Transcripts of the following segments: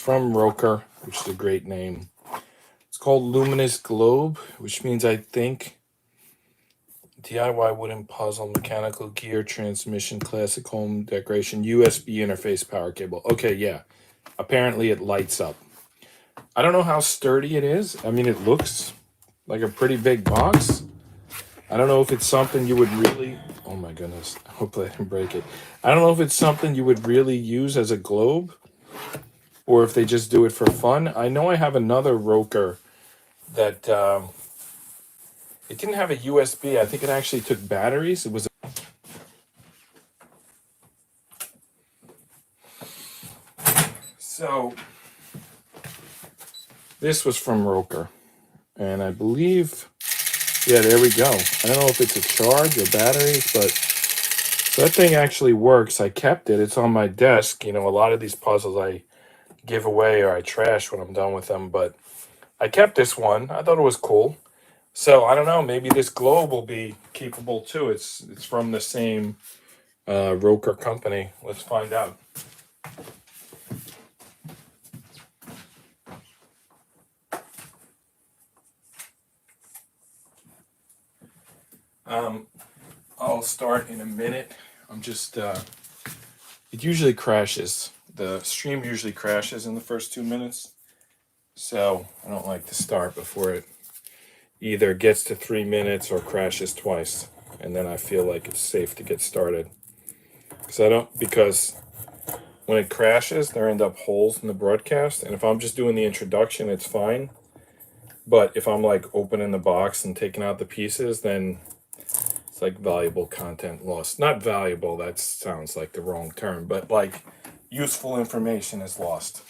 from ROKR, which is a great name. It's called Luminous Globe, which means I think DIY wooden puzzle, mechanical gear, transmission, classic home decoration, USB interface, power cable. Okay, yeah. Apparently it lights up. I don't know how sturdy it is. I mean, it looks like a pretty big box. I don't know if it's something you would really... Oh my goodness. I hope I didn't break it. I don't know if it's something you would really use as a globe or if they just do it for fun. I know I have another ROKR that it didn't have a USB. I think it actually took batteries. It was so this was from ROKR, and I believe, yeah, there we go. I don't know if it's a charge or batteries, but so that thing actually works. I kept it. It's on my desk. You know, a lot of these puzzles I give away or I trash when I'm done with them, but I kept this one. I thought it was cool. So I don't know, maybe this globe will be capable too. It's from the same ROKR company. Let's find out. I'll start in a minute. I'm just, it usually crashes. The stream usually crashes in the first 2 minutes. So I don't like to start before it either gets to 3 minutes or crashes twice. And then I feel like it's safe to get started. Because when it crashes, there end up holes in the broadcast. And if I'm just doing the introduction, it's fine. But if I'm like opening the box and taking out the pieces, then it's like valuable content lost. Not valuable, that sounds like the wrong term, but like useful information is lost.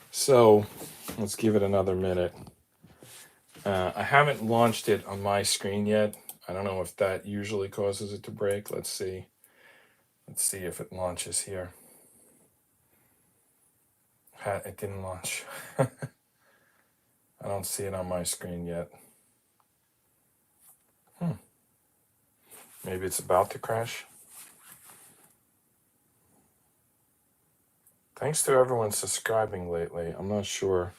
So let's give it another minute. I haven't launched it on my screen yet. I don't know if that usually causes it to break. Let's see. Let's see if it launches here. It didn't launch. I don't see it on my screen yet. Maybe it's about to crash. Thanks to everyone subscribing lately. I'm not sure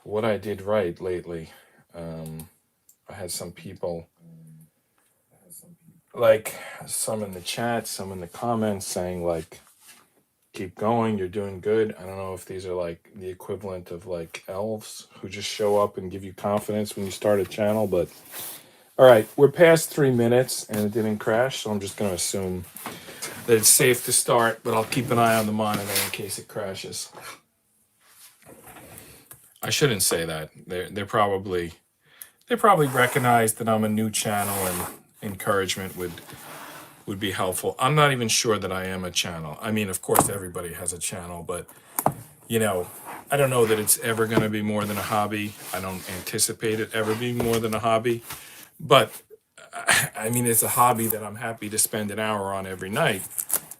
what I did right lately. I had some people, like some in the chat, some in the comments saying like, keep going, you're doing good. I don't know if these are like the equivalent of like elves who just show up and give you confidence when you start a channel, but all right, we're past 3 minutes and it didn't crash, so I'm just going to assume that it's safe to start, but I'll keep an eye on the monitor in case it crashes. I shouldn't say that. They probably recognize that I'm a new channel and encouragement would be helpful. I'm not even sure that I am a channel. I mean, of course, everybody has a channel, but you know, I don't know that it's ever going to be more than a hobby. I don't anticipate it ever being more than a hobby. But I mean, it's a hobby that I'm happy to spend an hour on every night.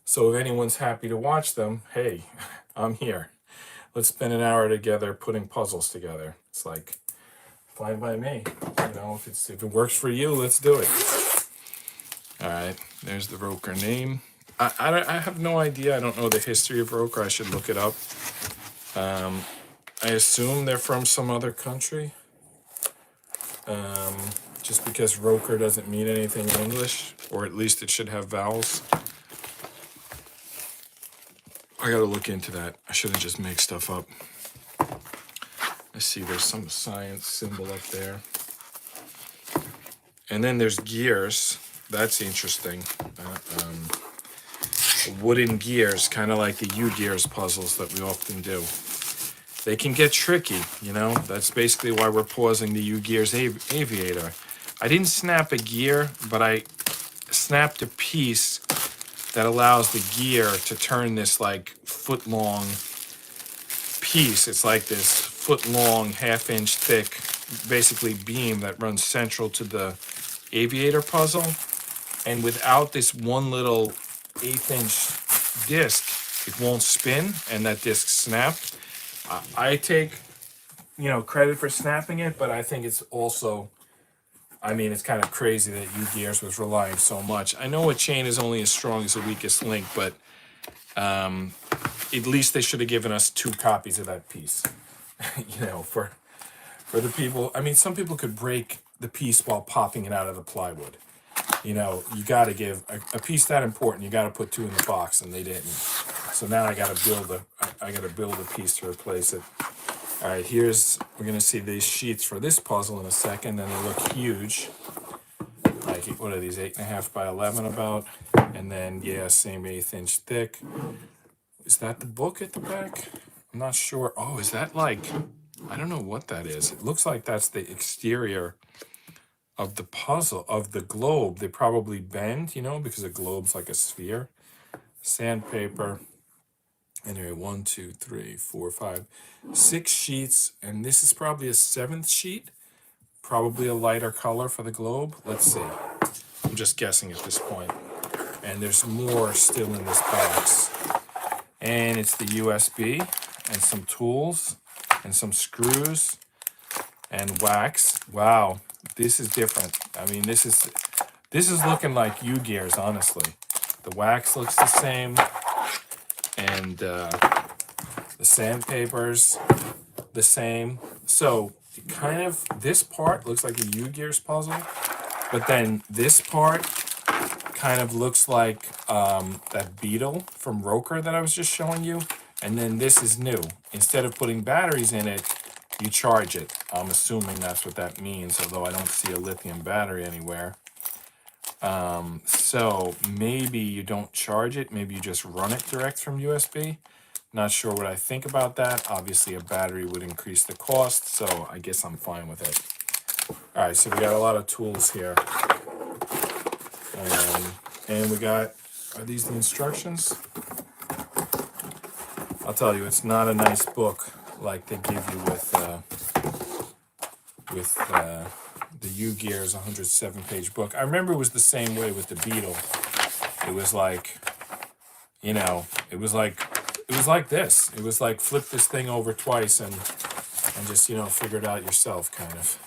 So if anyone's happy to watch them, hey, I'm here. Let's spend an hour together putting puzzles together. It's like, fine by me. You know, if it works for you, let's do it. All right, there's the ROKR name. I have no idea. I don't know the history of ROKR. I should look it up. I assume they're from some other country. Just because ROKR doesn't mean anything in English, or at least it should have vowels. I gotta look into that. I shouldn't just make stuff up. I see there's some science symbol up there. And then there's gears. That's interesting. Wooden gears, kind of like the U-gears puzzles that we often do. They can get tricky, you know? That's basically why we're pausing the U-gears aviator. I didn't snap a gear, but I snapped a piece that allows the gear to turn this like foot-long piece. It's like this foot-long, half-inch thick, basically beam that runs central to the aviator puzzle. And without this one little 1/8 disc, it won't spin, and that disc snapped. I take, you know, credit for snapping it, but I think it's also, I mean, it's kind of crazy that U-gears was relying so much. I know a chain is only as strong as the weakest link, but at least they should have given us 2 copies of that piece. You know, for the people. I mean, some people could break the piece while popping it out of the plywood. You know, you got to give a piece that important. You got to put 2 in the box, and they didn't. So now I got to build a piece to replace it. All right, we're gonna see these sheets for this puzzle in a second, and they look huge. Like, what are these, 8.5 by 11 about? And then, yeah, same 1/8 inch thick. Is that the book at the back? I'm not sure. Oh, is that like, I don't know what that is. It looks like that's the exterior of the puzzle, of the globe. They probably bend, you know, because a globe's like a sphere. Sandpaper. Anyway, 1, 2, 3, 4, 5, 6 sheets, and this is probably a 7th sheet. Probably a lighter color for the globe. Let's see. I'm just guessing at this point. And there's more still in this box. And it's the USB and some tools and some screws and wax. Wow, this is different. I mean, this is looking like U-gears, honestly. The wax looks the same, and the sandpaper's the same. So kind of, this part looks like a U-gears puzzle, but then this part kind of looks like that beetle from ROKR that I was just showing you. And then this is new. Instead of putting batteries in it, you charge it. I'm assuming that's what that means, although I don't see a lithium battery anywhere. So maybe you don't charge it, maybe you just run it direct from USB. Not sure what I think about that. Obviously a battery would increase the cost, so I guess I'm fine with it. All right, so we got a lot of tools here. And we got, are these the instructions? I'll tell you, it's not a nice book like they give you with the U-Gears 107-page book. I remember it was the same way with the Beetle. It was like, you know, it was like this. It was like flip this thing over twice and just, you know, figure it out yourself, kind of.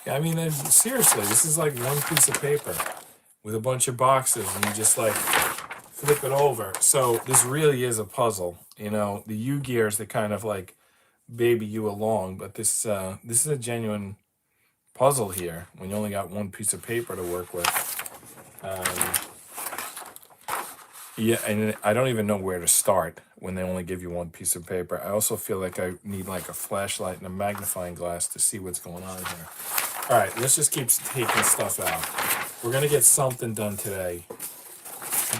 Yeah, I mean, seriously, this is like one piece of paper with a bunch of boxes, and you just like flip it over. So this really is a puzzle. You know, the U-Gears, they kind of like baby you along, but this is a genuine puzzle here when you only got one piece of paper to work with. Yeah, and I don't even know where to start when they only give you one piece of paper. I also feel like I need like a flashlight and a magnifying glass to see what's going on here. All right, let's just keep taking stuff out. We're gonna get something done today,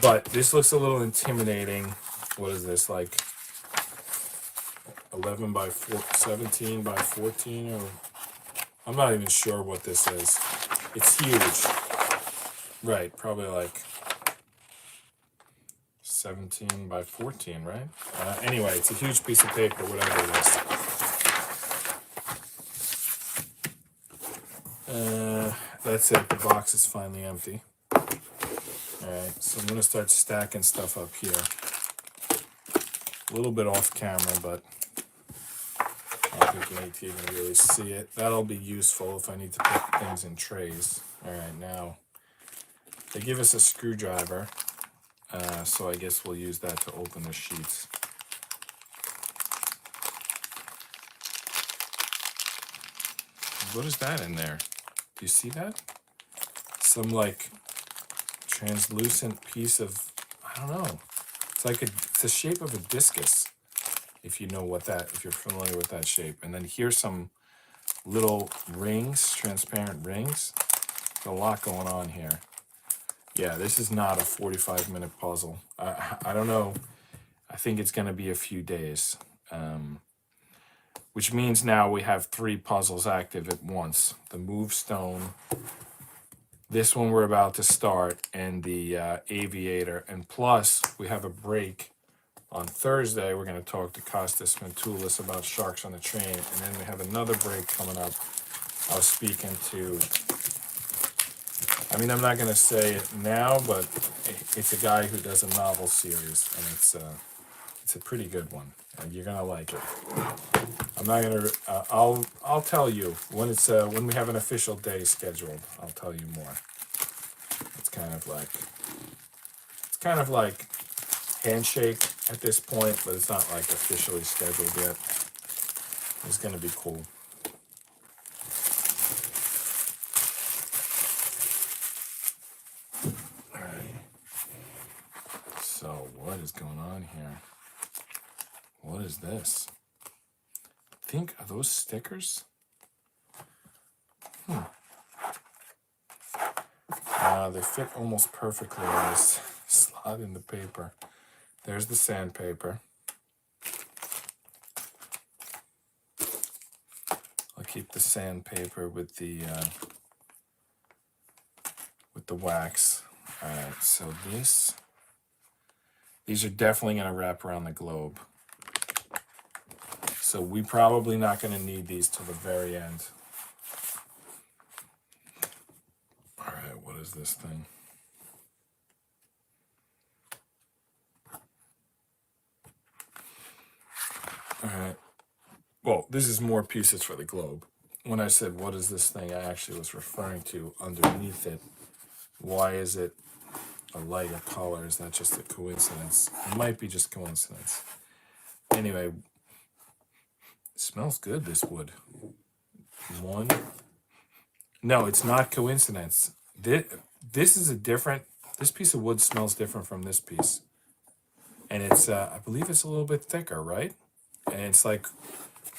but this looks a little intimidating. What is this, like 11 by 4, 17 by 14, or I'm not even sure what this is. It's huge. Right, probably like 17 by 14, right? Anyway, it's a huge piece of paper, whatever it is. That's it. The box is finally empty. Alright, so I'm going to start stacking stuff up here. A little bit off camera, but I don't think you need to even really see it. That'll be useful if I need to put things in trays. Alright, now, they give us a screwdriver. So I guess we'll use that to open the sheets. What is that in there? Do you see that? Some like translucent piece of, I don't know. It's the shape of a discus, if you know what that, if you're familiar with that shape. And then here's some little rings, transparent rings. There's a lot going on here. Yeah, this is not a 45-minute puzzle. I don't know. I think it's going to be a few days, which means now we have 3 puzzles active at once. The Move Stone, this one we're about to start, and the Aviator. And plus, we have a break on Thursday. We're going to talk to Costas Mantoulis about sharks on the train. And then we have another break coming up. I was speaking to, I mean, I'm not going to say it now, but it's a guy who does a novel series, and it's a pretty good one, and you're going to like it. I'm not going to, I'll tell you when when we have an official day scheduled, I'll tell you more. It's kind of like Handshake at this point, but it's not like officially scheduled yet. It's going to be cool. All right. So what is going on here? What is this? I think, are those stickers? They fit almost perfectly in this slot in the paper. There's the sandpaper. I'll keep the sandpaper with the wax. All right, so these are definitely going to wrap around the globe. So we're probably not going to need these till the very end. All right, what is this thing? All right. Well, this is more pieces for the globe. When I said, what is this thing, I actually was referring to underneath it. Why is it a lighter color? Is that just a coincidence? It might be just coincidence. Anyway, it smells good, this wood. No, it's not coincidence. This is this piece of wood smells different from this piece. And it's, I believe it's a little bit thicker, right? And it's like,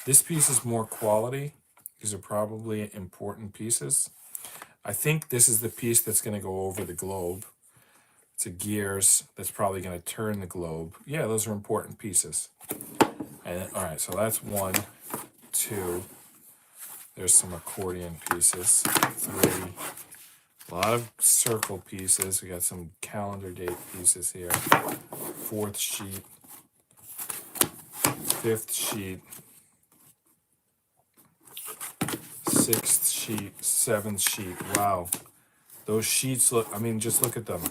this piece is more quality. These are probably important pieces. I think this is the piece that's going to go over the globe. It's a gears that's probably going to turn the globe. Yeah, those are important pieces. And all right, so that's 1, 2. There's some accordion pieces. 3. A lot of circle pieces. We got some calendar date pieces here. 4th sheet. 5th sheet. 6th sheet. 7th sheet. Wow. Those sheets look, I mean, just look at them.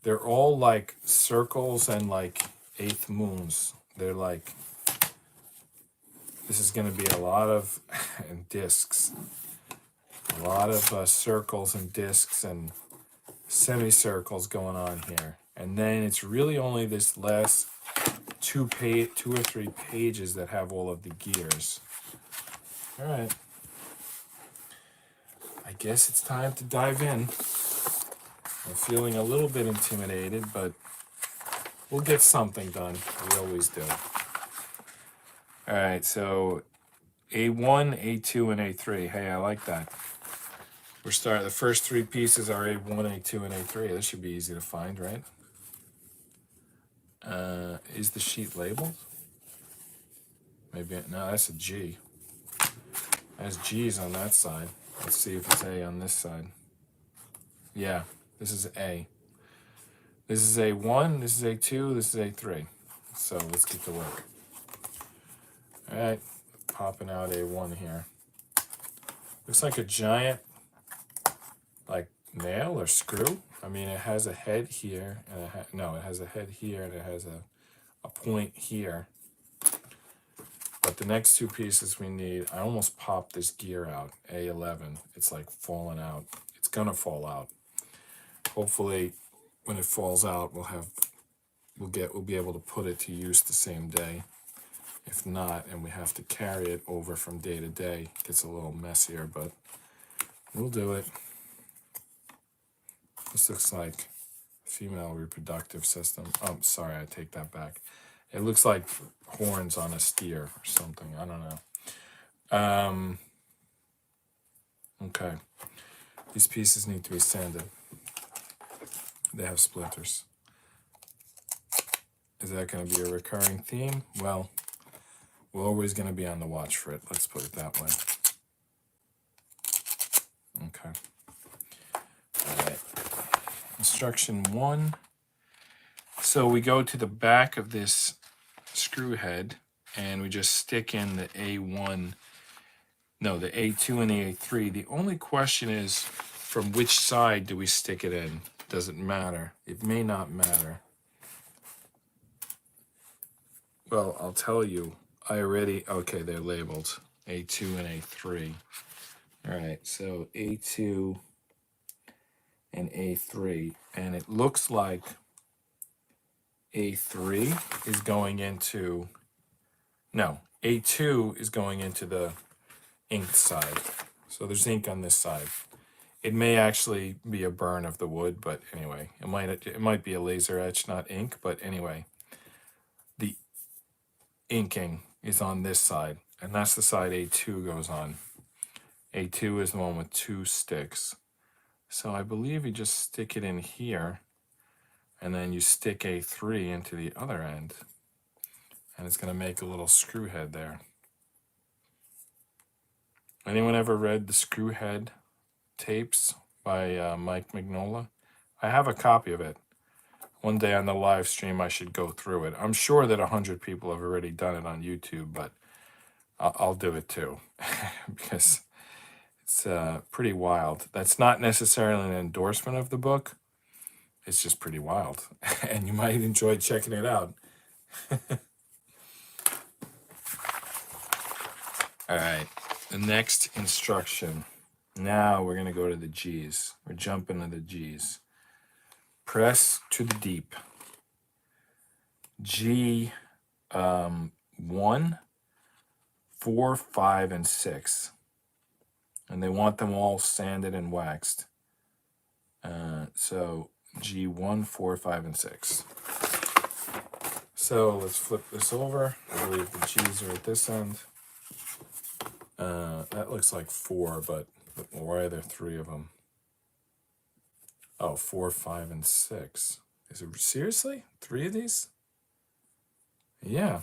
They're all like circles and like 8th moons. They're like, this is going to be a lot of and discs. A lot of circles and discs and semicircles going on here. And then it's really only this last 2 or 3 pages that have all of the gears. All right. I guess it's time to dive in. I'm feeling a little bit intimidated, but we'll get something done. We always do. All right, so A1, A2, and A3. Hey, I like that. We're starting, the first 3 pieces are A1, A2, and A3. This should be easy to find, right? Is the sheet labeled? Maybe, no, that's a G. That's G's on that side. Let's see if it's A on this side. Yeah, this is A. This is A1, this is A2, this is A3. So let's get to work. All right, popping out A1 here. Looks like a giant, like, nail or screw. I mean, it has a head here, and it has a head here, and it has a point here. But the next 2 pieces we need, I almost popped this gear out, A11. It's like falling out. It's gonna fall out. Hopefully, when it falls out, we'll be able to put it to use the same day. If not, and we have to carry it over from day to day, it gets a little messier, but we'll do it. This looks like female reproductive system. Oh, sorry, I take that back. It looks like horns on a steer or something. I don't know. Okay. These pieces need to be sanded. They have splinters. Is that going to be a recurring theme? Well, we're always going to be on the watch for it. Let's put it that way. Okay. All right. Instruction 1. So we go to the back of this screw head and we just stick in the A1, no, the A2 and the A3. The only question is, from which side do we stick it in? Does it matter? It may not matter. Well, I'll tell you, okay, they're labeled A2 and A3. All right, so A2 and A3, and it looks like A3 is going into, no, A2 is going into the inked side. So there's ink on this side. It may actually be a burn of the wood, but anyway, it might be a laser etch, not ink, but anyway, the inking is on this side, and that's the side A2 goes on. A2 is the one with 2 sticks. So I believe you just stick it in here, and then you stick A3 into the other end, and it's going to make a little screw head there. Anyone ever read the Screw Head tapes by Mike Mignola? I have a copy of it. One day on the live stream, I should go through it. I'm sure that 100 people have already done it on YouTube, but I'll do it too because it's pretty wild. That's not necessarily an endorsement of the book. It's just pretty wild, and you might enjoy checking it out. All right, the next instruction. Now we're going to go to the G's. We're jumping to the G's. Press to the deep. G 1, 4, 5, and 6. And they want them all sanded and waxed. So G1, 4, 5, and 6. So let's flip this over. I believe the G's are at this end. That looks like 4, but why are there 3 of them? Oh, 4, 5, and 6. Is it seriously 3 of these? Yeah.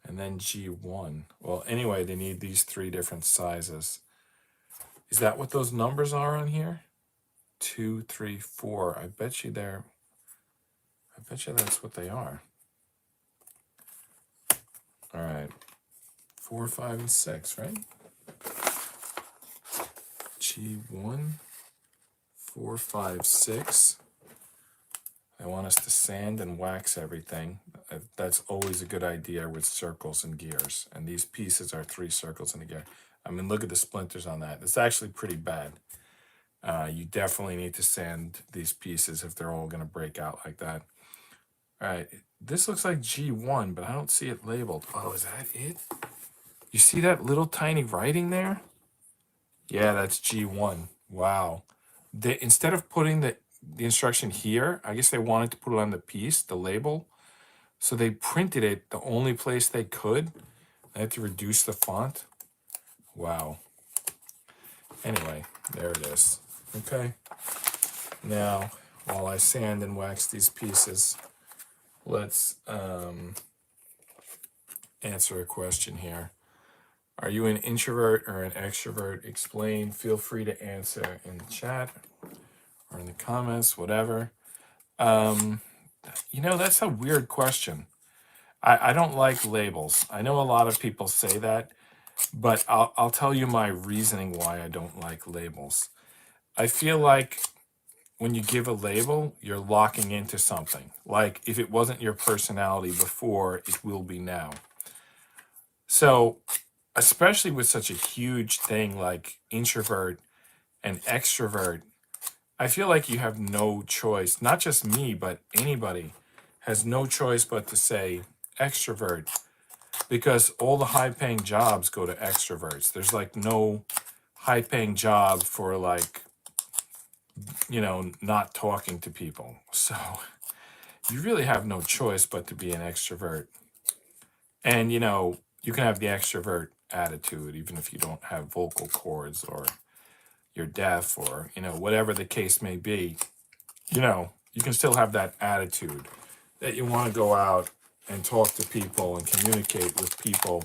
And then G1. Well, anyway, they need these 3 different sizes. Is that what those numbers are on here? 2, 3, 4. I bet you that's what they are. All right. 4, 5, and 6, right? G1, 4, 5, 6. They want us to sand and wax everything. That's always a good idea with circles and gears. And these pieces are 3 circles and a gear. I mean, look at the splinters on that. It's actually pretty bad. You definitely need to sand these pieces if they're all going to break out like that. All right, this looks like G1, but I don't see it labeled. Oh, is that it? You see that little tiny writing there? Yeah, that's G1. Wow. Instead of putting the instruction here, I guess they wanted to put it on the piece, the label. So they printed it the only place they could. They had to reduce the font. Wow. Anyway, there it is. Okay. Now, while I sand and wax these pieces, let's answer a question here. Are you an introvert or an extrovert? Explain. Feel free to answer in the chat or in the comments, whatever. That's a weird question. I don't like labels. I know a lot of people say that, but I'll tell you my reasoning why I don't like labels. I feel like when you give a label, you're locking into something. Like if it wasn't your personality before, it will be now. So, especially with such a huge thing like introvert and extrovert, I feel like you have no choice. Not just me, but anybody has no choice but to say extrovert, because all the high-paying jobs go to extroverts. There's like no high-paying job for like, not talking to people. So you really have no choice but to be an extrovert. And, you can have the extrovert attitude, even if you don't have vocal cords or you're deaf or, whatever the case may be, you can still have that attitude that you want to go out and talk to people and communicate with people.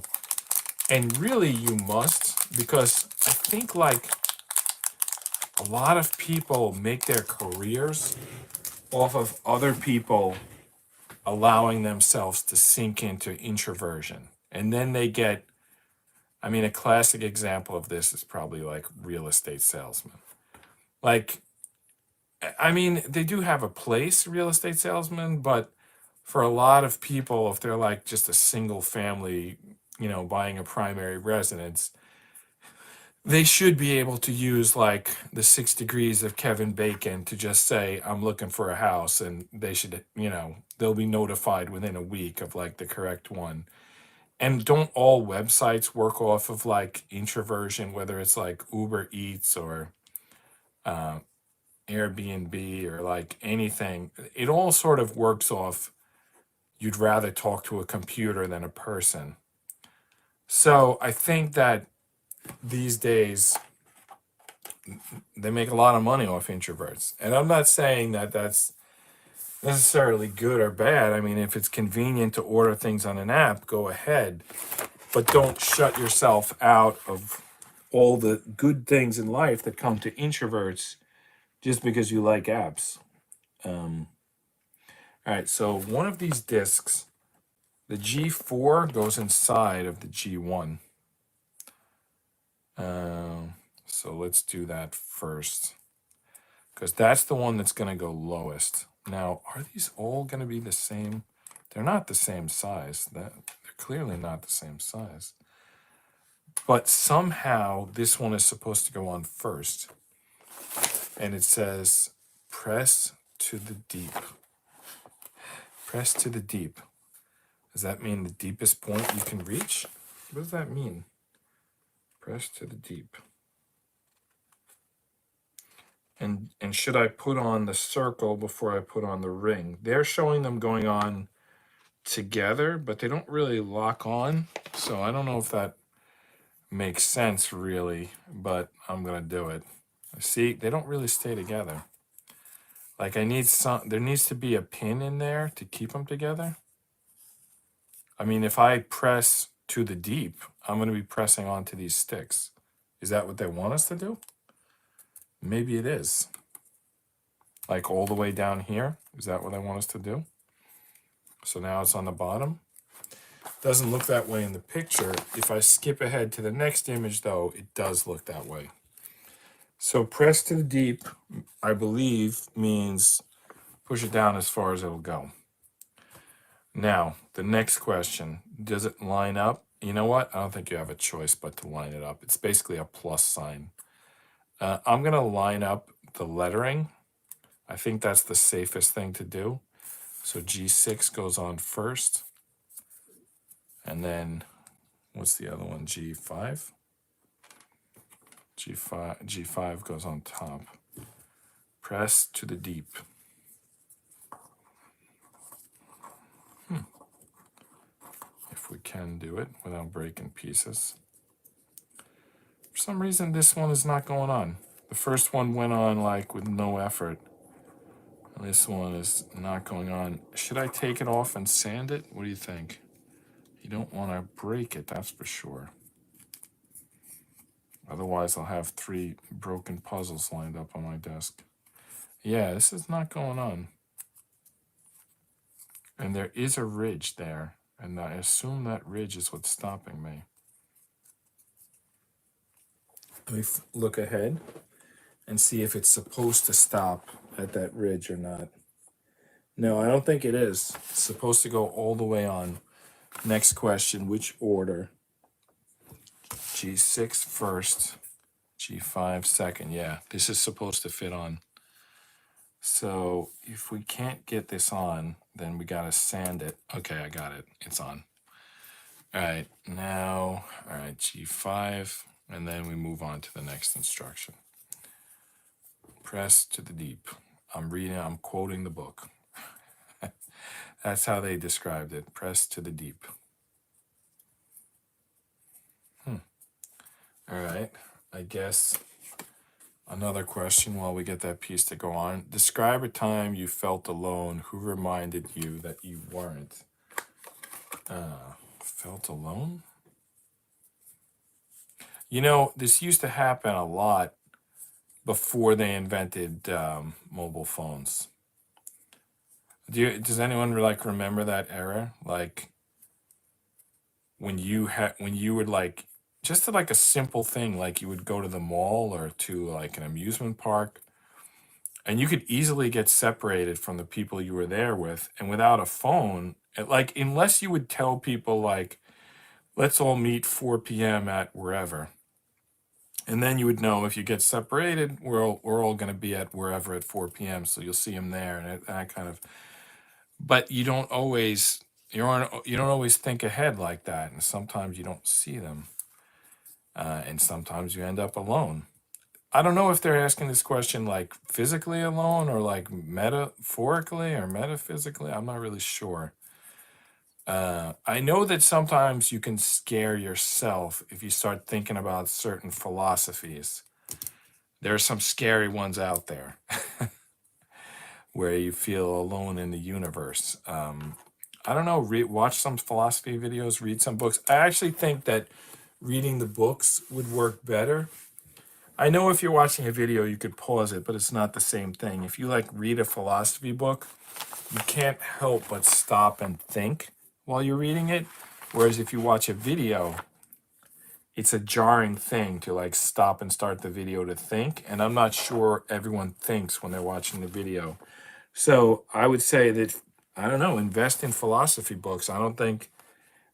And really you must, because I think like a lot of people make their careers off of other people allowing themselves to sink into introversion. And then they get, a classic example of this is probably like real estate salesmen. Like, they do have a place, real estate salesmen, but for a lot of people, if they're like just a single family, buying a primary residence, they should be able to use like the 6 degrees of Kevin Bacon to just say, I'm looking for a house, and they should, they'll be notified within a week of like the correct one. And don't all websites work off of like introversion, whether it's like Uber Eats or uh, Airbnb or like anything? It all sort of works off you'd rather talk to a computer than a person. So I think that these days they make a lot of money off introverts. And I'm not saying that that's necessarily good or bad. I mean, if it's convenient to order things on an app, go ahead. But don't shut yourself out of all the good things in life that come to introverts just because you like apps. All right, so one of these discs, the G4 goes inside of the G1. So let's do that first, because that's the one that's going to go lowest. Now, are these all going to be the same? They're not the same size. They're clearly not the same size. But somehow this one is supposed to go on first. And it says, press to the deep. Press to the deep. Does that mean the deepest point you can reach? What does that mean? Press to the deep. And should I put on the circle before I put on the ring? They're showing them going on together, but they don't really lock on. So I don't know if that makes sense really, but I'm gonna do it. See, they don't really stay together. Like there needs to be a pin in there to keep them together. I mean, if I press to the deep, I'm gonna be pressing onto these sticks. Is that what they want us to do? Maybe it is. Like all the way down here. Is that what they want us to do? So now it's on the bottom. Doesn't look that way in the picture. If I skip ahead to the next image though, it does look that way. So press to the deep, I believe, means push it down as far as it'll go. Now, the next question, does it line up? You know what? I don't think you have a choice but to line it up. It's basically a plus sign. I'm going to line up the lettering. I think that's the safest thing to do. So G6 goes on first. And then, what's the other one? G5? G5 goes on top. Press to the deep. If we can do it without breaking pieces. For some reason, this one is not going on. The first one went on like with no effort. This one is not going on. Should I take it off and sand it? What do you think? You don't want to break it, that's for sure. Otherwise, I'll have 3 broken puzzles lined up on my desk. Yeah, this is not going on. And there is a ridge there. And I assume that ridge is what's stopping me. Let me look ahead and see if it's supposed to stop at that ridge or not. No, I don't think it is. It's supposed to go all the way on. Next question, which order? G6 first, G5 second. Yeah, this is supposed to fit on. So if we can't get this on, then we gotta sand it. Okay, I got it. It's on. All right, now, all right, G5, and then we move on to the next instruction. Press to the deep. I'm quoting the book. That's how they described it. Press to the deep. All right, I guess another question while we get that piece to go on. Describe a time you felt alone. Who reminded you that you weren't? Felt alone? You know, this used to happen a lot before they invented mobile phones. Does anyone like remember that era? Like when you would like just to like a simple thing, like you would go to the mall or to like an amusement park, and you could easily get separated from the people you were there with, and without a phone, like unless you would tell people like, let's all meet 4 p.m. at wherever. And then you would know if you get separated, we're all going to be at wherever at 4 p.m. So you'll see them there and that kind of. but you don't always you don't always think ahead like that, and sometimes you don't see them, and sometimes you end up alone. I don't know if they're asking this question like physically alone or like metaphorically or metaphysically. I'm not really sure. I know that sometimes you can scare yourself if you start thinking about certain philosophies. There are some scary ones out there where you feel alone in the universe. I don't know, watch some philosophy videos, read some books. I actually think that reading the books would work better. I know if you're watching a video, you could pause it, but it's not the same thing. If you like read a philosophy book, you can't help but stop and think while you're reading it. Whereas if you watch a video, it's a jarring thing to like stop and start the video to think. And I'm not sure everyone thinks when they're watching the video. So I would say that, I don't know, invest in philosophy books. I don't think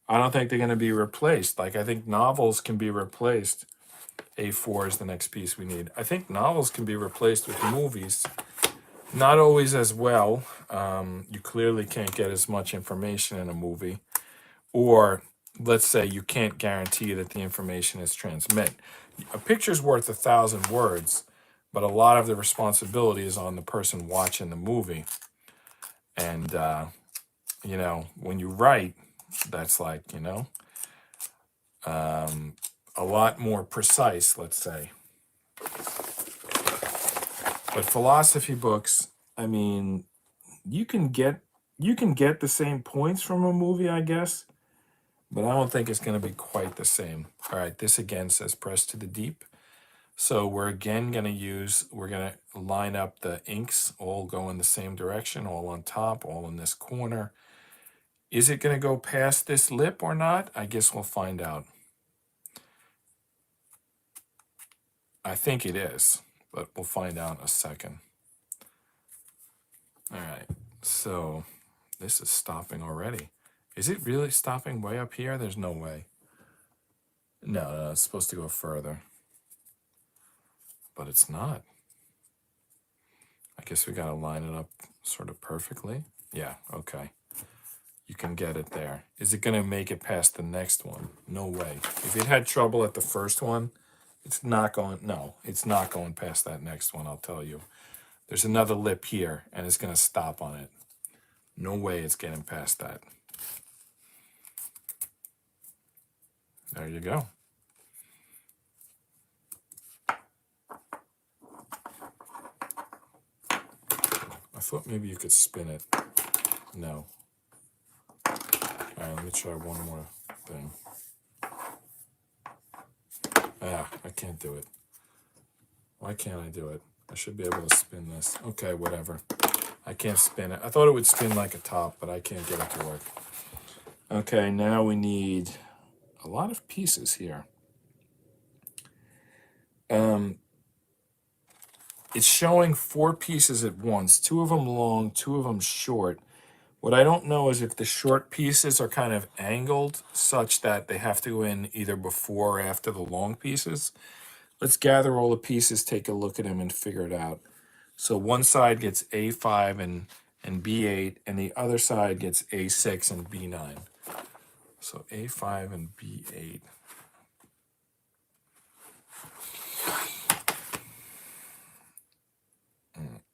they're going to be replaced. Like I think novels can be replaced. A4 is the next piece we need. I think novels can be replaced with movies. Not always as well. You clearly can't get as much information in a movie. Or let's say you can't guarantee that the information is transmit. A picture's worth 1,000 words, but a lot of the responsibility is on the person watching the movie. And, you know, when you write, that's like, you know, a lot more precise, let's say. But philosophy books, I mean, you can get the same points from a movie, I guess, but I don't think it's going to be quite the same. All right, this again says press to the deep. So we're again going to we're going to line up the inks, all go in the same direction, all on top, all in this corner. Is it going to go past this lip or not? I guess we'll find out. I think it is, but we'll find out in a second. All right, so this is stopping already. Is it really stopping way up here? There's no way. No, it's supposed to go further. But it's not. I guess we got to line it up sort of perfectly. Yeah, okay. You can get it there. Is it going to make it past the next one? No way. If it had trouble at the first one, it's not going, no, it's not going past that next one, I'll tell you. There's another lip here, and it's going to stop on it. No way it's getting past that. There you go. I thought maybe you could spin it. No. All right, let me try one more thing. Ah, I can't do it. Why can't I do it? I should be able to spin this. Okay, whatever. I can't spin it. I thought it would spin like a top, but I can't get it to work. Okay, now we need a lot of pieces here. It's showing 4 pieces at once, 2 of them long, 2 of them short. What I don't know is if the short pieces are kind of angled such that they have to go in either before or after the long pieces. Let's gather all the pieces, take a look at them, and figure it out. So one side gets A5 and B8, and the other side gets A6 and B9. So A5 and B8.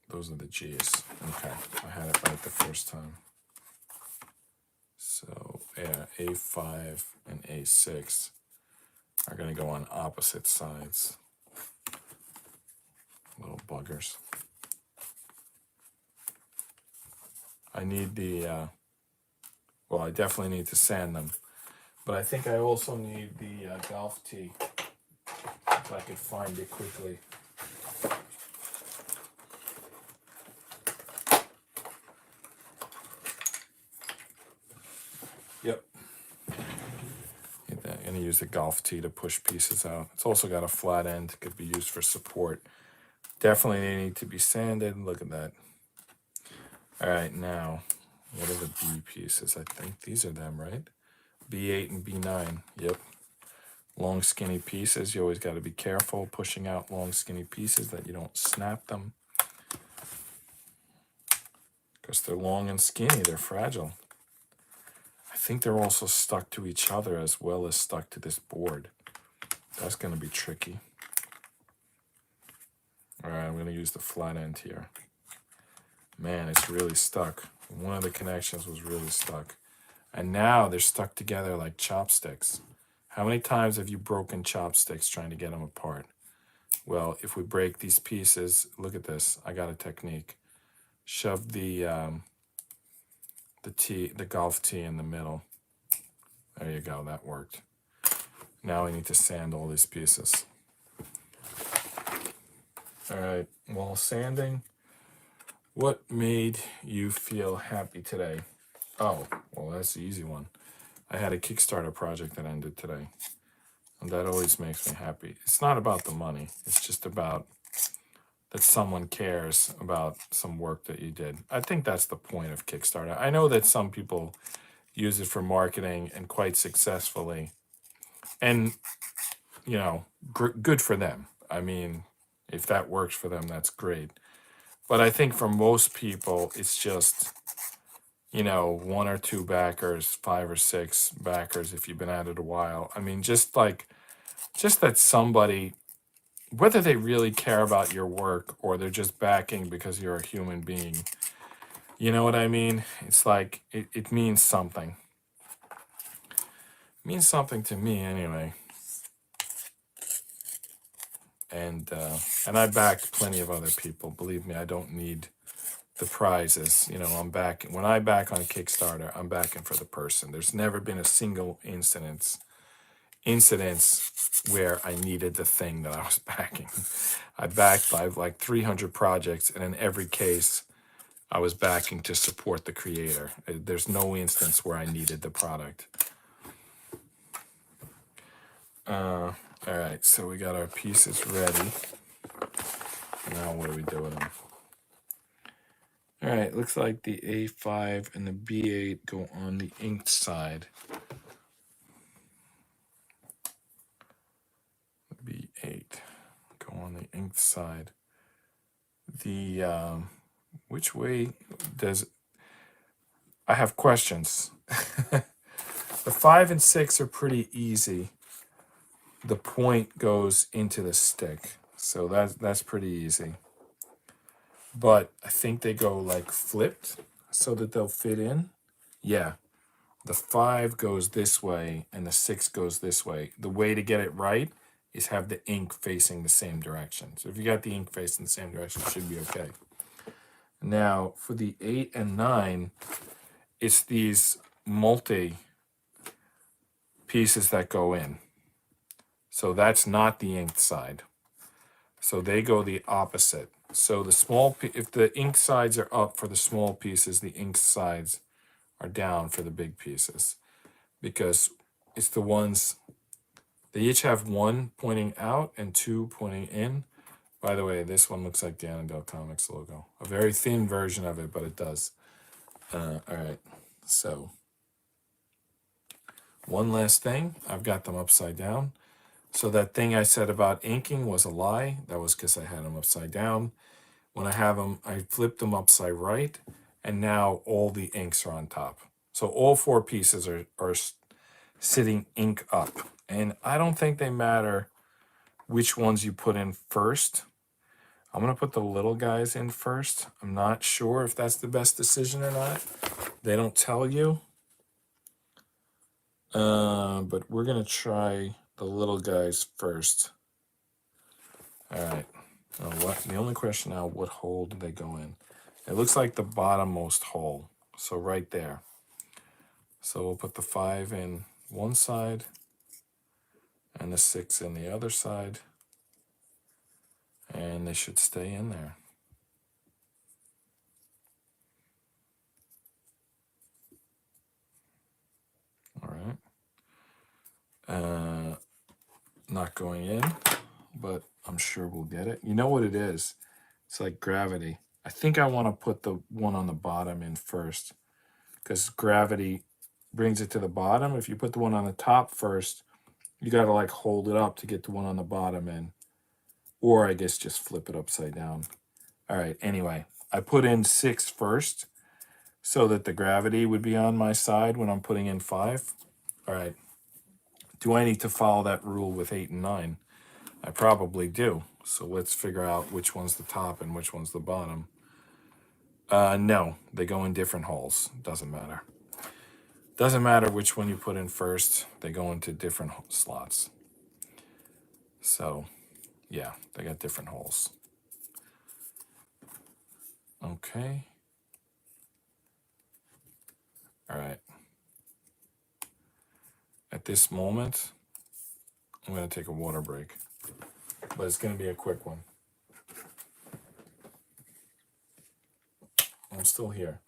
Those are the G's. Okay, I had it right the first time. So yeah, A5 and A6 are going to go on opposite sides. Little buggers. I need the, well, I definitely need to sand them. But I think I also need the golf tee, if I could find it quickly. Yep. I'm going to use the golf tee to push pieces out. It's also got a flat end. Could be used for support. Definitely they need to be sanded. Look at that. All right, now, what are the B pieces? I think these are them, right? B8 and B9. Yep. Long, skinny pieces. You always got to be careful pushing out long, skinny pieces that you don't snap them. because they're long and skinny. They're fragile. I think they're also stuck to each other as well as stuck to this board. That's going to be tricky. All right, I'm going to use the flat end here. Man, it's really stuck. One of the connections was really stuck. And now they're stuck together like chopsticks. How many times have you broken chopsticks trying to get them apart? Well, if we break these pieces, look at this. I got a technique. Shove the golf tee in the middle. There you go, that worked. Now we need to sand all these pieces. All right, while sanding, what made you feel happy today? Oh, well, that's the easy one. I had a Kickstarter project that ended today. And that always makes me happy. It's not about the money. It's just about that someone cares about some work that you did. I think that's the point of Kickstarter. I know that some people use it for marketing and quite successfully. And, you know, good for them. I mean, if that works for them, that's great. But I think for most people, it's just, you know, 1 or 2 backers, 5 or 6 backers if you've been at it a while. I mean, just that somebody, whether they really care about your work or they're just backing because you're a human being, you know what I mean? It's like, it means something. It means something to me anyway. And I backed plenty of other people. Believe me, I don't need the prizes. You know, I'm backing. When I back on Kickstarter, I'm backing for the person. There's never been a single incidents where I needed the thing that I was backing. I backed by like 300 projects, and in every case, I was backing to support the creator. There's no instance where I needed the product. All right, so we got our pieces ready. Now what do we do with them? All right, looks like the A5 and the B8 go on the inked side. B8 go on the inked side. The which way does I have questions. The 5 and 6 are pretty easy. The point goes into the stick, so that's pretty easy. But I think they go like flipped so that they'll fit in. Yeah, the 5 goes this way and the 6 goes this way. The way to get it right is have the ink facing the same direction. So if you got the ink facing the same direction, it should be okay. Now for the 8 and 9, it's these multi pieces that go in. So that's not the inked side. So they go the opposite. So the small, if the ink sides are up for the small pieces, the ink sides are down for the big pieces, because it's the ones, they each have 1 pointing out and 2 pointing in. By the way, this one looks like the Annandale Comics logo. A very thin version of it, but it does. All right, so one last thing, I've got them upside down. So that thing I said about inking was a lie. That was because I had them upside down. When I have them, I flipped them upside right, and now all the inks are on top. So all 4 pieces are sitting ink up. And I don't think they matter which ones you put in first. I'm going to put the little guys in first. I'm not sure if that's the best decision or not. They don't tell you. But we're going to try the little guys first. All right. The only question now, what hole do they go in? It looks like the bottommost hole. So right there. So we'll put the 5 in one side and the 6 in the other side. And they should stay in there. All right. Not going in, but I'm sure we'll get it. You know what it is? It's like gravity. I think I want to put the one on the bottom in first, because gravity brings it to the bottom. If you put the one on the top first, you got to like hold it up to get the one on the bottom in. Or I guess just flip it upside down. All right, anyway, I put in 6 first, so that the gravity would be on my side when I'm putting in 5. All right. Do I need to follow that rule with 8 and 9? I probably do. So let's figure out which one's the top and which one's the bottom. No, they go in different holes. Doesn't matter. Doesn't matter which one you put in first. They go into different slots. So, yeah, they got different holes. Okay. All right. At this moment, I'm going to take a water break, but it's going to be a quick one. I'm still here.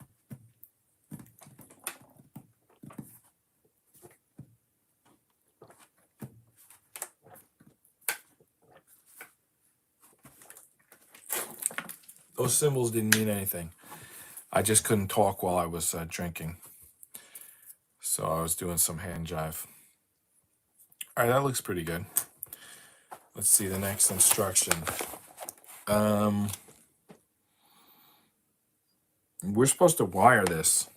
Those symbols didn't mean anything. I just couldn't talk while I was drinking. So I was doing some hand jive. All right, that looks pretty good. Let's see the next instruction. We're supposed to wire this.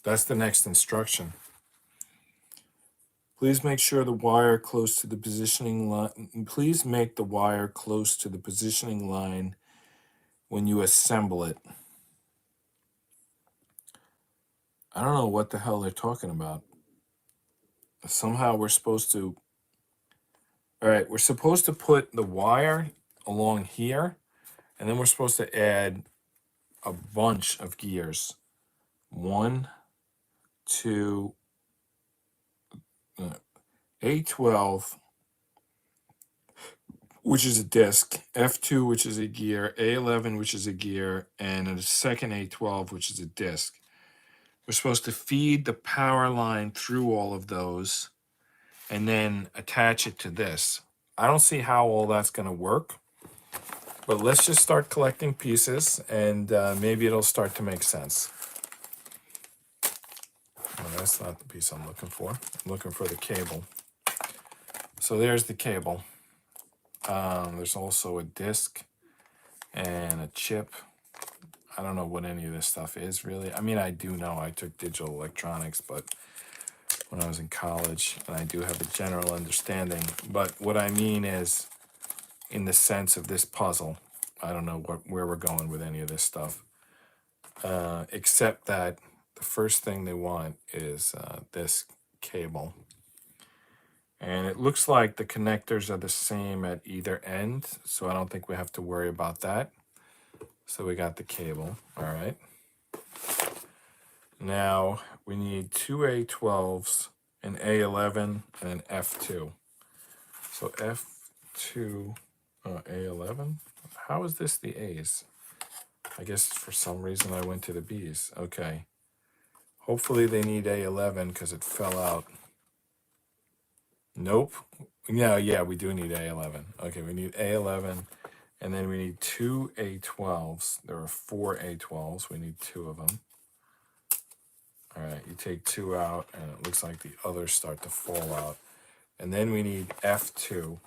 That's the next instruction. Please make sure the wire close to the positioning line. Please make the wire close to the positioning line when you assemble it. I don't know what the hell they're talking about. Somehow we're supposed to... All right, we're supposed to put the wire along here, and then we're supposed to add a bunch of gears. 1, 2, A12, which is a disc, F2, which is a gear, A11, which is a gear, and a second A12, which is a disc. We're supposed to feed the power line through all of those and then attach it to this. I don't see how all that's going to work, but let's just start collecting pieces and maybe it'll start to make sense. Oh, that's not the piece I'm looking for. I'm looking for the cable. So there's the cable. There's also a disc and a chip. I don't know what any of this stuff is really. I mean, I do know I took digital electronics, but when I was in college, and I do have a general understanding. But what I mean is, in the sense of this puzzle, I don't know where we're going with any of this stuff, except that the first thing they want is this cable. And it looks like the connectors are the same at either end, so I don't think we have to worry about that. So we got the cable, all right. Now we need 2 A12s, an A11, and an F2. So F2, A11. How is this the A's? I guess for some reason I went to the B's. Okay. Hopefully they need A11 because it fell out. Nope. Yeah, we do need A11. Okay, we need A11, and then we need 2 A12s. There are 4 A12s. We need 2 of them. All right, you take 2 out, and it looks like the others start to fall out. And then we need F2,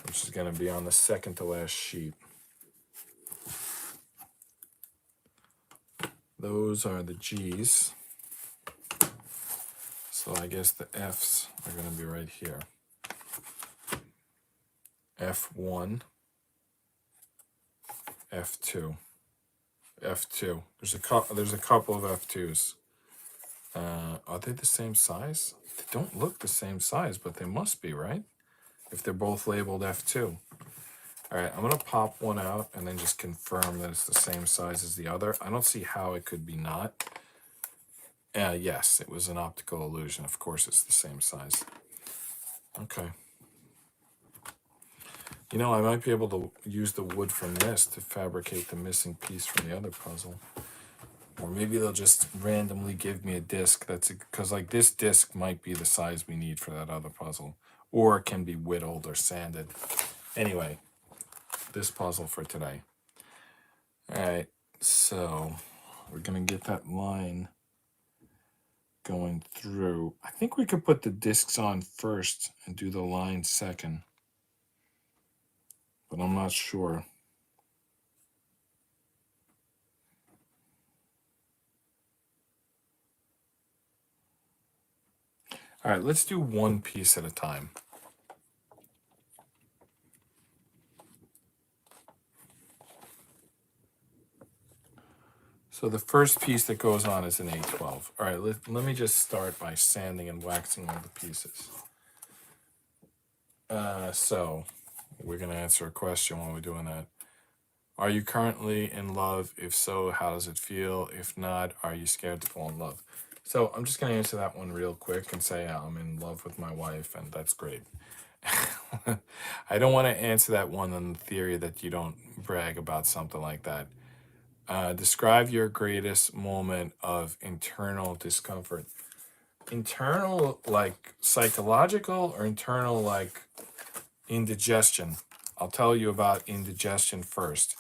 which is going to be on the second to last sheet. Those are the G's. So I guess the F's are going to be right here. F1, F2, F2. There's a couple of F2s. Are they the same size? They don't look the same size, but they must be, right? If they're both labeled F2. All right, I'm going to pop one out and then just confirm that it's the same size as the other. I don't see how it could be not. Yes, it was an optical illusion. Of course, it's the same size. Okay. You know, I might be able to use the wood from this to fabricate the missing piece from the other puzzle. Or maybe they'll just randomly give me a disc that's, because like this disc might be the size we need for that other puzzle. Or it can be whittled or sanded. Anyway, this puzzle for today. All right, so we're going to get that line going through. I think we could put the discs on first and do the line second. But I'm not sure. All right, let's do one piece at a time. So the first piece that goes on is an A12. All right, let me just start by sanding and waxing all the pieces. So we're going to answer a question while we're doing that. Are you currently in love? If so, how does it feel? If not, are you scared to fall in love? So I'm just going to answer that one real quick and say I'm in love with my wife, and that's great. I don't want to answer that one on the theory that you don't brag about something like that. Describe your greatest moment of internal discomfort. Internal, like psychological, or internal, like indigestion? I'll tell you about indigestion first.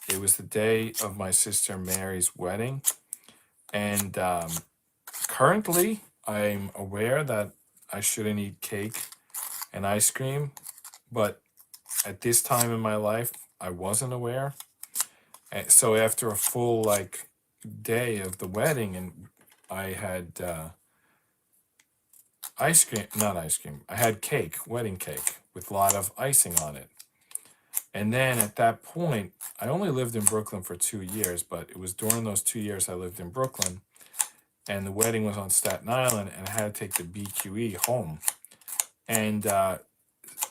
It was the day of my sister Mary's wedding, and currently I'm aware that I shouldn't eat cake and ice cream, but at this time in my life, I wasn't aware. And so after a full like day of the wedding, and I had ice cream, not ice cream, I had cake, wedding cake with a lot of icing on it. And then at that point, I only lived in Brooklyn for 2 years, but it was during those 2 years I lived in Brooklyn, and the wedding was on Staten Island, and I had to take the BQE home. And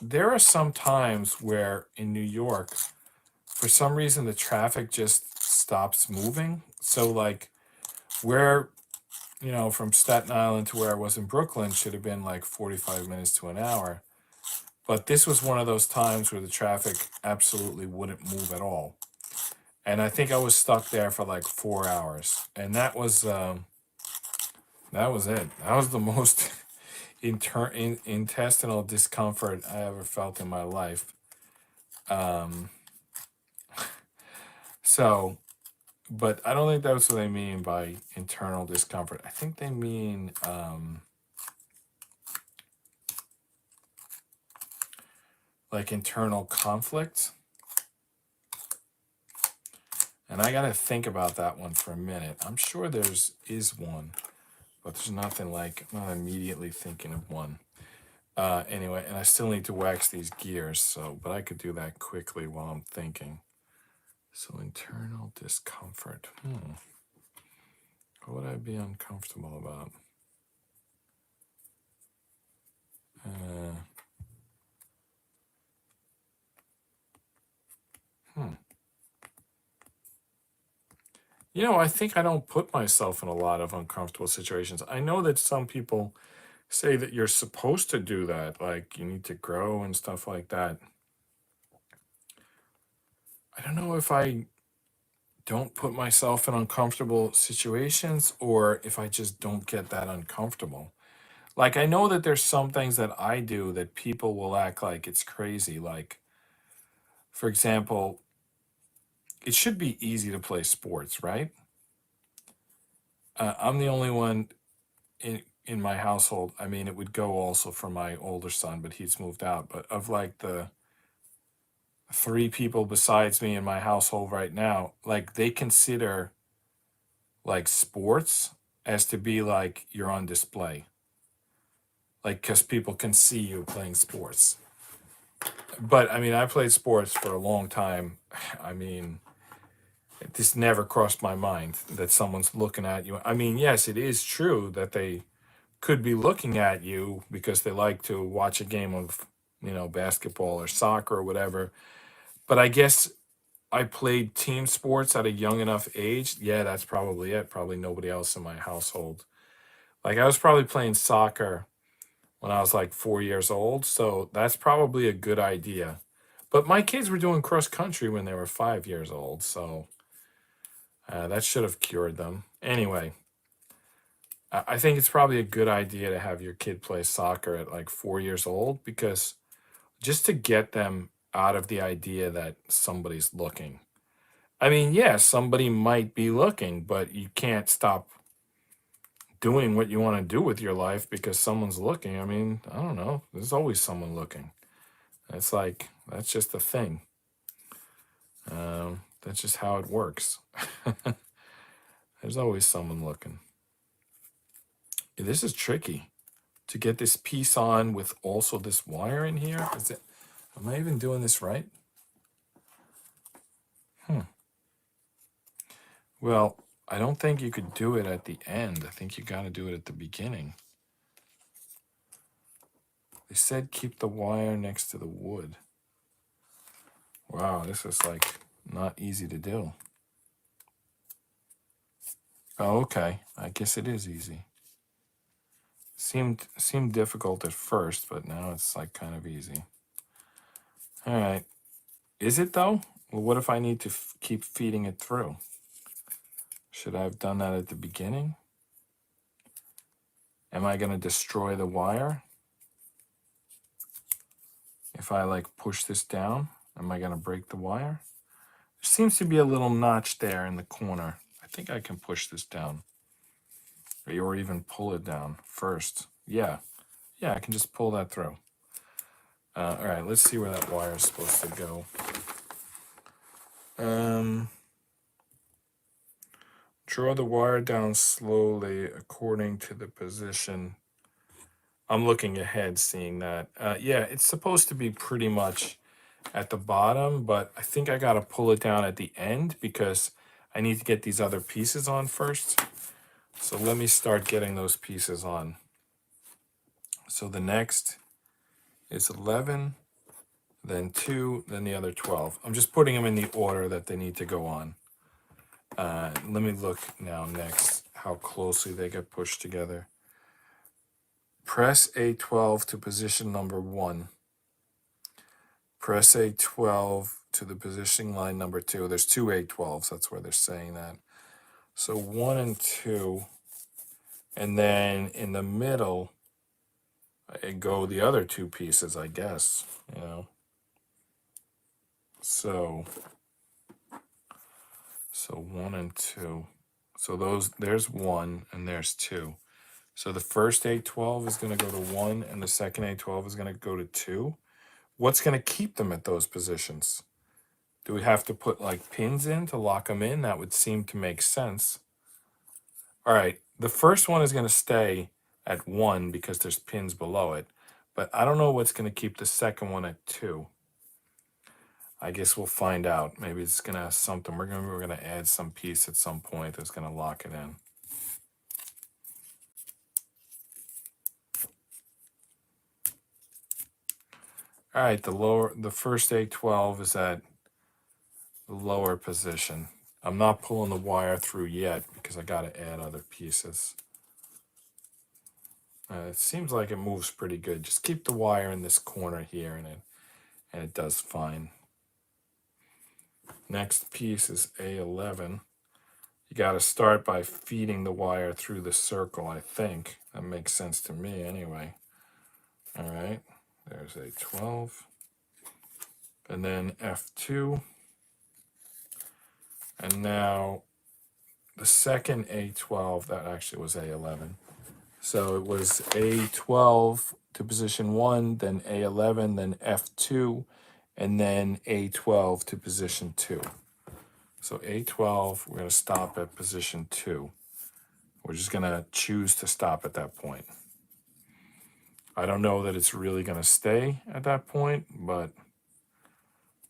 there are some times where in New York, for some reason, the traffic just stops moving. So like where, from Staten Island to where I was in Brooklyn should have been like 45 minutes to an hour. But this was one of those times where the traffic absolutely wouldn't move at all. And I think I was stuck there for like 4 hours. And that was it. That was the most intestinal discomfort I ever felt in my life. So, but I don't think that's what they mean by internal discomfort. I think they mean like internal conflict. And I got to think about that one for a minute. I'm sure is one, but there's nothing like, I'm not immediately thinking of one. Anyway, and I still need to wax these gears, but I could do that quickly while I'm thinking. So internal discomfort. What would I be uncomfortable about? I think I don't put myself in a lot of uncomfortable situations. I know that some people say that you're supposed to do that, like you need to grow and stuff like that. I don't know if I don't put myself in uncomfortable situations or if I just don't get that uncomfortable. Like, I know that there's some things that I do that people will act like it's crazy. Like, for example, it should be easy to play sports, right? I'm the only one in my household. I mean, it would go also for my older son, but he's moved out. But of like the 3 people besides me in my household right now, like they consider like sports as to be like you're on display, like because people can see you playing sports. But I mean, I played sports for a long time. I mean, this never crossed my mind that someone's looking at you. I mean, yes, it is true that they could be looking at you because they like to watch a game of, basketball or soccer or whatever. But I guess I played team sports at a young enough age. Yeah, that's probably it. Probably nobody else in my household. Like I was probably playing soccer when I was like 4 years old. So that's probably a good idea. But my kids were doing cross country when they were 5 years old. So that should have cured them. Anyway, I think it's probably a good idea to have your kid play soccer at like 4 years old because just to get them out of the idea that somebody's looking. I mean, yeah, somebody might be looking, but you can't stop doing what you want to do with your life because someone's looking. I mean, I don't know. There's always someone looking. It's like, that's just a thing. That's just how it works. There's always someone looking. This is tricky. to get this piece on with also this wire in here. Am I even doing this right? Well, I don't think you could do it at the end. I think you got to do it at the beginning. They said keep the wire next to the wood. Wow, this is like not easy to do. Oh, okay. I guess it is easy. Seemed difficult at first, but now it's like kind of easy. All right. Is it though? Well, what if I need to keep feeding it through? Should I have done that at the beginning? Am I going to destroy the wire? If I like push this down, am I going to break the wire? There seems to be a little notch there in the corner. I think I can push this down. Or even pull it down first. Yeah, I can just pull that through. All right, let's see where that wire is supposed to go. Draw the wire down slowly according to the position. I'm looking ahead, seeing that. Yeah, it's supposed to be pretty much at the bottom, but I think I got to pull it down at the end because I need to get these other pieces on first. So let me start getting those pieces on. So the next is 11, then 2, then the other 12. I'm just putting them in the order that they need to go on. Let me look now next how closely they get pushed together. Press A12 to position number 1. Press A12 to the positioning line number 2. There's 2 A12s, that's where they're saying that. So 1 and 2. And then in the middle, I go the other 2 pieces, I guess, you know. So 1 and 2. So there's 1 and there's 2. So the first A12 is going to go to 1 and the second A12 is going to go to 2. What's going to keep them at those positions? Do we have to put like pins in to lock them in? That would seem to make sense. All right, the first one is going to stay at 1 because there's pins below it, but I don't know what's going to keep the second one at 2. I guess we'll find out. Maybe it's going to have something. We're going to add some piece at some point that's going to lock it in. All right, the first A12 is at the lower position. I'm not pulling the wire through yet because I got to add other pieces. It seems like it moves pretty good. Just keep the wire in this corner here and it does fine. Next piece is A11. You got to start by feeding the wire through the circle, I think. That makes sense to me anyway. All right, there's A12. And then F2. And now the second A12, that actually was A11. So it was A12 to position 1, then A11, then F2, and then A12 to position 2. So A12, we're going to stop at position 2. We're just going to choose to stop at that point. I don't know that it's really going to stay at that point, but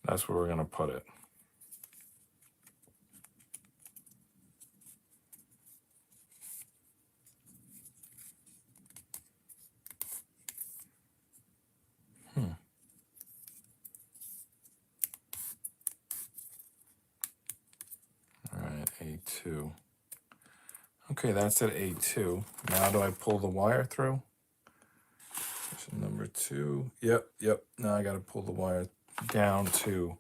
that's where we're going to put it. All right, A2. Okay, that's at A2. Now do I pull the wire through? Position number 2. Yep. Now I got to pull the wire down to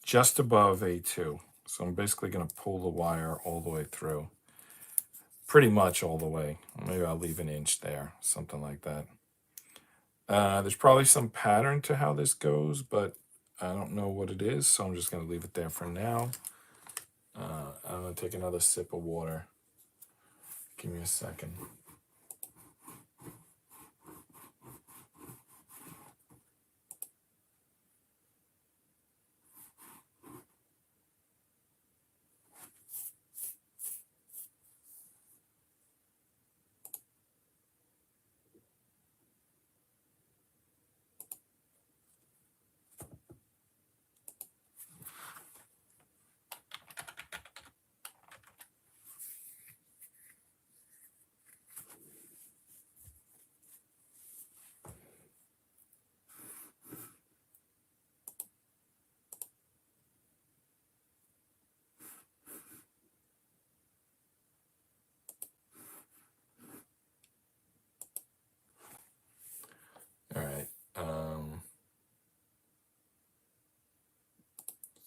just above A2. So I'm basically going to pull the wire all the way through. Pretty much all the way. Maybe I'll leave an inch there, something like that. There's probably some pattern to how this goes, but I don't know what it is, so I'm just going to leave it there for now. I'm going to take another sip of water. Give me a second.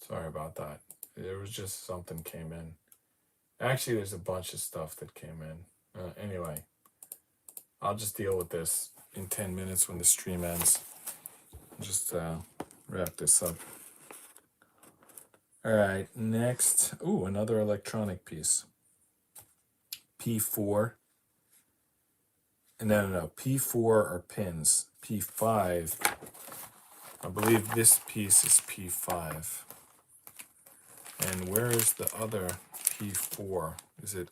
Sorry about that. There was just something came in. Actually, there's a bunch of stuff that came in. Anyway, I'll just deal with this in 10 minutes when the stream ends. Just wrap this up. All right, next. Ooh, another electronic piece. P4. No. P4 are pins. P5. I believe this piece is P5. And where is the other P4? Is it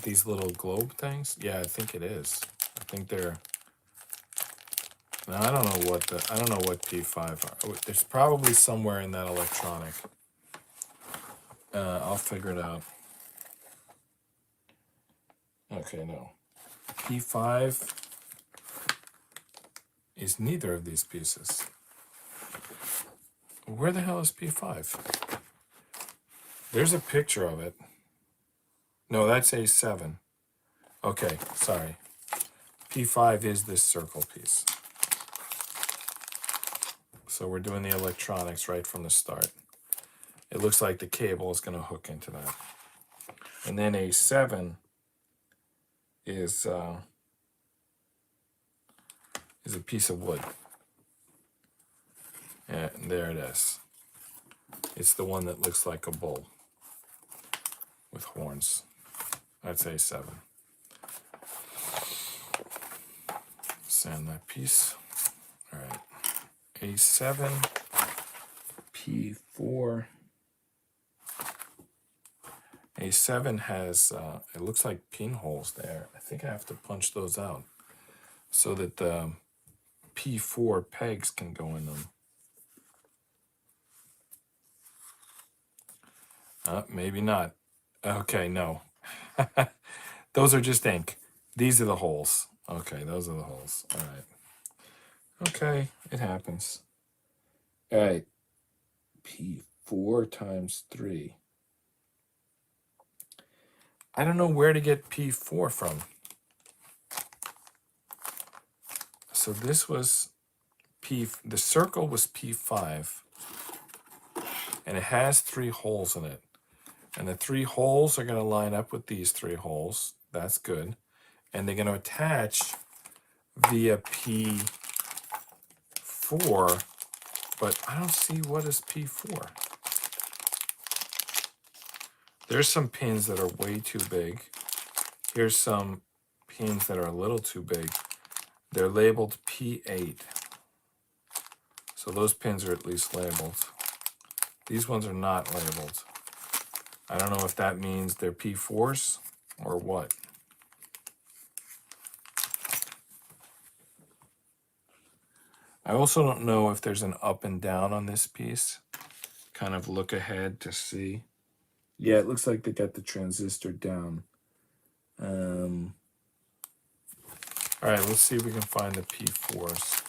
these little globe things? Yeah, I think it is. I think they're. Now I don't know what P5 are. There's probably somewhere in that electronic. I'll figure it out. Okay, no. P5 is neither of these pieces. Where the hell is P5? There's a picture of it. No, that's A7. Okay, sorry. P5 is this circle piece. So we're doing the electronics right from the start. It looks like the cable is going to hook into that. And then A7 is a piece of wood. And there it is. It's the one that looks like a bull with horns. That's A7. Sand that piece. All right. A7, P4. A7 has, it looks like pinholes there. I think I have to punch those out so that the P4 pegs can go in them. Maybe not. Okay, no. Those are just ink. These are the holes. Okay, those are the holes. All right. Okay, it happens. All right. P4 times 3. I don't know where to get P4 from. So this was the circle was P5. And it has 3 holes in it. And the 3 holes are going to line up with these 3 holes. That's good. And they're going to attach via P4. But I don't see what is P4. There's some pins that are way too big. Here's some pins that are a little too big. They're labeled P8. So those pins are at least labeled. These ones are not labeled. I don't know if that means they're P4s or what. I also don't know if there's an up and down on this piece. Kind of look ahead to see. Yeah, it looks like they got the transistor down. All right, let's see if we can find the P4s.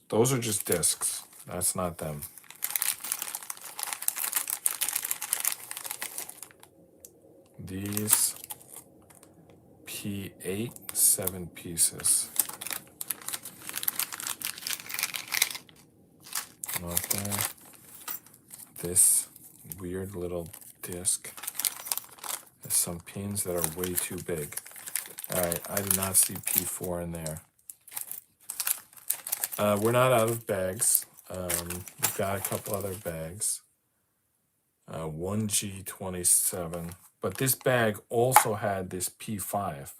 Those are just discs. That's not them. These P8, 7 pieces. Not there. This weird little disc. There's some pins that are way too big. All right, I do not see P4 in there. We're not out of bags. We've got a couple other bags. 1G27. But this bag also had this P5.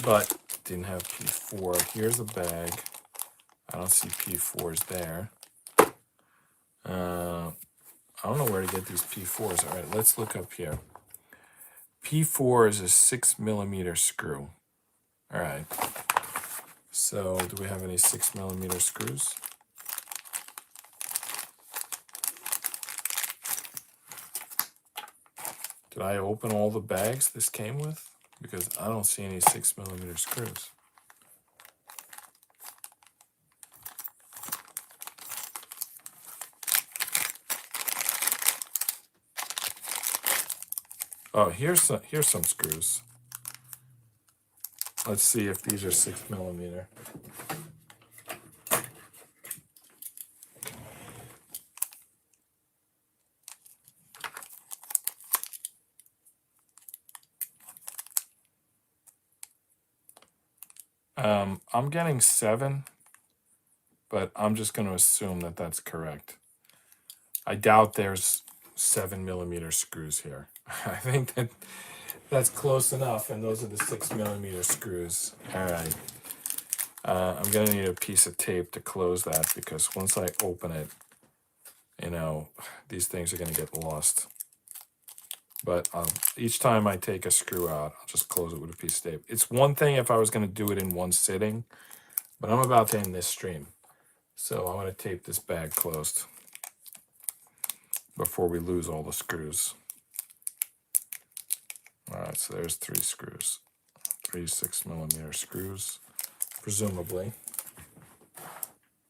But didn't have P4. Here's a bag. I don't see P4s there. I don't know where to get these P4s. All right, let's look up here. P4 is a 6mm screw. All right. So do we have any 6mm screws? Did I open all the bags this came with? Because I don't see any 6mm screws. Oh, here's some screws. Let's see if these are 6mm. I'm getting 7, but I'm just going to assume that that's correct. I doubt there's 7mm screws here. I think that that's close enough, and those are the 6mm screws. All right. I'm going to need a piece of tape to close that, because once I open it, you know, these things are going to get lost. But each time I take a screw out, I'll just close it with a piece of tape. It's one thing if I was going to do it in one sitting, but I'm about to end this stream. So I want to tape this bag closed before we lose all the screws. All right, so there's 3 screws. 3 6mm screws, presumably.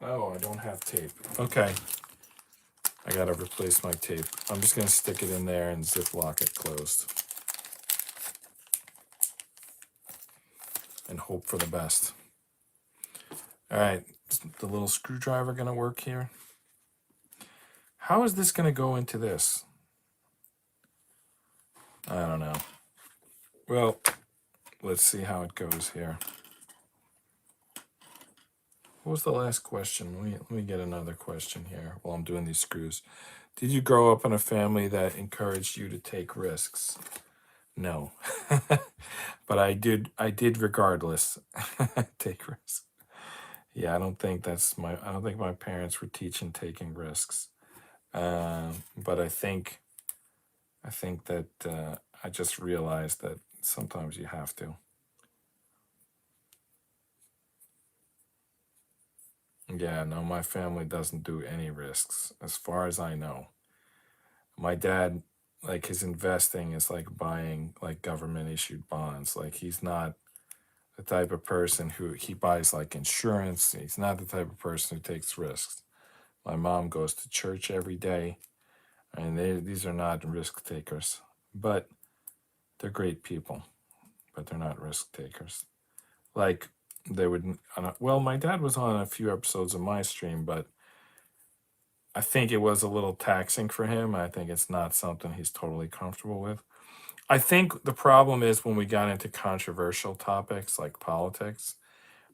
Oh, I don't have tape. Okay. I gotta replace my tape. I'm just gonna stick it in there and Ziploc it closed. And hope for the best. All right, is the little screwdriver gonna work here? How is this gonna go into this? I don't know. Well, let's see how it goes here. What was the last question? Let me get another question here while I'm doing these screws. Did you grow up in a family that encouraged you to take risks? No. But I did regardless take risks. Yeah, I don't think my parents were teaching taking risks. But I think that I just realized that sometimes you have to. Yeah, no, my family doesn't do any risks, as far as I know. My dad, like, his investing is like buying like government issued bonds. Like, he's not the type of person who he buys like insurance. He's not the type of person who takes risks. My mom goes to church every day, and these are not risk takers, but they're great people, but they're not risk takers. Like, they would, well, my dad was on a few episodes of my stream, but I think it was a little taxing for him. I think it's not something he's totally comfortable with. I think the problem is when we got into controversial topics like politics,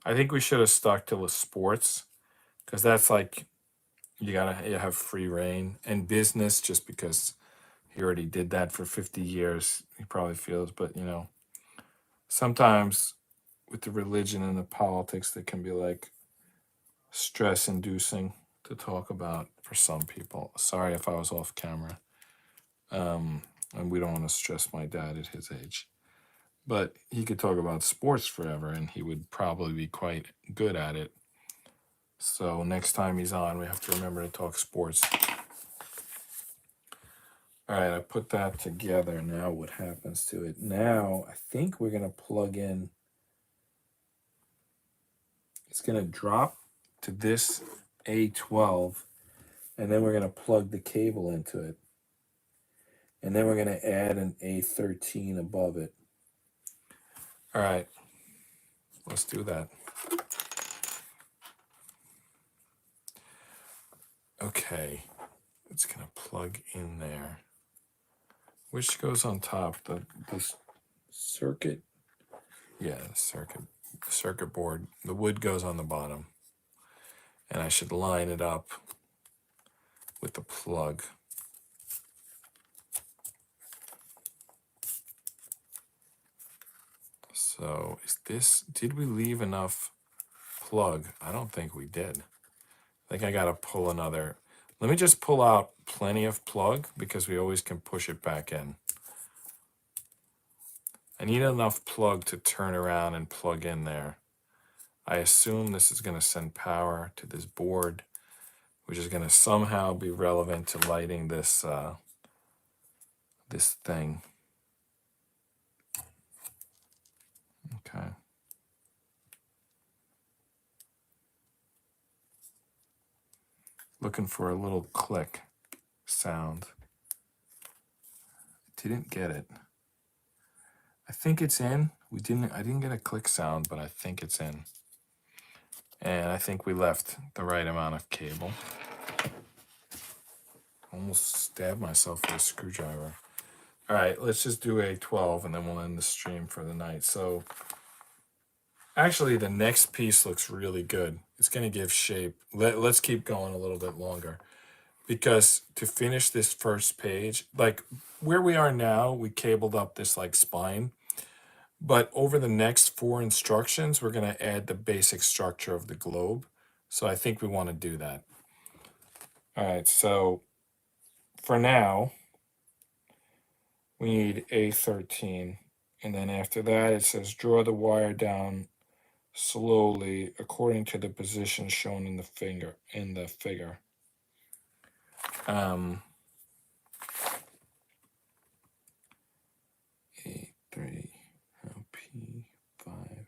I think we should have stuck to the sports, because that's like, you have free reign, and business, just because he already did that for 50 years, he probably feels. But sometimes with the religion and the politics, that can be like stress inducing to talk about for some people. Sorry if I was off camera. And we don't want to stress my dad at his age. But he could talk about sports forever, and he would probably be quite good at it. So next time he's on, we have to remember to talk sports. All right, I put that together. Now what happens to it? Now I think we're going to plug in. It's going to drop to this A12, and then we're going to plug the cable into it. And then we're going to add an A13 above it. All right, let's do that. Okay, it's going to plug in there. Which goes on top? The circuit? Yeah, the circuit board. The wood goes on the bottom. And I should line it up with the plug. So did we leave enough plug? I don't think we did. I think I got to pull another. Let me just pull out plenty of plug, because we always can push it back in. I need enough plug to turn around and plug in there. I assume this is going to send power to this board, which is going to somehow be relevant to lighting this this thing. Okay. Looking for a little click sound. Didn't get it. I think it's in. I didn't get a click sound, but I think it's in. And I think we left the right amount of cable. Almost stabbed myself with a screwdriver. All right, let's just do A12, and then we'll end the stream for the night. So Actually, the next piece looks really good. It's going to give shape. Let's keep going a little bit longer. Because to finish this first page, like where we are now, we cabled up this like spine. But over the next 4 instructions, we're going to add the basic structure of the globe. So I think we want to do that. All right, so for now, we need A13. And then after that, it says draw the wire down slowly according to the position shown in the figure. A3, P5.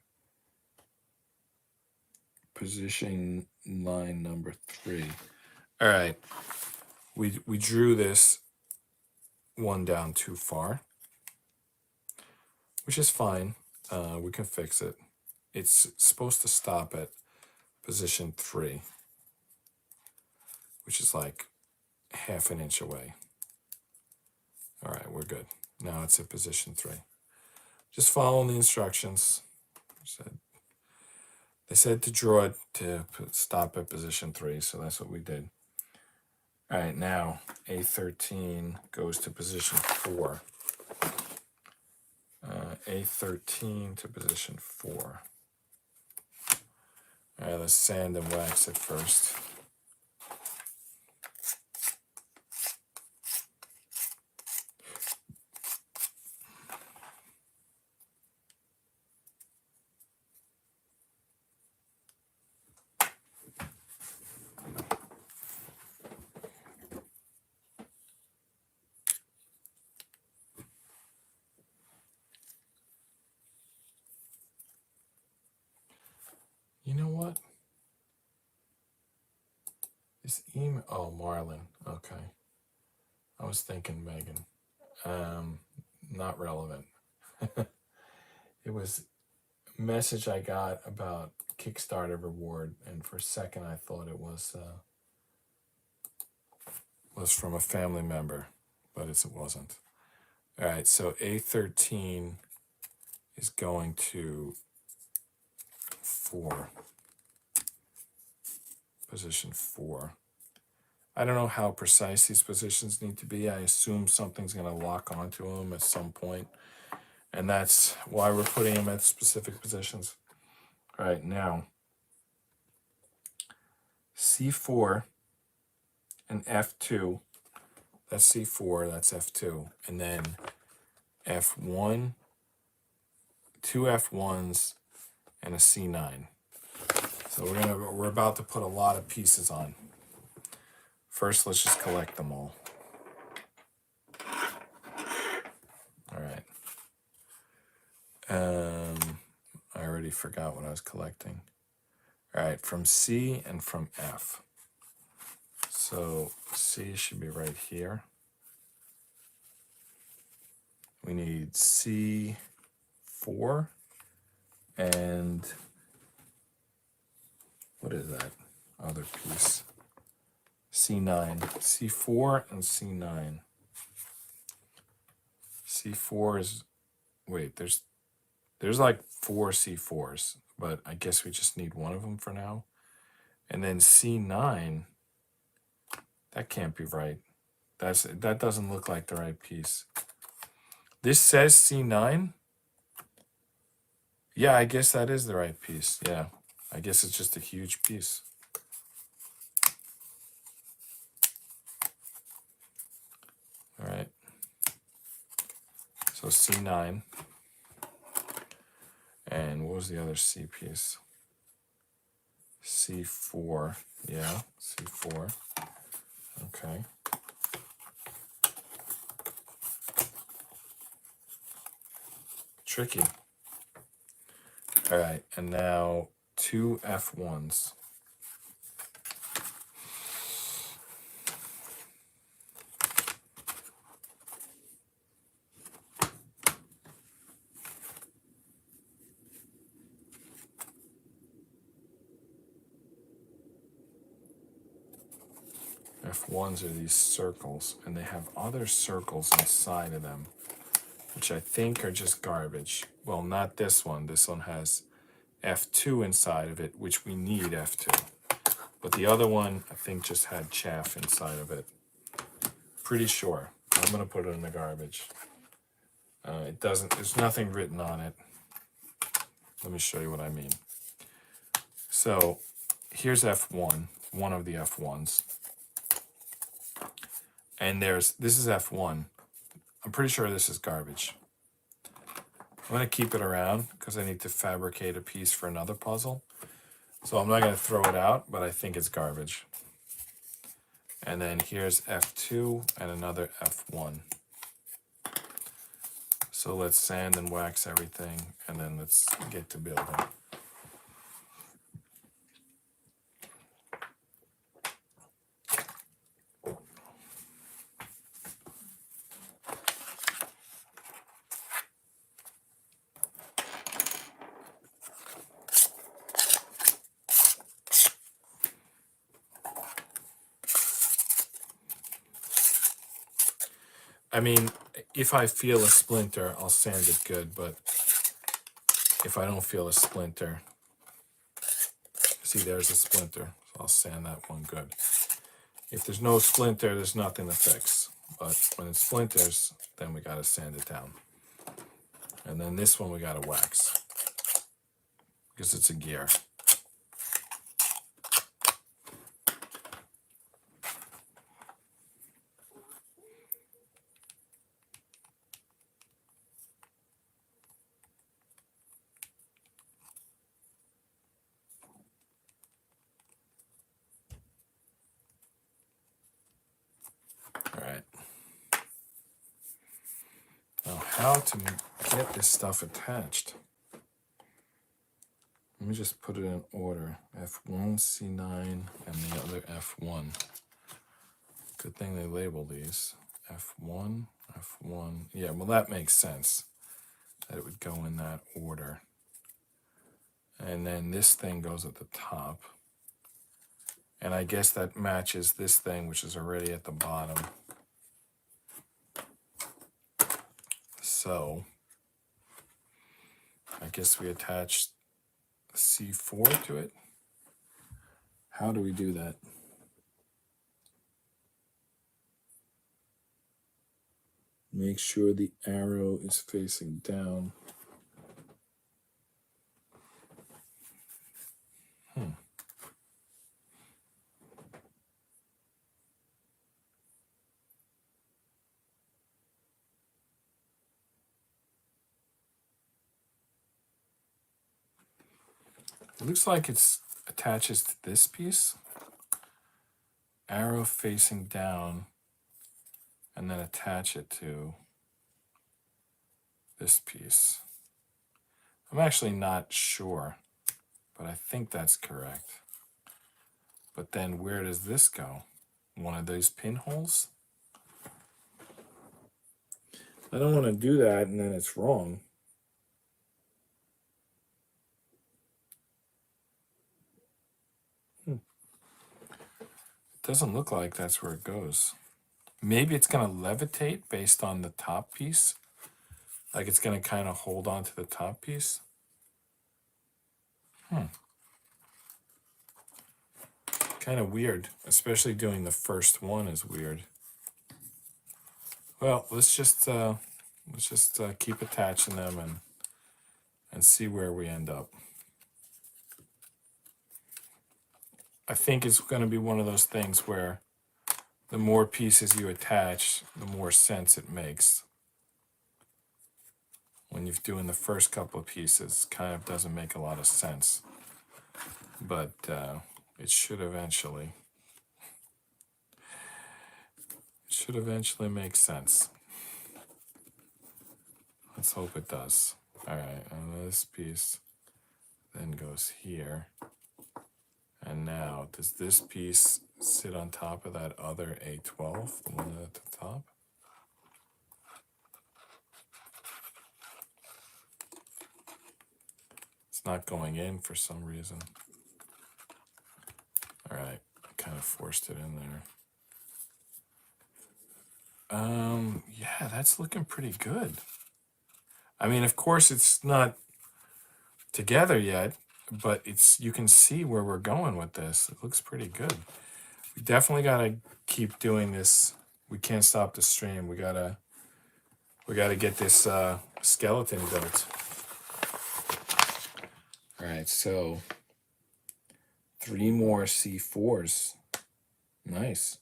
Position line number 3. All right, we drew this one down too far, which is fine. We can fix it. It's supposed to stop at position 3, which is like ½ an inch away. All right, we're good. Now it's at position 3. Just following the instructions. They said to draw it to stop at position 3, so that's what we did. All right, now A13 goes to position 4. A13 to position 4. All right, let's sand and wax it first. You know what? Is email? Oh, Marlon. Okay. I was thinking Megan. Not relevant. It was a message I got about Kickstarter reward, and for a second I thought it was from a family member, but it wasn't. All right, so A13 is going to 4. Position 4. I don't know how precise these positions need to be. I assume something's going to lock onto them at some point, and that's why we're putting them at specific positions. All right, now C4 and F2. That's C4, that's F2, and then F1, 2 F1s, and a C9. So we're about to put a lot of pieces on. First, let's just collect them all. All right. I already forgot what I was collecting. All right, from C and from F. So C should be right here. We need C4 and what is that other piece? C9. C4 and C9. C4 is, wait, there's like 4 C4s, but I guess we just need one of them for now. And then C9, that can't be right. That doesn't look like the right piece. This says C9. Yeah, I guess that is the right piece. Yeah, I guess it's just a huge piece. All right. So C9. And what was the other C piece? C4. Yeah, C4. Okay. Tricky. All right, and now 2 F1s. F1s are these circles, and they have other circles inside of them, which I think are just garbage. Well, not this one. This one has F2 inside of it, which we need F2. But the other one, I think, just had chaff inside of it. Pretty sure. I'm going to put it in the garbage. It doesn't, there's nothing written on it. Let me show you what I mean. So here's F1, one of the F1s. And this is F1. I'm pretty sure this is garbage. I'm going to keep it around because I need to fabricate a piece for another puzzle. So I'm not going to throw it out, but I think it's garbage. And then here's F2 and another F1. So let's sand and wax everything, and then let's get to building. I mean, if I feel a splinter, I'll sand it good, but if I don't feel a splinter, see, there's a splinter, so I'll sand that one good. If there's no splinter, there's nothing to fix, but when it splinters, then we gotta sand it down. And then this one we gotta wax, because it's a gear. Now, how to get this stuff attached? Let me just put it in order. F1, C9, and the other F1. Good thing they label these. F1, F1. Yeah, well, that makes sense that it would go in that order. And then this thing goes at the top. And I guess that matches this thing, which is already at the bottom. So I guess we attach C4 to it. How do we do that? Make sure the arrow is facing down. It looks like it attaches to this piece. Arrow facing down, and then attach it to this piece. I'm actually not sure, but I think that's correct. But then where does this go? One of those pinholes? I don't want to do that and then it's wrong. It doesn't look like that's where it goes. Maybe it's going to levitate based on the top piece. Like it's going to kind of hold on to the top piece. Kind of weird, especially doing the first one is weird. Well, let's just keep attaching them and see where we end up. I think it's going to be one of those things where the more pieces you attach, the more sense it makes. When you're doing the first couple of pieces, kind of doesn't make a lot of sense. But it should eventually make sense. Let's hope it does. All right, and this piece then goes here. And now, does this piece sit on top of that other A12, the one at the top? It's not going in for some reason. All right, I kind of forced it in there. Yeah, that's looking pretty good. I mean, of course, it's not together yet, but you can see where we're going with this. It looks pretty good. We definitely gotta keep doing this. We can't stop the stream. We gotta get this skeleton built. All right, so 3 more C4s. Nice.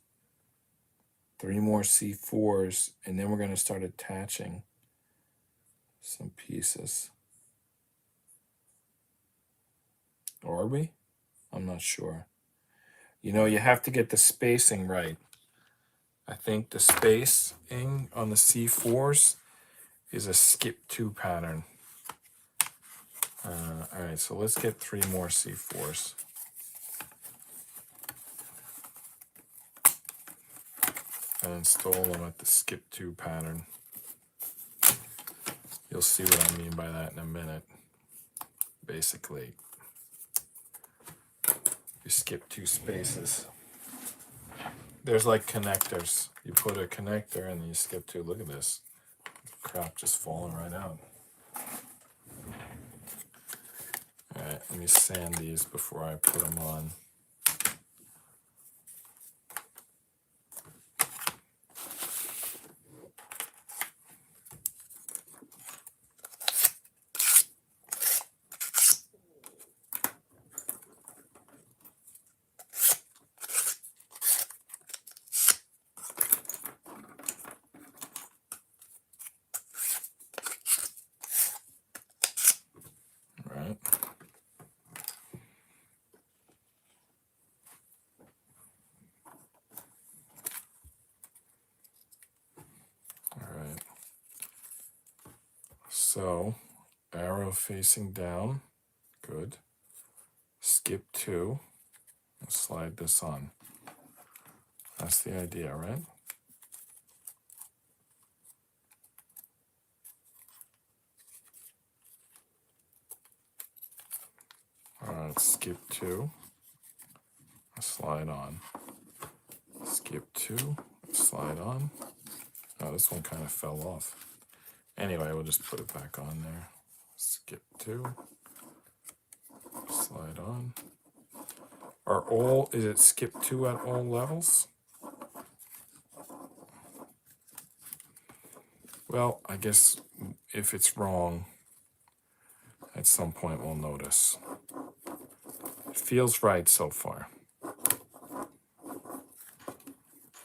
3 more C4s, and then we're gonna start attaching some pieces. Or are we? I'm not sure. You know, you have to get the spacing right. I think the spacing on the C4s is a skip 2 pattern. All right, so let's get 3 more C4s. And install them at the skip 2 pattern. You'll see what I mean by that in a minute. Basically, you skip 2 spaces. There's like connectors. You put a connector and then you skip 2. Look at this. Crap just falling right out. All right, let me sand these before I put them on. So, arrow facing down, good. Skip 2, and slide this on. That's the idea, right? All right, skip 2, slide on. Skip 2, slide on. Oh, this one kind of fell off. Anyway, we'll just put it back on there. Skip 2, slide on. Is it skip 2 at all levels? Well, I guess if it's wrong, at some point we'll notice. It feels right so far.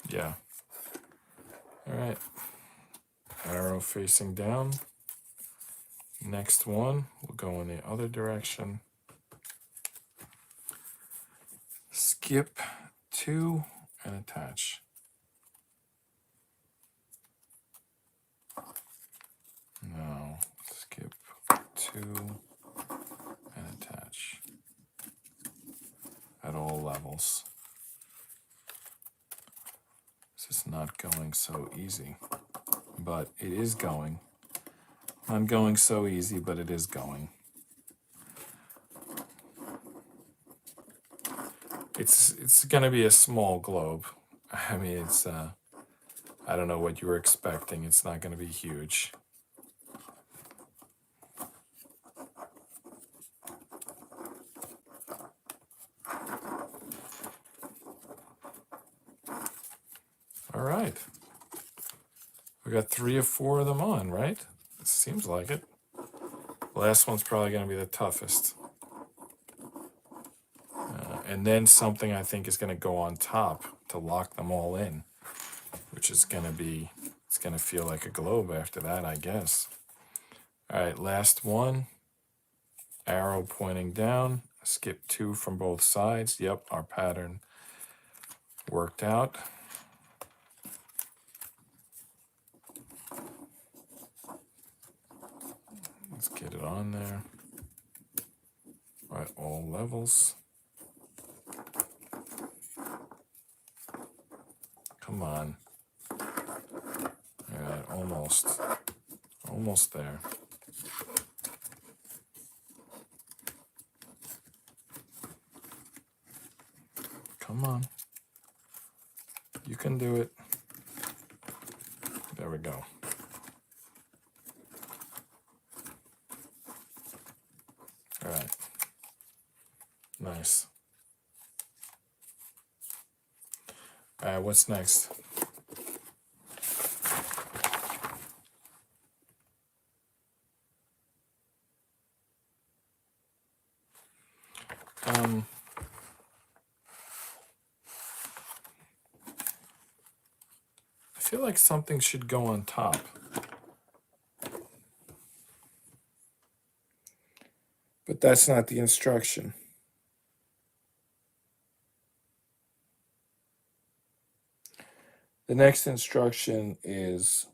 Yeah. All right. Arrow facing down. Next one, we'll go in the other direction. Skip 2 and attach. No, skip 2 and attach. At all levels. This is not going so easy, but it is going. Not going so easy, but it is going. It's going to be a small globe. I mean, it's I don't know what you were expecting. It's not going to be huge. All right. We got 3 or 4 of them on, right? It seems like it. Last one's probably going to be the toughest. And then something I think is going to go on top to lock them all in, which is going to be, it's going to feel like a globe after that, I guess. All right, last one. Arrow pointing down. Skip 2 from both sides. Yep, our pattern worked out. Let's get it on there. At all levels. Come on. All right, almost there. Come on. You can do it. There we go. All right. nice. All right, what's next? I feel like something should go on top. But that's not the instruction. The next instruction is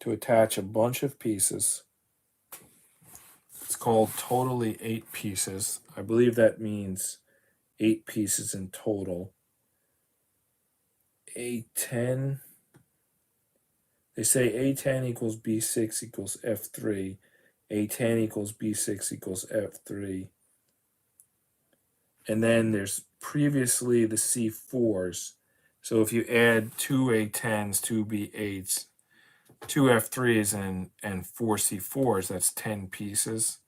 to attach a bunch of pieces. It's called totally 8 pieces. I believe that means 8 pieces in total. A10. They say A10 equals B6 equals F3. A10 equals B6 equals F3. And then there's previously the C4s. So if you add 2 A10s, 2 B8s, 2 F3s, and 4 C4s, that's 10 pieces.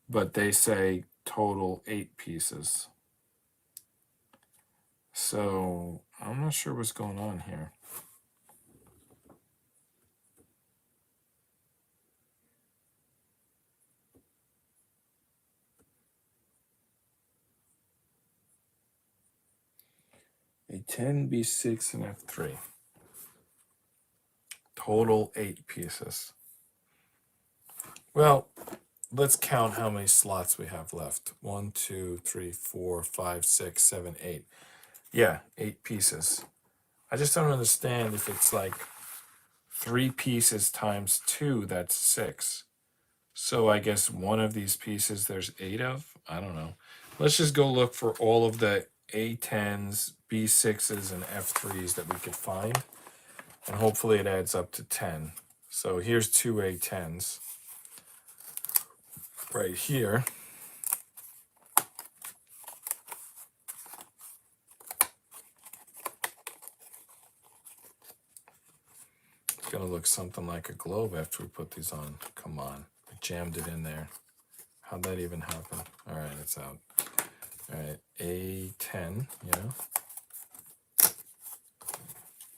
But they say total 8 pieces. So I'm not sure what's going on here. A10, B6, and F3. Total 8 pieces. Well, let's count how many slots we have left. 1, 2, 3, 4, 5, 6, 7, 8. Yeah, 8 pieces. I just don't understand if it's like 3 pieces times 2, that's 6. So I guess one of these pieces there's 8 of? I don't know. Let's just go look for all of the A10s, B6s, and F3s that we could find. And hopefully it adds up to 10. So here's 2 A10s. Right here. It's going to look something like a globe after we put these on. Come on. I jammed it in there. How'd that even happen? All right, it's out. All right, A10, yeah.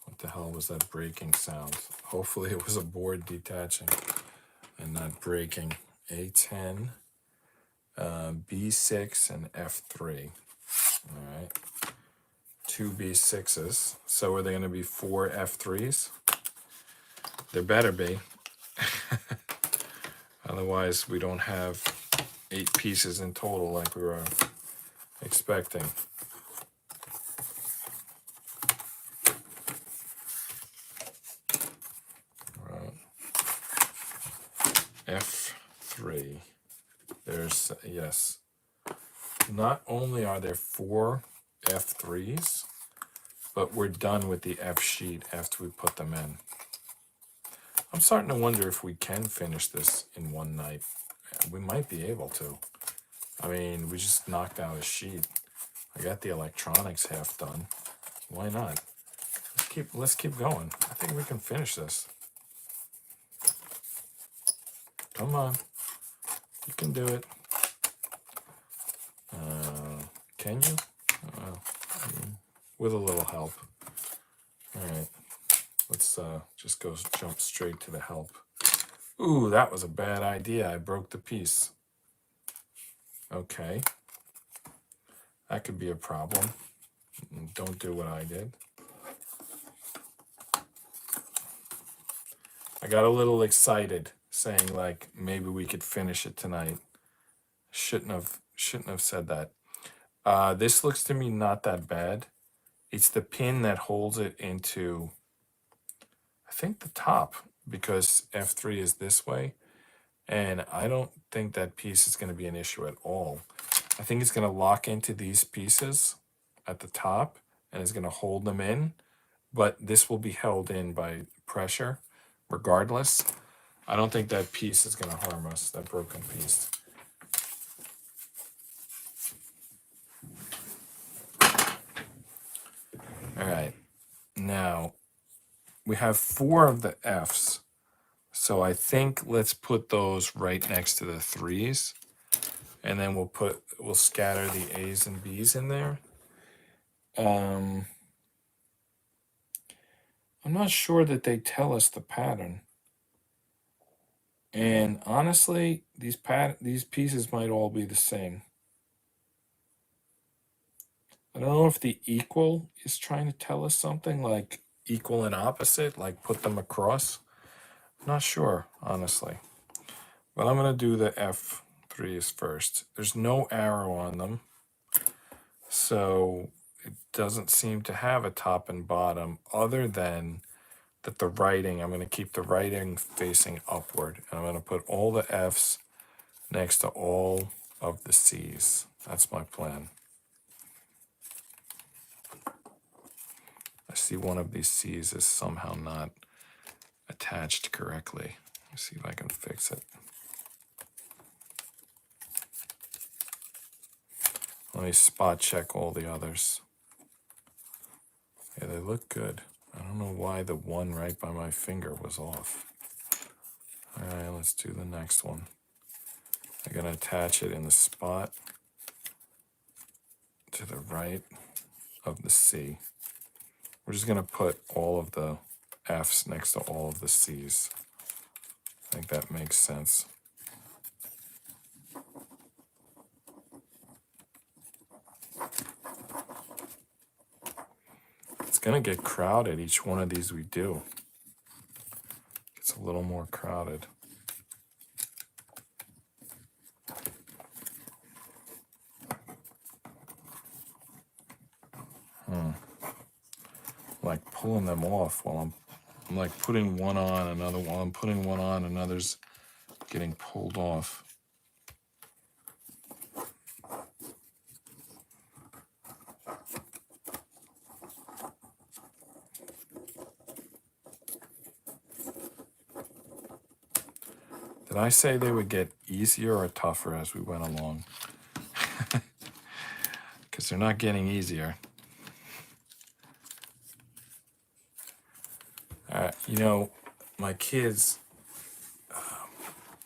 What the hell was that breaking sound? Hopefully it was a board detaching and not breaking. A10, B6, and F3. All right, 2 B6s. So are they going to be 4 F3s? There better be. Otherwise, we don't have 8 pieces in total like we were expecting. F3. There's, yes. Not only are there 4 F3s, but we're done with the F sheet after we put them in. I'm starting to wonder if we can finish this in one night. We might be able to. I mean, we just knocked out a sheet. I got the electronics half done. Why not? Let's keep going. I think we can finish this. Come on. You can do it. Can you? With a little help. All right. Let's just jump straight to the help. Ooh, that was a bad idea. I broke the piece. Okay. That could be a problem. Don't do what I did. I got a little excited, saying like maybe we could finish it tonight. Shouldn't have said that. This looks to me not that bad. It's the pin that holds it into, I think, the top, because F3 is this way. And I don't think that piece is going to be an issue at all. I think it's going to lock into these pieces at the top and it's going to hold them in. But this will be held in by pressure regardless. I don't think that piece is going to harm us, that broken piece. All right. Now, we have 4 of the Fs. So I think let's put those right next to the 3s. and then we'll scatter the A's and B's in there. I'm not sure that they tell us the pattern. And honestly, these pieces might all be the same. I don't know if the equal is trying to tell us something, like equal and opposite, like put them across. I'm not sure, honestly. But I'm going to do the F3s first. There's no arrow on them, so it doesn't seem to have a top and bottom, other than that the writing, I'm going to keep the writing facing upward, and I'm going to put all the F's next to all of the C's. That's my plan. I see one of these C's is somehow not attached correctly. Let me see if I can fix it. Let me spot check all the others. Yeah, they look good. I don't know why the one right by my finger was off. All right, let's do the next one. I'm going to attach it in the spot to the right of the C. We're just going to put all of the F's next to all of the C's. I think that makes sense. It's going to get crowded each one of these we do. It's a little more crowded. Like pulling them off while I'm like putting one on, another one. I'm putting one on, another's getting pulled off. Did I say they would get easier or tougher as we went along? Because they're not getting easier. You know, my kids,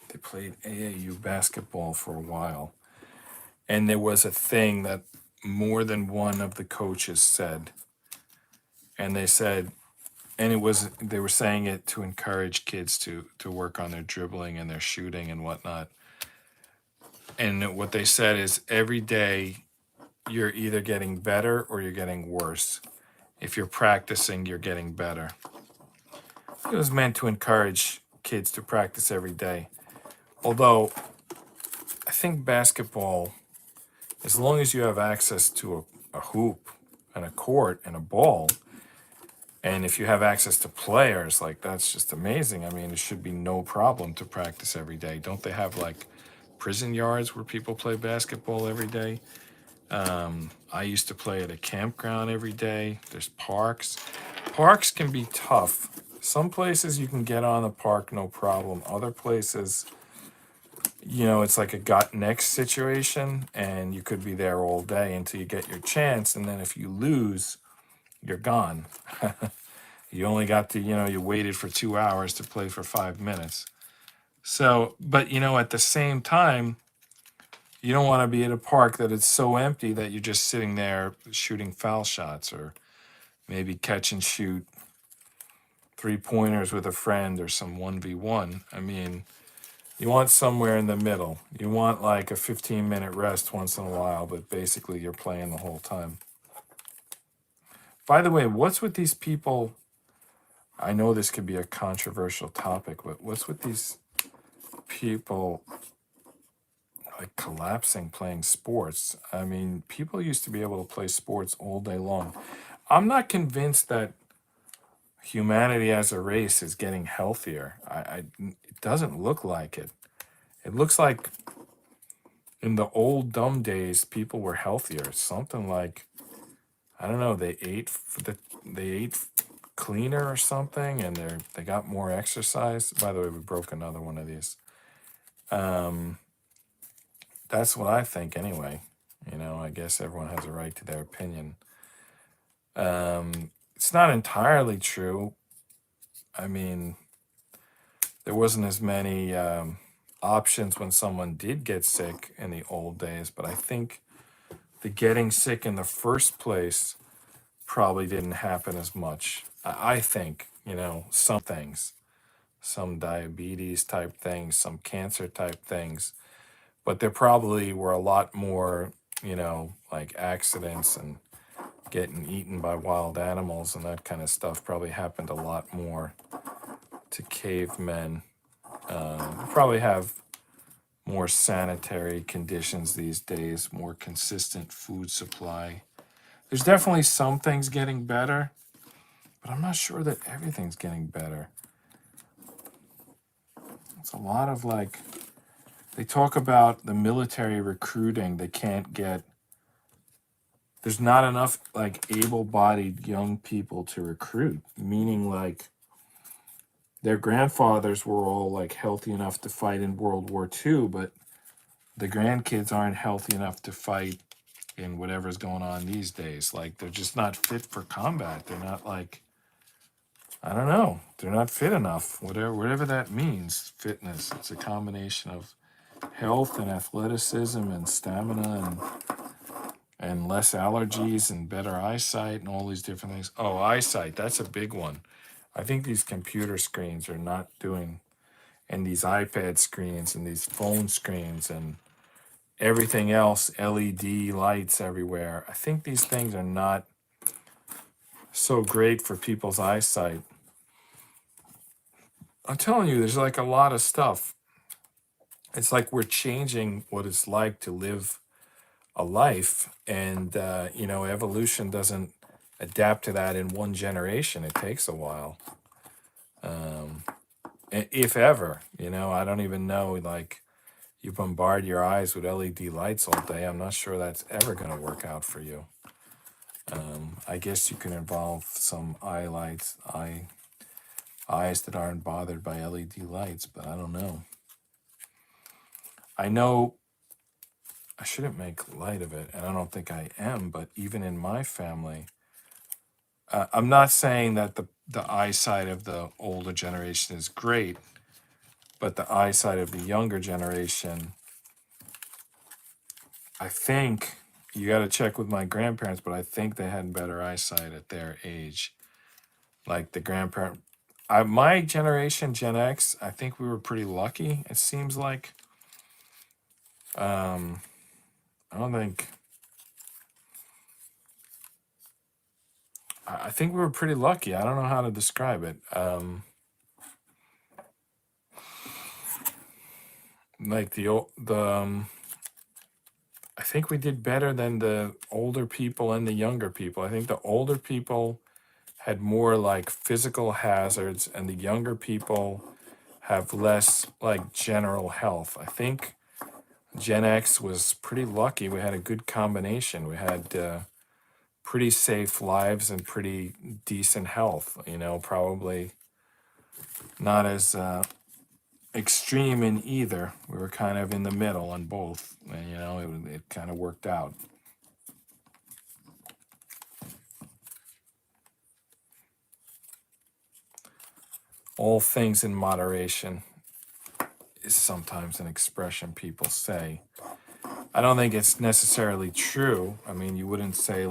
they played AAU basketball for a while. And there was a thing that more than one of the coaches said. And they said, and they were saying it to encourage kids to work on their dribbling and their shooting and whatnot. And what they said is every day you're either getting better or you're getting worse. If you're practicing, you're getting better. It was meant to encourage kids to practice every day. Although I think basketball, as long as you have access to a hoop and a court and a ball, and if you have access to players, like that's just amazing. I mean, it should be no problem to practice every day. Don't they have like prison yards where people play basketball every day? I used to play at a campground every day. There's parks. Parks can be tough. Some places you can get on the park, no problem. Other places, you know, it's like a got next situation, and you could be there all day until you get your chance. And then if you lose, you're gone. You only got to, you waited for 2 hours to play for 5 minutes. So, but, at the same time, you don't want to be at a park that it's so empty that you're just sitting there shooting foul shots, or maybe catch and shoot 3-pointers with a friend or some 1v1. I mean, you want somewhere in the middle. You want like a 15-minute rest once in a while, but basically you're playing the whole time. By the way, what's with these people? I know this could be a controversial topic, but what's with these people like collapsing playing sports? I mean, people used to be able to play sports all day long. I'm not convinced that humanity as a race is getting healthier. It doesn't look like it. It looks like in the old dumb days, people were healthier. Something like, I don't know, they ate cleaner or something, and they got more exercise. By the way, we broke another one of these. That's what I think anyway. I guess everyone has a right to their opinion. It's not entirely true. I mean, there wasn't as many options when someone did get sick in the old days, but I think the getting sick in the first place probably didn't happen as much. I think, some things, some diabetes type things, some cancer type things, but there probably were a lot more, like accidents and getting eaten by wild animals and that kind of stuff probably happened a lot more to cavemen. We probably have more sanitary conditions these days, more consistent food supply. There's definitely some things getting better, but I'm not sure that everything's getting better. It's a lot of they talk about the military recruiting. There's not enough able-bodied young people to recruit, meaning their grandfathers were all healthy enough to fight in World War II, but the grandkids aren't healthy enough to fight in whatever's going on these days. They're just not fit for combat. They're not I don't know. They're not fit enough. Whatever that means, fitness. It's a combination of health and athleticism and stamina and less allergies and better eyesight and all these different things. Oh, eyesight, that's a big one. I think these computer screens are not doing, and these iPad screens and these phone screens and everything else, LED lights everywhere. I think these things are not so great for people's eyesight. I'm telling you, there's a lot of stuff. It's like we're changing what it's like to live a life, and evolution doesn't adapt to that in one generation. It takes a while, if ever. I don't even know. You bombard your eyes with LED lights all day. I'm not sure that's ever going to work out for you. I guess you can involve some eyes that aren't bothered by LED lights, but I don't know. I know I shouldn't make light of it, and I don't think I am, but even in my family, I'm not saying that the eyesight of the older generation is great, but the eyesight of the younger generation, I think, you got to check with my grandparents, but I think they had better eyesight at their age. The grandparent, my generation, Gen X, I think we were pretty lucky. It seems like, I don't think, I think we were pretty lucky. I don't know how to describe it. I think we did better than the older people and the younger people. I think the older people had more physical hazards, and the younger people have less general health. I think Gen X was pretty lucky. We had a good combination. We had pretty safe lives and pretty decent health. Probably not as extreme in either. We were kind of in the middle on both, and it kind of worked out. All things in moderation is sometimes an expression people say. I don't think it's necessarily true. I mean, you wouldn't say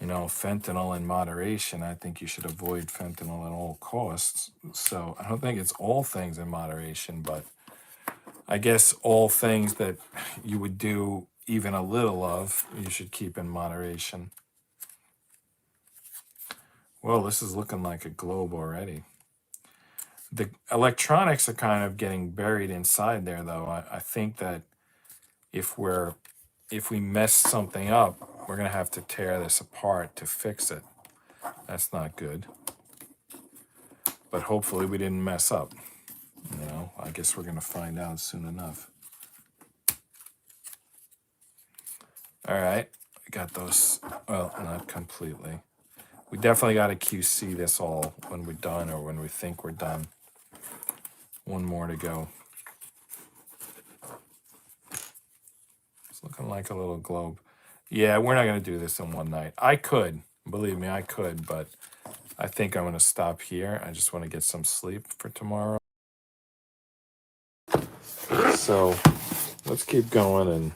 fentanyl in moderation. I think you should avoid fentanyl at all costs. So I don't think it's all things in moderation, but I guess all things that you would do even a little of, you should keep in moderation. Well, this is looking like a globe already. The electronics are kind of getting buried inside there, though. I think that if we mess something up, we're going to have to tear this apart to fix it. That's not good. But hopefully we didn't mess up. I guess we're going to find out soon enough. All right. I got those. Well, not completely. We definitely got to QC this all when we're done or when we think we're done. One more to go. It's looking like a little globe. Yeah, we're not going to do this in one night. I could. Believe me, I could, but I think I'm going to stop here. I just want to get some sleep for tomorrow. So let's keep going and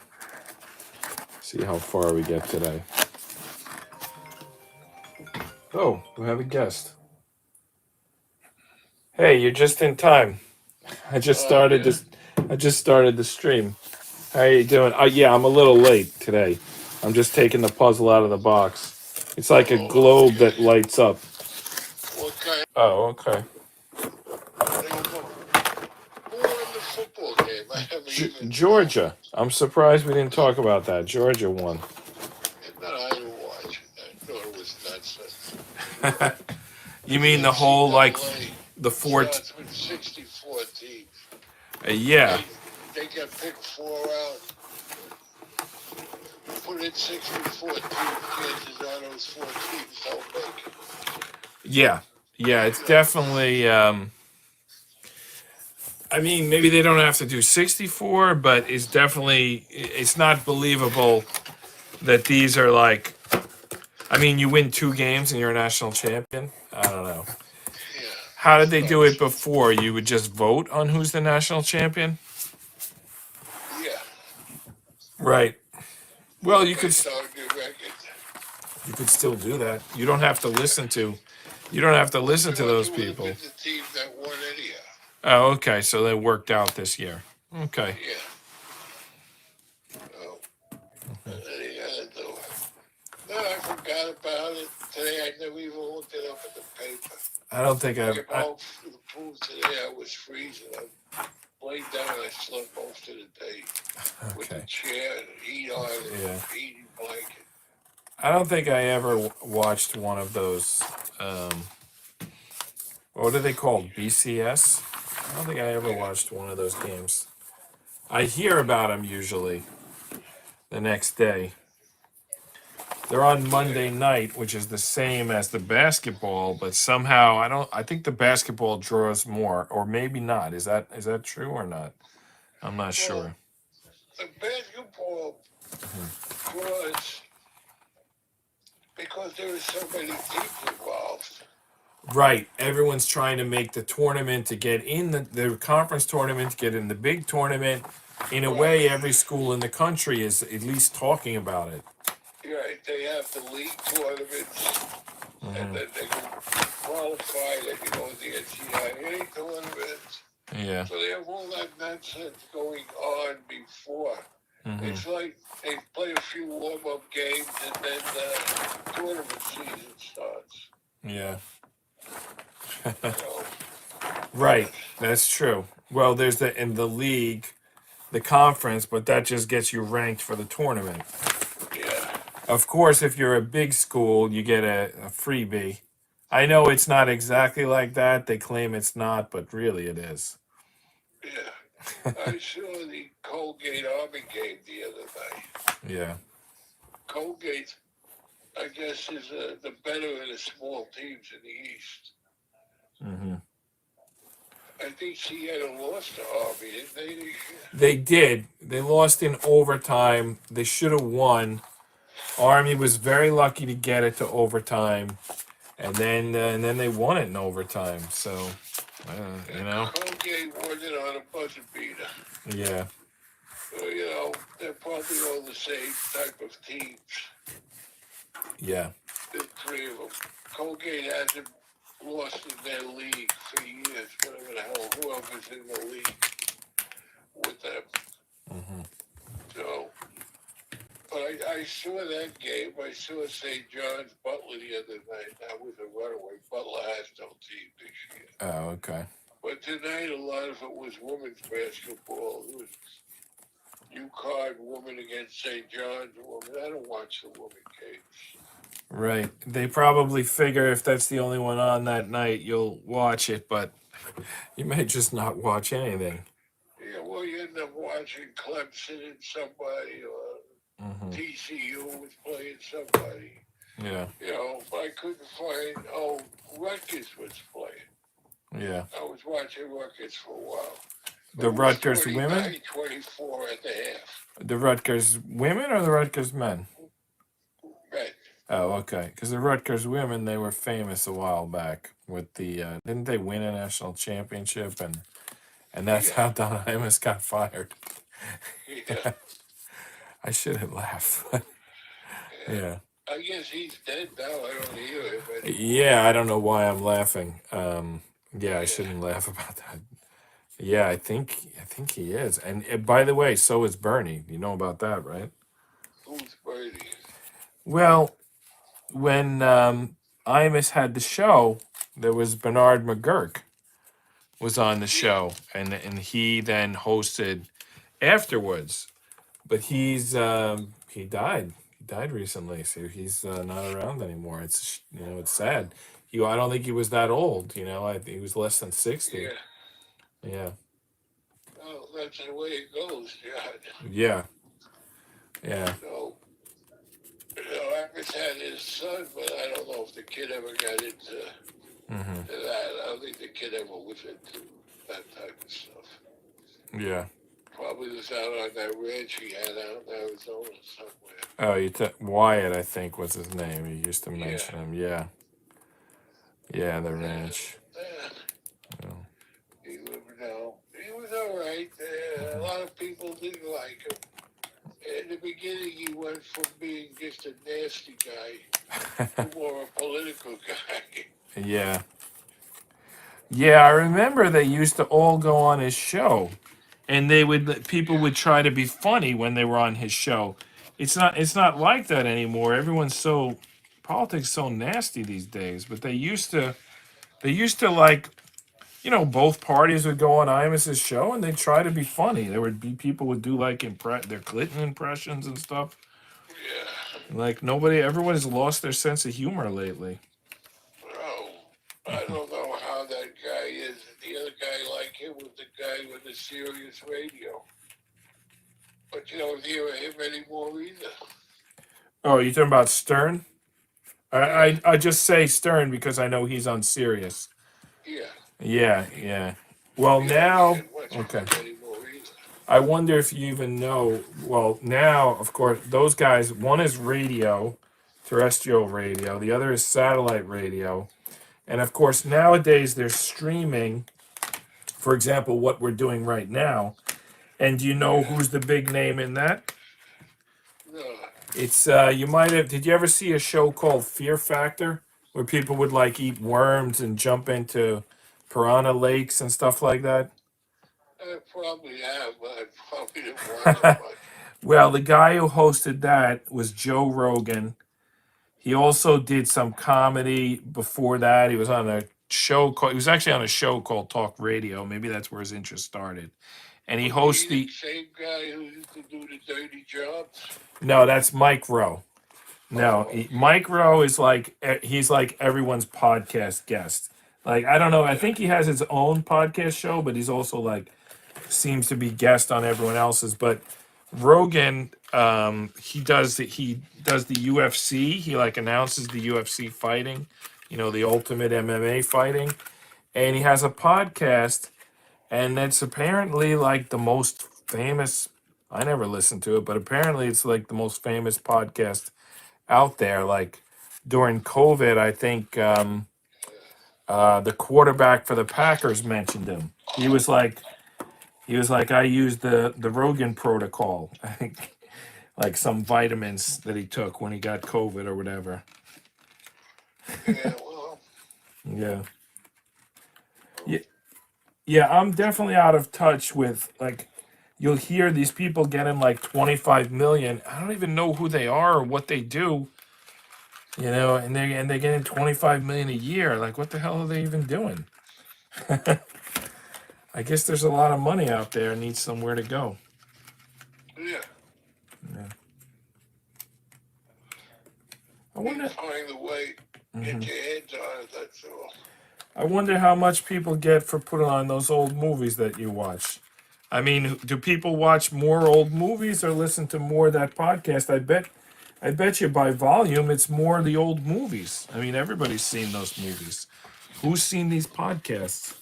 see how far we get today. Oh, we have a guest. Hey, you're just in time. I just started this. I just started the stream. How are you doing? Yeah, I'm a little late today. I'm just taking the puzzle out of the box. It's like a globe that lights up. What kind? Oh, okay. Who won the football game? I haven't even. Georgia. I'm surprised we didn't talk about that. Georgia won. No, I didn't watch it. I thought it was nonsense. You mean the whole like the four? Starts with 64 teams. Yeah. They can pick 4 out. Put in 64 teams. Chances are those 4 teams don't make it. Yeah. Yeah. It's definitely. I mean, maybe they don't have to do 64, but it's definitely. It's not believable that these are like. I mean, you win 2 games and you're a national champion. I don't know. Yeah. How did they do it before? You would just vote on who's the national champion? Yeah. Right. Well, you could still do that. You don't have to listen to. You don't have to listen to those people. The team that won anyhow. Oh, okay. So they worked out this year. Okay. Yeah. Oh. No, I forgot about it today. I never even looked it up in the paper. I don't think I came home from the pool today. I was freezing. I laid down and I slept most of the day with the chair and heat on and heating blanket. I don't think I ever watched one of those. What are they called? BCS? I don't think I ever watched one of those games. I hear about them usually the next day. They're on Monday night, which is the same as the basketball, but somehow I think the basketball draws more, or maybe not. Is that true or not? I'm not sure. The basketball draws because there are so many teams involved. Right. Everyone's trying to make the tournament to get in the conference tournament, to get in the big tournament. In a way, every school in the country is at least talking about it. Right. They have the league tournaments, and then they can qualify. They can go to the NCAA tournaments. Yeah. So they have all that nonsense going on before. It's like they play a few warm-up games, and then the tournament season starts. Yeah. Right. That's true. Well, there's in the league, the conference, but that just gets you ranked for the tournament. Yeah. Of course, if you're a big school, you get a freebie. I know it's not exactly like that. They claim it's not, but really it is. Yeah. I saw the Colgate Army game the other night. Yeah. Colgate, I guess, is the better of the small teams in the East. I think Seattle lost to Army, didn't they, this year? They did. They lost in overtime. They should have won. Army was very lucky to get it to overtime, and then they won it in overtime. So, you know. Colgate won it on a buzzer beater. Yeah. So, you know, they're probably all the same type of teams. Yeah. The 3 of them. Colgate hasn't lost in their league for years, whatever the hell, whoever's in the league with them. So, but I saw that game. I saw St. John's Butler the other night. That was a runaway. Butler has no team this year. Oh, okay. But tonight, a lot of it was women's basketball. It was UConn women against St. John's women. I don't watch the women games. Right. They probably figure if that's the only one on that night, you'll watch it, but you may just not watch anything. Yeah, well, you end up watching Clemson and somebody, or TCU was playing somebody. Yeah. You know, but I couldn't find, Rutgers was playing. Yeah. I was watching Rutgers for a while. The Rutgers women? 24 at the half. The Rutgers women or the Rutgers men? Men. Oh, okay. Because the Rutgers women, they were famous a while back with the, didn't they win a national championship? And and that's Yeah. how Don Imus got fired. Yeah. I shouldn't laugh. Yeah. I guess he's dead now. I don't hear him anymore. Yeah, I don't know why I'm laughing. Yeah, I Yeah. shouldn't laugh about that. Yeah, I think he is. And by the way, so is Bernie. You know about that, right? Who's Bernie? Well, when Imus had the show, there was Bernard McGurk was on the Yeah. show, and he then hosted afterwards. But he died. He died recently, so he's not around anymore. It's it's sad. I don't think he was that old. I think he was less than 60. Yeah. Yeah, Well, that's the way it goes, John. yeah, yeah. So, Amos had his son, but I don't know if the kid ever got into Hmm. that. I don't think the kid ever was into that type of stuff. Yeah. Probably was out on that ranch he had out in Arizona somewhere. Oh, Wyatt, I think was his name. You used to Yeah. mention him. Yeah, yeah, the Yeah. ranch. Yeah. He was all right. A lot of people didn't like him. In the beginning, he went from being just a nasty guy to more a political guy. Yeah. Yeah, I remember they used to all go on his show, and people would try to be funny when they were on his show. It's not like that anymore. Politics is so nasty these days, but they used to like, both parties would go on Imus's show and they'd try to be funny. There would be people would do like their Clinton impressions and stuff. Yeah. Like everyone's lost their sense of humor lately. Bro, I don't know how that guy is. The other guy like him was the guy with the Sirius radio. But you don't hear of him anymore either. Oh, you talking about Stern? I just say Stern because I know he's on Sirius. Yeah. Yeah, yeah. Well, You now, don't hear much okay. of him anymore either. I wonder if you even know. Well, now, of course, those guys. One is radio, terrestrial radio. The other is satellite radio, and of course, nowadays they're streaming. For example, what we're doing right now. And do you know who's the big name in that? No. It's you might have. Did you ever see a show called Fear Factor, where people would like eat worms and jump into piranha lakes and stuff like that? I probably have, but I probably didn't watch it much. Well, the guy who hosted that was Joe Rogan. He also did some comedy before that. He was on a show called. He was actually on a show called Talk Radio. Maybe that's where his interest started. And he hosts the the. same guy who used to do the dirty jobs. No, that's Mike Rowe. No, Oh. Mike Rowe is like he's like everyone's podcast guest. Like I don't know. I think he has his own podcast show, but he's also like seems to be guest on everyone else's. But Rogan, he does the UFC. He like announces the UFC fighting, the ultimate MMA fighting, and he has a podcast, and it's apparently like the most famous. I never listened to it, but apparently it's like the most famous podcast out there. Like during COVID, I think the quarterback for the Packers mentioned him. He was like, I used the Rogan protocol. I think like some vitamins that he took when he got COVID or whatever. Yeah, well, Yeah. Yeah. Yeah, I'm definitely out of touch with like you'll hear these people getting like 25 million. I don't even know who they are or what they do. And they're getting 25 million a year. Like what the hell are they even doing? I guess there's a lot of money out there and needs somewhere to go. yeah. Yeah. I You wonder find a way, get your hands on it, that's all. I wonder how much people get for putting on those old movies that you watch. I mean, do people watch more old movies or listen to more of that podcast? I bet you by volume it's more the old movies. I mean, everybody's seen those movies. Who's seen these podcasts?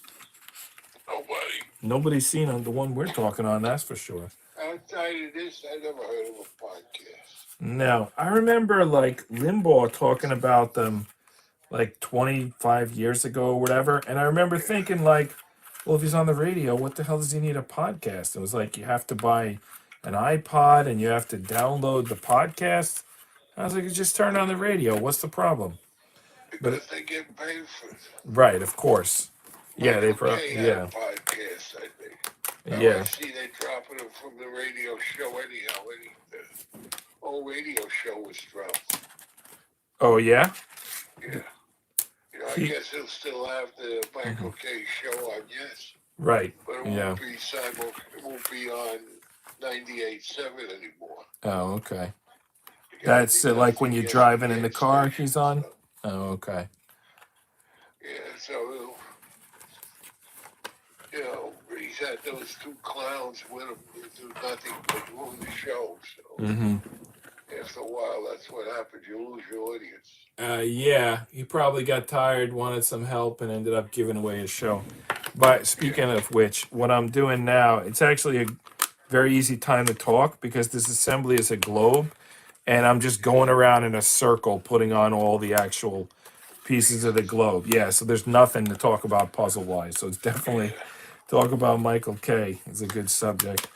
Nobody. Nobody's seen the one we're talking on, that's for sure. Outside of this, I never heard of a podcast. No, I remember like Limbaugh talking about them like 25 years ago or whatever, and I remember thinking like, well, if he's on the radio, what the hell does he need a podcast? It was like, you have to buy an iPod and you have to download the podcast. I was like, just turn on the radio. What's the problem? But Because they get paid for it. right, of course. Yeah, Michael Kay had a yeah, podcast, I think. Now I yeah. see they dropping them from the radio show anyhow. The whole radio show was dropped. Oh yeah. Yeah. You know, I He, guess he'll still have the Michael Kay show on, yes. right. But it Yeah. won't be it won't be on 98.7 anymore. Oh, okay. That's like when you're driving in the car, he's on. So, Oh, okay. yeah, so you know, he's had those two clowns with him who do nothing but ruin the show. So Mm-hmm. after a while, that's what happens. You lose your audience. Yeah, he probably got tired, wanted some help, and ended up giving away his show. But speaking of which, what I'm doing now, it's actually a very easy time to talk because this assembly is a globe, and I'm just going around in a circle, putting on all the actual pieces of the globe. Yeah, so there's nothing to talk about puzzle-wise. So it's definitely talk about Michael K. It's a good subject.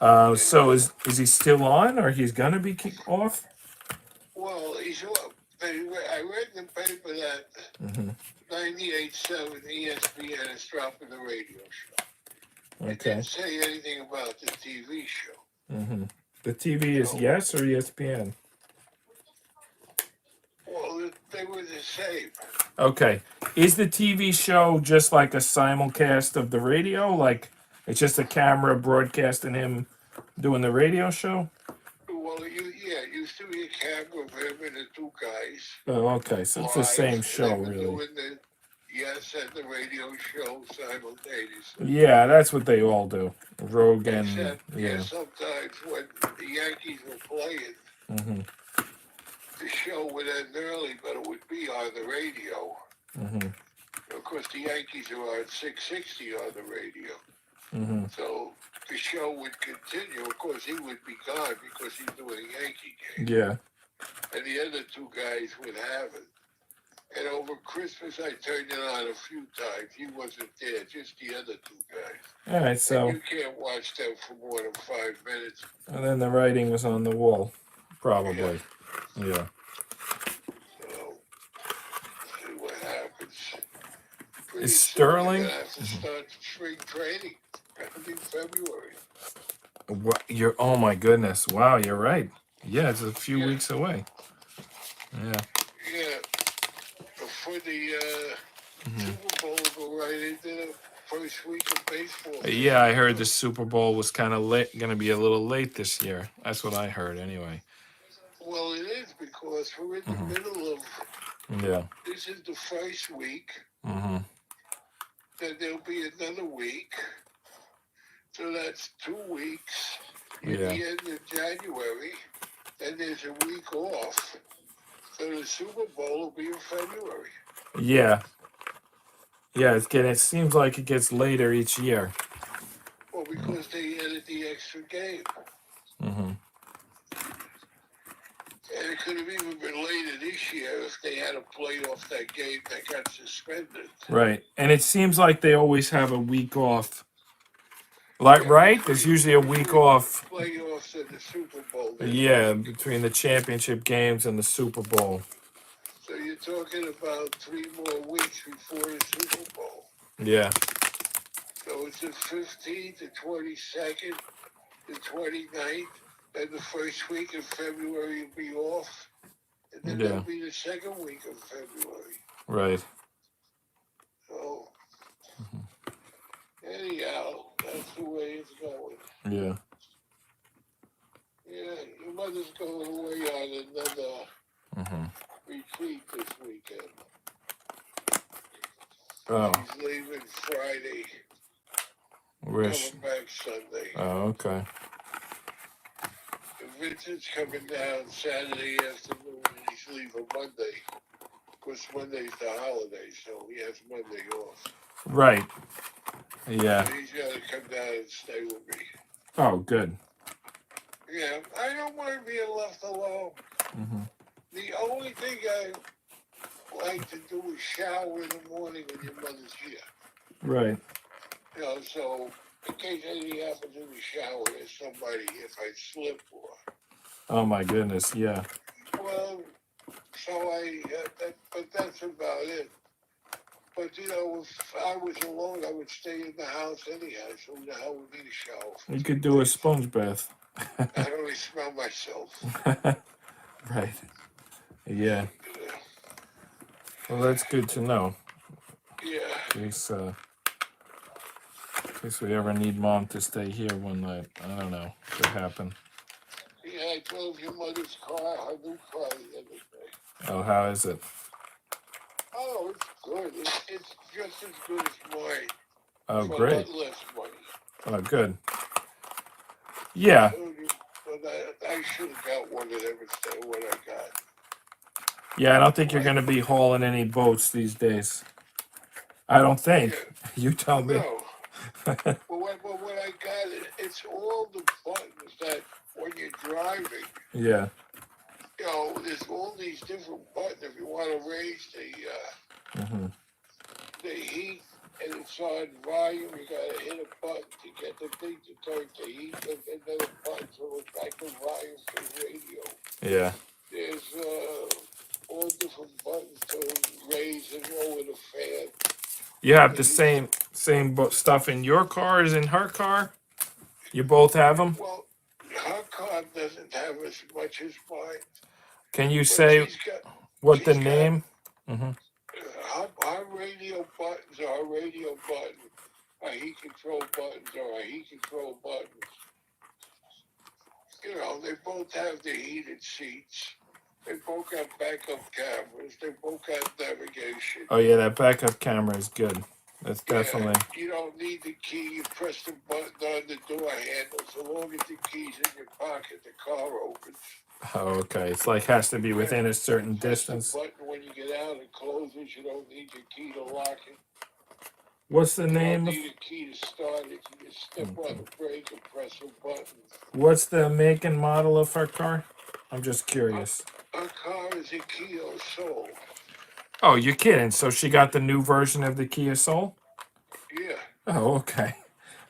So is he still on, or he's gonna be kicked off? Well, I read in the paper that 98.7 ESPN is dropping the radio show. It Okay. didn't say anything about the TV show. The TV is Yes or ESPN? Well, they were the same. Okay. Is the TV show just like a simulcast of the radio? Like it's just a camera broadcasting him doing the radio show? Well, it used to be a camera of him and the two guys. Oh, okay. So it's the same show, really. Doing the Yes and the radio show simultaneously. Yeah, that's what they all do. Rogan. Except, Yeah. sometimes when the Yankees were playing, the show would end early, but it would be on the radio. Of course, the Yankees are on 660 on the radio. So the show would continue. Of course, he would be gone because he's doing a Yankee game. Yeah. And the other two guys would have it. And over Christmas, I turned it on a few times. He wasn't there, just the other two guys. All right. So. And you can't watch them for more than 5 minutes. And then the writing was on the wall, probably. Yeah. So, see what happens. Is Sterling? You're gonna have to start spring training in February. What? Oh my goodness! Wow, you're right. Yeah, it's a few weeks away. Yeah. Yeah. Before the Super Bowl, go right into the first week of baseball. Yeah, I heard the Super Bowl was kind of late, going to be a little late this year. That's what I heard, anyway. Well, it is because we're in the middle of. Yeah. This is the first week. Then there'll be another week. So that's 2 weeks. At the end of January. Then there's a week off. So the Super Bowl will be in February. Yeah. Yeah, it seems like it gets later each year. Well, because they added the extra game. And it could have even been later this year if they had to play off that game that got suspended. Right. And it seems like they always have a week off. Like, right? There's usually a week off. Playoffs and the Super Bowl. Yeah, between the championship games and the Super Bowl. So you're talking about 3 more weeks before the Super Bowl. Yeah. So it's the 15th, the 22nd, the 29th, and the first week of February will be off. And then that'll be the second week of February. Right. So, anyhow, that's the way it's going. Yeah. Yeah, your mother's going away on another retreat this weekend. Oh. She's leaving Friday, Where's coming back Sunday. Oh, okay. Vincent's coming down Saturday afternoon and he's leaving Monday. Of course, Monday's the holiday, so he has Monday off. Right. Yeah. So he's got to come down and stay with me. Oh, good. Yeah, I don't mind being left alone. The only thing I like to do is shower in the morning when your mother's here. Right. You know, so in case anything happens in the shower, there's somebody if I slip or. Oh my goodness, yeah. Well, so but that's about it. But you know, if I was alone, I would stay in the house anyhow. So who the hell would need a shower for You 3 could do a days? sponge bath. I only smell myself. Right. Yeah. Yeah. Well, that's good to know. Yeah. In case we ever need Mom to stay here one night. I don't know. Could happen. Yeah, I drove your mother's car, her new car the other day. Oh, how is it? Oh, it's good. It's just as good as mine Oh, for a great. lot less money. Oh, good. Yeah. But I should have got one of them instead of what I got. Yeah, I don't think you're Why? going to be hauling any boats these days. I don't think. Yeah. You tell me. No. But when I got it, it's all the buttons that when you're driving, Yeah. you know, there's all these different buttons. If you want to raise the heat and it's on volume, you got to hit a button to get the thing to turn to heat, and then a button so it's back to volume for the radio. Yeah. There's all different buttons to raise and lower the fan. You have the same stuff in your car as in her car? You both have them? Well, her car doesn't have as much as mine, Can you but say what the she's got name? Mm-hmm. her radio buttons are her radio button, her heat control buttons are her heat control buttons. You know, they both have the heated seats. They both got backup cameras. They both got navigation. Oh, yeah, that backup camera is good. That's definitely... Yeah, you don't need the key. You press the button on the door handle. So long as the key's in your pocket, the car opens. Oh, okay. It's like has to be within a certain Press the distance. button when you get out, it closes. You don't need your key to lock it. What's the You name don't of... need a key to start it. You just step on the brake and press a button. What's the make and model of her car? I'm just curious. Our car is a Kia Soul. Oh, you're kidding. So she got the new version of the Kia Soul? Yeah. Oh, okay.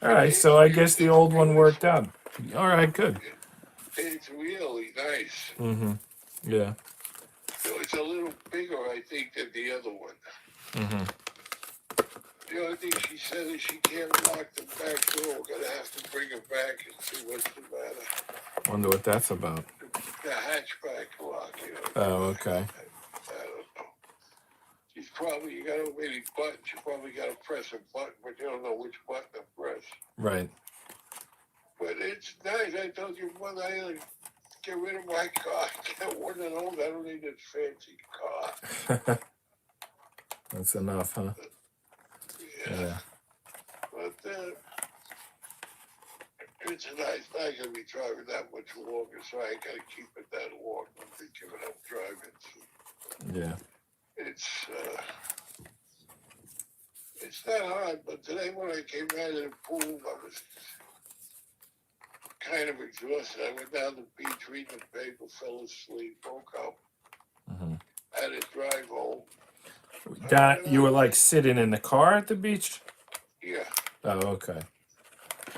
All right, so I guess the old one worked out. All right, good. It's really nice. Mm-hmm. Yeah. It's a little bigger, I think, than the other one. Mm-hmm. The only thing she said is she can't lock the back door. We're going to have to bring her back and see what's the matter. Wonder what that's about. The hatchback lock, you know. Oh, okay. I don't know. She's probably, you got so many buttons, you probably got to press a button, but you don't know which button to press. Right. But it's nice. I told your mother I had to get rid of my car. Get one of those. I don't need this fancy car. That's enough, huh? Yeah. But it's nice. I'm not going to be driving that much longer, so I ain't got to keep it that long. I'm giving up driving. So Yeah. It's not hard, but today when I came out of the pool, I was kind of exhausted. I went down the beach, reading the paper, fell asleep, woke up, had to drive home. You were like sitting in the car at the beach? Yeah. Oh, okay.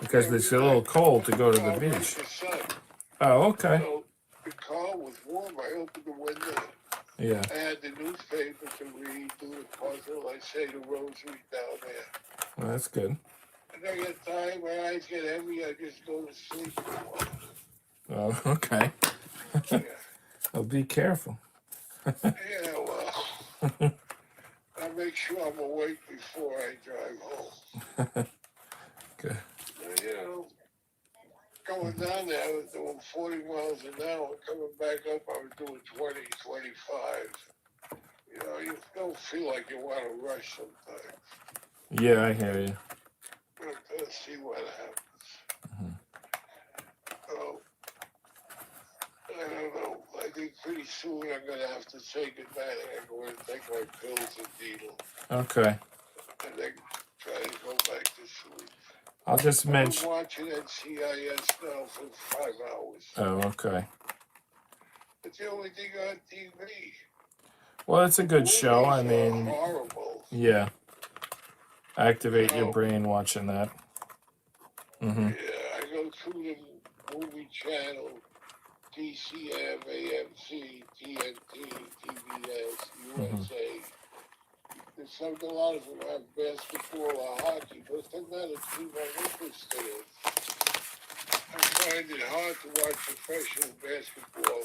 Because it's a little cold to go to the beach. The sun. Oh, okay. So the car was warm. I opened the window. Yeah. I had the newspaper to read, do the puzzle. I say the rosary down there. Well, that's good. And I get tired, my eyes get heavy, I just go to sleep for a while. Oh, okay. Yeah. Well, be careful. Yeah, well, I make sure I'm awake before I drive home. Good. You know, going down there, I was doing 40 miles an hour. Coming back up, I was doing 20, 25. You know, you don't feel like you want to rush sometimes. Yeah, I hear you. Let's see what happens. Oh, I don't know. I think pretty soon I'm going to have to say goodnight. I'm going to take my pills and needle. Okay. And then try to go back to sleep. I'll just mention... I'm watching NCIS now for 5 hours. Oh, okay. It's the only thing on TV. Well, it's a good show. I mean... Horrible. Yeah. activate your Oh, brain watching that. Mm-hmm. yeah, I go through the movie channel, TCM, AMC, TNT, TBS, Mm-hmm. USA. There's some, a lot of them have basketball or hockey, but they're not a team I'm interested in. I find it hard to watch professional basketball,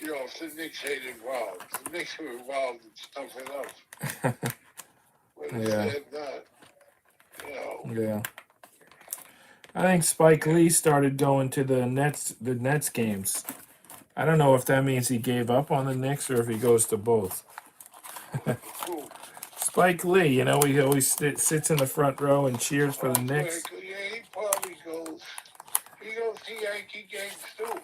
you know, if the Knicks ain't involved. If the Knicks are involved, it's tough enough. But if Yeah. they're not, you know, Yeah. I think Spike Lee started going to the Nets games. I don't know if that means he gave up on the Knicks or if he goes to both. cool. Spike Lee, you know, he always sits in the front row and cheers for the Knicks. Yeah, he probably goes. He goes to Yankee games too.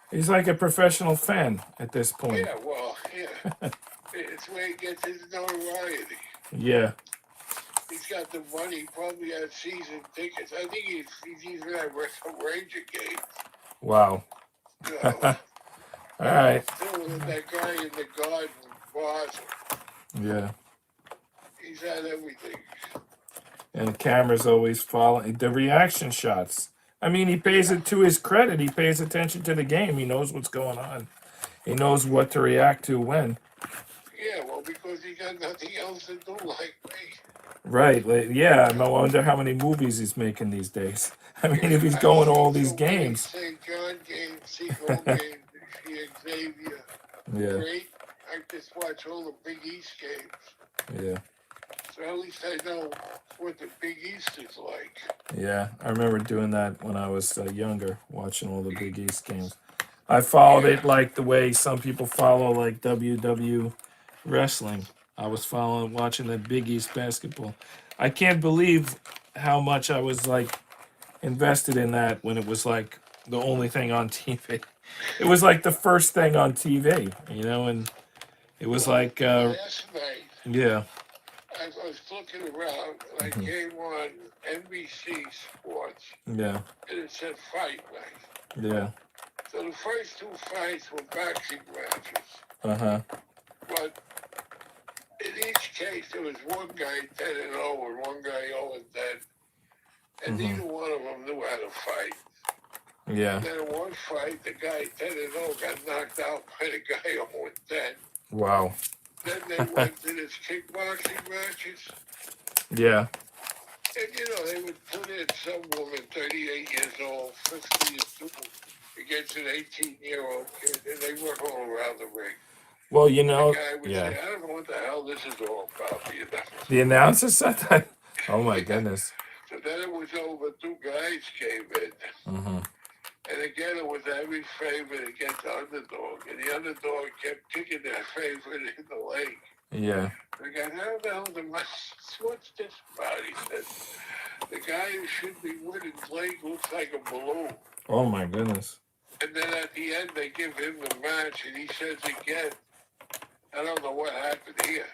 He's like a professional fan at this point. Yeah, well, yeah. It's where he gets his notoriety. Yeah. He's got the money. He probably has season tickets. I think he's even at some Ranger games. Wow. You know, All right. still that guy in the garden, Boston. Yeah. He's had everything. And the camera's always following the reaction shots. I mean, he pays it to his credit. He pays attention to the game. He knows what's going on. He knows what to react to when. Yeah, well, because he got nothing else to do like me. Right. Like, yeah. I wonder how many movies he's making these days. I mean, if he's going to all these games. St. John games, Seagull games, Xavier. Yeah. Great. I just watch all the Big East games. Yeah. So at least I know what the Big East is like. Yeah. I remember doing that when I was younger, watching all the Big East games. I followed it like the way some people follow like WW wrestling. I was watching the Big East basketball. I can't believe how much I was like invested in that when it was like the only thing on TV. It was like the first thing on TV, you know, and it was like, Last night, yeah. I was looking around and I came on NBC Sports Yeah. and it said fight night. Yeah. So the first two fights were boxing matches. Uh-huh. But in each case, there was one guy 10-0 and one guy 0-10. And neither one of them knew how to fight. Yeah. And then in one fight, the guy 10-0 got knocked out by the guy 0-10. Wow. Then they went to this kickboxing matches. Yeah. And, you know, they would put in some woman, 38 years old, 50 years old, against an 18-year-old kid, and they work all around the ring. Well, you know, The guy would yeah. say, I don't know what the hell this is all about. You know? The announcer said that? Oh, my goodness. So then it was over. Two guys came in. Mm-hmm. And again, it was every favorite against the underdog. And the underdog kept kicking their favorite in the leg. Yeah. The guy, how the hell what's this about? He said, the guy who should be winning's leg looks like a balloon. Oh, my goodness. And then at the end, they give him the match, and he says again, I don't know what happened here.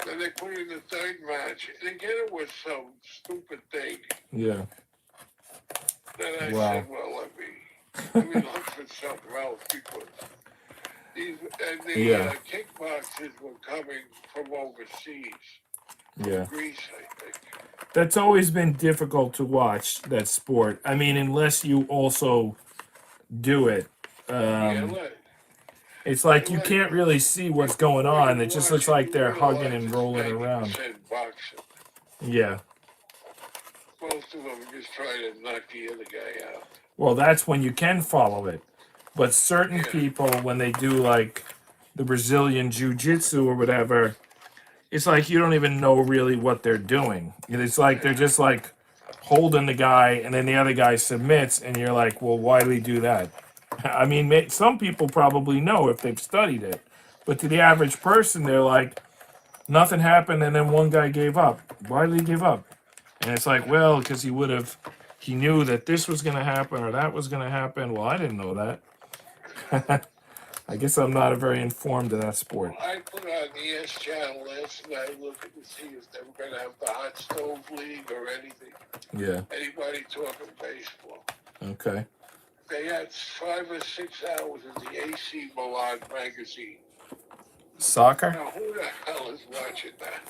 Then they put in the third match, and again it was some stupid thing. Yeah. Then I Wow. said, well, let me look for something else, because the kickboxers were coming from overseas, Yeah. Greece, I think. That's always been difficult to watch, that sport. I mean, unless you also do it. It's like you can't really see what's going on. It just looks like they're hugging and rolling around. Yeah. Most of them just try to knock the other guy out. Well, that's when you can follow it. But certain people, when they do like the Brazilian Jiu-Jitsu or whatever, it's like you don't even know really what they're doing. It's like they're just like holding the guy and then the other guy submits and you're like, well, why do he do that? I mean, some people probably know if they've studied it. But to the average person, they're like, nothing happened and then one guy gave up. Why did he give up? And it's like, well, because he knew that this was going to happen or that was going to happen. Well, I didn't know that. I guess I'm not very informed of that sport. I put on the S channel last night looking to see if they were going to have the Hot Stove League or anything. Yeah. Anybody talking baseball. Okay. They had 5 or 6 hours of the AC Milan magazine. Soccer? Now, who the hell is watching that?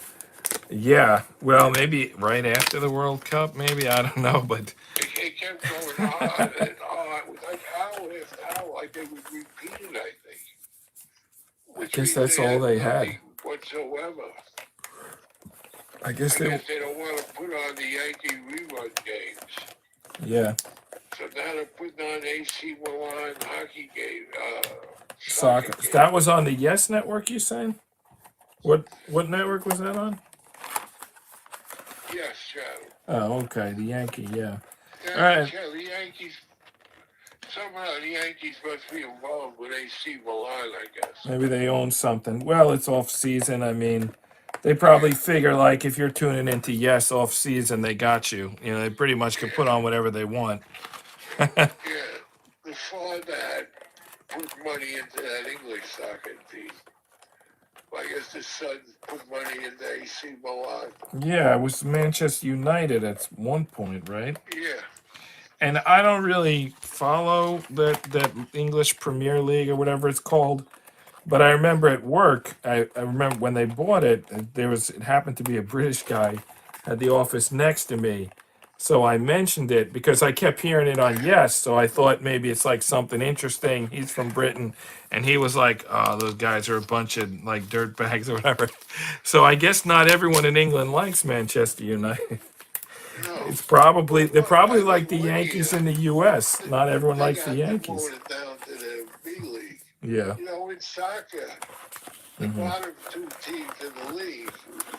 Yeah, well, maybe right after the World Cup, maybe, I don't know, but It kept going on and on. It was like hour after hour, like they would repeat it, I think. I Which guess means that's they all had they had. nothing whatsoever. I guess I they, guess they don't want to put on the Yankee rerun games. yeah, So now they're putting on AC Milan hockey game, soccer soccer. game. That was on the Yes Network, you saying? What network was that on? Yes, channel. Oh, okay, the Yankee, yeah. All Yankee right, channel. The Yankees, somehow the Yankees must be involved with AC Milan, I guess. maybe they own something. Well, it's off season. I mean, they Yeah, probably figure like if you're tuning into Yes off season, they got you. You know, they pretty much can put yeah, on whatever they want. yeah. The father put money into that English soccer team. I guess the son put money into AC Milan. Yeah, it was Manchester United at one point, right? Yeah, And I don't really follow that English Premier League or whatever it's called. But I remember at work, I remember when they bought it, it happened to be a British guy at the office next to me. So I mentioned it because I kept hearing it on Yes. So I thought maybe it's like something interesting. He's from Britain. And he was like, oh, those guys are a bunch of like dirt bags or whatever. So I guess not everyone in England likes Manchester United. no. It's probably, they're Well, probably I like think the one Yankees year in the US. Not everyone they likes the got Yankees. demoted down to the B League. Yeah. You know, in soccer, the bottom two teams in the league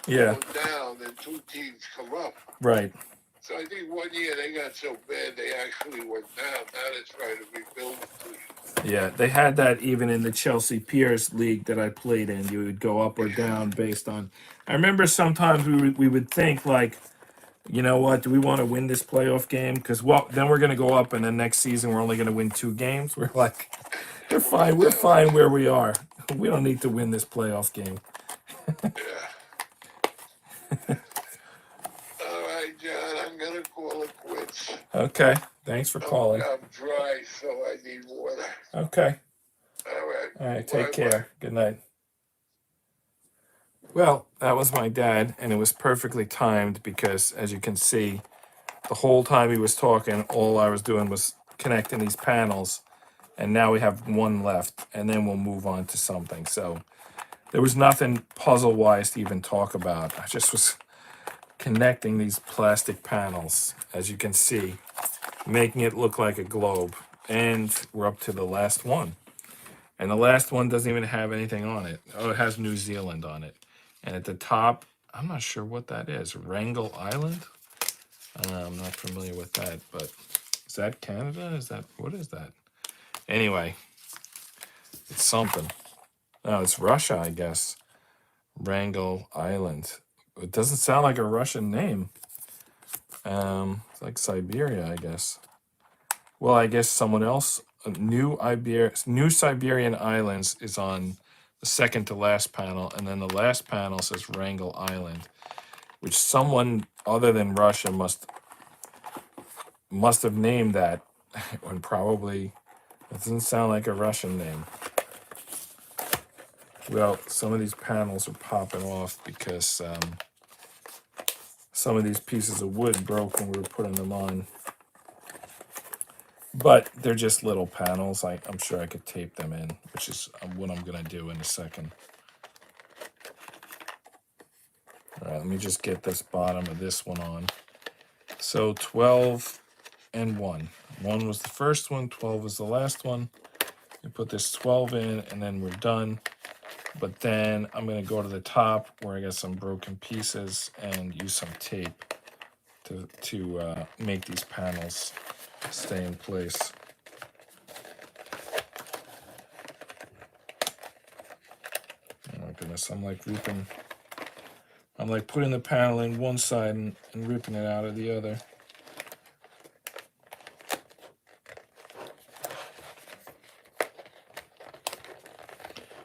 Yeah. go down and two teams come up. Right. So I think one year they got so bad they actually went down. Now they're trying to rebuild the team. Yeah, they had that even in the Chelsea Peers league that I played in. You would go up or down based on. I remember sometimes we would think like, you know what? Do we want to win this playoff game? Because well, then we're going to go up, and then next season we're only going to win 2 games. We're like, we're We'll go fine. We're down. fine where we are. We don't need to win this playoff game. Yeah. All right, John, I'm going to call it quits. Okay. Thanks for calling. I'm dry, so I need water. Okay. All right. All right. Take Bye-bye. care. Good night. Well, that was my dad, and it was perfectly timed because, as you can see, the whole time he was talking, all I was doing was connecting these panels, and now we have one left, and then we'll move on to something. So there was nothing puzzle-wise to even talk about. I just was connecting these plastic panels, as you can see, making it look like a globe. And we're up to the last one. And the last one doesn't even have anything on it. Oh, it has New Zealand on it. And at the top, I'm not sure what that is. Wrangel Island? I'm not familiar with that, but is that Canada? What is that? Anyway, it's something. Oh, it's Russia, I guess. Wrangel Island. It doesn't sound like a Russian name. It's like Siberia, I guess. Well, I guess someone else. New Siberian Islands is on the second to last panel, and then the last panel says Wrangel Island, which someone other than Russia must have named that, and probably it doesn't sound like a Russian name. Well, some of these panels are popping off because some of these pieces of wood broke when we were putting them on. But they're just little panels. I'm sure I could tape them in, which is what I'm going to do in a second. All right, let me just get this bottom of this one on. So 12 and 1. 1 was the first one, 12 was the last one. You put this 12 in, and then we're done. But then I'm going to go to the top where I got some broken pieces and use some tape to make these panels stay in place. Oh my goodness, I'm like putting the panel in one side and ripping it out of the other.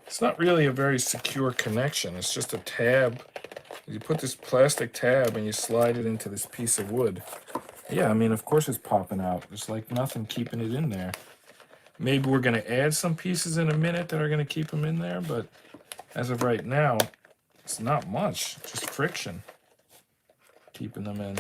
It's not really a very secure connection. It's just a tab. You put this plastic tab and you slide it into this piece of wood. Yeah, I mean, of course it's popping out. There's like nothing keeping it in there. Maybe we're going to add some pieces in a minute that are going to keep them in there, but as of right now, It's not much, just friction keeping them in.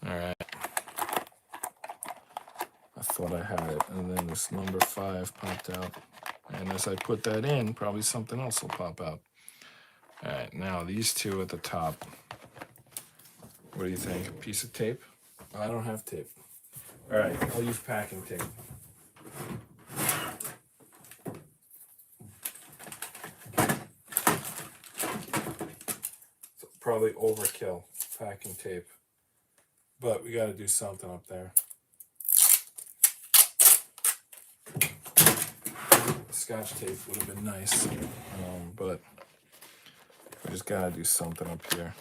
All right. I thought I had it, and then this number 5 popped out. And as I put that in, probably something else will pop out. All right, now these two at the top. What do you think? A piece of tape? I don't have tape. All right, I'll use packing tape. So probably overkill, packing tape. But we got to do something up there. Scotch tape would have been nice, but we just got to do something up here.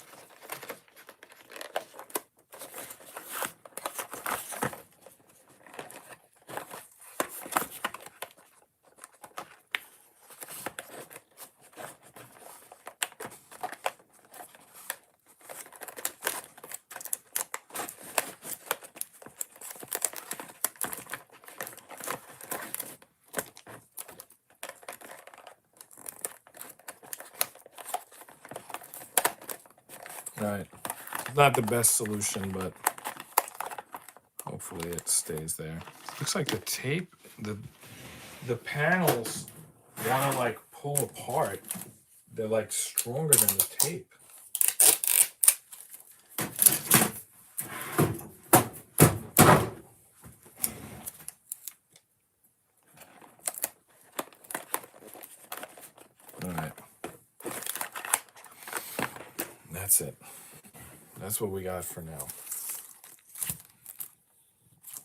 All right, not the best solution, but hopefully it stays there. Looks like the tape, the panels want to like pull apart. They're like stronger than the tape. All right, that's it. That's what we got for now.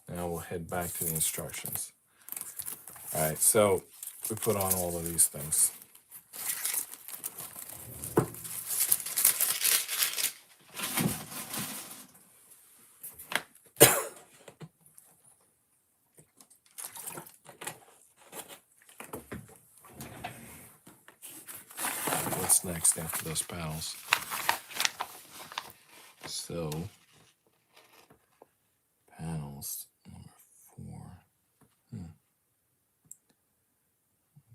Now we'll head back to the instructions. All right, so we put on all of these things. What's next after those panels? So, panels number 4.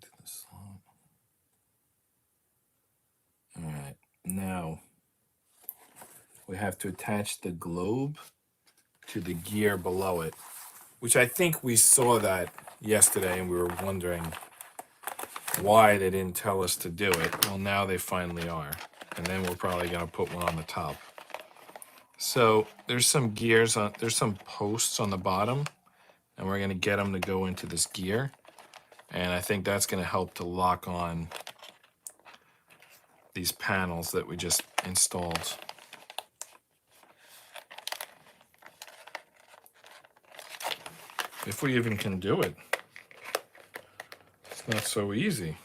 To the slot. All right, now we have to attach the globe to the gear below it, which I think we saw that yesterday and we were wondering why they didn't tell us to do it. Well, now they finally are. And then we're probably going to put one on the top. So there's some gears on, there's some posts on the bottom, and we're going to get them to go into this gear. And I think that's going to help to lock on these panels that we just installed. If we even can do it. It's not so easy.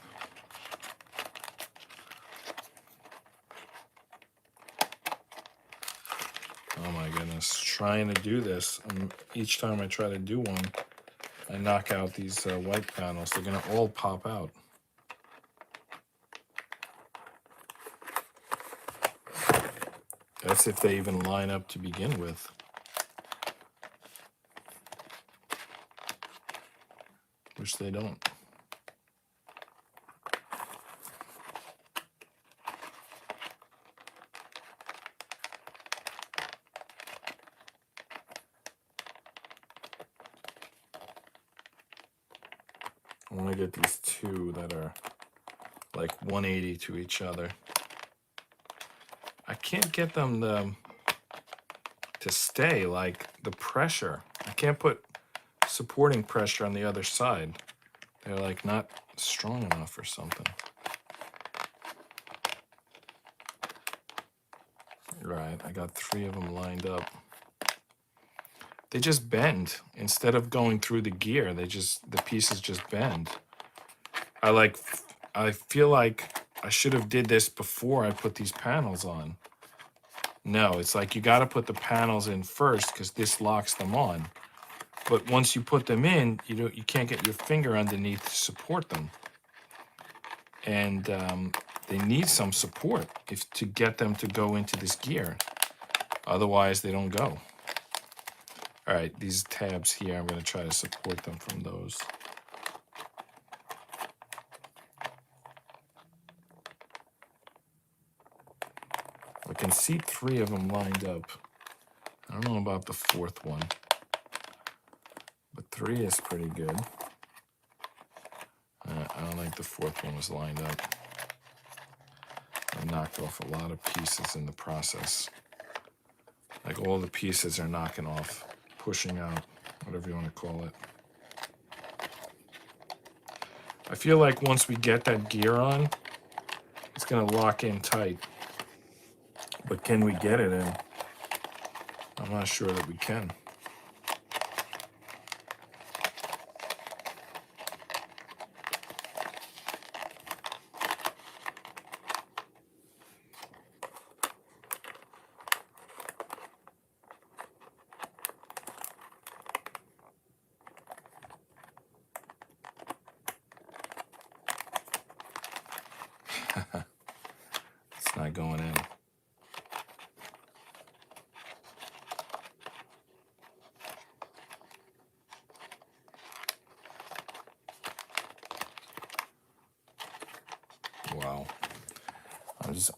Oh my goodness, trying to do this, each time I try to do one, I knock out these white panels. They're gonna all pop out. That's if they even line up to begin with. Which they don't. I want to get these two that are like 180 to each other. I can't get them to stay, like the pressure. I can't put supporting pressure on the other side. They're like not strong enough or something. Right, I got 3 of them lined up. They just bend. Instead of going through the gear, the pieces just bend. I feel like I should have did this before I put these panels on. No, it's like you got to put the panels in first because this locks them on. But once you put them in, you can't get your finger underneath to support them. And they need some support to get them to go into this gear. Otherwise, they don't go. All right, these tabs here, I'm going to try to support them from those. I can see 3 of them lined up. I don't know about the 4th one, but 3 is pretty good. I don't think the 4th one was lined up. I knocked off a lot of pieces in the process. Like all the pieces are knocking off, pushing out, whatever you want to call it. I feel like once we get that gear on, it's going to lock in tight. But can we get it in? I'm not sure that we can. It's not going in. Wow.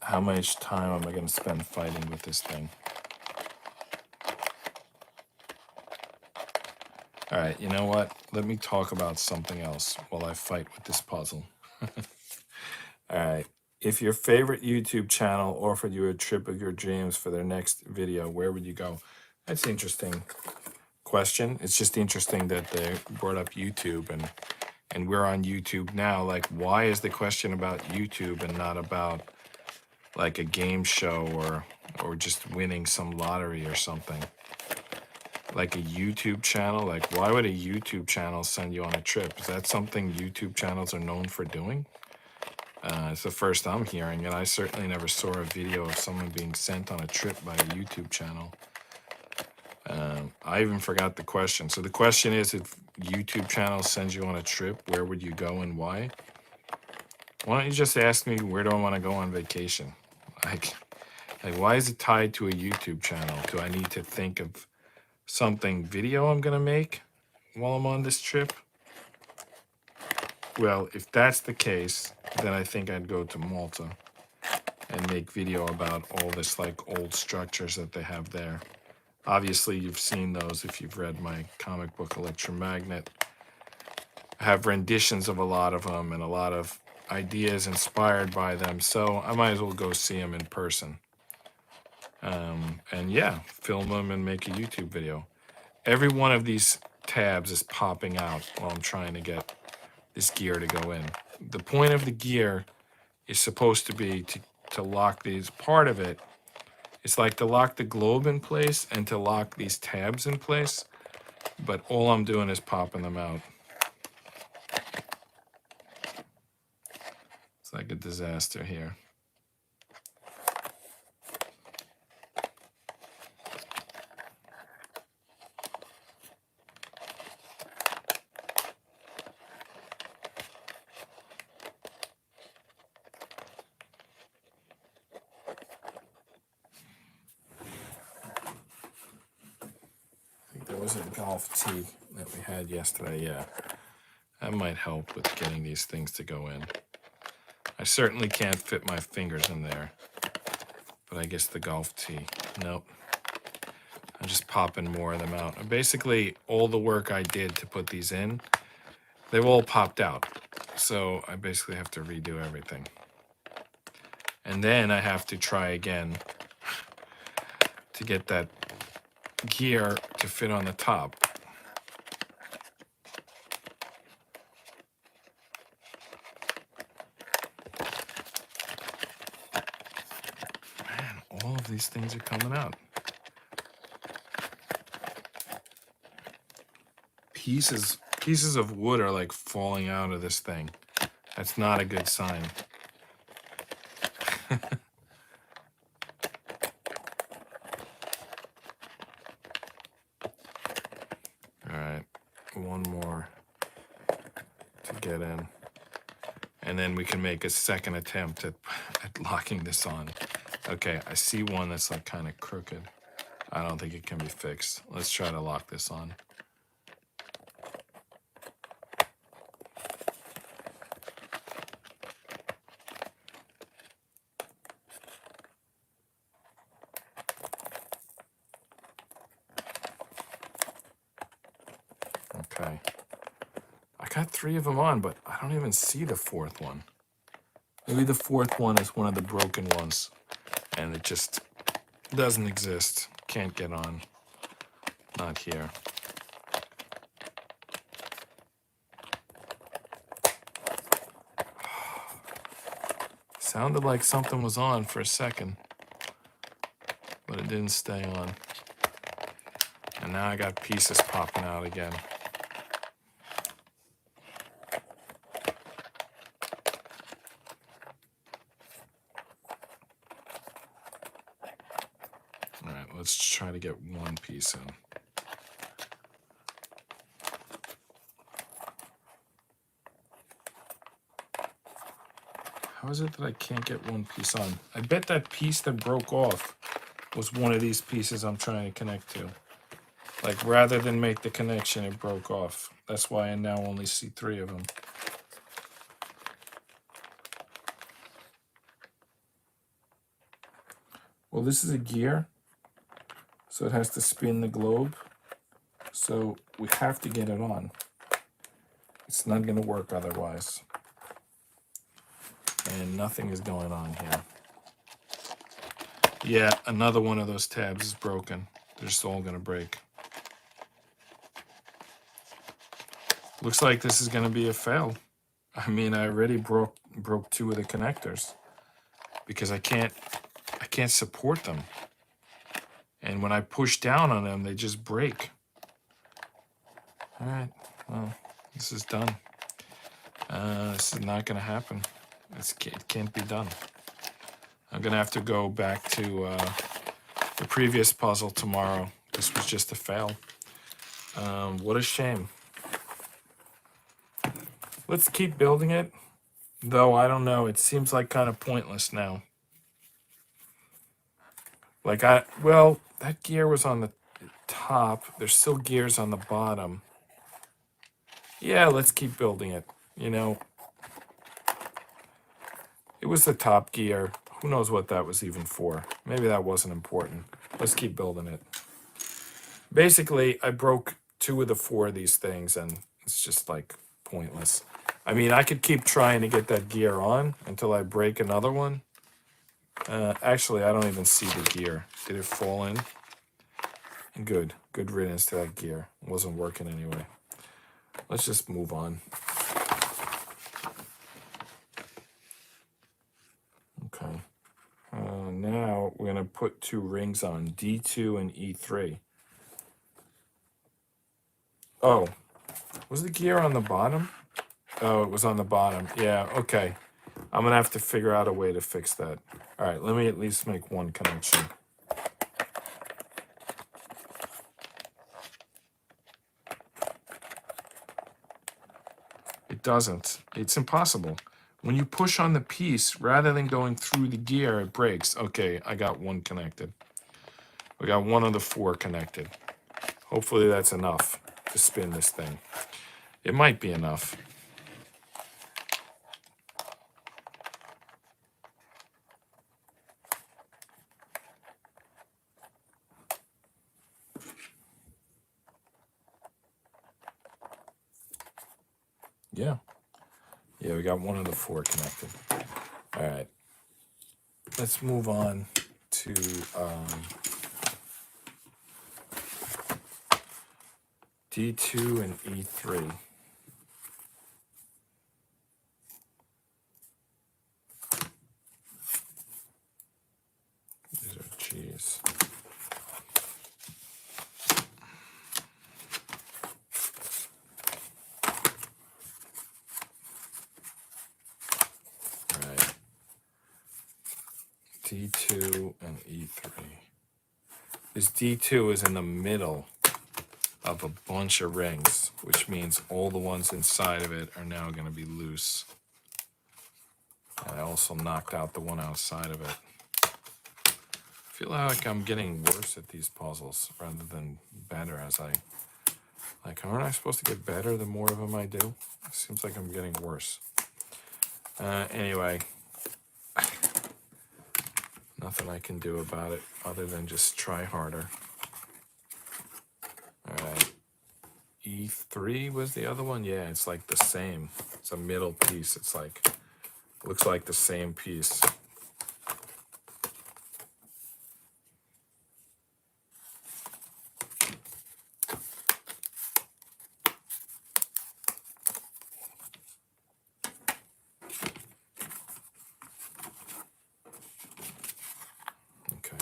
How much time am I going to spend fighting with this thing? All right, you know what? Let me talk about something else while I fight with this puzzle. All right. If your favorite YouTube channel offered you a trip of your dreams for their next video, where would you go? That's an interesting question. It's just interesting that they brought up YouTube and we're on YouTube now. Like, why is the question about YouTube and not about like a game show or just winning some lottery or something? Like a YouTube channel? Like, why would a YouTube channel send you on a trip? Is that something YouTube channels are known for doing? It's the first I'm hearing, and I certainly never saw a video of someone being sent on a trip by a YouTube channel. I even forgot the question. So the question is, if YouTube channel sends you on a trip, where would you go and why? Why don't you just ask me, where do I want to go on vacation? Like, why is it tied to a YouTube channel? Do I need to think of something video I'm going to make while I'm on this trip? Well, if that's the case, then I think I'd go to Malta and make video about all this like old structures that they have there. Obviously, you've seen those if you've read my comic book Electromagnet. I have renditions of a lot of them and a lot of ideas inspired by them, so I might as well go see them in person. And yeah, film them and make a YouTube video. Every one of these tabs is popping out while I'm trying to get this gear to go in. The point of the gear is supposed to be to lock these. Part of it, it's like to lock the globe in place and to lock these tabs in place, but all I'm doing is popping them out. It's like a disaster here. There was a golf tee that we had yesterday, yeah. That might help with getting these things to go in. I certainly can't fit my fingers in there, but I guess the golf tee, nope. I'm just popping more of them out. And basically, all the work I did to put these in, they all popped out. So I basically have to redo everything. And then I have to try again to get that gear to fit on the top. Man, all of these things are coming out. Pieces of wood are like falling out of this thing. That's not a good sign. All right, one more to get in. and then we can make a second attempt at locking this on. Okay, I see one that's like kind of crooked. I don't think it can be fixed. Let's try to lock this on. Okay. I got 3 of them on, but I don't even see the 4th one. Maybe the 4th one is one of the broken ones, and it just doesn't exist. Can't get on. Not here. Sounded like something was on for a second, but it didn't stay on. And now I got pieces popping out again. All right, let's try to get one piece in. How is it that I can't get one piece on? I bet that piece that broke off was one of these pieces I'm trying to connect to. Like, rather than make the connection, it broke off. That's why I now only see 3 of them. Well, this is a gear, so it has to spin the globe. So we have to get it on. It's not going to work otherwise. And nothing is going on here. Yeah, another one of those tabs is broken. They're just all going to break. Looks like this is going to be a fail. I mean, I already broke 2 of the connectors because I can't support them. And when I push down on them, they just break. All right, well, this is done. This is not going to happen. It can't be done. I'm going to have to go back to the previous puzzle tomorrow. This was just a fail. What a shame. Let's keep building it, though I don't know. It seems like kind of pointless now. Like, well, that gear was on the top. There's still gears on the bottom. Yeah, let's keep building it. You know, it was the top gear. Who knows what that was even for? Maybe that wasn't important. Let's keep building it. Basically, I broke 2 of the 4 of these things, and it's just, like, pointless. I mean, I could keep trying to get that gear on until I break another one. Actually, I don't even see the gear. Did it fall in? Good. Good riddance to that gear. It wasn't working anyway. Let's just move on. Okay. Now we're going to put 2 rings on, D2 and E3. Oh, was the gear on the bottom? Oh, it was on the bottom. Yeah, okay. I'm going to have to figure out a way to fix that. All right, let me at least make one connection. It doesn't. It's impossible. When you push on the piece, rather than going through the gear, it breaks. Okay, I got one connected. We got 1 of the 4 connected. Hopefully that's enough to spin this thing. It might be enough. Yeah. Yeah, we got 1 of the 4 connected. All right. Let's move on to D2 and E3. These are G's. All right. D2 and E3. This D2 is in the middle of a bunch of rings, which means all the ones inside of it are now going to be loose. And I also knocked out the one outside of it. I feel like I'm getting worse at these puzzles rather than better as I... Like, aren't I supposed to get better the more of them I do? It seems like I'm getting worse. Anyway, nothing I can do about it other than just try harder. All right. E3 was the other one? Yeah, it's like the same. It's a middle piece. It's like, looks like the same piece. Okay.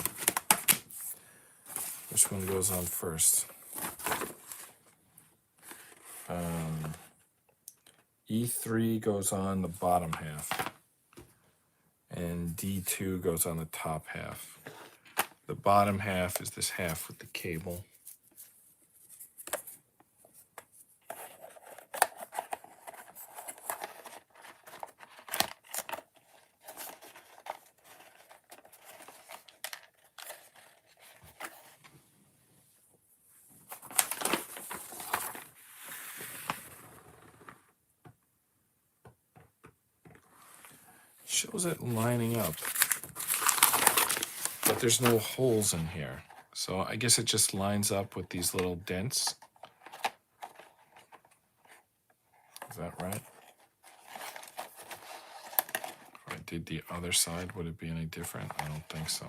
Which one goes on first? E3 goes on the bottom half, and D2 goes on the top half. The bottom half is this half with the cable. Shows it lining up, but there's no holes in here. So I guess it just lines up with these little dents. Is that right? If I did the other side, would it be any different? I don't think so.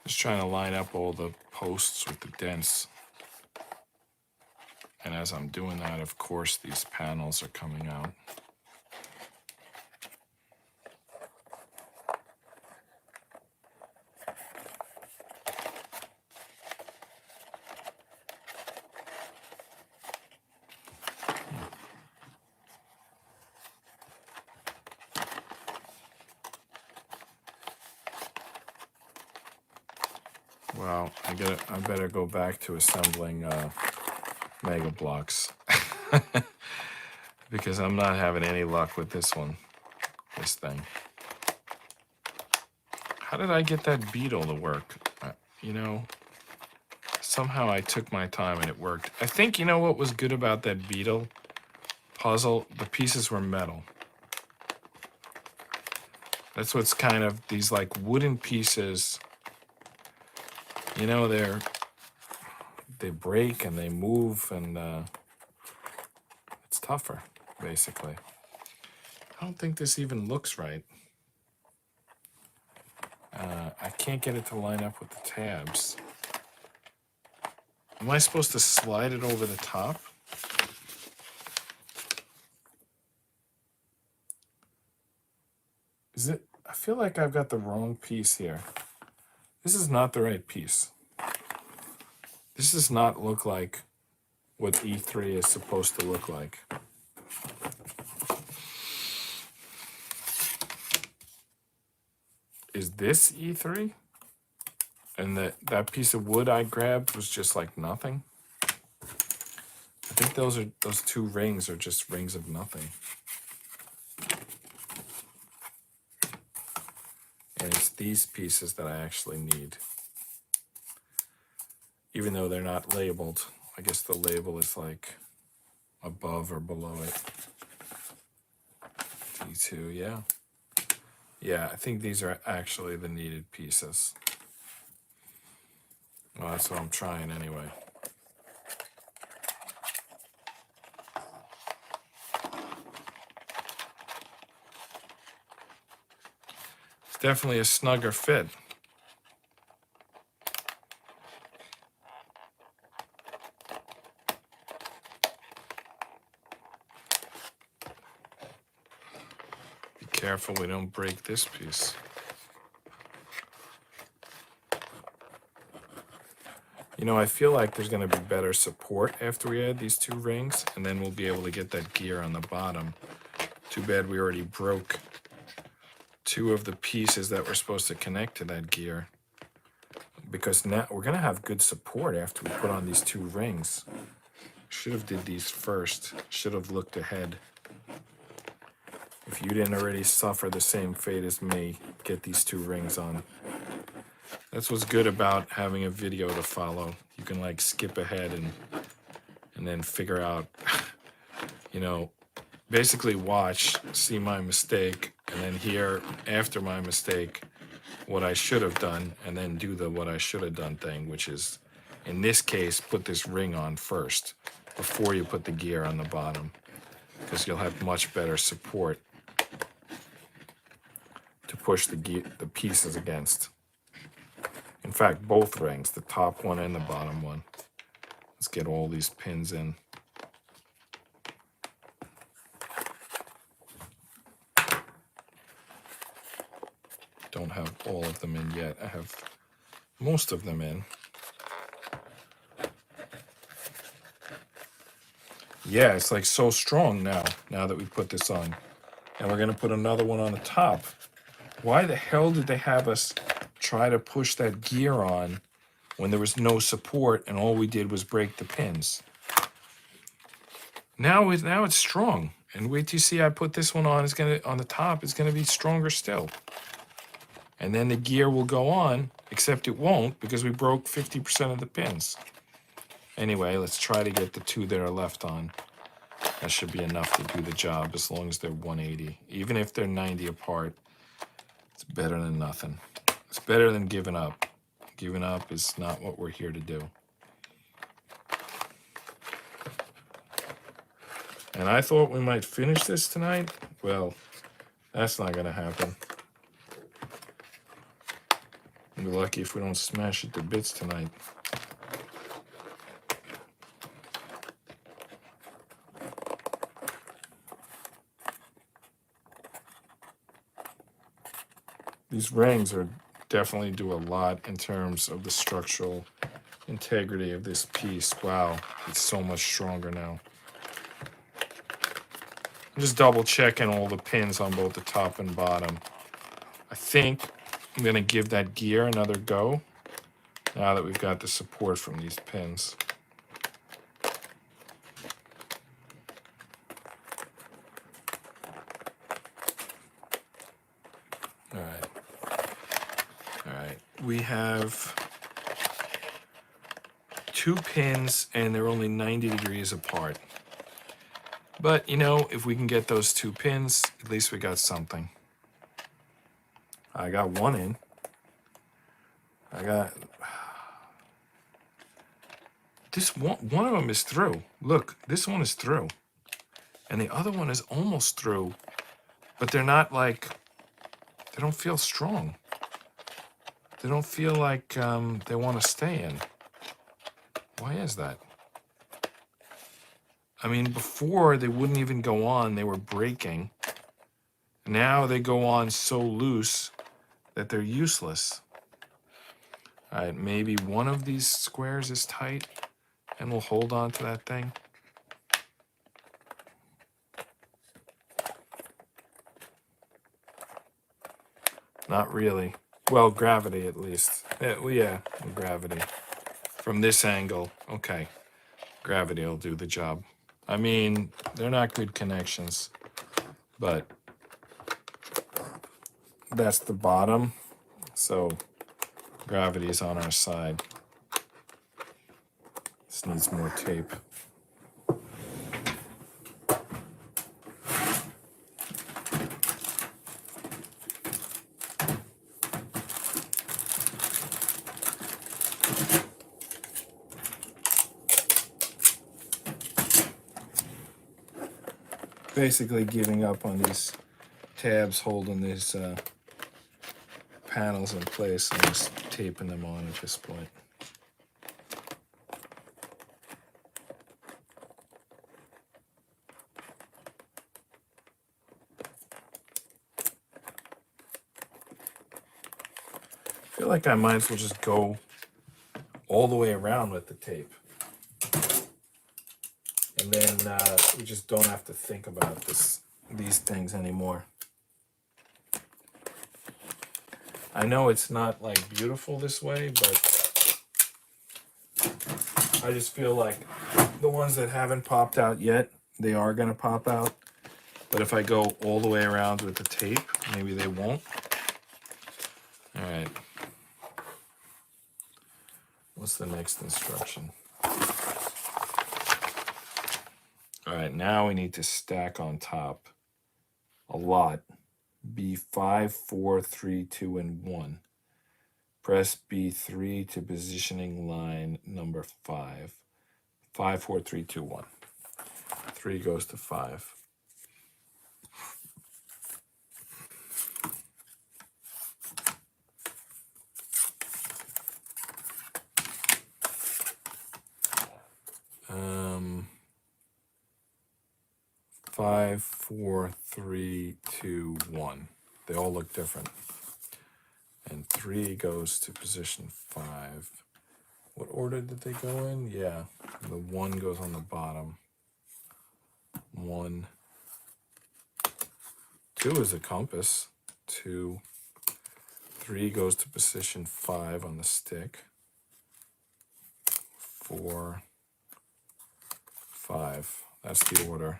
Just trying to line up all the posts with the dents. And as I'm doing that, of course, these panels are coming out. Well, I better go back to assembling Mega Blocks because I'm not having any luck with this thing. How did I get that beetle to work? You know, somehow I took my time and it worked. I think, you know what was good about that beetle puzzle? The pieces were metal. That's what's kind of, these like wooden pieces, you know, they break and they move, and it's tougher, basically. I don't think this even looks right. I can't get it to line up with the tabs. Am I supposed to slide it over the top? Is it? I feel like I've got the wrong piece here. This is not the right piece. This does not look like what E3 is supposed to look like. Is this E3? And that piece of wood I grabbed was just like nothing? I think those two rings are just rings of nothing. And it's these pieces that I actually need. Even though they're not labeled. I guess the label is like above or below it. D2, yeah. Yeah, I think these are actually the needed pieces. Well, that's what I'm trying anyway. It's definitely a snugger fit. Be careful we don't break this piece. You know, I feel like there's going to be better support after we add these 2 rings, and then we'll be able to get that gear on the bottom. Too bad we already broke 2 of the pieces that were supposed to connect to that gear, because now we're going to have good support after we put on these 2 rings. Should have did these first. Should have looked ahead. If you didn't already suffer the same fate as me, get these 2 rings on. That's what's good about having a video to follow. You can like skip ahead and then figure out, you know, basically watch, see my mistake, and then hear after my mistake what I should have done, and then do the what I should have done thing, which is, in this case, put this ring on first before you put the gear on the bottom, because you'll have much better support to push the pieces against. In fact, both rings, the top one and the bottom one. Let's get all these pins in. Don't have all of them in yet. I have most of them in. Yeah, it's like so strong now that we put this on. And we're going to put another one on the top. Why the hell did they have us try to push that gear on when there was no support and all we did was break the pins? Now it's strong. And wait till you see I put this one on. It's gonna on the top. It's gonna be stronger still. And then the gear will go on, except it won't because we broke 50% of the pins. Anyway, let's try to get the 2 that are left on. That should be enough to do the job as long as they're 180. Even if they're 90 apart, it's better than nothing. It's better than giving up. Giving up is not what we're here to do. And I thought we might finish this tonight. Well, that's not going to happen. We'll be lucky if we don't smash it to bits tonight. These rings are definitely do a lot in terms of the structural integrity of this piece. Wow, it's so much stronger now. I'm just double checking all the pins on both the top and bottom. I think I'm gonna give that gear another go now that we've got the support from these pins. All right, we have 2 pins and they're only 90 degrees apart. But you know, if we can get those 2 pins, at least we got something. I got 1 in. This one of them is through. Look, this one is through. And the other one is almost through, but they're not like, they don't feel strong. They don't feel like they want to stay in. Why is that? I mean, before they wouldn't even go on, they were breaking. Now they go on so loose that they're useless. All right, maybe one of these squares is tight and we'll hold on to that thing. Not really. Well, gravity at least. Yeah, gravity. From this angle, okay. Gravity will do the job. I mean, they're not good connections, but that's the bottom, so gravity is on our side. This needs more tape. Basically giving up on these tabs holding these panels in place and just taping them on at this point. I feel like I might as well just go all the way around with the tape. And then we just don't have to think about these things anymore. I know it's not like beautiful this way, but I just feel like the ones that haven't popped out yet, they are gonna pop out. But if I go all the way around with the tape, maybe they won't. All right. What's the next instruction? All right, now we need to stack on top a lot. B5, 4, 3, 2, and 1. Press B3 to positioning line number 5. 5, 4, 3, 2, 1. 3 goes to 5. Five, 4, 3, 2, 1. They all look different. And 3 goes to position 5. What order did they go in? Yeah, the 1 goes on the bottom. 1. 2 is a compass. 2. 3 goes to position 5 on the stick. 4, 5. That's the order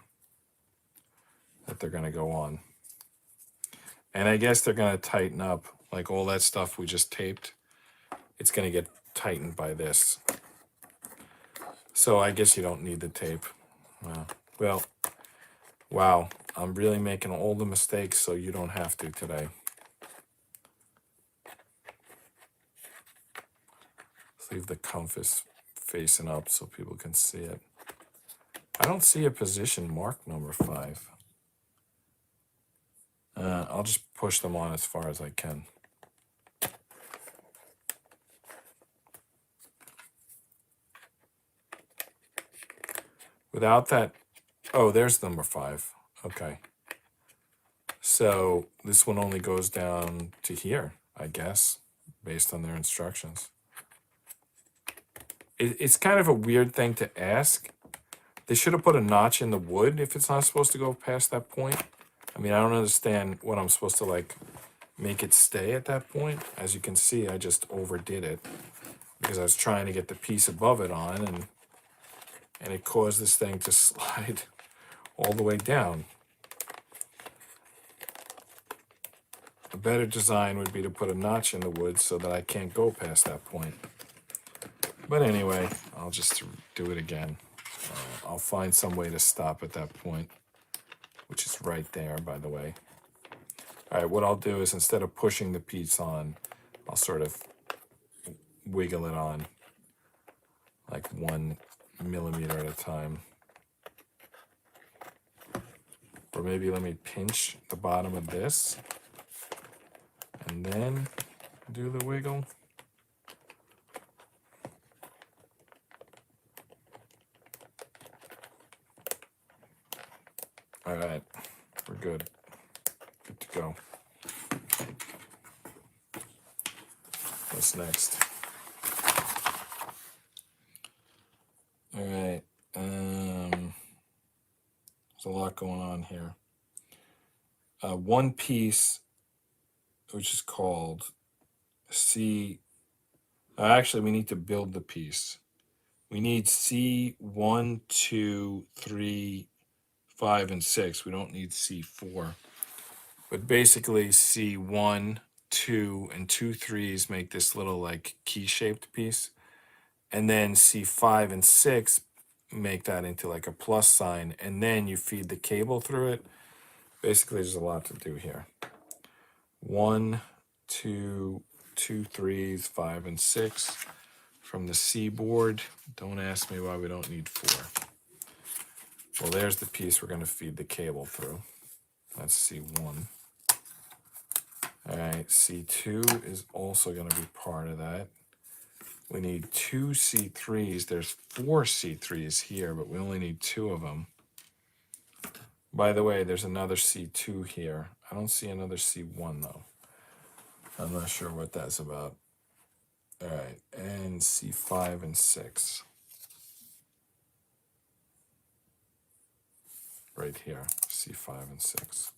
that they're going to go on. And I guess they're going to tighten up. Like all that stuff we just taped, it's going to get tightened by this. So I guess you don't need the tape. Well, wow. I'm really making all the mistakes so you don't have to today. Let's leave the compass facing up so people can see it. I don't see a position mark number 5. I'll just push them on as far as I can. Without that, oh, there's number 5. Okay. So this one only goes down to here, I guess, based on their instructions. It's kind of a weird thing to ask. They should have put a notch in the wood if it's not supposed to go past that point. I mean, I don't understand what I'm supposed to, like, make it stay at that point. As you can see, I just overdid it because I was trying to get the piece above it on, and it caused this thing to slide all the way down. A better design would be to put a notch in the wood so that I can't go past that point. But anyway, I'll just do it again. I'll find some way to stop at that point, which is right there, by the way. All right, what I'll do is instead of pushing the piece on, I'll sort of wiggle it on like 1 millimeter at a time. Or maybe let me pinch the bottom of this and then do the wiggle. All right, we're good. Good to go. What's next? All right. There's a lot going on here. One piece, which is called C. Actually, we need to build the piece. We need C1, 2, 3, 5, and 6. We don't need C4. But basically, C1, 2, and 2 3s make this little like key-shaped piece. And then C5 and 6 make that into like a plus sign. And then you feed the cable through it. Basically, there's a lot to do here. 1, 2, 2 3s, 5, and 6 from the C board. Don't ask me why we don't need 4. Well, there's the piece we're going to feed the cable through. That's C1. All right, C2 is also going to be part of that. We need 2 C3s. There's 4 C3s here, but we only need 2 of them. By the way, there's another C2 here. I don't see another C1, though. I'm not sure what that's about. All right, and and C5 and 6. Right here, C5 and 6.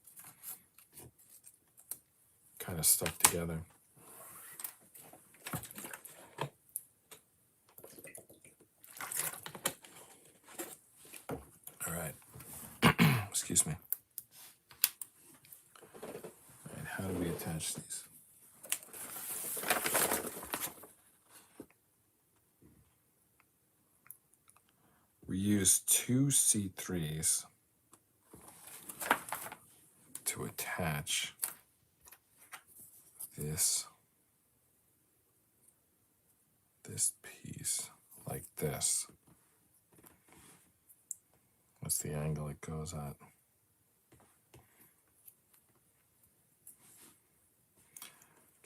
Kind of stuck together. All right. Excuse me. All right, how do we attach these? We use 2 C3s to attach this piece like this. What's the angle it goes at?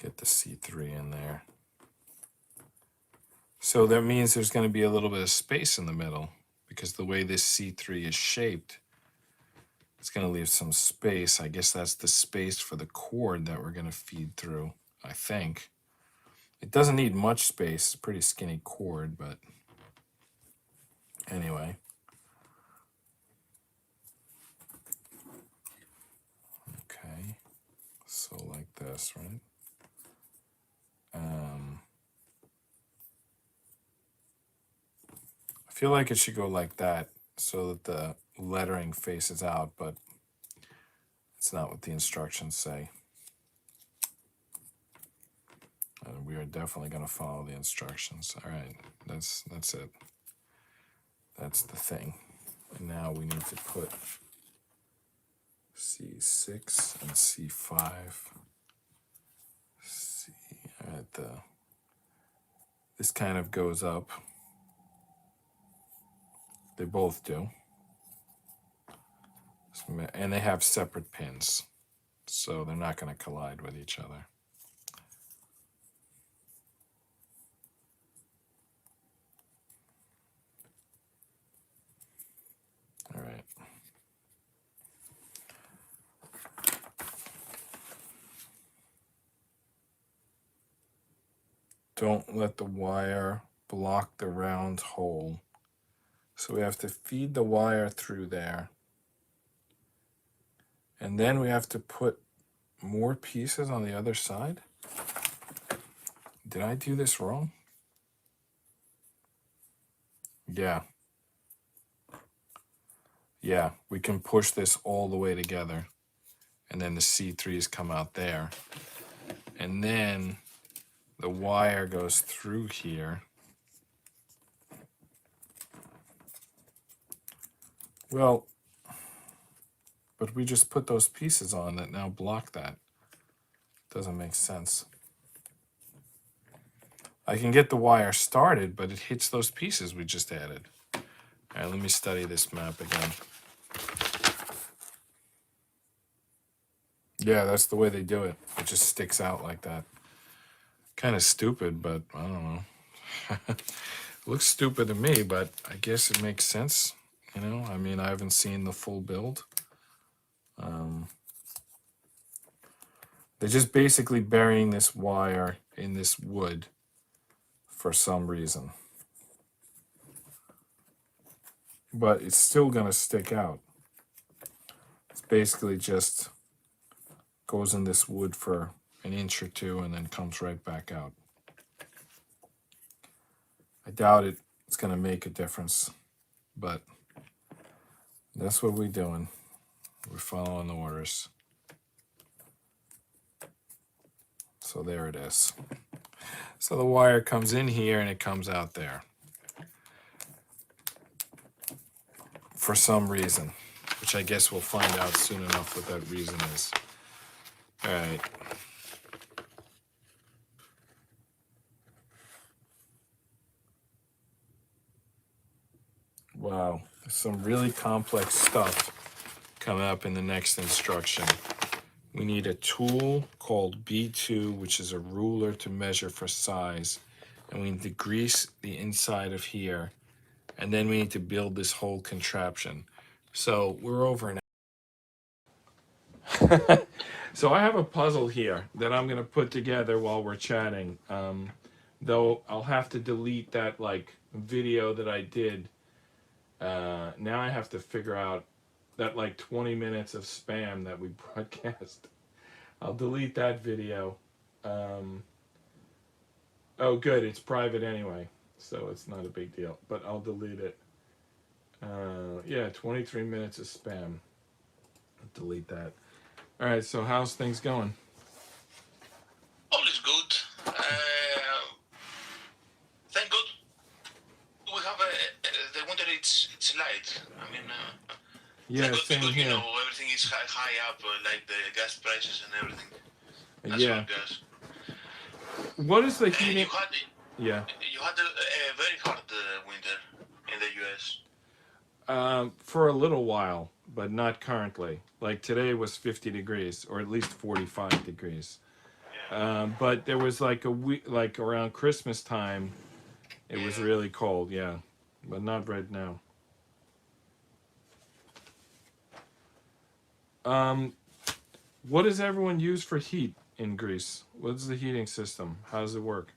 Get the C3 in there. So that means there's going to be a little bit of space in the middle, because the way this C3 is shaped, it's going to leave some space. I guess that's the space for the cord that we're going to feed through, I think. It doesn't need much space. It's a pretty skinny cord, but anyway. Okay, so like this, right? I feel like it should go like that so that the lettering faces out, but it's not what the instructions say. And we are definitely going to follow the instructions. All right, that's it. That's the thing. And now we need to put C6 and C5. C at the. This kind of goes up. They both do. And they have separate pins, so they're not going to collide with each other. All right. Don't let the wire block the round hole. So we have to feed the wire through there. And then we have to put more pieces on the other side. Did I do this wrong? Yeah. Yeah, we can push this all the way together. And then the C3s come out there. And then the wire goes through here. Well, but we just put those pieces on that now block that. Doesn't make sense. I can get the wire started, but it hits those pieces we just added. All right, let me study this map again. Yeah, that's the way they do it. It just sticks out like that. Kind of stupid, but I don't know. It looks stupid to me, but I guess it makes sense. You know, I mean, I haven't seen the full build. They're just basically burying this wire in this wood for some reason. But it's still going to stick out. It's basically just goes in this wood for an inch or two and then comes right back out. I doubt it's going to make a difference, but that's what we're doing. We're following the orders. So there it is. So the wire comes in here and it comes out there. For some reason, which I guess we'll find out soon enough what that reason is. All right. Wow, there's some really complex stuff coming up in the next instruction. We need a tool called B2, which is a ruler to measure for size. And we need to grease the inside of here. And then we need to build this whole contraption. So we're over now. So I have a puzzle here that I'm going to put together while we're chatting. Though I'll have to delete that like video that I did. Now I have to figure out that like 20 minutes of spam that we broadcast. I'll delete that video. Um, oh, good. It's private anyway, so it's not a big deal. But I'll delete it. Yeah, 23 minutes of spam. I'll delete that. All right. So how's things going? All is good. Thank God we have the winter. It's light. I mean, thank Yeah, God same because here. everything is high up, like the gas prices and everything. Natural Yeah. gas. What is the You heating? had Yeah. a very hard winter in the US. For a little while, but not currently. Like today was 50 degrees, or at least 45 degrees. Yeah. But there was like a week, like around Christmas time, it was Yeah. really cold. Yeah, but not right now. Um, what does everyone use for heat in Greece? What's the heating system? How does it work?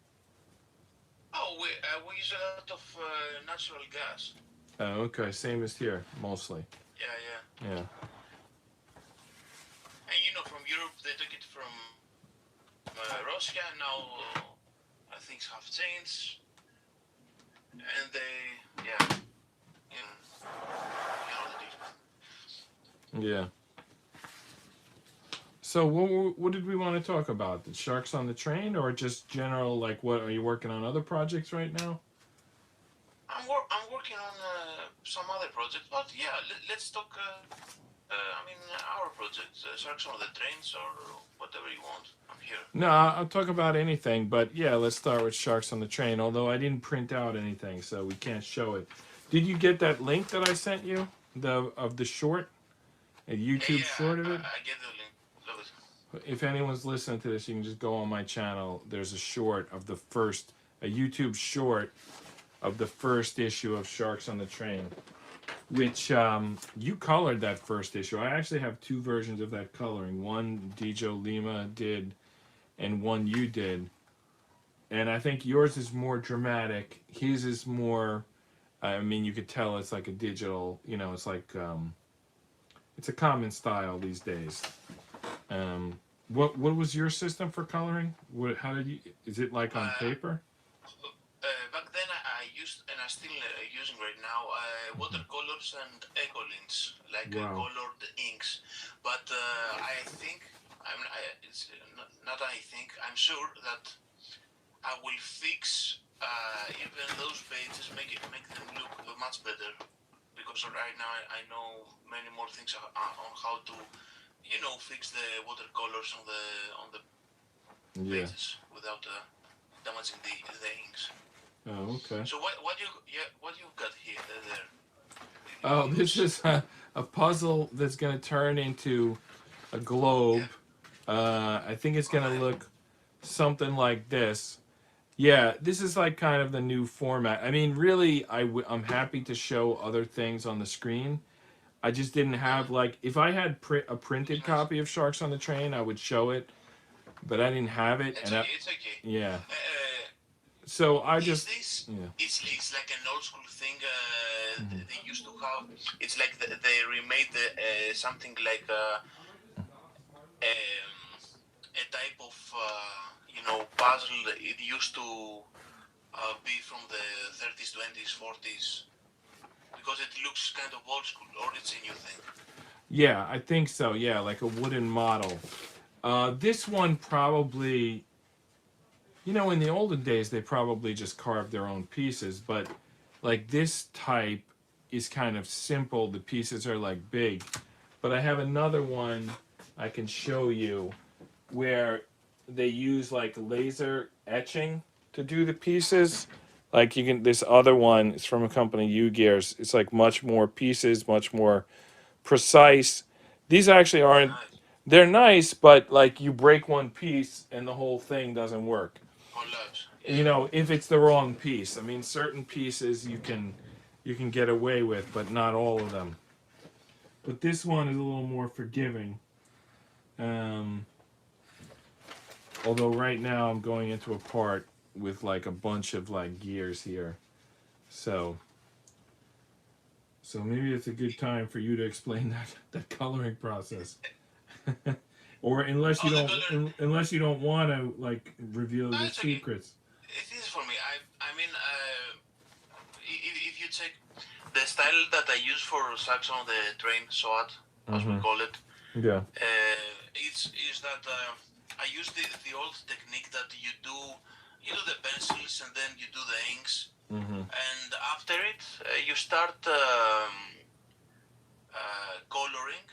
Oh, we use a lot of natural gas. Okay, same as here, mostly. Yeah, yeah. Yeah. And from Europe they took it from Russia. Now things have changed, and yeah, you know the deal. Yeah. So what did we want to talk about? The sharks on the train, or just general? Like, what are you working on other projects right now? I'm working on some other projects, but yeah, let's talk. I mean, our projects, Sharks on the Trains, or whatever you want. I'm here. No, I'll talk about anything, but yeah, let's start with Sharks on the Train. Although I didn't print out anything, so we can't show it. Did you get that link that I sent you? The short, a YouTube Yeah, short of it. I get the link. Love it. If anyone's listening to this, you can just go on my channel. There's a short of a YouTube short of the first issue of Sharks on the Train, which you colored that first issue. I actually have two versions of that coloring. One Dijo Lima did, and one you did. And I think yours is more dramatic. His is more. I mean, you could tell it's like a digital. It's like it's a common style these days. What was your system for coloring? How did you? Is it like on paper? Back then I used, and I'm still using right now, watercolors and ecolints, like Wow. colored inks. But I think, it's not I think, I'm sure that I will fix even those pages, make them look much better. Because right now I know many more things on how to, fix the watercolors on the Yeah. pages without damaging the inks. Oh, okay. So what you got here there? Oh, this is a puzzle that's going to turn into a globe. I think it's going to look something like this. Yeah, this is like kind of the new format. I mean, really, I'm happy to show other things on the screen. I just didn't have like if I had a printed Nice. copy of Sharks on the Train, I would show it, but I didn't have it. It's okay. It's okay. Yeah, so I Is just this? yeah. It's like an old school thing they used to have. It's like they remade something like a type of puzzle. It used to be from the 30s, 20s, 40s because it looks kind of old school, or it's a new thing. Yeah, I think so. Yeah, like a wooden model. This one probably, in the olden days, they probably just carved their own pieces, but like this type is kind of simple. The pieces are like big. But I have another one I can show you where they use like laser etching to do the pieces. Like this other one is from a company, U Gears. It's like much more pieces, much more precise. These actually aren't. Nice. They're nice, but like you break one piece and the whole thing doesn't work. Collapse. Yeah. If it's the wrong piece. I mean, certain pieces you can get away with, but not all of them. But this one is a little more forgiving. Um, Although right now I'm going into a part with like a bunch of like gears here. So maybe it's a good time for you to explain that coloring process. Or unless you Oh, the don't color. unless you don't want to like reveal No, the it's okay. secrets. It is for me. I mean, if you check the style that I use for saxon, the train SWAT, as we call it, Yeah. is that I use the old technique that you do the pencils and then you do the inks, and after it you start coloring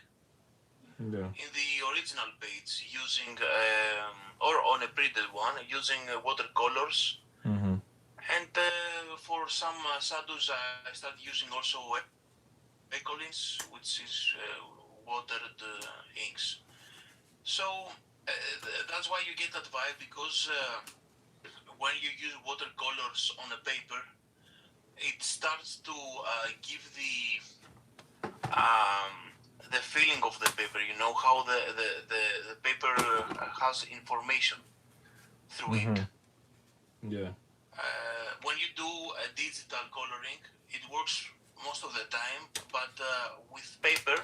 Yeah. in the original page using or on a printed one using watercolors. And for some shadows, I started using also Ecolins, which is watered inks. So that's why you get that vibe, because when you use watercolors on a paper, it starts to give the feeling of the paper. You know how the paper has information through it. Yeah. When you do a digital coloring, it works most of the time, but with paper,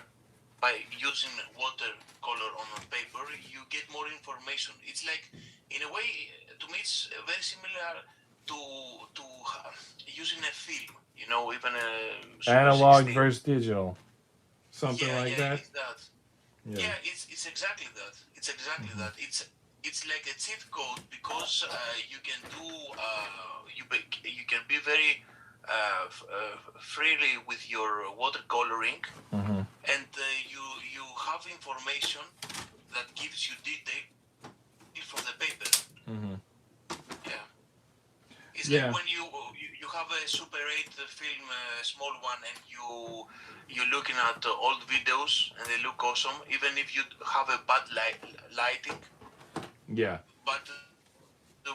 by using watercolor on a paper, you get more information. It's like, in a way, to me, it's very similar to using a film. You know, even a Super Analog 16. versus digital. Something Yeah, like yeah, that. it's that. Yeah. Yeah, it's exactly that. It's exactly that. It's like a cheat code, because you can do you can be very freely with your watercoloring, and you have information that gives you detail from the paper. Yeah, it's like Yeah. when you have a Super 8 film, a small one, and you're looking at old videos and they look awesome, even if you have a bad lighting. Yeah. But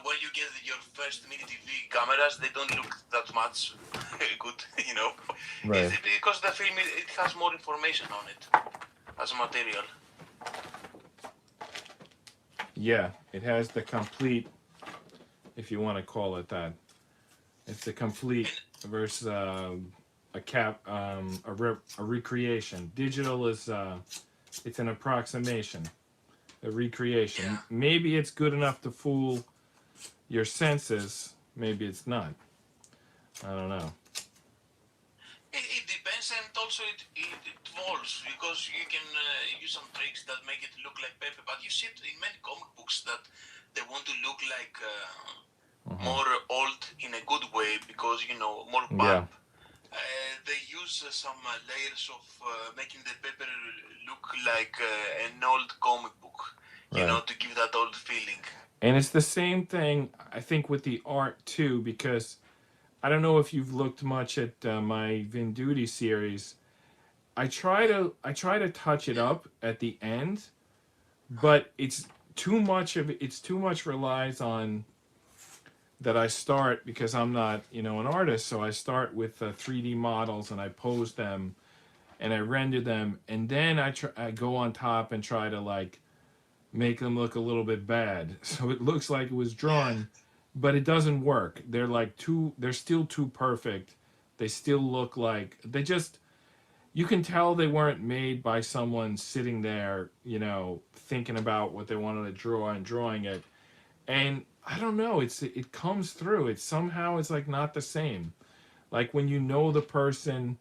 when you get your first mini TV cameras, they don't look that much good, you know. Right. It's because the film, it has more information on it as a material. Yeah. It has the complete, if you want to call it that. It's the complete versus a recreation. Digital is it's an approximation, a recreation. Yeah. Maybe it's good enough to fool your senses. Maybe it's not. I don't know. It depends, and also it evolves, because you can use some tricks that make it look like paper, but you see it in many comic books that they want to look like more old in a good way, because, you know, more Yeah. pulp. They use some layers of making the paper look like an old comic book, you Right. know, to give that old feeling. And it's the same thing, I think, with the art too, because I don't know if you've looked much at my Venduti series. I try to touch it up at the end, but it's too much of it. It's too much relies on that I start, because I'm not, an artist, so I start with 3D models and I pose them and I render them, and then I go on top and try to like make them look a little bit bad, so it looks like it was drawn, but it doesn't work. They're still too perfect. They still look like you can tell they weren't made by someone sitting there, thinking about what they wanted to draw and drawing it. And I don't know, it comes through. It's like not the same. Like when you know the person,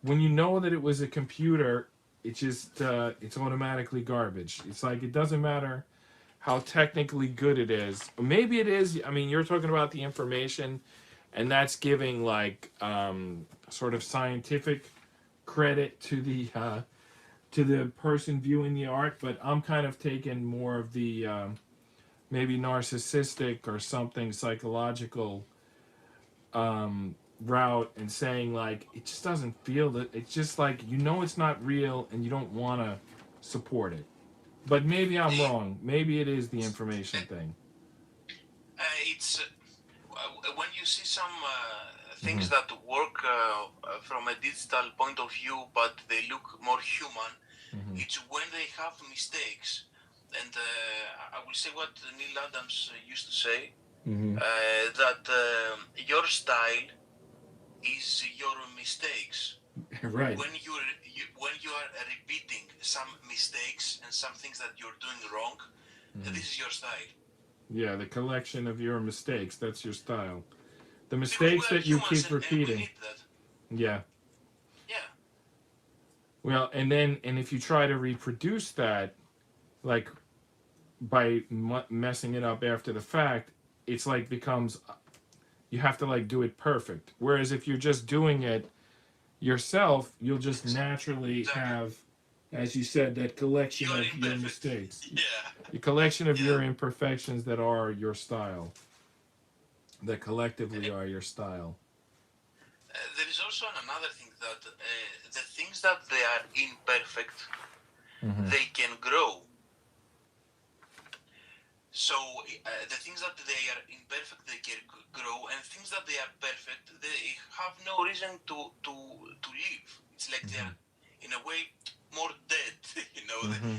when you know that it was a computer, it's automatically garbage. It's like it doesn't matter how technically good it is. Maybe it is. I mean, you're talking about the information, and that's giving like sort of scientific credit to the person viewing the art. But I'm kind of taking more of the maybe narcissistic or something psychological route, and saying like it just doesn't feel that. It's just like it's not real, and you don't want to support it. But maybe I'm wrong. Maybe it is the information thing. It's when you see some things that work from a digital point of view, but they look more human. It's when they have mistakes. And I will say what Neil Adams used to say. Mm-hmm. that your style is your mistakes. Right. When you are repeating some mistakes and some things that you're doing wrong, this is your style. Yeah, the collection of your mistakes. That's your style. The Because we mistakes are that you humans keep and we repeating. need that. Yeah. Yeah. Well, and if you try to reproduce that, like by messing it up after the fact, it's like becomes you have to like do it perfect. Whereas if you're just doing it yourself, you'll just naturally Exactly. have, as you said, that collection You are of your imperfect. mistakes, Yeah. the collection of Yeah. your imperfections that are your style, that collectively are your style. There is also another thing that the things that they are imperfect, Mm-hmm. they can grow. So the things that they are imperfect, they can grow, and things that they are perfect, they have no reason to live. It's like they are, in a way, more dead. You know, Mm-hmm.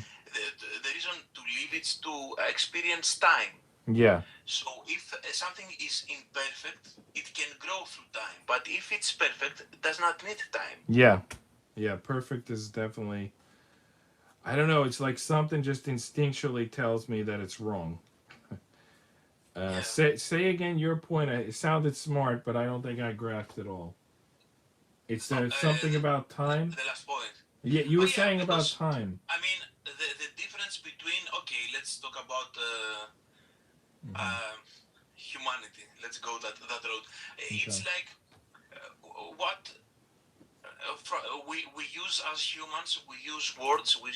the reason to live is to experience time. Yeah. So if something is imperfect, it can grow through time. But if it's perfect, it does not need time. Yeah. Yeah. Perfect is definitely. I don't know. It's like something just instinctually tells me that it's wrong. Yeah. Say again your point. It sounded smart, but I don't think I grasped it all. It's something about time. The last point. Yeah, you Oh were yeah, saying about because time. I mean the difference between let's talk about humanity. Let's go that road. It's Okay. like what we use as humans. We use words. We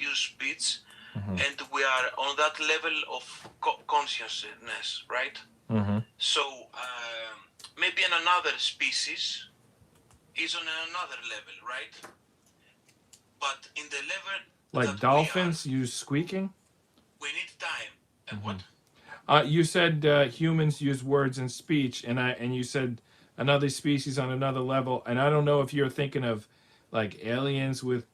use speech, Mm-hmm. and we are on that level of consciousness, right? Mm-hmm. So maybe in another species is on another level, right? But in the level Like that we are, dolphins use squeaking. we need time. And what? You said humans use words and speech, and you said another species on another level, and I don't know if you're thinking of like aliens with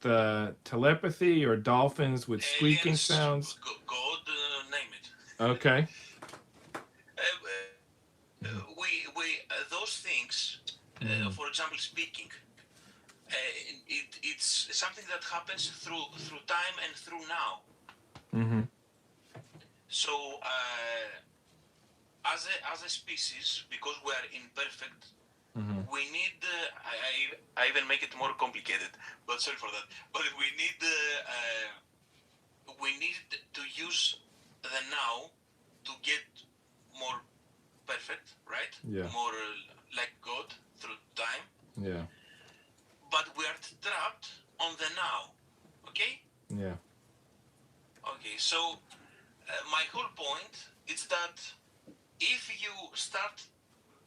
telepathy or dolphins with squeaking Aliens, sounds. God, name it. Okay. Those things, Mm-hmm. for example, speaking, it's something that happens through time and through now. Mm-hmm. So as a species, because we are imperfect, Mm-hmm. we need. I even make it more complicated, but sorry for that. But we need to use the now to get more perfect, right? Yeah. More like God through time. Yeah. But we are trapped on the now. Okay? Yeah. Okay, so my whole point is that if you start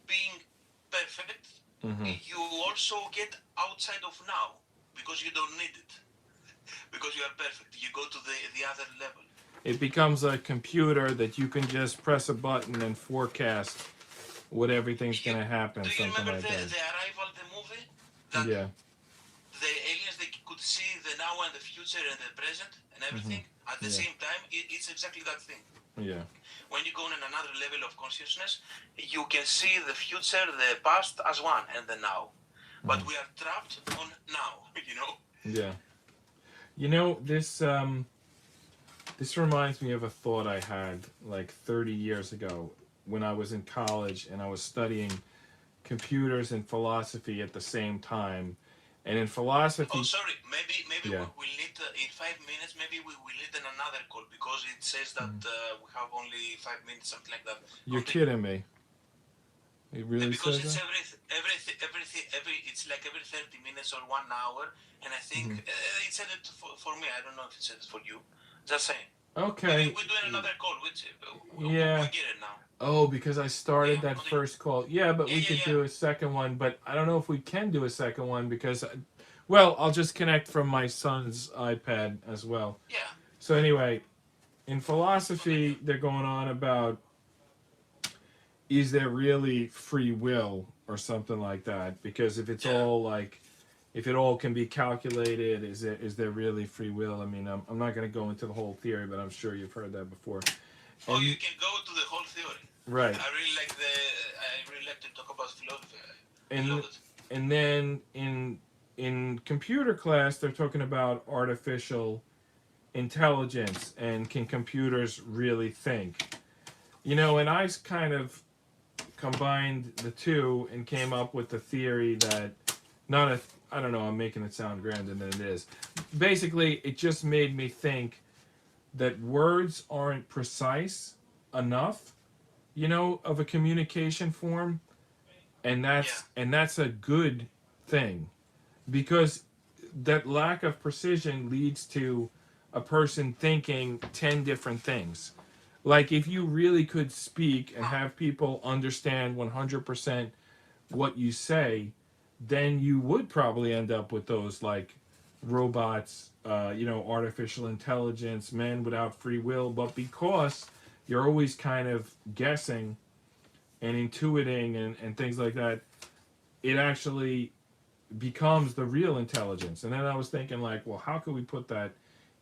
being perfect, you also get outside of now because you don't need it. Because you are perfect. You go to the other level. It becomes a computer that you can just press a button and forecast what everything's gonna happen, Do you something remember like that. the Arrival, the movie? That Yeah. the aliens, they could see the now and the future and the present and everything at the same time. It's exactly that thing. Yeah. When you go on another level of consciousness, you can see the future, the past as one, and the now. But we are trapped on now, you know? Yeah. You know, this reminds me of a thought I had like 30 years ago when I was in college and I was studying computers and philosophy at the same time. And in philosophy, Oh, sorry. Maybe yeah. we'll need in 5 minutes. Maybe we will need another call because it says that we have only 5 minutes, something like that. You're Continue. kidding me. It really Because says it's that? it's like every 30 minutes or 1 hour, and I think it said it for me. I don't know if it said it for you. Just saying. Okay. We're doing another call. Which Yeah. we get it now. Oh, because I started Okay, that continue. first call. Yeah, but we could Yeah. do a second one, but I don't know if we can do a second one because, well, I'll just connect from my son's iPad as well. Yeah. So anyway, in philosophy, Continue. they're going on about is there really free will or something like that? Because if it's Yeah. all like, if it all can be calculated, is there really free will? I mean, I'm not going to go into the whole theory, but I'm sure you've heard that before. Oh, And you can go to the whole theory. Right. I really like to talk about philosophy. I And love it. and then in computer class they're talking about artificial intelligence and can computers really think? You know, and I kind of combined the two and came up with the theory that not a I don't know, I'm making it sound grander than it is. Basically, it just made me think that words aren't precise enough, you know, of a communication form, Yeah. and that's a good thing because that lack of precision leads to a person thinking 10 different things. Like if you really could speak and have people understand 100% what you say, then you would probably end up with those like robots, you know, artificial intelligence, men without free will. But because you're always kind of guessing and intuiting and things like that, it actually becomes the real intelligence. And then I was thinking, like, well, how could we put that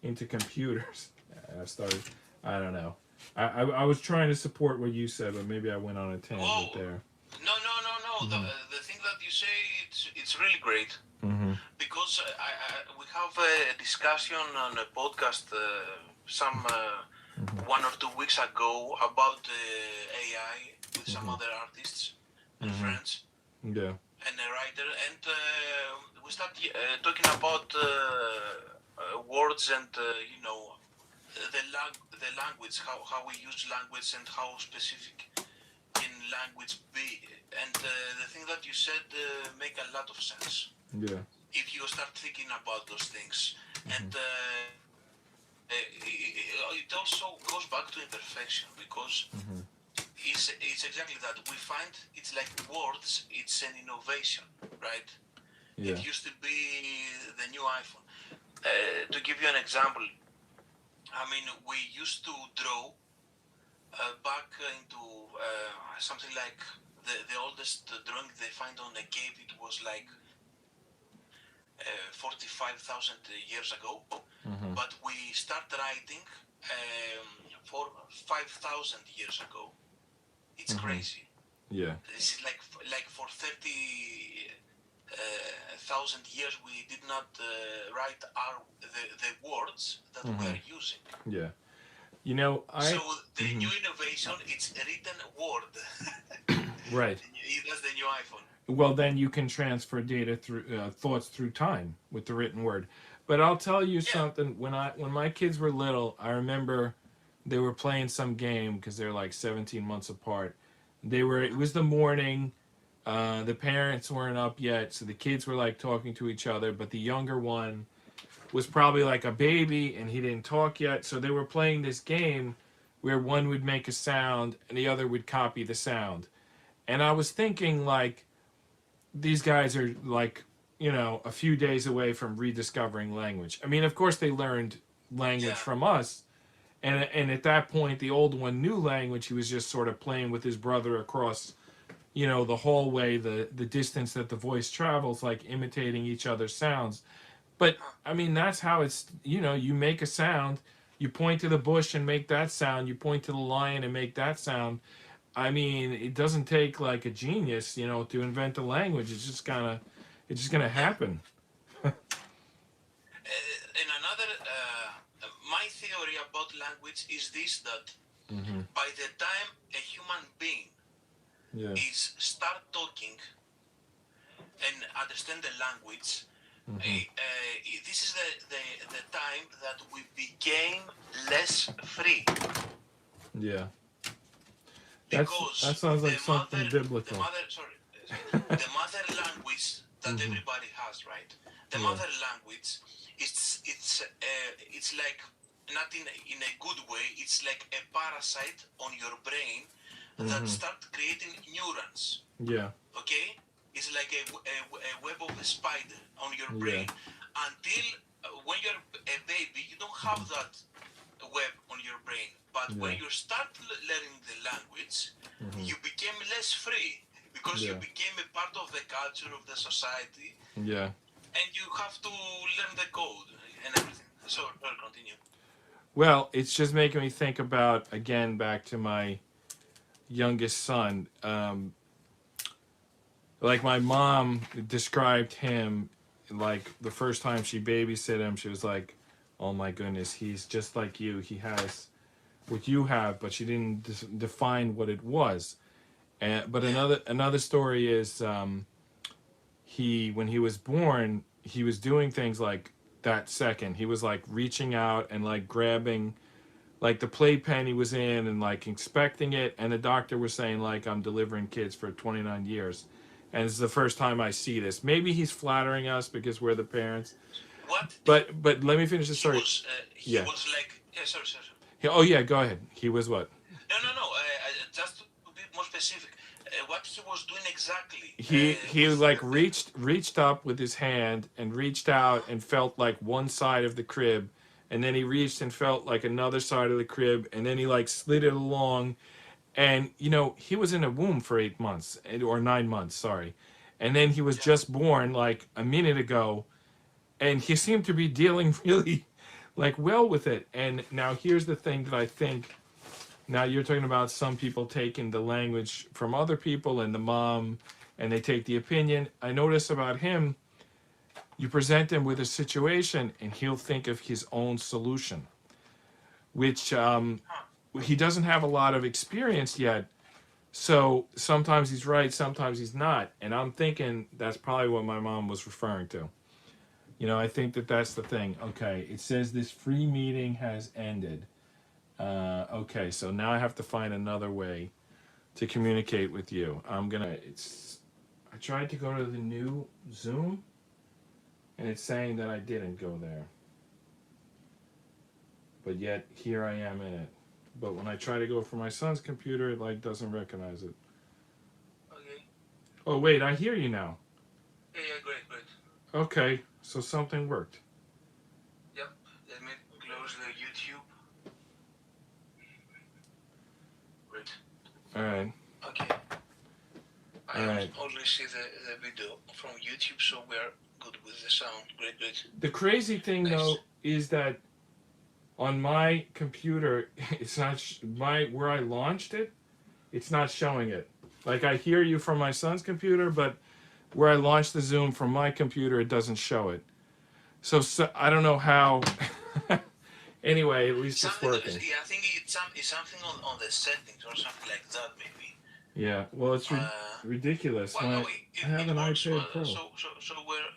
into computers? I started, I don't know. I was trying to support what you said, but maybe I went on a tangent Whoa. there. No. Mm-hmm. The thing that you say, it's really great Mm-hmm. because we have a discussion on a podcast some Mm-hmm. 1 or 2 weeks ago about AI with some Mm-hmm. other artists and Mm-hmm. friends Yeah. and a writer, and we start talking about words and the language, how we use language and how specific in language be. And the thing that you said make a lot of sense Yeah. if you start thinking about those things. Mm-hmm. And it also goes back to imperfection because Mm-hmm. it's exactly that. We find it's like words, it's an innovation, right? Yeah. It used to be the new iPhone. To give you an example, I mean, we used to draw back into something like the oldest drawing they find on a cave. It was like 45,000 years ago, Mm-hmm. but we start writing for 5,000 years ago. It's Mm-hmm. crazy. Yeah. It's like for 30,000 years we did not write the words that we Mm-hmm. are using. Yeah. You know, So I. the Mm-hmm. new innovation, it's a written word. Right. That's the new iPhone. Well, then you can transfer data through thoughts through time with the written word. But I'll tell you Yeah. something. When my kids were little, I remember they were playing some game because they're like 17 months apart. It was the morning. The parents weren't up yet, so the kids were like talking to each other. But the younger one was probably like a baby, and he didn't talk yet. So they were playing this game where one would make a sound and the other would copy the sound. And I was thinking like these guys are like, you know, a few days away from rediscovering language. I mean, of course they learned language Yeah. from us, and at that point the old one knew language. He was just sort of playing with his brother across, you know, the hallway, the distance that the voice travels, like imitating each other's sounds. But I mean, that's how it's, you know, you make a sound, you point to the bush and make that sound, you point to the lion and make that sound. I mean, it doesn't take like a genius, you know, to invent a language. It's just gonna Yeah. happen. And another, my theory about language is this: that Mm-hmm. by the time a human being Yeah. is start talking and understand the language, Mm-hmm. this is the time that we became less free Yeah. That because sounds like something the biblical. mother, the mother language that Mm-hmm. everybody has, right? The Yeah. mother language, it's like not in a good way. It's like a parasite on your brain that Mm-hmm. start creating neurons. Yeah. Okay, it's like a web of a spider on your Yeah. brain until when you're a baby, you don't have that web on your brain. But when Yeah. you start learning the language, Mm-hmm. you became less free because you Yeah. became a part of the culture of the society, Yeah. and you have to learn the code and everything. So, I'll continue. Well, it's just making me think about again back to my youngest son, like my mom described him, like the first time she babysit him, she was like, "Oh my goodness, he's just like you. He has what you have," but she didn't define what it was. And but another story is he when he was born, he was doing things like that second. He was like reaching out and like grabbing like the playpen he was in and like inspecting it, and the doctor was saying like, "I'm delivering kids for 29 years." And it's the first time I see this. Maybe he's flattering us because we're the parents. What? But let me finish the He story. was he Yeah. was like sorry. Oh yeah, go ahead. He was what? No. Just to be more specific, what he was doing exactly. He like reached up with his hand and reached out and felt like one side of the crib, and then he reached and felt like another side of the crib, and then he like slid it along. And you know, he was in a womb for 8 months or 9 months, sorry, and then he was just born like a minute ago, and he seemed to be dealing really like well with it. And now here's the thing that I think. Now you're talking about some people taking the language from other people and the mom, and they take the opinion. I notice about him, you present him with a situation, and he'll think of his own solution, which he doesn't have a lot of experience yet. So sometimes he's right, sometimes he's not. And I'm thinking that's probably what my mom was referring to. You know, I think that that's the thing. Okay, it says this free meeting has ended. Okay, so now I have to find another way to communicate with you. I tried to go to the new Zoom, and it's saying that I didn't go there. But yet, here I am in it. But when I try to go for my son's computer, it like doesn't recognize it. Okay. Oh wait, I hear you now. Yeah, great. Okay, so something worked. Yep. Let me close the YouTube. Great. All right. Okay. I Alright. only see the video from YouTube, so we're good with the sound. Great. The crazy thing Nice. though is that on my computer, it's not where I launched it. It's not showing it. Like I hear you from my son's computer, but where I launched the Zoom from my computer, it doesn't show it. So I don't know how. Anyway, at least it's working. Yeah, I think it's something on the settings or something like that, maybe. Yeah, well, it's ridiculous. Well, no, I have an works, iPad Pro. So we're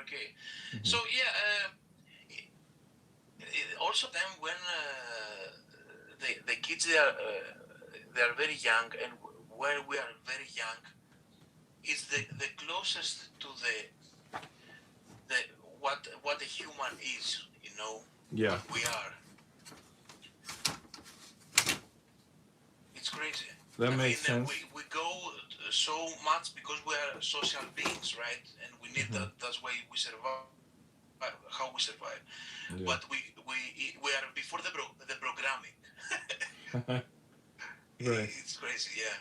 okay. Mm-hmm. So yeah, also then when the kids they are very young, and when we are very young, it's the closest to the what a human is, you know. Yeah. What we are. It's crazy. That makes sense. We go so much because we are social beings, right? And we need that. That's why we survive. How we survive. Yeah. But we are before the programming. Right. It's crazy, yeah.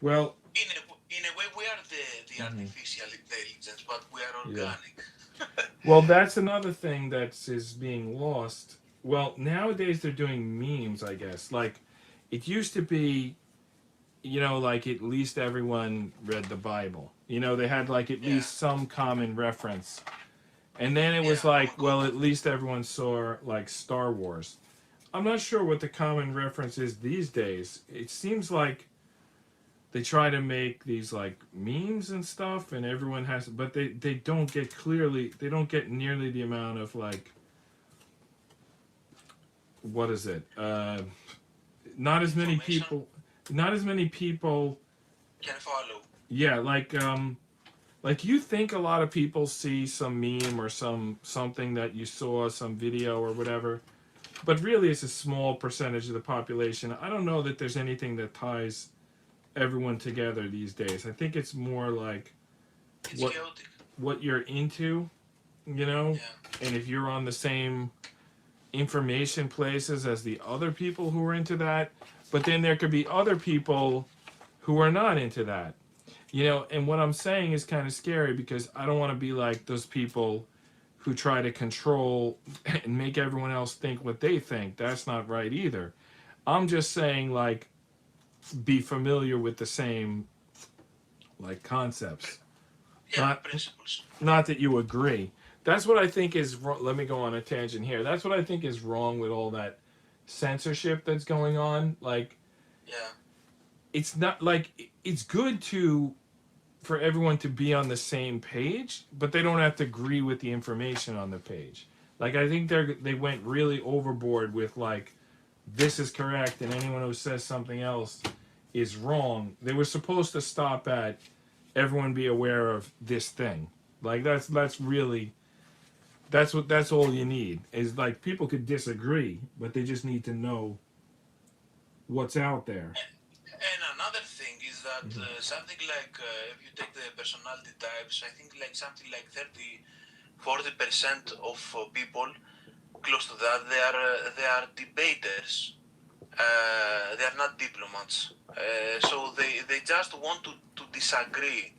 Well, in a way, we are the artificial intelligence, but we are organic. Yeah. Well, that's another thing that is being lost. Well, nowadays they're doing memes, I guess. Like, it used to be, you know, like at least everyone read the Bible. You know, they had like at least some common reference. And then it was like, well, at least everyone saw like Star Wars. I'm not sure what the common reference is these days. It seems like they try to make these like memes and stuff, and everyone has, but they don't get nearly the amount of like, what is it? Not as many people can follow. Yeah, like you think a lot of people see some meme or something that you saw, some video or whatever, but really it's a small percentage of the population. I don't know that there's anything that ties everyone together these days. I think it's more like what you're into, you know, and if you're on the same information places as the other people who are into that, but then there could be other people who are not into that, you know. And what I'm saying is kind of scary because I don't want to be like those people who try to control and make everyone else think what they think. That's not right either. I'm just saying, like, be familiar with the same, like, concepts. Yeah, Not principles. not that you agree. That's what I think is wrong. Let me go on a tangent here. That's what I think is wrong with all that censorship that's going on. Like, Yeah. it's not like it's good to for everyone to be on the same page, but they don't have to agree with the information on the page. Like, I think they went really overboard with, like, this is correct and anyone who says something else is wrong. They were supposed to stop at everyone be aware of this thing. Like, that's really that's all you need. Is like people could disagree, but they just need to know what's out there. And another thing is that something like if you take the personality types, I think like something like 40% of people close to that they are debaters. They are not diplomats. So they just want to disagree.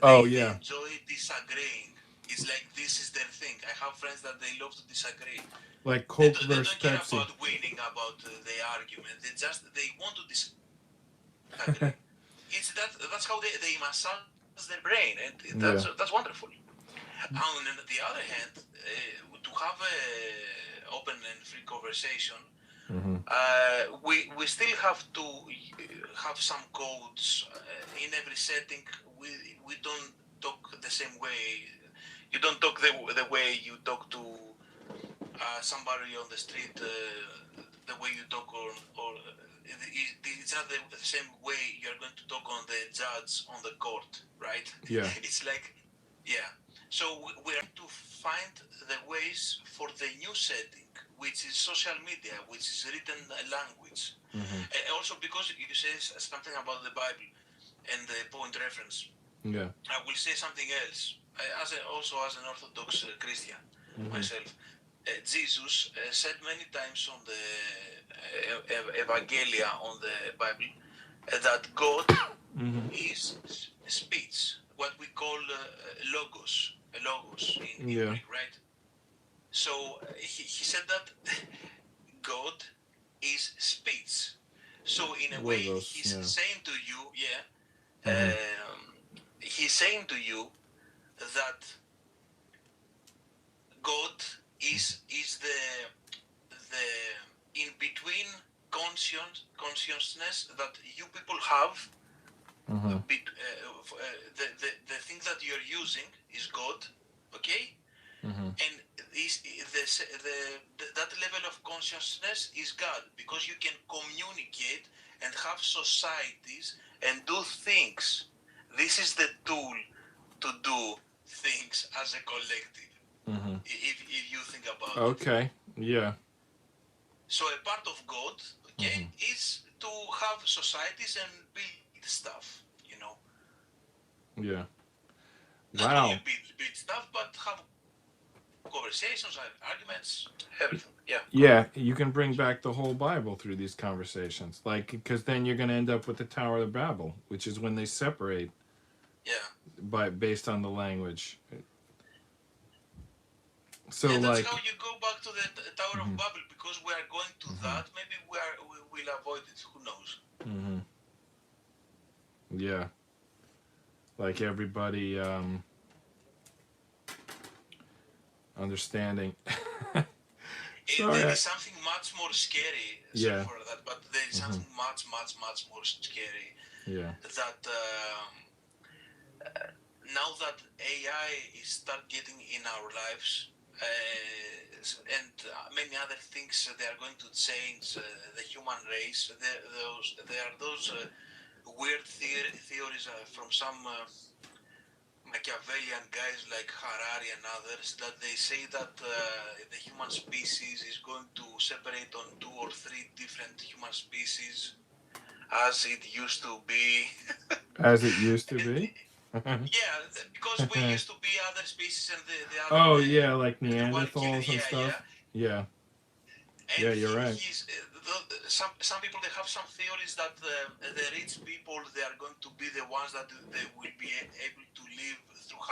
Oh They yeah, enjoy disagreeing. It's like this is their thing. I have friends that they love to disagree. like They, Coke they versus don't care Pepsi. about winning, about the argument. They want to disagree. It's that's how they massage their brain, and Yeah. that's wonderful. And on the other hand, to have a open and free conversation, Mm-hmm. we still have to have some codes in every setting. We don't talk the same way. You don't talk the way you talk to somebody on the street, the way you talk, or it's not the same way you're going to talk on the judge on the court, right? Yeah. It's like, yeah. So we are to find the ways for the new setting, which is social media, which is written language. Mm-hmm. And also because you say something about the Bible and the point reference, Yeah. I will say something else. Also as an Orthodox Christian myself, Jesus said many times on the Evangelia on the Bible that God is speech, what we call logos in Yeah. Greek, right? So he said that God is speech. So in a way, Logos. he's Yeah. saying to you, Mhm. he's saying to you that God is the in between consciousness that you people have. Mhm. The thing that you're using is God, okay? Mhm. And that level of consciousness is God, because you can communicate and have societies and do things. This is the tool to do things as a collective, Mhm. if you think about it. Okay. Yeah. So a part of God, okay, Mhm. is to have societies and build stuff, Yeah. not only Wow. build stuff, but have conversations, have arguments, everything. Yeah, go ahead. Yeah, you can bring back the whole Bible through these conversations. Like, because then you're going to end up with the Tower of Babel, which is when they separate Yeah. based on the language. So, Yeah, that's like, how you go back to the Tower of mhm. Babel, because we are going to Mhm. that. Maybe we will avoid it. Who knows? Mhm. Yeah, like everybody understanding. There Sorry. is something much more scary. Sorry Yeah. for that, but there is Mhm. something much more scary Yeah. that now that AI is start getting in our lives, and many other things, they are going to change the human race. There are those weird theories from some Machiavellian guys like Harari and others, that they say that the human species is going to separate on 2 or 3 different human species as it used to be. As it used to And, be. yeah, because we used to be other species, and the other Oh yeah, like the one killing. Neanderthals and Yeah. stuff. Yeah. And Yeah, you're right. some people, they have some theories that the rich people, they are going to be the ones that they will be able to live through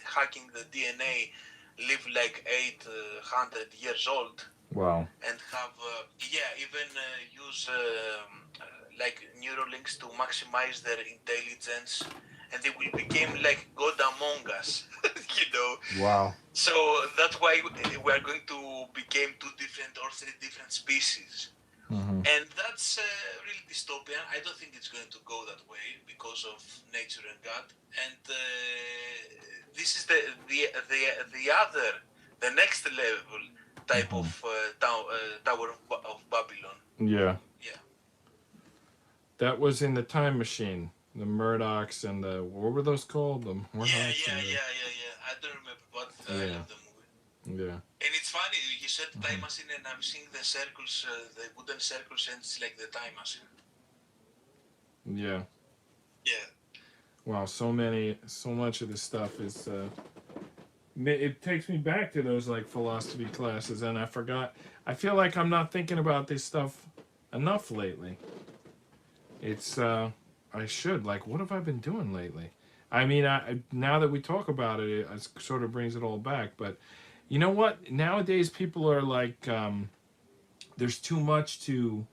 hacking the DNA live like 800 years old Wow. and have even use like neurolinks to maximize their intelligence, and they will become like God among us, you know. Wow. So that's why we are going to become 2 different or 3 different species. Mm-hmm. And that's really dystopian. I don't think it's going to go that way because of nature and God. And this is the next level type of Tower of Babylon. Yeah. Yeah. That was in the Time Machine. The Murdochs and the, what were those called? The Murdochs and the, I don't remember, but I Yeah. love the movie. yeah. And it's funny, you said time machine, and I'm seeing the circles, the wooden circles, and it's like the time machine. Yeah. Yeah. Wow, so much of this stuff is it takes me back to those like philosophy classes, and I feel like I'm not thinking about this stuff enough lately. It's I should, like, what have I been doing lately? I mean, now that we talk about it, it sort of brings it all back, but you know what? Nowadays people are like there's too much to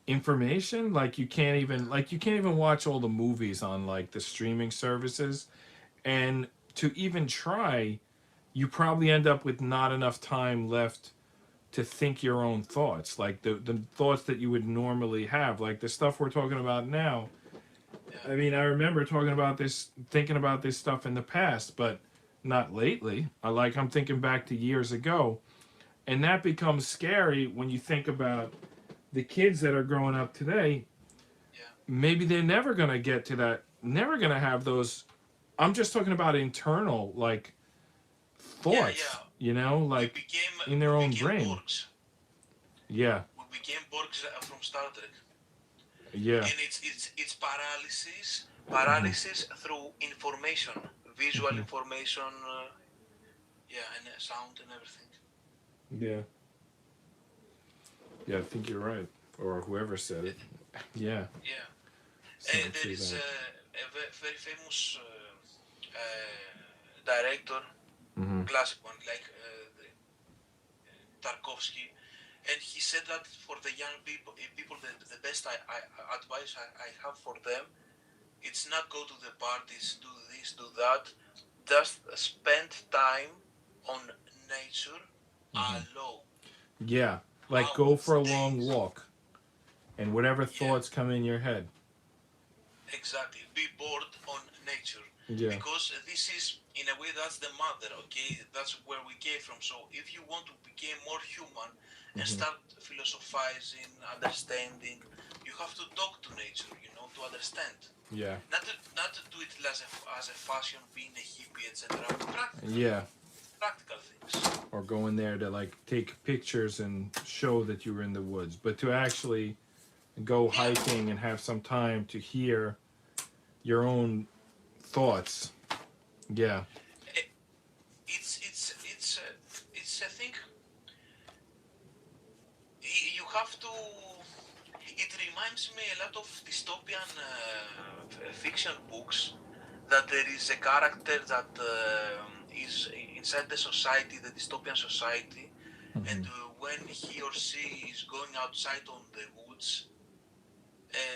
information, like you can't even watch all the movies on like the streaming services, and to even try, you probably end up with not enough time left to think your own thoughts, like the thoughts that you would normally have, like the stuff we're talking about now. I mean, I remember thinking about this stuff in the past, but not lately. I'm thinking back to years ago, and that becomes scary when you think about the kids that are growing up today. Yeah. Maybe they're never gonna get to that. Never gonna have those. I'm just talking about internal, like, thoughts. You know, like in their own brain. Borgs. Yeah. We became Borgs from Star Trek. Yeah. And it's paralysis through information, visual information, and sound and everything. Yeah. Yeah, I think you're right, or whoever said it. Yeah. Yeah. There is a very famous director, classic one, like Tarkovsky, and he said that for the young people, the best advice I have for them, it's not go to the parties, do this, do that. Just spend time on nature alone. Yeah, like go for a long walk, and whatever thoughts come in your head. Exactly. Be bored on nature. Yeah. Because this is, in a way, that's the mother, okay? That's where we came from. So if you want to become more human and start philosophizing, understanding, you have to talk to nature, to understand. Yeah. Not to do it as a fashion, being a hippie, etc. Practical things. Or go in there to like take pictures and show that you were in the woods, but to actually go hiking and have some time to hear your own thoughts. Yeah. It's a thing. You have to. It reminds me a lot of dystopian fiction books. That there is a character that is inside the society, the dystopian society, and when he or she is going outside on the woods,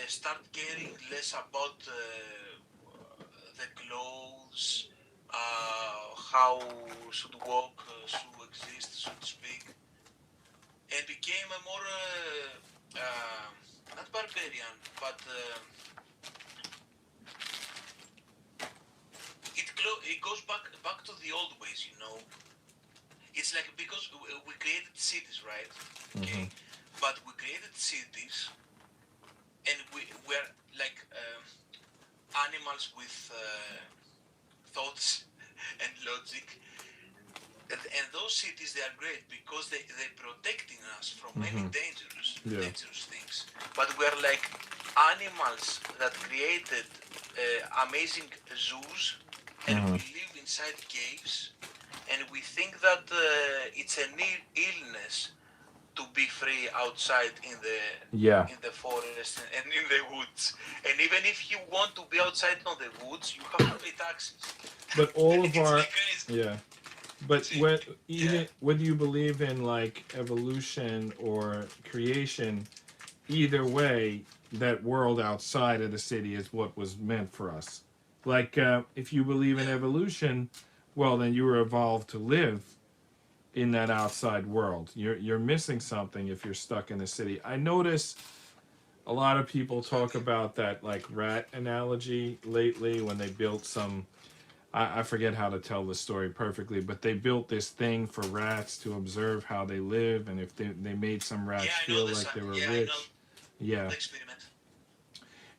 start caring less about the clothes, how should walk, should exist, should speak, and became a more not barbarian, but it goes back to the old ways, It's like because we created cities, right? Okay, but we created cities, and we're like animals with thoughts and logic. And those cities, they are great because they're protecting us from many dangerous things. But we're like animals that created amazing zoos, and we live inside caves, and we think that it's an illness to be free outside in the forest and in the woods. And even if you want to be outside on the woods, you have to pay taxes. But all of our like crazy. But See, what yeah, even whether you believe in like evolution or creation, either way, that world outside of the city is what was meant for us. Like if you believe in yeah, evolution, well then you were evolved to live in that outside world. You're missing something if you're stuck in the city. I notice a lot of people talk exactly. about that like rat analogy lately when they built some I forget how to tell the story perfectly, but they built this thing for rats to observe how they live, and if they made some Yeah, rats I know feel this. like they were Yeah, I know rich. Yeah. the experiment.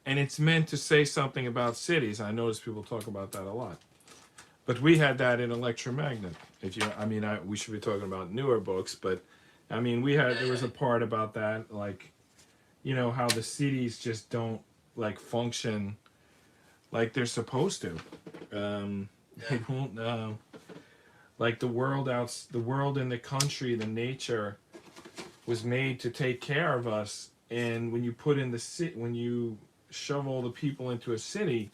And it's meant to say something about cities. I notice people talk about that a lot. But we had that in Electromagnet. If you, I mean, we should be talking about newer books, but I mean, Yeah, there was yeah, a part about that, like, how the cities just don't like function like they're supposed to. They yeah, don't. Like the world and the country, the nature was made to take care of us. And when you put in the city, when you shove all the people into a city,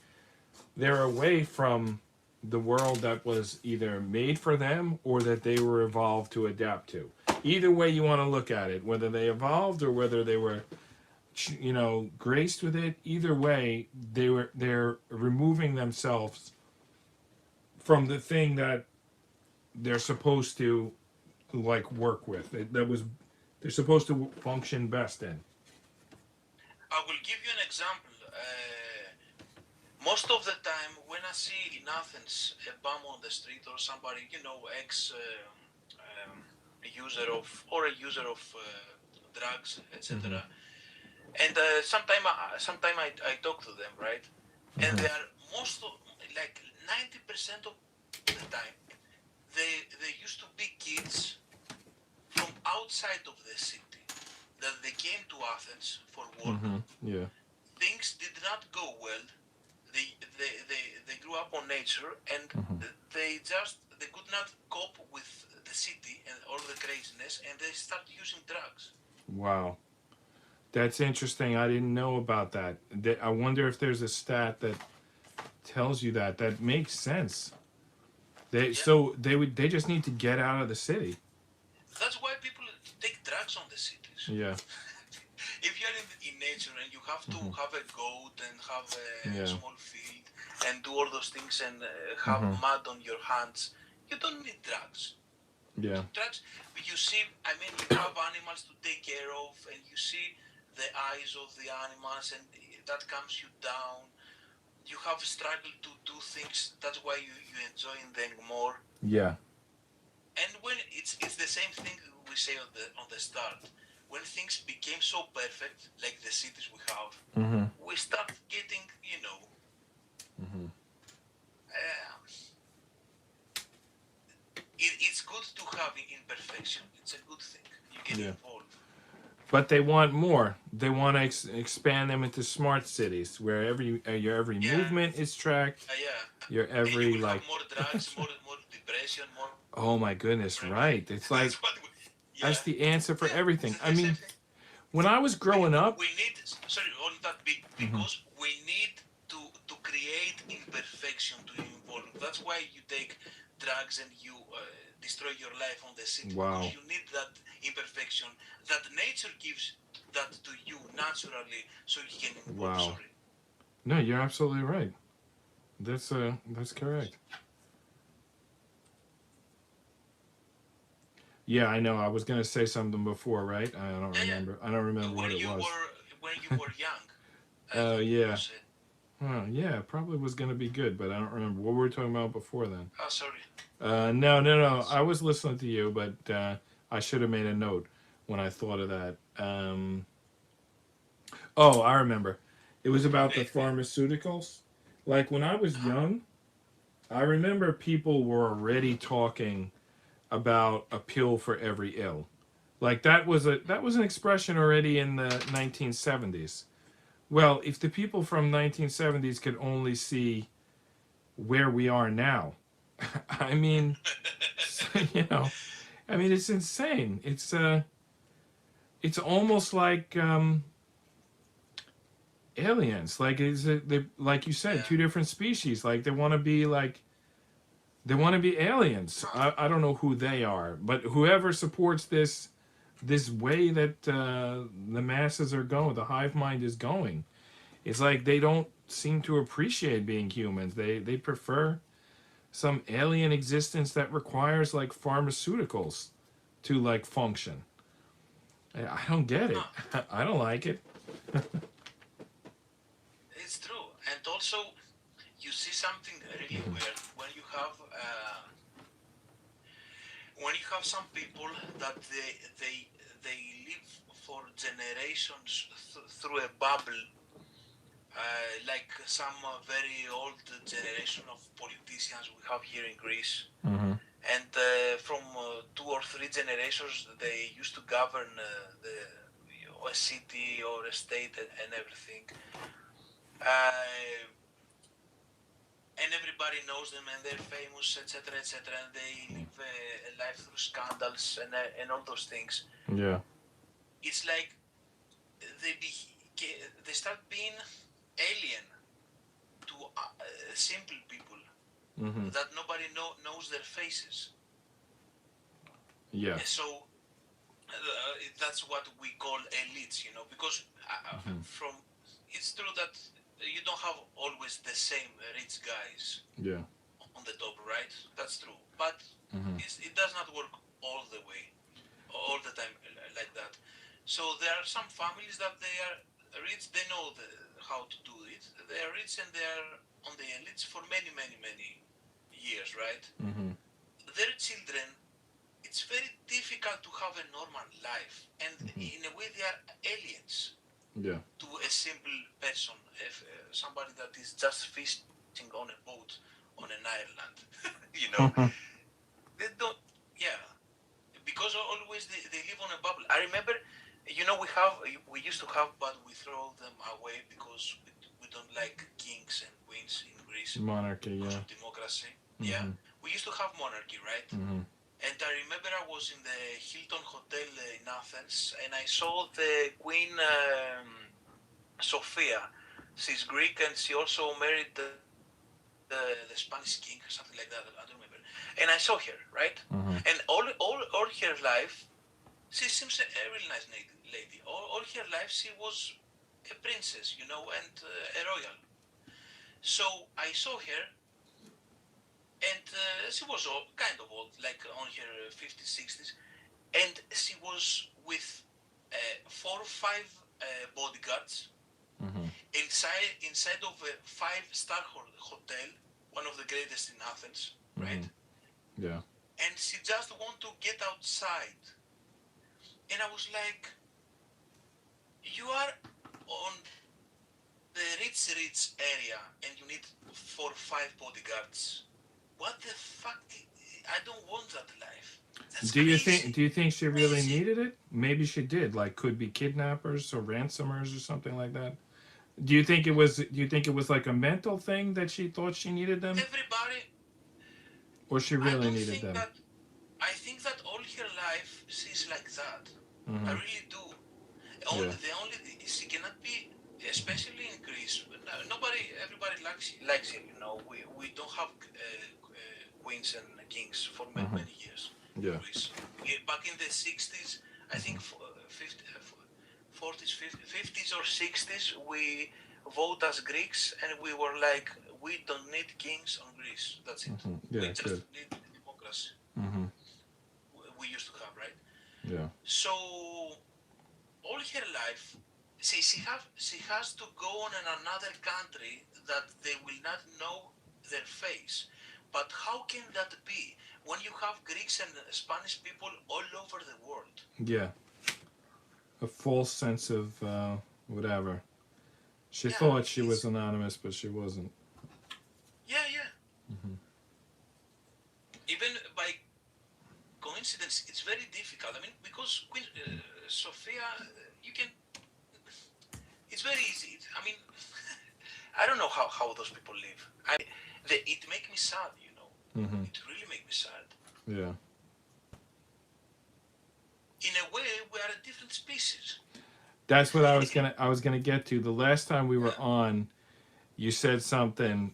they're away from the world that was either made for them or that they were evolved to adapt to. Either way you want to look at it, whether they evolved or whether they were, graced with it. Either way, they're removing themselves from the thing that they're supposed to like work with. That was they're supposed to function best in. I will give you an example. Most of the time, when I see in Athens a bum on the street or somebody, ex user of or a user of drugs, Mm-hmm. etc. And sometime I talk to them, right? And Mm-hmm. they are like 90% of the time they used to be kids from outside of the city that they came to Athens for work. Mm-hmm. Yeah. Things did not go well. They grew up on nature and Mm-hmm. they could not cope with the city and all the craziness and they start using drugs. Wow, that's interesting. I didn't know about that. I wonder if there's a stat that tells you that. That makes sense. Yeah, They just need to get out of the city. that's why people take drugs on the cities. Yeah. If you're in nature and you have to Mm-hmm. have a goat and have a Yeah. small field and do all those things and have Mm-hmm. mud on your hands, you don't need drugs. Yeah. Drugs, you see, I mean, you have animals to take care of and you see the eyes of the animals and that calms you down. You have struggled to do things, that's why you enjoy them more. Yeah. And when it's the same thing we say on the start. When things became so perfect, like the cities we have, Mm-hmm. we start getting, Mm-hmm. uh, it's good to have imperfection. It's a good thing. You can Yeah. evolve. But they want more. They want to expand them into smart cities where your every Yeah, movement is tracked. yeah. Your And you every will have like. more drugs, more depression, more Oh my goodness! everything. Right. It's That's like what we, that's yeah. the answer for Yeah, everything. I the same mean, thing. when I was growing up. We need, sorry, on that big, Hmm. because we need to create imperfection to involve. That's why you take drugs and you destroy your life on the city because Wow. you need that imperfection that nature gives that to you naturally so you can involve. Wow. Sorry. No, you're absolutely right. That's correct. Yeah, I know. I was gonna say something before, right? I don't Yeah, yeah. remember. I don't remember what When it you was. were young, I Oh think you yeah. said. Huh, yeah, probably was gonna be good, but I don't remember what we were talking about before then. Oh, sorry. No, no, no. I was listening to you, but I should have made a note when I thought of that. Oh, I remember. It was about the pharmaceuticals. Like when I was Uh-huh. young, I remember people were already talking about a pill for every ill. Like that was an expression already in the 1970s. Well, if the people from 1970s could only see where we are now, I mean, you know, I mean it's insane. It's almost like aliens. Like is it they like you said, Yeah. two different species. Like they want to be like They want to be aliens. I don't know who they are, but whoever supports this way that the masses are going, the hive mind is going, it's like they don't seem to appreciate being humans. They prefer some alien existence that requires like pharmaceuticals to like function. I don't get it. Huh. I don't like it. It's true, and also you see something really weird when you have some people that they live for generations through a bubble, like some very old generation of politicians we have here in Greece, Mm-hmm. and from 2 or 3 generations they used to govern a city or a state and everything. And everybody knows them and they're famous, etc., etc., and they live a life through scandals and all those things. Yeah. It's like they start being alien to simple people Mm-hmm. that nobody knows their faces. Yeah. So that's what we call elites, because from it's true that you don't have always the same rich guys Yeah. on the top, right? That's true. But Mm-hmm. it does not work all the way, all the time like that. So there are some families that they are rich, they know how to do it. They are rich and they are on the elites for many, many, many years, right? Mm-hmm. Their children, it's very difficult to have a normal life. And in a way, they are aliens Yeah. to a simple person, if somebody that is just fishing on a boat on an island, they don't, yeah, because always they live on a bubble. I remember, we used to have, but we throw them away because we don't like kings and queens in Greece Monarchy. because Yeah. of democracy. Mm-hmm. Yeah, we used to have monarchy, right? Mm-hmm. And I remember I was in the Hilton Hotel in Athens, and I saw the Queen Sophia. She's Greek, and she also married the Spanish king or something like that. I don't remember. And I saw her, right? Mm-hmm. And all her life, she seems a really nice lady. All her life, she was a princess, and a royal. So I saw her, and she was kind of old, like on her 50s, 60s, and she was with 4 or 5 bodyguards Mm-hmm. inside of a 5-star hotel, one of the greatest in Athens, right? Yeah. And she just want to get outside, and I was like, you are on the rich area, and you need 4 or 5 bodyguards. What the fuck? I don't want that life. That's Do you crazy. think she really Crazy. needed it? Maybe she did. Like, could be kidnappers or ransomers or something like that. Do you think it was? Do you think it was like a mental thing that she thought she needed them, Everybody, or she I really don't needed think them? that. I think that all her life she's like that. Mm-hmm. I really do. Yeah. She cannot be, especially in Greece. Everybody likes it. We don't have queens and kings for many, Mm-hmm. many years in Yeah. Greece. Back in the 60s, I think 40s, 50s or 60s, we vote as Greeks, and we were like, we don't need kings on Greece. That's it. Mm-hmm. Yeah. We just Good. need democracy. Mm-hmm. We used to have, right? Yeah. So all her life, she has to go on in another country that they will not know their face. But how can that be when you have Greeks and Spanish people all over the world? Yeah. A false sense of whatever. She Yeah, thought she was anonymous, but she wasn't. Yeah. Mm-hmm. Even by coincidence, it's very difficult. I mean, because Queen Sophia, you can. It's very easy. I mean, I don't know how those people live. It makes me sad, Mm-hmm. It really makes me sad. Yeah. In a way, we are a different species. That's what I was gonna get to. The last time we were on, you said something.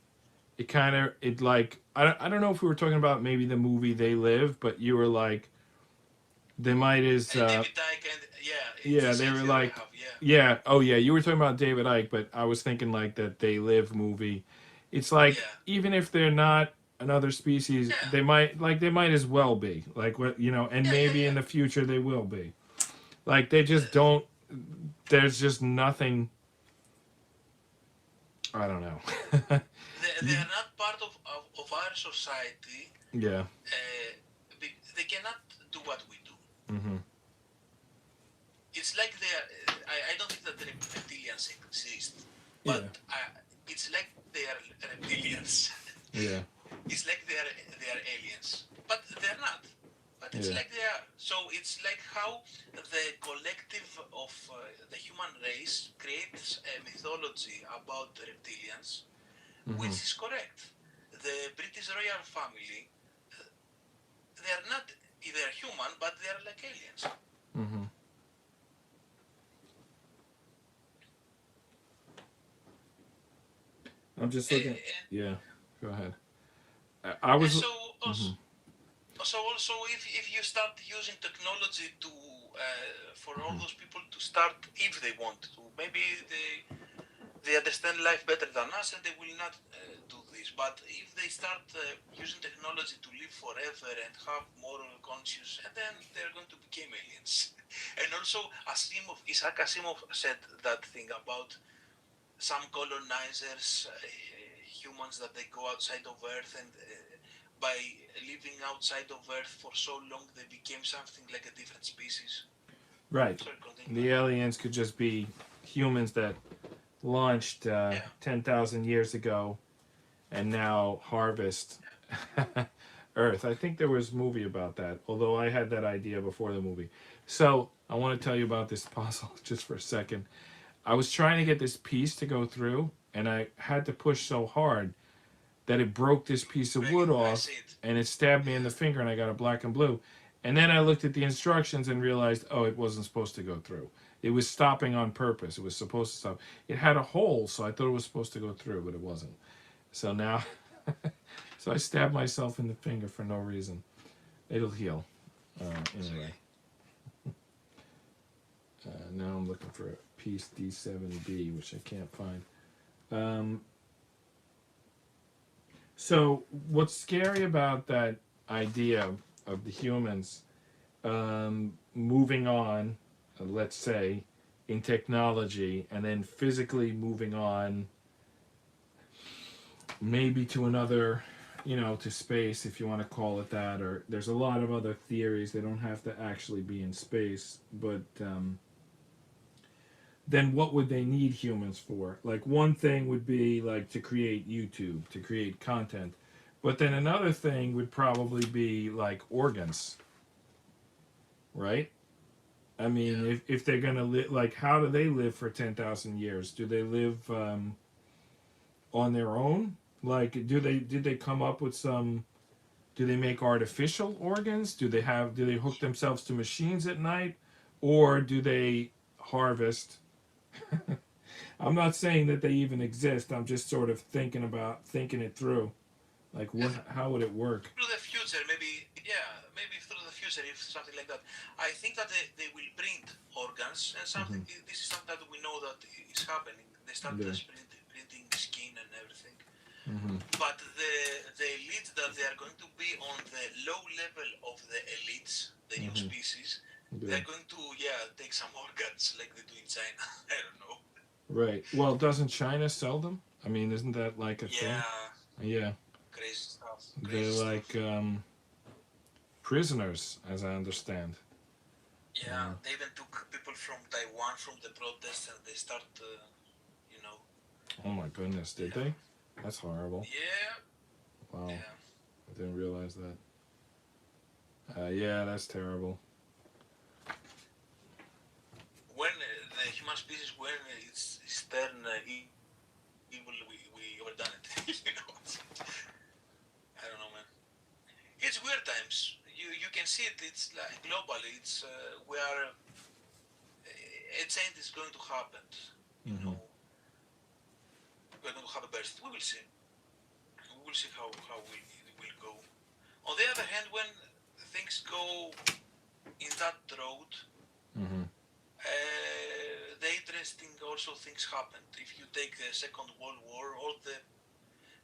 it kind of it like I don't know if we were talking about maybe the movie They Live, but you were like they might as David Icke and yeah, it's the yeah, they same were theory I like have. Yeah, yeah, oh yeah, you were talking about David Icke, but I was thinking like that They Live movie. It's like yeah, even if they're not another species, yeah, they might as well be. Like what, and yeah, yeah, maybe in yeah. the future they will be. Like they The, just don't there's just nothing I don't know. they are not part of our society. Yeah. They cannot do what we do. Mhm. It's like they are. I don't think that the reptilians exist, but Yeah. it's like they are reptilians. Yeah. It's like they are aliens, but they're not. But it's Yeah. like they are. So it's like how the collective of the human race creates a mythology about reptilians, which Mhm. is correct. The British royal family, they are not. They are human, but they are like aliens. Mhm. I'm just looking. And, Yeah. Go ahead. I and was. so Mhm. also if you start using technology to for all Mhm. those people to start, if they want to, maybe they understand life better than us and they will not do this, but if they start using technology to live forever and have more conscious, and then they're going to become aliens. And also Isaac Asimov said that thing about some colonizers, humans, that they go outside of Earth, and by living outside of Earth for so long, they became something like a different species. Right. Sorry, continue. The aliens could just be humans that launched Yeah, 10,000 years ago and now harvest Earth. I think there was a movie about that, although I had that idea before the movie. So I want to tell you about this puzzle just for a second. I was trying to get this piece to go through, and I had to push so hard that it broke this piece of break wood it. I off see it. and it stabbed me in the Yeah, finger, and I got a black and blue. And then I looked at the instructions and realized, oh, it wasn't supposed to go through. It was stopping on purpose. It was supposed to stop. It had a hole, so I thought it was supposed to go through, but it wasn't. So now, so I stabbed myself in the finger for no reason. It'll heal. it's Anyway, okay. now I'm looking for a piece D7B, which I can't find. Um, so what's scary about that idea of the humans moving on, let's say, in technology, and then physically moving on, maybe to another, to space, if you want to call it that, or there's a lot of other theories. They don't have to actually be in space, but then what would they need humans for? Like one thing would be like to create YouTube, to create content, but then another thing would probably be like organs, right? I mean, Yeah. if they're gonna live, like, how do they live for 10,000 years? Do they live on their own? Like, did they come up with some? Do they make artificial organs? Do they hook themselves to machines at night, or do they harvest? I'm not saying that they even exist. I'm just sort of thinking it through. Like, what? How would it work? Through the future, maybe, yeah, maybe through the future, if something like that. I think that they will print organs, and something. Hmm. This is something that we know that is happening. They start Yeah. printing the skin and everything. Hmm. But the elites that they are going to be on the low level of the elites, the new Hmm. species, Yeah. they're going to take some organs like they do in China. I don't know. Right. Well, doesn't China sell them? I mean, isn't that like a thing? Yeah, Yeah. crazy stuff. They're Crazy like stuff. prisoners, as I understand. Yeah, they even took people from Taiwan from the protests, and they start, you know, Oh my goodness, did yeah, they? That's horrible. yeah, Wow, yeah. I didn't realize that. Yeah, that's terrible. When the human species, when it's turn evil, we overdone it. You know, I don't know, man. It's weird times. You can see it. It's like globally. It's we are. A change is going to happen. You Hmm. know, we're going to have a burst. We will see. will see how it will go. On the other hand, when things go in that road, Mm-hmm. the interesting also things happened. If you take the Second World War, all the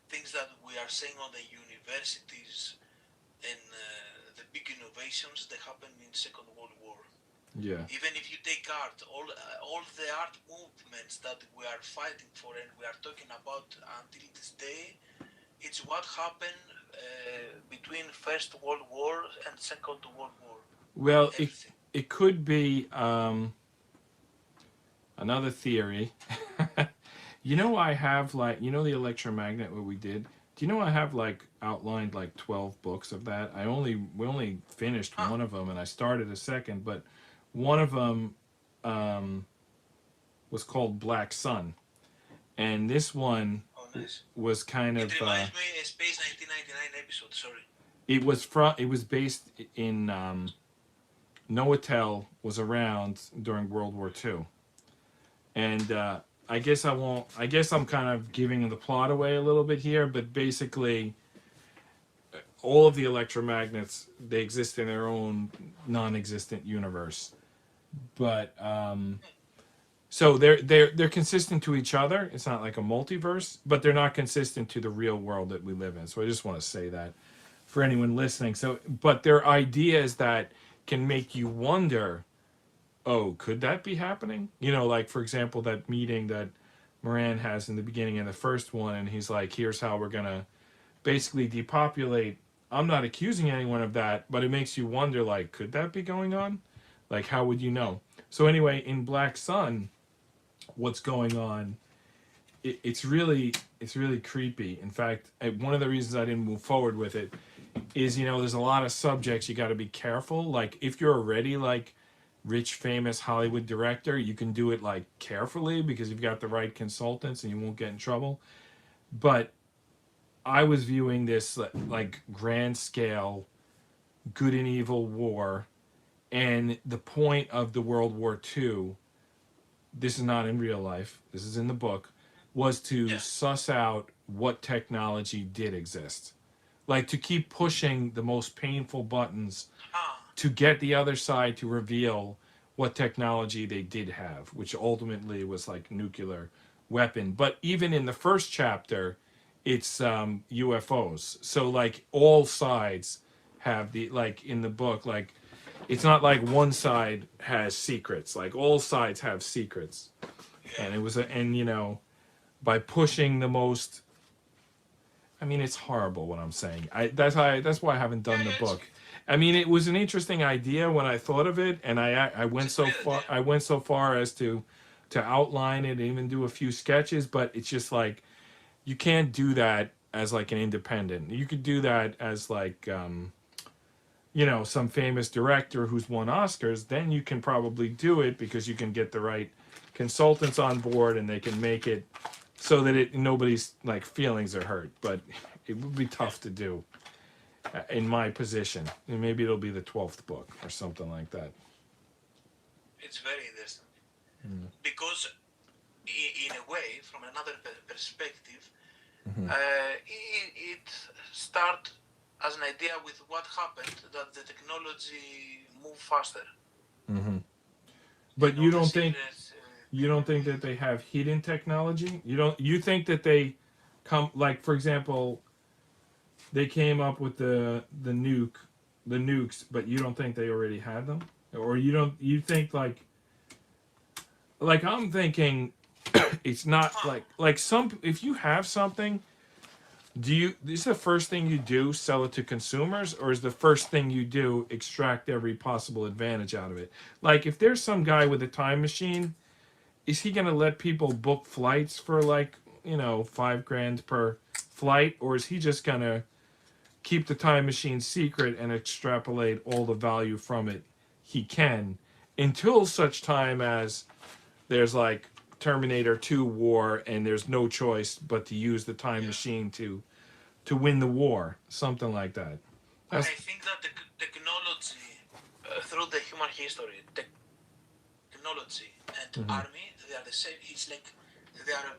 things that we are saying on the universities and the big innovations that happened in Second World War. Yeah. Even if you take art, all the art movements that we are fighting for and we are talking about until this day, it's what happened between First World War and Second World War. Well, Everything. it could be another theory. You know, I have like, you know, the electromagnet what we did. Do you know I have like outlined like 12 books of that? We only finished one of them, and I started a second, but one of them was called Black Sun, and this one Nice. was kind of It reminds me of Space 1999 episode. Sorry. it was based in Noatel was around during World War II, and I guess I won't. I guess I'm kind of giving the plot away a little bit here, but basically, all of the electromagnets, they exist in their own non-existent universe, but so they're consistent to each other. It's not like a multiverse, but they're not consistent to the real world that we live in. So I just want to say that for anyone listening. So, but they're ideas that can make you wonder, oh, could that be happening? You know, like for example, that meeting that Moran has in the beginning of the first one, and he's like, here's how we're gonna basically depopulate. I'm not accusing anyone of that, but it makes you wonder, like, could that be going on? Like, how would you know? So anyway, in Black Sun, what's going on? It's really creepy. In fact, one of the reasons I didn't move forward with it is, you know, there's a lot of subjects you got to be careful. Like, if you're already like rich, famous Hollywood director, you can do it like carefully because you've got the right consultants and you won't get in trouble. But I was viewing this like grand scale good and evil war, and the point of the World War II, this is not in real life, this is in the book, was to suss out what technology did exist. Like to keep pushing the most painful buttons to get the other side to reveal what technology they did have, which ultimately was like nuclear weapon. But even in the first chapter, it's UFOs. So like all sides have the, like in the book, like it's not like one side has secrets. Like all sides have secrets. And it was and you know, by pushing the most, I mean, it's horrible what I'm saying. That's why I haven't done the book. I mean, it was an interesting idea when I thought of it, and I went so far. I went so far as to outline it and even do a few sketches. But it's just like you can't do that as like an independent. You could do that as like you know, some famous director who's won Oscars. Then you can probably do it because you can get the right consultants on board and they can make it so that nobody's like feelings are hurt. But it would be tough to do in my position. And maybe it'll be the 12th book or something like that. It's very interesting because, in a way, from another perspective, it started as an idea with what happened that the technology moved faster. Mm-hmm. But you don't think that they have hidden technology? You think that they come, like for example, they came up with the nukes, but you don't think they already had them? Or you think like I'm thinking it's not like some, if you have something, is the first thing you do sell it to consumers, or is the first thing you do extract every possible advantage out of it? Like if there's some guy with a time machine, is he gonna let people book flights for like, you know, $5,000 per flight, or is he just gonna keep the time machine secret and extrapolate all the value from it he can until such time as there's like Terminator 2 war and there's no choice but to use the time machine to win the war, something like that. I think that the technology through the human history, technology and army, they are the same. It's like they are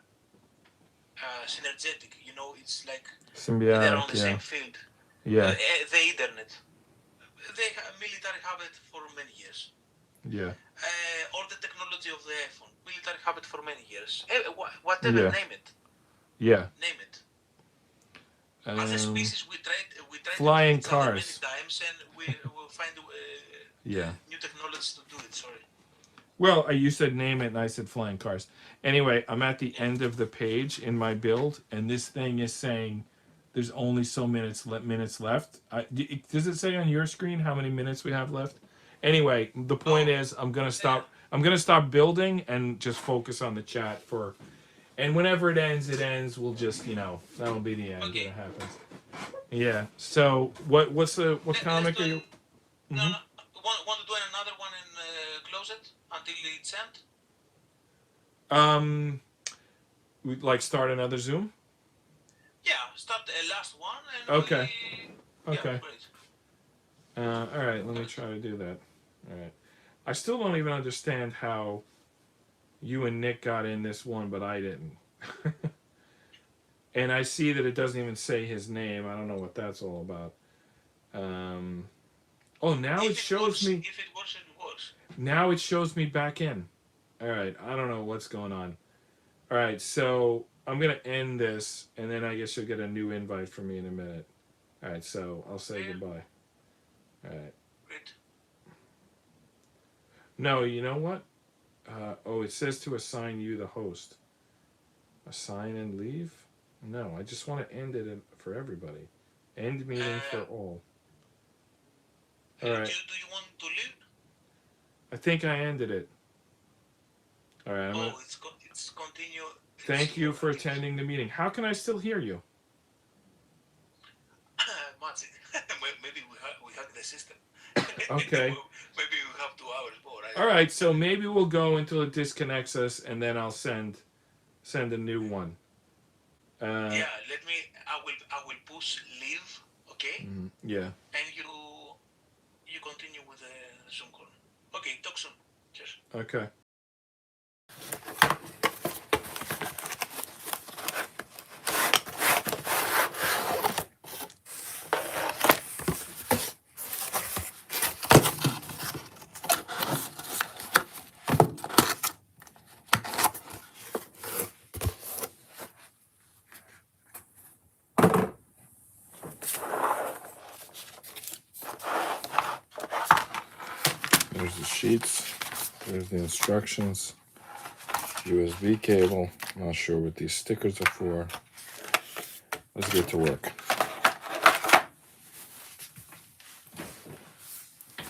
synergetic. You know, it's like they're on Symbiotic, the same yeah. field. Yeah, The internet. They military have it for many years. yeah, Or the technology of the iPhone. Military have it for many years. Whatever, yeah, name it. yeah. Name it. As a species, we try to kill Flying each other many cars. times, and we will find Yeah. new technologies to do it. Sorry. Well, you said name it, and I said flying cars. Anyway, I'm at the Yeah. end of the page in my build, and this thing is saying there's only so minutes left. Does it say on your screen how many minutes we have left? Anyway, the point is, I'm gonna stop. I'm gonna stop building and just focus on the chat for. And whenever it ends, it ends. We'll just, that'll be the end. Okay. When it happens. Yeah. So what comic are you? No, no. Want to do another one and close it until it's end? We'd like start another Zoom. Yeah, start the last one and Okay. Okay. Yeah, great. All right. Let me try to do that. All right. I still don't even understand how you and Nick got in this one, but I didn't. And I see that it doesn't even say his name. I don't know what that's all about. Oh, now it shows me. If it works, it works. Now it shows me back in. All right. I don't know what's going on. All right. So I'm going to end this, and then I guess you'll get a new invite from me in a minute. All right. So I'll say goodbye. All right. Great. No, you know what? It says to assign you the host. Assign and leave? No, I just want to end it for everybody. End meeting for all. All right. Do you want to leave? I think I ended it. All right. It's continue. Thank you for attending the meeting. How can I still hear you? Magic. Maybe we hack the system. Okay. Maybe we have 2 hours more. All right. So maybe we'll go until it disconnects us, and then I'll send a new one. Yeah. I will push leave. Okay. Yeah. And you continue with the Zoom call. Okay. Talk soon. Cheers. Okay. There's the sheets. There's the instructions. USB cable. Not sure what these stickers are for. Let's get to work.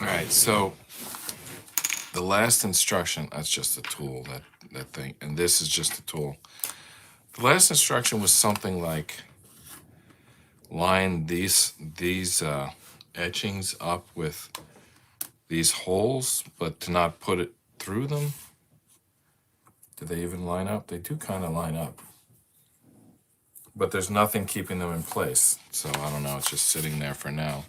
All right, so the last instruction, that's just a tool, that thing, and this is just a tool. The last instruction was something like line these etchings up with these holes, but to not put it through them. Do they even line up? They do kind of line up. But there's nothing keeping them in place. So I don't know, it's just sitting there for now.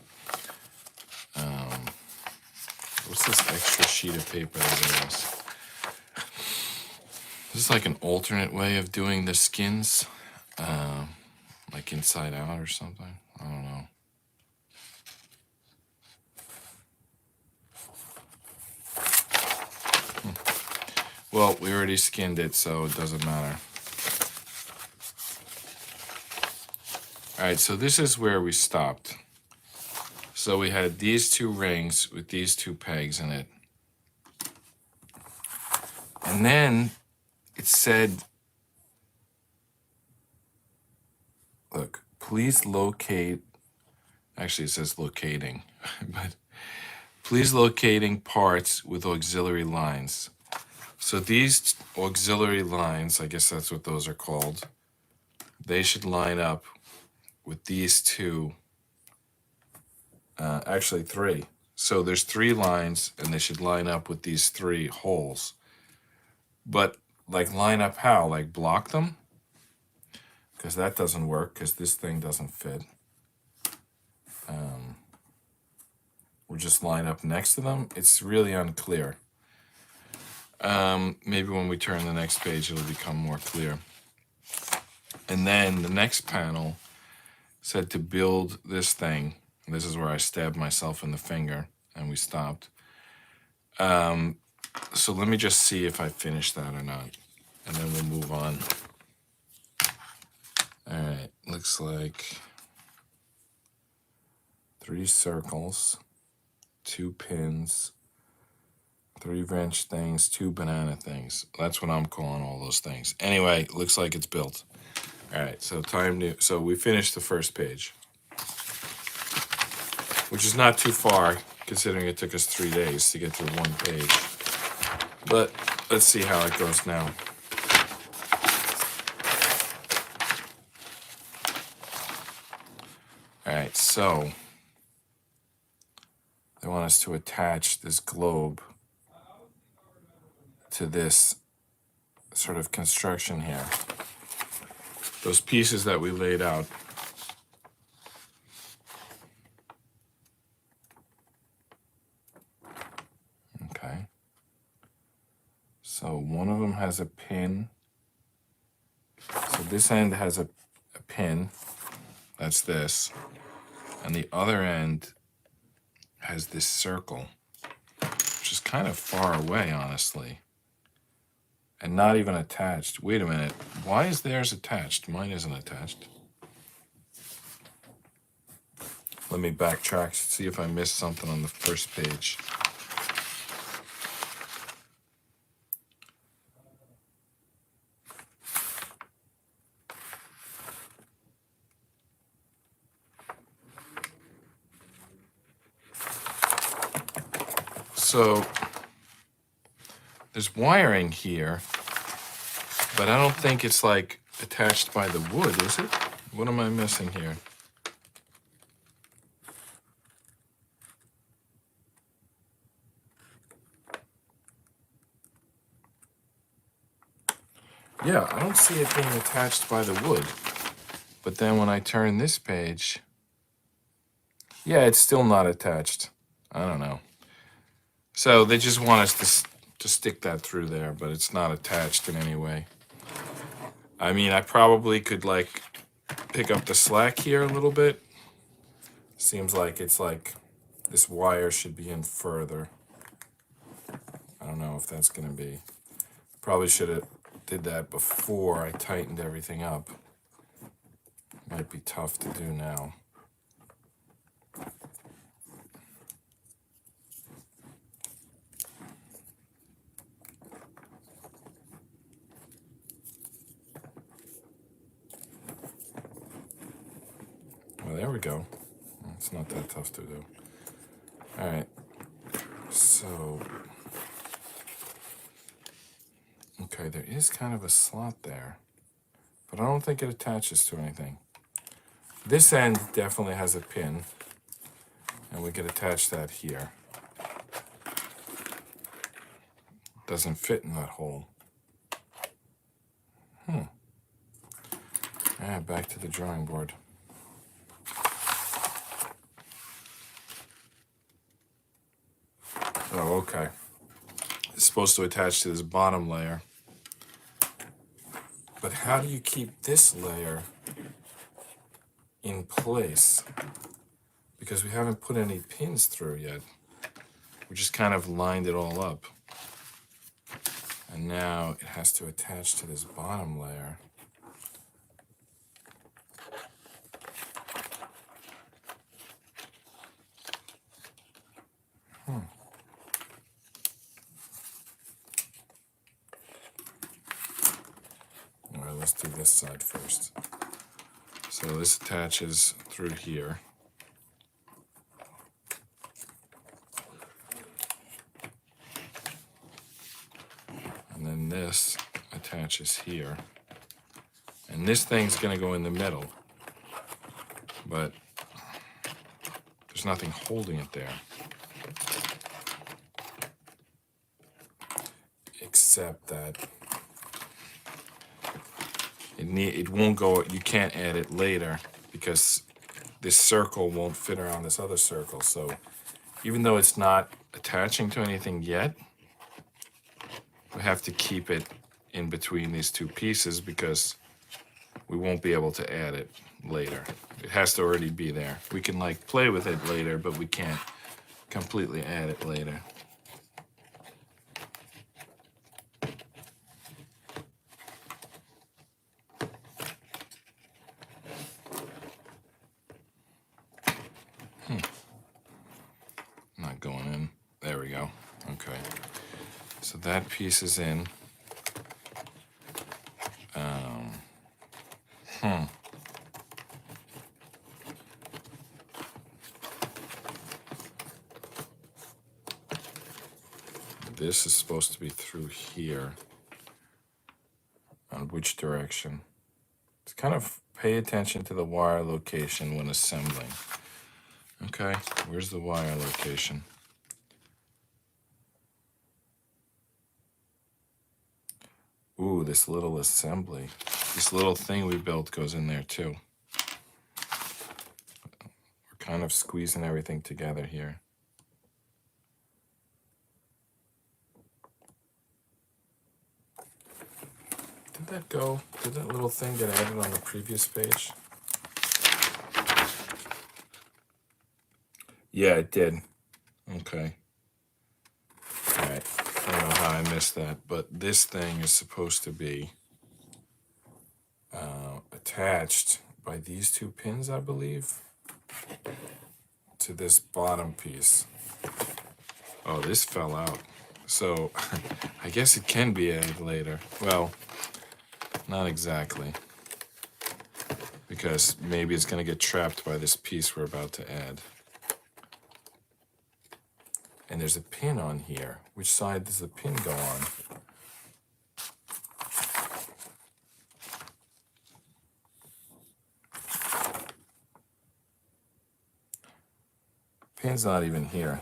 What's this extra sheet of paper that there is? This is like an alternate way of doing the skins. Like inside out or something. I don't know. Well, we already skinned it, so it doesn't matter. All right, so this is where we stopped. So we had these 2 rings with these 2 pegs in it. And then it said, look, please locate, actually it says locating, but please locating parts with auxiliary lines. So these auxiliary lines, I guess that's what those are called, they should line up with these 2, actually 3. So there's 3 lines, and they should line up with these 3 holes. But like line up how? Like block them? Because that doesn't work, because this thing doesn't fit. Or just line up next to them. It's really unclear. Maybe when we turn the next page, it'll become more clear. And then the next panel said to build this thing. This is where I stabbed myself in the finger and we stopped. So let me just see if I finish that or not. And then we'll move on. All right, looks like 3 circles, 2 pins, 3 wrench things, 2 banana things. That's what I'm calling all those things. Anyway, looks like it's built. All right, so so we finished the first page, which is not too far considering it took us 3 days to get through 1 page. But let's see how it goes now. All right, so they want us to attach this globe to this sort of construction here. Those pieces that we laid out. Okay. So one of them has a pin. So this end has a pin. That's this. And the other end has this circle, which is kind of far away, honestly. And not even attached. Wait a minute. Why is theirs attached? Mine isn't attached. Let me backtrack, see if I missed something on the first page. So there's wiring here, but I don't think it's like attached by the wood, is it? What am I missing here? Yeah, I don't see it being attached by the wood. But then when I turn this page, yeah, it's still not attached. I don't know. So they just want us to stick that through there, but it's not attached in any way. I mean, I probably could like pick up the slack here a little bit. Seems like it's like this wire should be in further. I don't know if that's gonna be. Probably should have did that before I tightened everything up. Might be tough to do now. Well, there we go. It's not that tough to do. All right. So, okay, there is kind of a slot there, but I don't think it attaches to anything. This end definitely has a pin, and we could attach that here. Doesn't fit in that hole. All right, back to the drawing board. Oh, okay. It's supposed to attach to this bottom layer. But how do you keep this layer in place? Because we haven't put any pins through yet. We just kind of lined it all up. And now it has to attach to this bottom layer. All right, let's do this side first. So this attaches through here. And then this attaches here. And this thing's gonna go in the middle. But there's nothing holding it there. Except that it won't go, you can't add it later because this circle won't fit around this other circle. So even though it's not attaching to anything yet, we have to keep it in between these two pieces because we won't be able to add it later. It has to already be there. We can like play with it later, but we can't completely add it later. Not going in. There we go. Okay. So that piece is in. This is supposed to be through here. On which direction? It's kind of pay attention to the wire location when assembling. Okay, where's the wire location? Ooh, this little assembly. This little thing we built goes in there too. We're kind of squeezing everything together here. Did that go? Did that little thing get added on the previous page? Yeah, it did. Okay. All right. I don't know how I missed that, but this thing is supposed to be attached by these two pins, I believe, to this bottom piece. Oh, this fell out. So I guess it can be added later. Well, not exactly. Because maybe it's going to get trapped by this piece we're about to add. And there's a pin on here. Which side does the pin go on? Pin's not even here.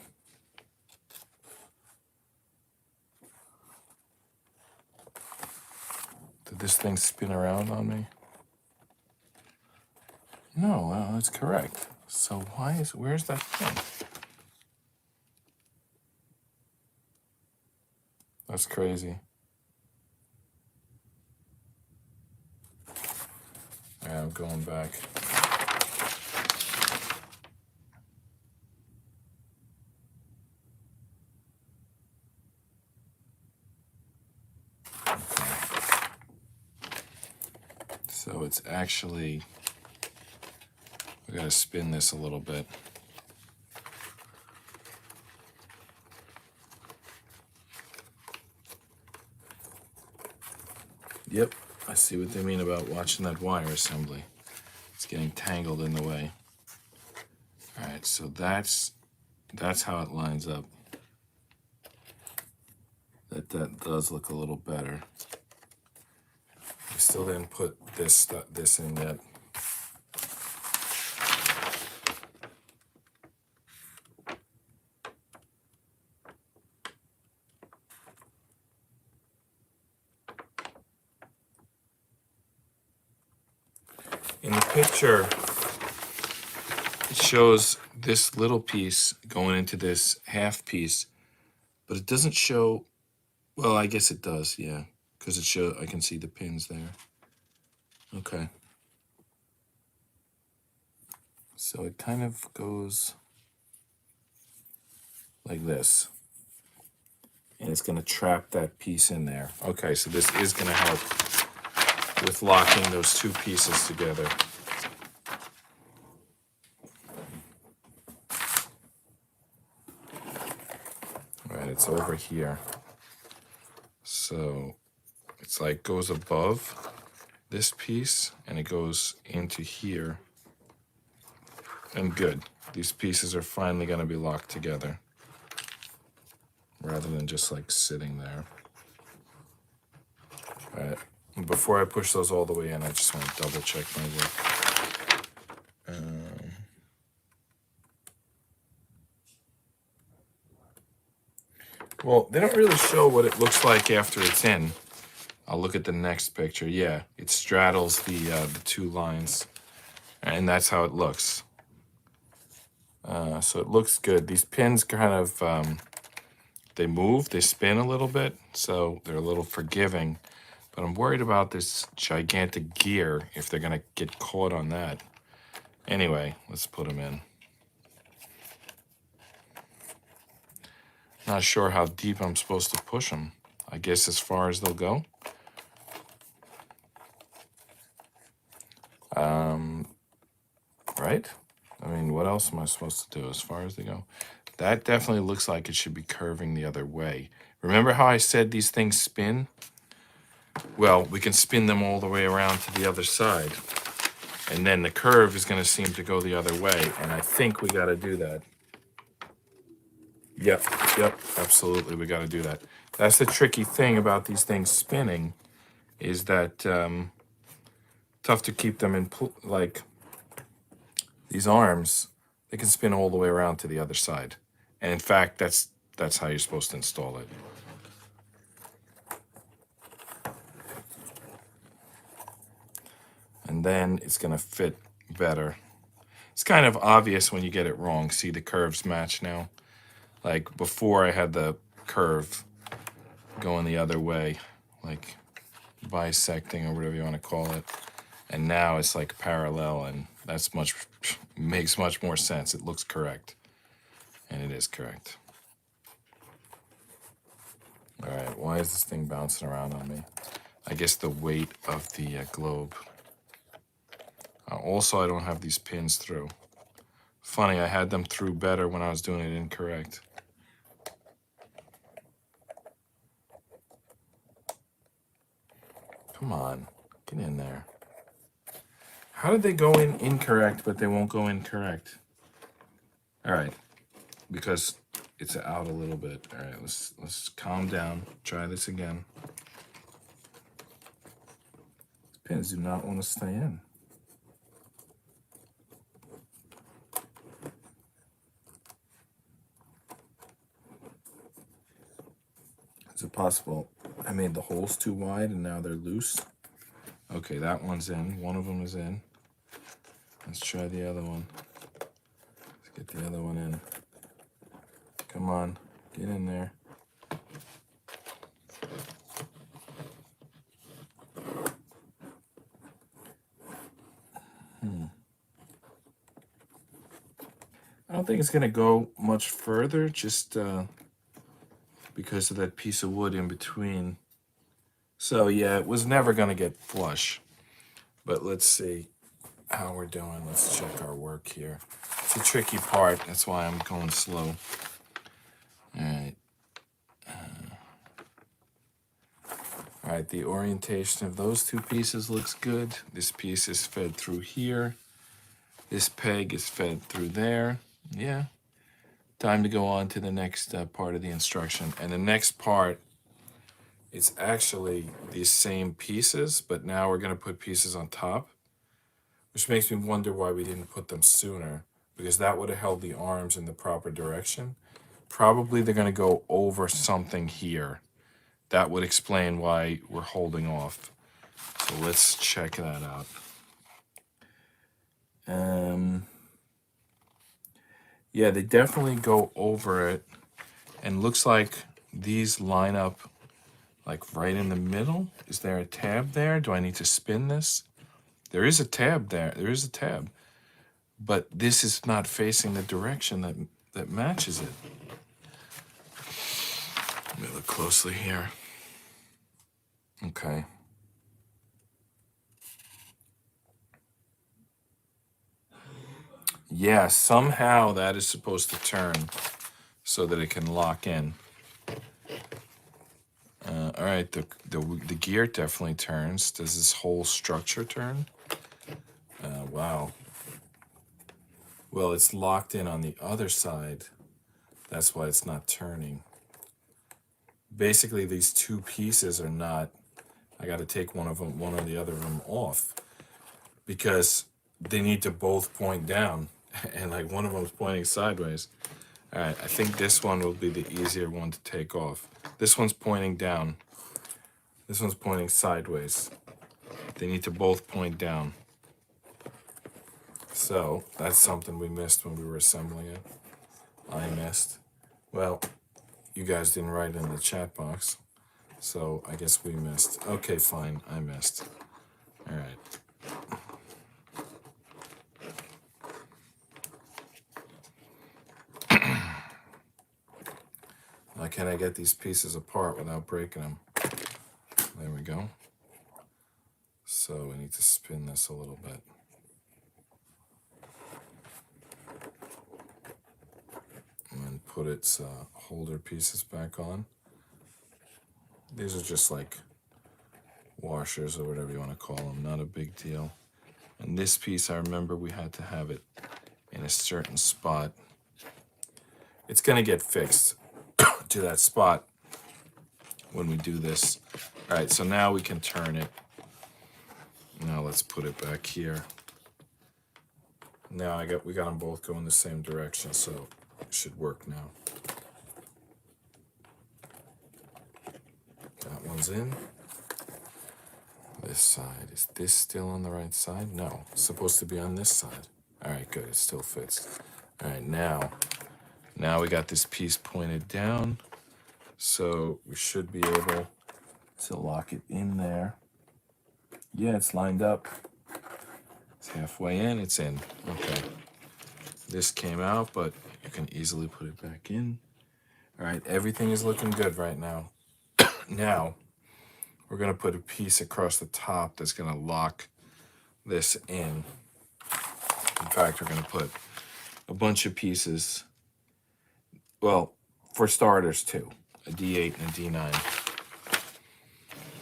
Did this thing spin around on me? No, well, that's correct. So where's that pin? That's crazy. All right, I'm going back. So it's actually, we gotta spin this a little bit. Yep, I see what they mean about watching that wire assembly. It's getting tangled in the way. All right, so that's how it lines up. That does look a little better. I still didn't put this in yet. In the picture, it shows this little piece going into this half piece, but it doesn't show, well, I guess it does, yeah, because I can see the pins there. Okay. So it kind of goes like this. And it's going to trap that piece in there. Okay, so this is going to help with locking those two pieces together. All right, it's over here. So it's like goes above this piece and it goes into here. And good. These pieces are finally going to be locked together rather than just like sitting there. All right. Before I push those all the way in, I just want to double check my work. Well, they don't really show what it looks like after it's in. I'll look at the next picture. Yeah, it straddles the two lines, and that's how it looks. So it looks good. These pins kind of, they move, they spin a little bit, so they're a little forgiving. But I'm worried about this gigantic gear, if they're gonna get caught on that. Anyway, let's put them in. Not sure how deep I'm supposed to push them. I guess as far as they'll go. Right? I mean, what else am I supposed to do as far as they go? That definitely looks like it should be curving the other way. Remember how I said these things spin? Well, we can spin them all the way around to the other side. And then the curve is going to seem to go the other way. And I think we got to do that. Yep, absolutely, we got to do that. That's the tricky thing about these things spinning, is that tough to keep them in, like, these arms, they can spin all the way around to the other side. And in fact, that's how you're supposed to install it. And then it's going to fit better. It's kind of obvious when you get it wrong. See, the curves match now. Like before, I had the curve going the other way, like bisecting or whatever you want to call it. And now it's like parallel, and that's makes much more sense. It looks correct. And it is correct. All right, why is this thing bouncing around on me? I guess the weight of the globe. Also, I don't have these pins through. Funny, I had them through better when I was doing it incorrect. Come on, get in there. How did they go in incorrect, but they won't go in correct? All right, because it's out a little bit. All right, let's calm down. Try this again. These pins do not want to stay in. Is it possible I made the holes too wide and now they're loose? Okay, that one's in. One of them is in. Let's try the other one. Let's get the other one in. Come on, get in there. I don't think it's gonna go much further, just because of that piece of wood in between. So yeah, it was never gonna get flush. But let's see how we're doing. Let's check our work here. It's a tricky part, that's why I'm going slow. All right. All right, the orientation of those two pieces looks good. This piece is fed through here. This peg is fed through there. Yeah. Time to go on to the next part of the instruction. And the next part, it's actually these same pieces, but now we're going to put pieces on top, which makes me wonder why we didn't put them sooner, because that would have held the arms in the proper direction. Probably they're going to go over something here. That would explain why we're holding off. So let's check that out. Yeah, they definitely go over it, and looks like these line up like right in the middle. Is there a tab there? Do I need to spin this? There is a tab there. There is a tab. But this is not facing the direction that matches it. Let me look closely here. Okay. Yeah, somehow that is supposed to turn so that it can lock in. All right, the gear definitely turns. Does this whole structure turn? Wow. Well, it's locked in on the other side. That's why it's not turning. Basically, these two pieces are not, I got to take one or the other of them off, because they need to both point down, and like one of them's pointing sideways. All right, I think this one will be the easier one to take off. This one's pointing down. This one's pointing sideways. They need to both point down. So that's something we missed when we were assembling it. I missed. Well, you guys didn't write it in the chat box. So I guess we missed. Okay, fine, I missed. All right. Now can I get these pieces apart without breaking them? There we go. So we need to spin this a little bit. And then put its holder pieces back on. These are just like washers or whatever you want to call them, not a big deal. And this piece, I remember we had to have it in a certain spot. It's going to get fixed to that spot when we do this. All right, so now we can turn it. Now let's put it back here. Now we got them both going the same direction, so it should work now. That one's in. This side, is this still on the right side? No, it's supposed to be on this side. All right, good, it still fits. All right, now we got this piece pointed down, so we should be able to lock it in there. Yeah, it's lined up. It's halfway in, it's in. Okay. This came out, but you can easily put it back in. All right, everything is looking good right now. Now, we're gonna put a piece across the top that's gonna lock this in. In fact, we're gonna put a bunch of pieces. Well, for starters too, a D8 and a D9.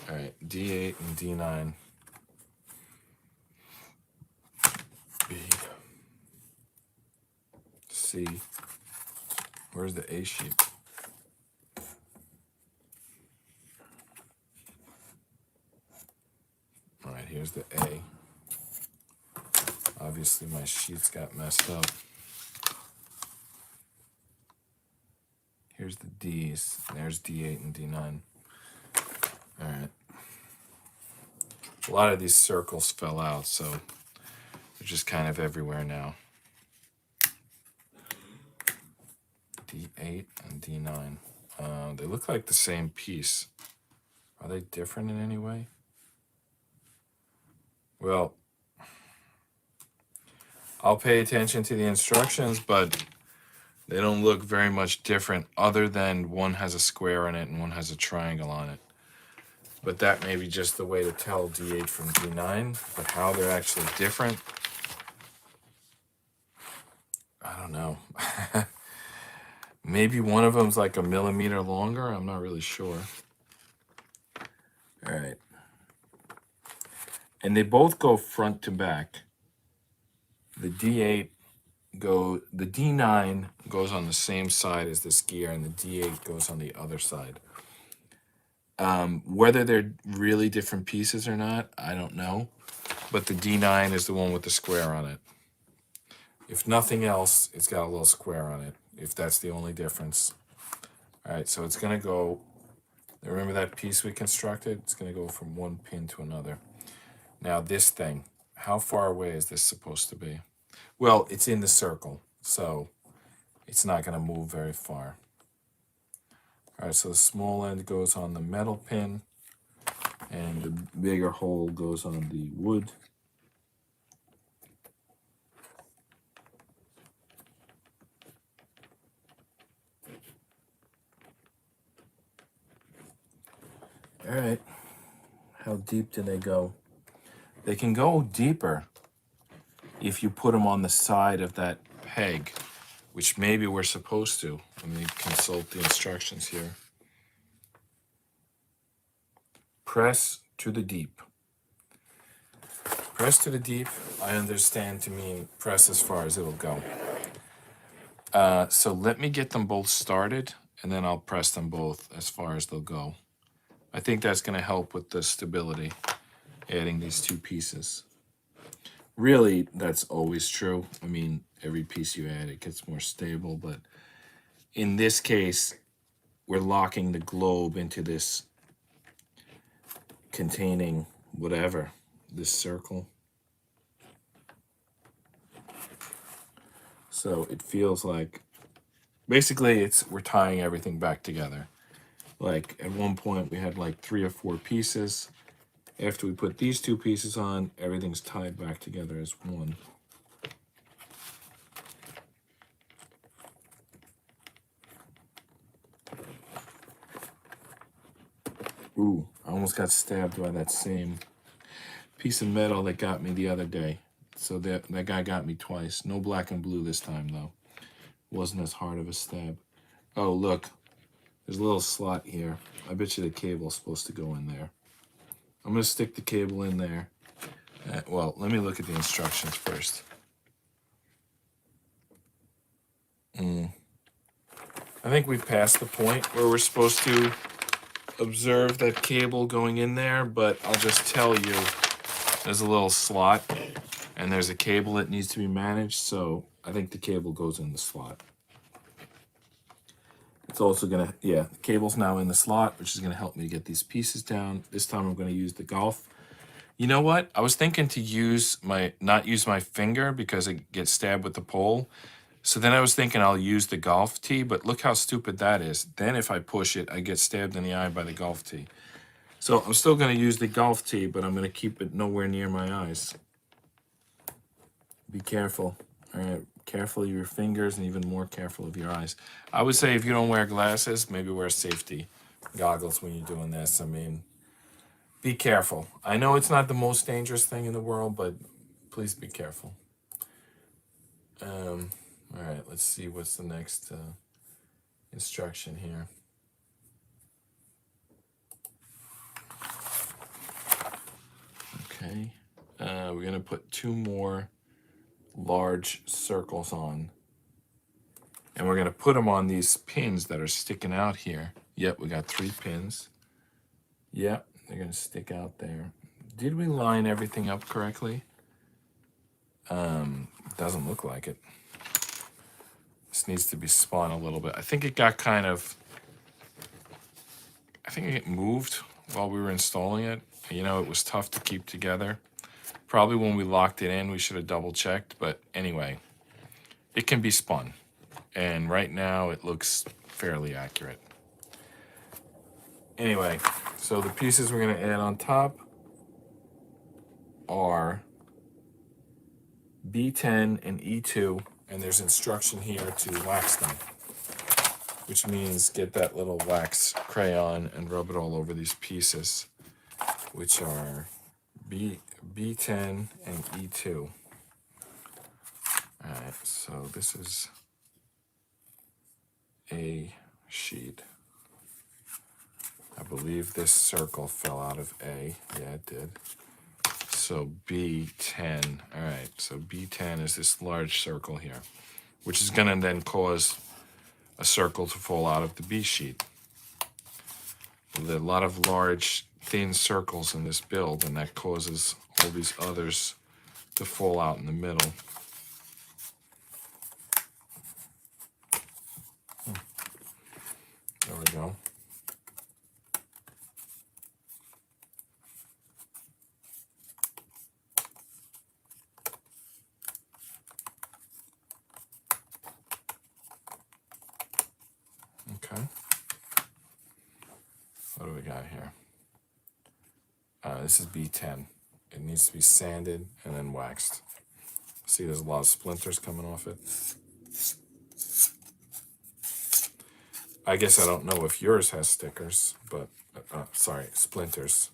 All right, D8 and D9. B. C. Where's the A sheet? All right, here's the A. Obviously, my sheets got messed up. Here's the D's. There's D8 and D9. All right. A lot of these circles fell out, so they're just kind of everywhere now. D8 and D9. They look like the same piece. Are they different in any way? Well, I'll pay attention to the instructions, but they don't look very much different other than one has a square on it and one has a triangle on it. But that may be just the way to tell D8 from D9, but how they're actually different, I don't know. Maybe one of them's like a millimeter longer, I'm not really sure. All right. And they both go front to back. The D9 goes on the same side as this gear, and the D8 goes on the other side. Whether they're really different pieces or not, I don't know. But the D9 is the one with the square on it. If nothing else, it's got a little square on it, if that's the only difference. All right, so it's gonna go, remember that piece we constructed? It's gonna go from one pin to another. Now this thing, how far away is this supposed to be? Well, it's in the circle, so it's not gonna move very far. All right, so the small end goes on the metal pin, and the bigger hole goes on the wood. All right, how deep do they go? They can go deeper if you put them on the side of that peg, which maybe we're supposed to. Let me consult the instructions here. Press to the deep. Press to the deep, I understand to mean press as far as it'll go. So let me get them both started, and then I'll press them both as far as they'll go. I think that's going to help with the stability, adding these two pieces. Really, that's always true. I mean, every piece you add, it gets more stable, but in this case, we're locking the globe into this containing whatever, this circle. So it feels like, basically we're tying everything back together. Like at one point we had like 3 or 4 pieces. After we put these 2 pieces on, everything's tied back together as one. Ooh, I almost got stabbed by that same piece of metal that got me the other day. So that guy got me twice. No black and blue this time, though. Wasn't as hard of a stab. Oh, look. There's a little slot here. I bet you the cable's supposed to go in there. I'm going to stick the cable in there. Well, let me look at the instructions first. I think we passed the point where we're supposed to observe that cable going in there, but I'll just tell you there's a little slot and there's a cable that needs to be managed, so I think the cable goes in the slot. It's also gonna, yeah, the cable's now in the slot, which is gonna help me get these pieces down. This time I'm gonna use the golf. You know what? I was thinking to not use my finger because it gets stabbed with the pole. So then I was thinking I'll use the golf tee, but look how stupid that is. Then if I push it, I get stabbed in the eye by the golf tee. So I'm still gonna use the golf tee, but I'm gonna keep it nowhere near my eyes. Be careful. All right, careful of your fingers and even more careful of your eyes. I would say if you don't wear glasses, maybe wear safety goggles when you're doing this. I mean, be careful. I know it's not the most dangerous thing in the world, but please be careful. All right, let's see what's the next instruction here. Okay, we're gonna put 2 more large circles on, and we're gonna put them on these pins that are sticking out here. Yep, we got 3 pins. Yep, they're gonna stick out there. Did we line everything up correctly? Doesn't look like it. This needs to be spun a little bit. I think it got kind of, I think it moved while we were installing it. You know, it was tough to keep together. Probably when we locked it in, we should have double checked, but anyway, it can be spun. And right now it looks fairly accurate. Anyway, so the pieces we're gonna add on top are B10 and E2, and there's instruction here to wax them, which means get that little wax crayon and rub it all over these pieces, which are B10 and E2. All right, so this is A sheet. I believe this circle fell out of A. Yeah, it did. So B10. All right, so B10 is this large circle here, which is going to then cause a circle to fall out of the B sheet. There's a lot of large, thin circles in this build, and that causes all these others to fall out in the middle. There we go. Okay. What do we got here? This is B10. It needs to be sanded and then waxed. See, there's a lot of splinters coming off it. I guess I don't know if yours has stickers, but, sorry, splinters.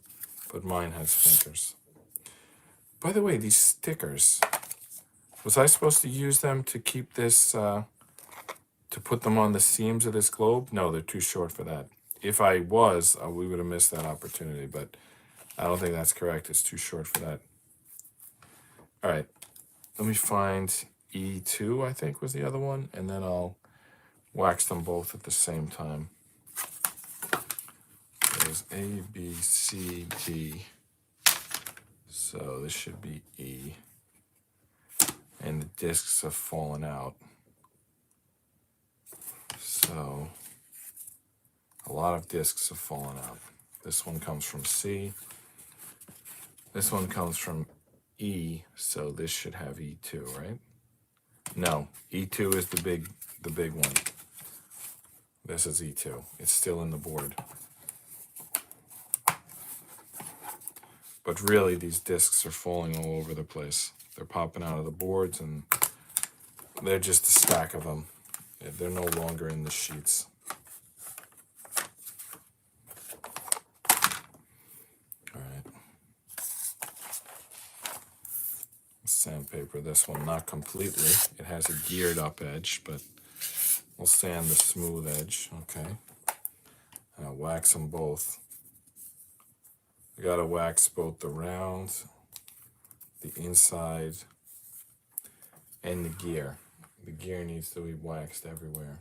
But mine has splinters. By the way, these stickers, was I supposed to use them to keep this, to put them on the seams of this globe? No, they're too short for that. If I was, we would have missed that opportunity, but I don't think that's correct. It's too short for that. All right, let me find E2, I think was the other one, and then I'll wax them both at the same time. There's A, B, C, D. So this should be E. And the discs have fallen out. So a lot of discs have fallen out. This one comes from C. This one comes from E, so this should have E2, right? No, E2 is the big one. This is E2. It's still in the board. But really, these discs are falling all over the place. They're popping out of the boards, and they're just a stack of them. They're no longer in the sheets. All right. Sandpaper this one, not completely. It has a geared up edge, but we'll sand the smooth edge. Okay. And I'll wax them both. I gotta wax both the round, the inside, and the gear. The gear needs to be waxed everywhere.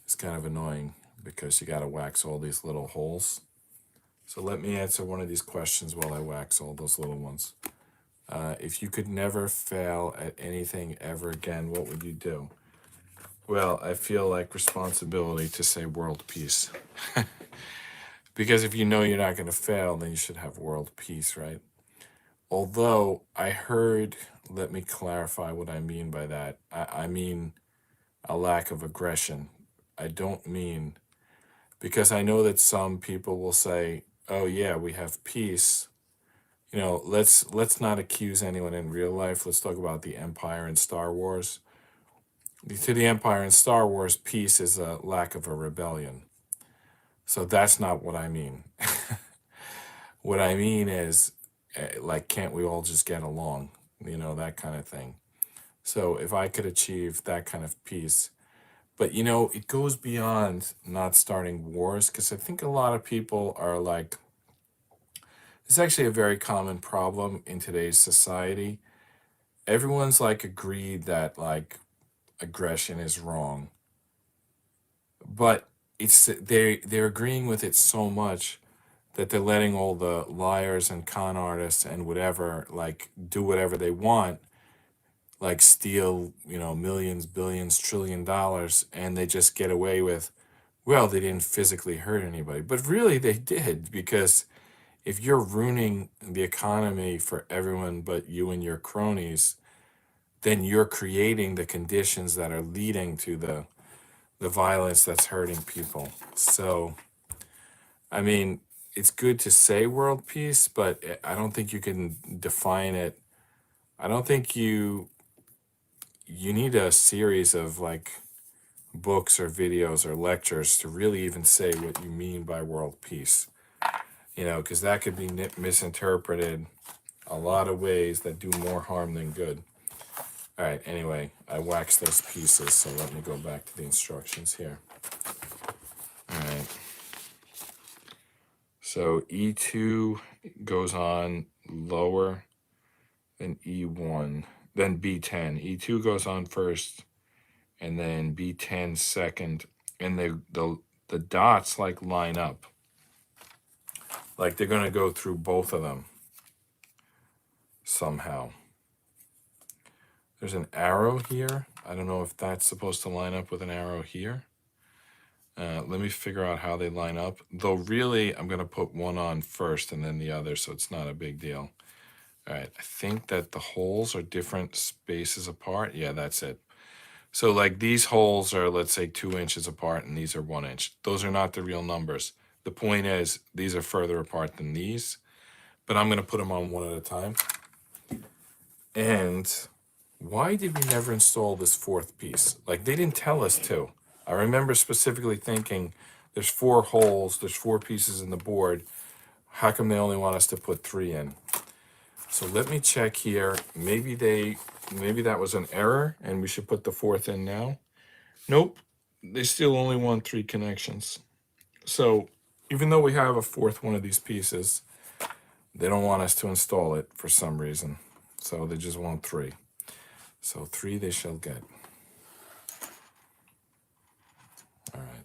It's kind of annoying because you gotta wax all these little holes. So let me answer one of these questions while I wax all those little ones. If you could never fail at anything ever again, what would you do? Well, I feel like responsibility to say world peace. Because if you know you're not going to fail, then you should have world peace, right? Although I heard, let me clarify what I mean by that. I mean a lack of aggression. I don't mean, because I know that some people will say, oh yeah, we have peace. You know, let's not accuse anyone in real life. Let's talk about the Empire and Star Wars. To the Empire and Star Wars, peace is a lack of a rebellion. So that's not what I mean. What I mean is, like, can't we all just get along? You know, that kind of thing. So if I could achieve that kind of peace, but you know, it goes beyond not starting wars, because I think a lot of people are like, it's actually a very common problem in today's society. Everyone's like agreed that like aggression is wrong, but they're agreeing with it so much that they're letting all the liars and con artists and whatever like do whatever they want, like steal, you know, millions, billions, $1 trillion, and they just get away with, well, they didn't physically hurt anybody, but really they did, because if you're ruining the economy for everyone but you and your cronies, then you're creating the conditions that are leading to the violence that's hurting people. So, I mean, it's good to say world peace, but I don't think you can define it. I don't think you need a series of like books or videos or lectures to really even say what you mean by world peace. You know, because that could be misinterpreted a lot of ways that do more harm than good. All right, anyway, I waxed those pieces, so let me go back to the instructions here. All right. So E2 goes on lower than E1, then B10. E2 goes on first, and then B10 second, and the dots like line up. Like they're gonna go through both of them somehow. There's an arrow here. I don't know if that's supposed to line up with an arrow here. Let me figure out how they line up. Though really, I'm gonna put one on first and then the other, so it's not a big deal. All right, I think that the holes are different spaces apart. Yeah, that's it. So like these holes are, let's say, 2 inches apart, and these are 1 inch. Those are not the real numbers. The point is, these are further apart than these, but I'm gonna put them on one at a time. And why did we never install this fourth piece? Like, they didn't tell us to. I remember specifically thinking, there's 4 holes, there's 4 pieces in the board. How come they only want us to put 3 in? So let me check here. Maybe that was an error and we should put the 4th in now. Nope, they still only want 3 connections. So even though we have a 4th one of these pieces, they don't want us to install it for some reason. So they just want 3. So 3 they shall get. All right.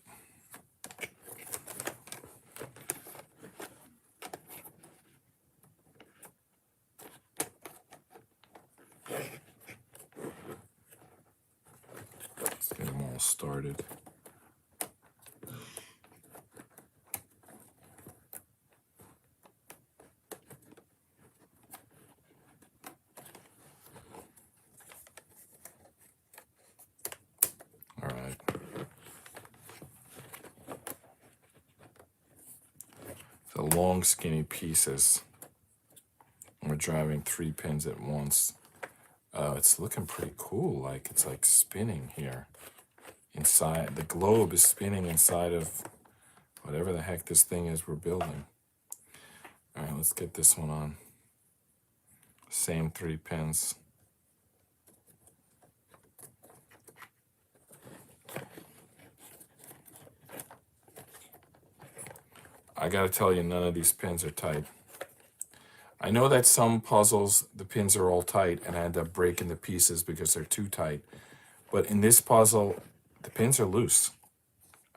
Let's get them all started. All right. The long, skinny pieces. driving 3 pins at once. It's looking pretty cool. Like it's like spinning here. Inside, the globe is spinning inside of whatever the heck this thing is we're building. All right, let's get this one on. Same 3 pins. I gotta tell you, none of these pins are tight. I know that some puzzles, the pins are all tight and I end up breaking the pieces because they're too tight. But in this puzzle, the pins are loose.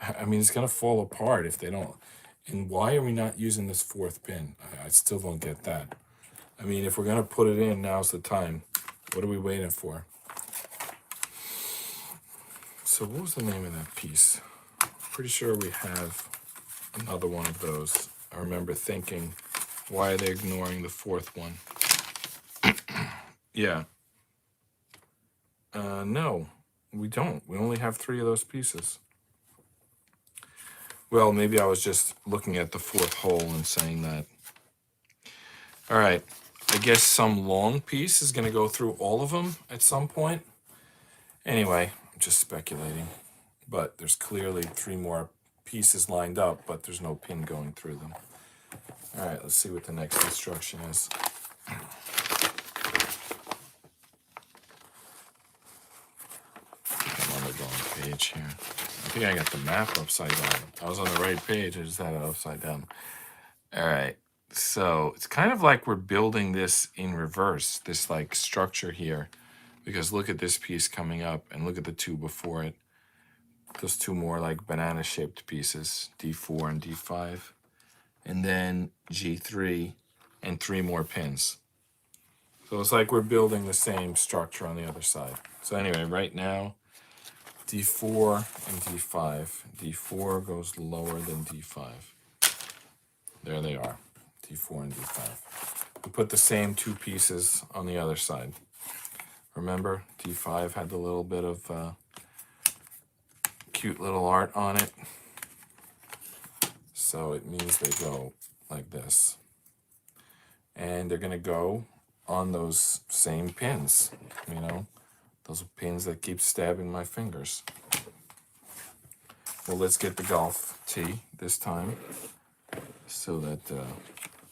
I mean, it's gonna fall apart if they don't. And why are we not using this 4th pin? I still don't get that. I mean, if we're gonna put it in, now's the time. What are we waiting for? So what was the name of that piece? Pretty sure we have another one of those. I remember thinking, why are they ignoring the 4th one? Yeah. No, we don't. We only have 3 of those pieces. Well, maybe I was just looking at the 4th hole and saying that. All right. I guess some long piece is going to go through all of them at some point. Anyway, I'm just speculating. But there's clearly 3 more pieces lined up, but there's no pin going through them. All right, let's see what the next instruction is. I'm on the wrong page here. I think I got the map upside down. I was on the right page, I just had it upside down. All right, so it's kind of like we're building this in reverse, this like structure here, because look at this piece coming up and look at the 2 before it. Those 2 more like banana shaped pieces, D4 and D5, and then G3 and 3 more pins. So it's like we're building the same structure on the other side. So anyway, right now, D4 and D5. D4 goes lower than D5. There they are, D4 and D5. We put the same 2 pieces on the other side. Remember, D5 had the little bit of cute little art on it. So it means they go like this. And they're gonna go on those same pins, you know, those pins that keep stabbing my fingers. Well, let's get the golf tee this time so that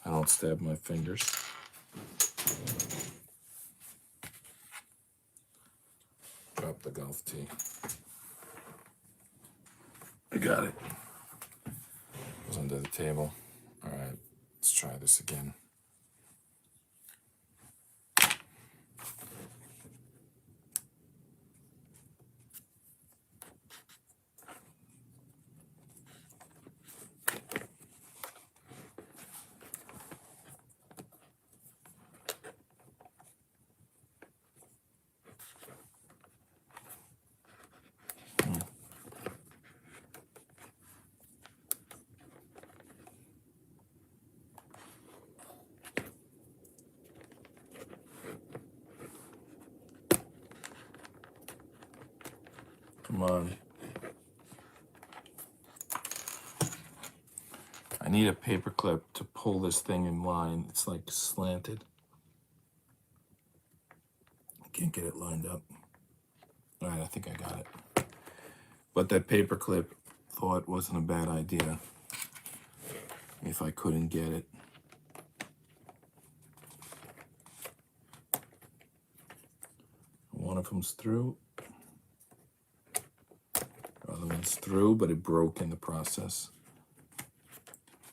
I don't stab my fingers. Drop the golf tee. I got it. It was under the table. All right, let's try this again. Come on. I need a paper clip to pull this thing in line. It's like slanted. I can't get it lined up. All right, I think I got it. But that paper clip thought wasn't a bad idea if I couldn't get it. One of them's through. The other one's through, but it broke in the process.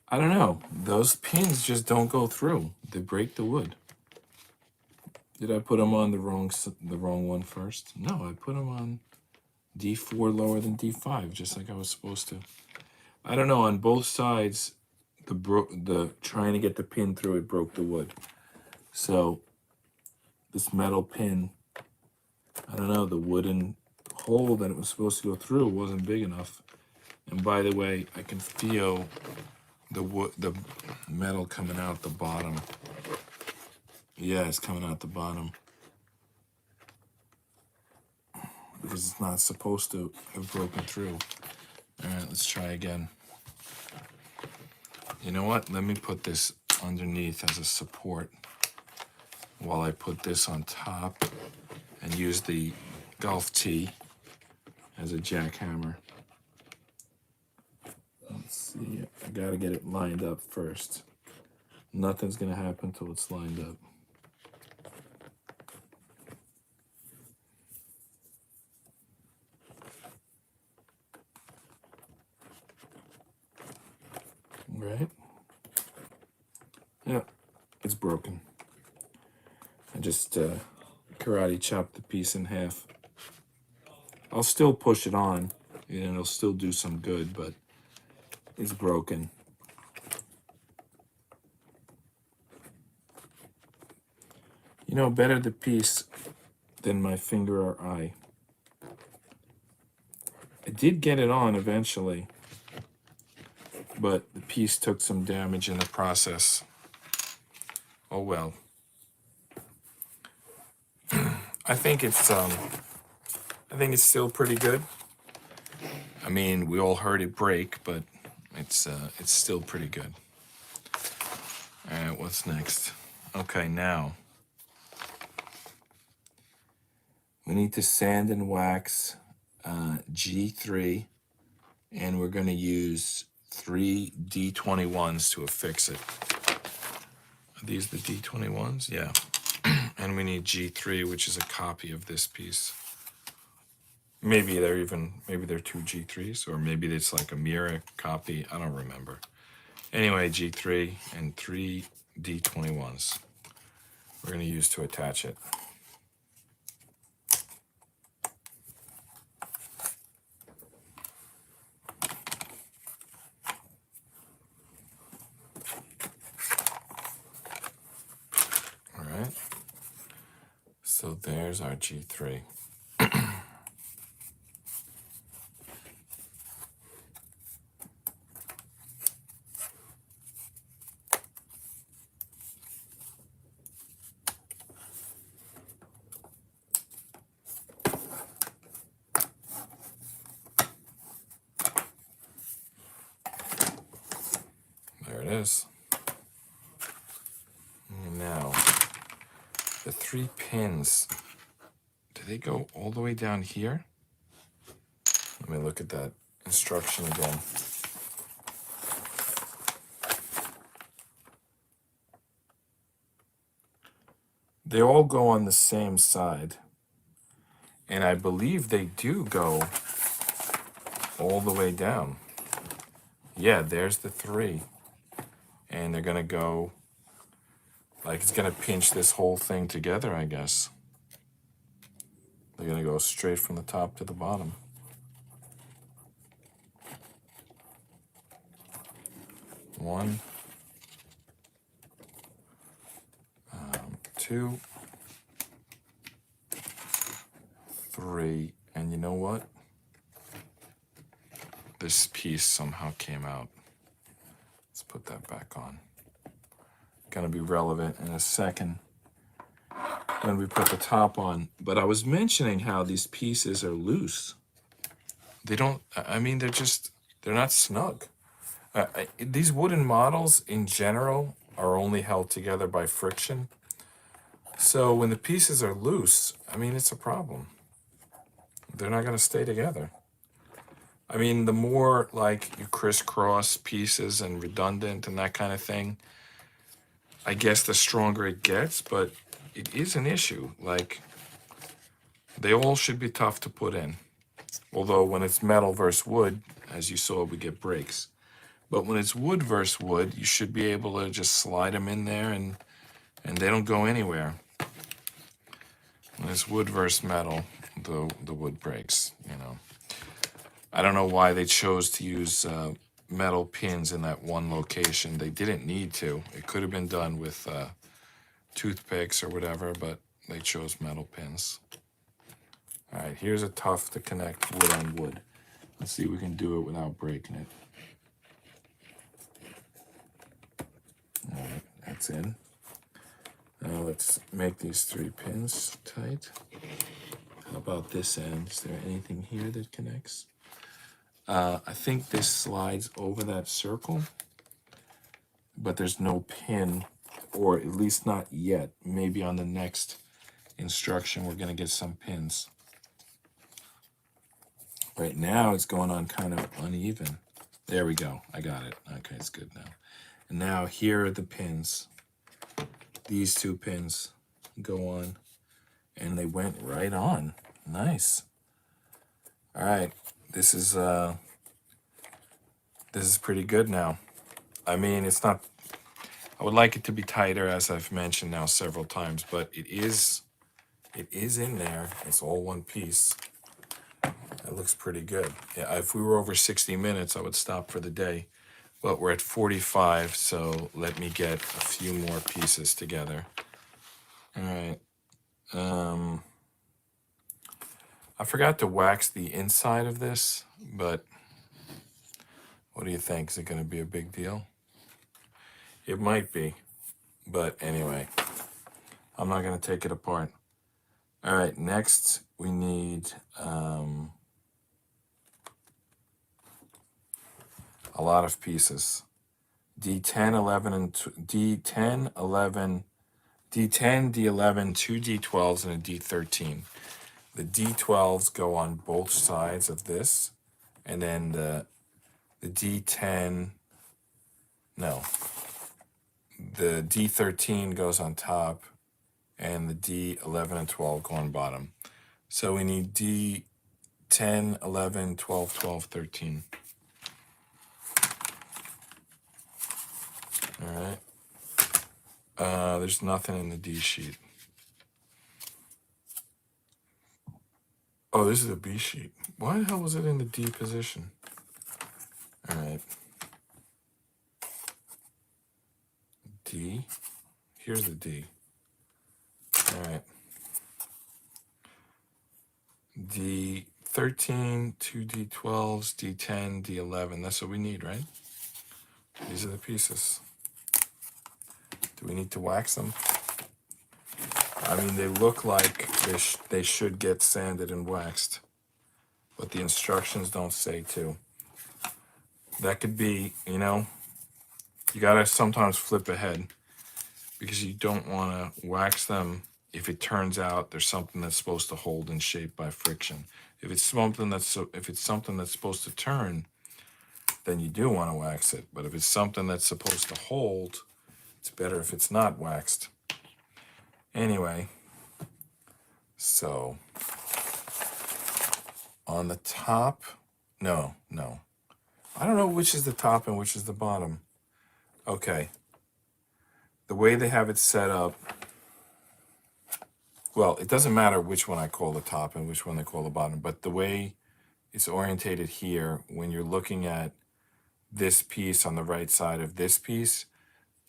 I don't know. Those pins just don't go through. They break the wood. Did I put them on the wrong one first? No, I put them on D4 lower than D5, just like I was supposed to. I don't know. On both sides, the trying to get the pin through it broke the wood. So this metal pin, I don't know, the wooden hole that it was supposed to go through wasn't big enough. And by the way, I can feel the metal coming out the bottom. Yeah, it's coming out the bottom. Because it's not supposed to have broken through. All right, let's try again. You know what? Let me put this underneath as a support. while I put this on top and use the golf tee as a jackhammer. Let's see, I gotta get it lined up first. Nothing's gonna happen till it's lined up. Right? Yeah, it's broken. I just karate chopped the piece in half. I'll still push it on, and it'll still do some good, but it's broken. You know, better the piece than my finger or eye. I did get it on eventually, but the piece took some damage in the process. Oh well. I think it's still pretty good. I mean, we all heard it break, but it's still pretty good. All right, what's next? Okay, now we need to sand and wax G3, and we're going to use 3 D21s to affix it. Are these the D21s? Yeah. And we need G3, which is a copy of this piece. Maybe they're 2 G3s, or maybe it's like a mirror copy. I don't remember. Anyway, G3 and 3 D21s we're going to use to attach it. All right. So there's our G3. There it is. And now, the 3 pins, do they go all the way down here? Let me look at that instruction again. They all go on the same side. And I believe they do go all the way down. Yeah, there's the 3. And they're gonna go, like it's gonna pinch this whole thing together, I guess. They're gonna go straight from the top to the bottom. One, 2, 3, and you know what? This piece somehow came out. Let's put that back on. Gonna be relevant in a second when we put the top on. But I was mentioning how these pieces are loose. They don't, I mean, they're not snug. These wooden models in general are only held together by friction. So when the pieces are loose, I mean, it's a problem. They're not gonna stay together. I mean, the more like you crisscross pieces and redundant and that kind of thing, I guess the stronger it gets, but it is an issue. Like, they all should be tough to put in. Although when it's metal versus wood, as you saw, we get breaks. But when it's wood versus wood, you should be able to just slide them in there and they don't go anywhere. When it's wood versus metal, the wood breaks, you know. I don't know why they chose to use metal pins in that one location. They didn't need to. It could have been done with toothpicks or whatever, but they chose metal pins. All right, here's a tough to connect wood on wood. Let's see if we can do it without breaking it. All right, that's in. Now let's make these 3 pins tight. How about this end? Is there anything here that connects? I think this slides over that circle, but there's no pin or at least not yet. Maybe on the next instruction, we're going to get some pins. Right now, it's going on kind of uneven. There we go. I got it. Okay, it's good now. And now here are the pins. These two pins go on, and they went right on. Nice. All right, this is pretty good now. I mean, it's not. I would like it to be tighter, as I've mentioned now several times, but it is in there. It's all one piece. It looks pretty good. Yeah, if we were over 60 minutes, I would stop for the day. But we're at 45, so let me get a few more pieces together. All right. I forgot to wax the inside of this, but what do you think? Is it going to be a big deal? It might be, but anyway, I'm not going to take it apart. All right, next we need a lot of pieces. D10, 11, and D10, 11, D10, D11, two D12s, and a D13. The D12s go on both sides of this, and then the D10, no, the D13 goes on top, and the D11 and 12 go on bottom. So we need D10, 11, 12, 12, 13. All right. There's nothing in the D sheet. Oh, this is a B sheet. Why the hell was it in the D position? All right. D. Here's the D. All right. D13, two D12s, D10, D11. That's what we need, right? These are the pieces. Do we need to wax them? I mean, they look like they should get sanded and waxed, but the instructions don't say to. That could be, you gotta sometimes flip ahead because you don't want to wax them if it turns out there's something that's supposed to hold in shape by friction. If it's something that's supposed to turn, then you do want to wax it. But if it's something that's supposed to hold, it's better if it's not waxed. Anyway, so on the top, no. I don't know which is the top and which is the bottom. Okay. The way they have it set up, well, it doesn't matter which one I call the top and which one they call the bottom, but the way it's orientated here, when you're looking at this piece on the right side of this piece,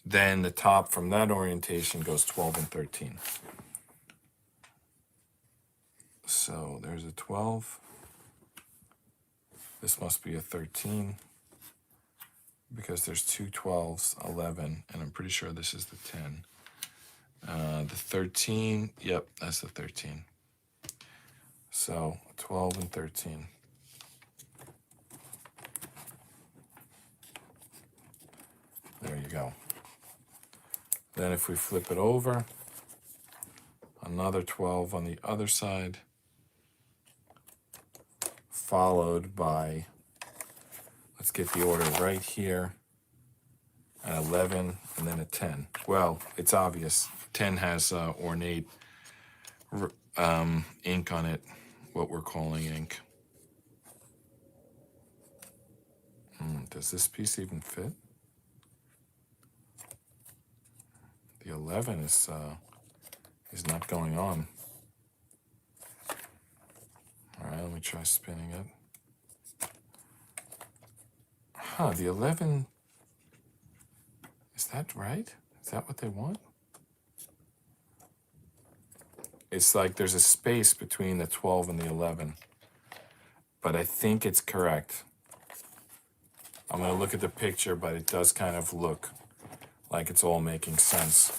then the top from that orientation goes 12 and 13. So there's a 12. This must be a 13 because there's two 12s, 11, and I'm pretty sure this is the 10. The 13, yep, that's the 13. So 12 and 13. There you go. Then if we flip it over, another 12 on the other side, followed by, let's get the order right here, an 11 and then a 10. Well, it's obvious. 10 has ornate ink on it, what we're calling ink. Does this piece even fit? The 11 is not going on. All right, let me try spinning it. Huh, the 11, is that right? Is that what they want? It's like there's a space between the 12 and the 11, but I think it's correct. I'm gonna look at the picture, but it does kind of look like it's all making sense.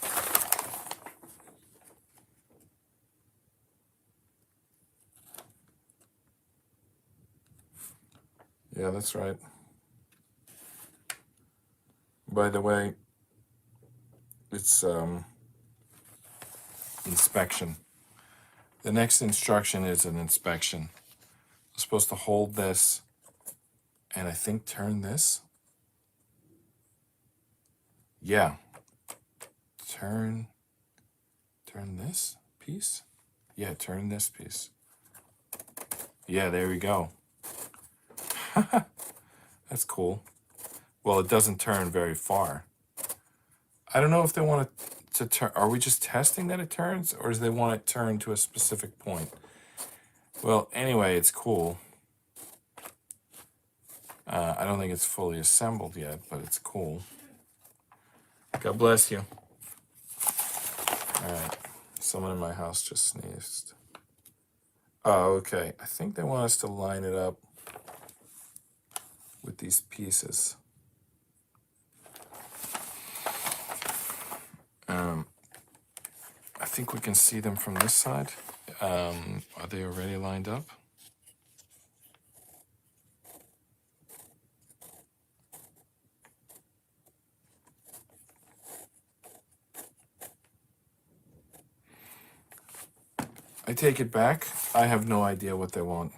Yeah, that's right. By the way, it's inspection. The next instruction is an inspection. I'm supposed to hold this and I think turn this. Yeah. Turn this piece. Yeah, turn this piece. Yeah, there we go. That's cool. Well, it doesn't turn very far. I don't know if they want it to turn. Are we just testing that it turns, or do they want it turned to a specific point? Well, anyway, it's cool. I don't think it's fully assembled yet, but it's cool. God bless you. All right. Someone in my house just sneezed. Oh, okay. I think they want us to line it up with these pieces. I think we can see them from this side. Are they already lined up? I take it back. I have no idea what they want.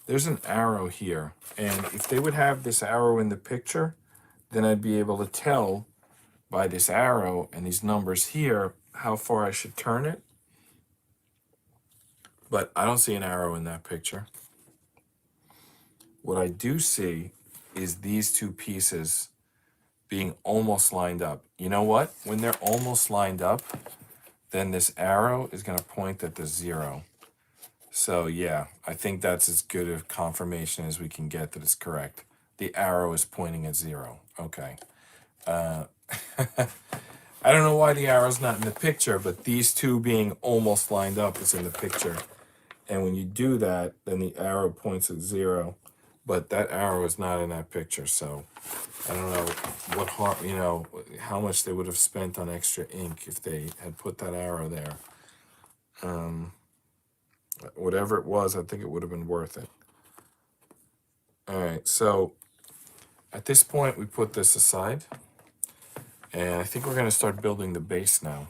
There's an arrow here, and if they would have this arrow in the picture, then I'd be able to tell by this arrow and these numbers here how far I should turn it. But I don't see an arrow in that picture. What I do see is these two pieces being almost lined up. You know what? When they're almost lined up, then this arrow is going to point at the 0. So yeah, I think that's as good a confirmation as we can get that it's correct. The arrow is pointing at 0. Okay. I don't know why the arrow's not in the picture, but these two being almost lined up is in the picture. And when you do that, then the arrow points at 0. But that arrow is not in that picture, so I don't know what harm, how much they would have spent on extra ink if they had put that arrow there. Whatever it was, I think it would have been worth it. All right, so at this point, we put this aside, and I think we're going to start building the base now.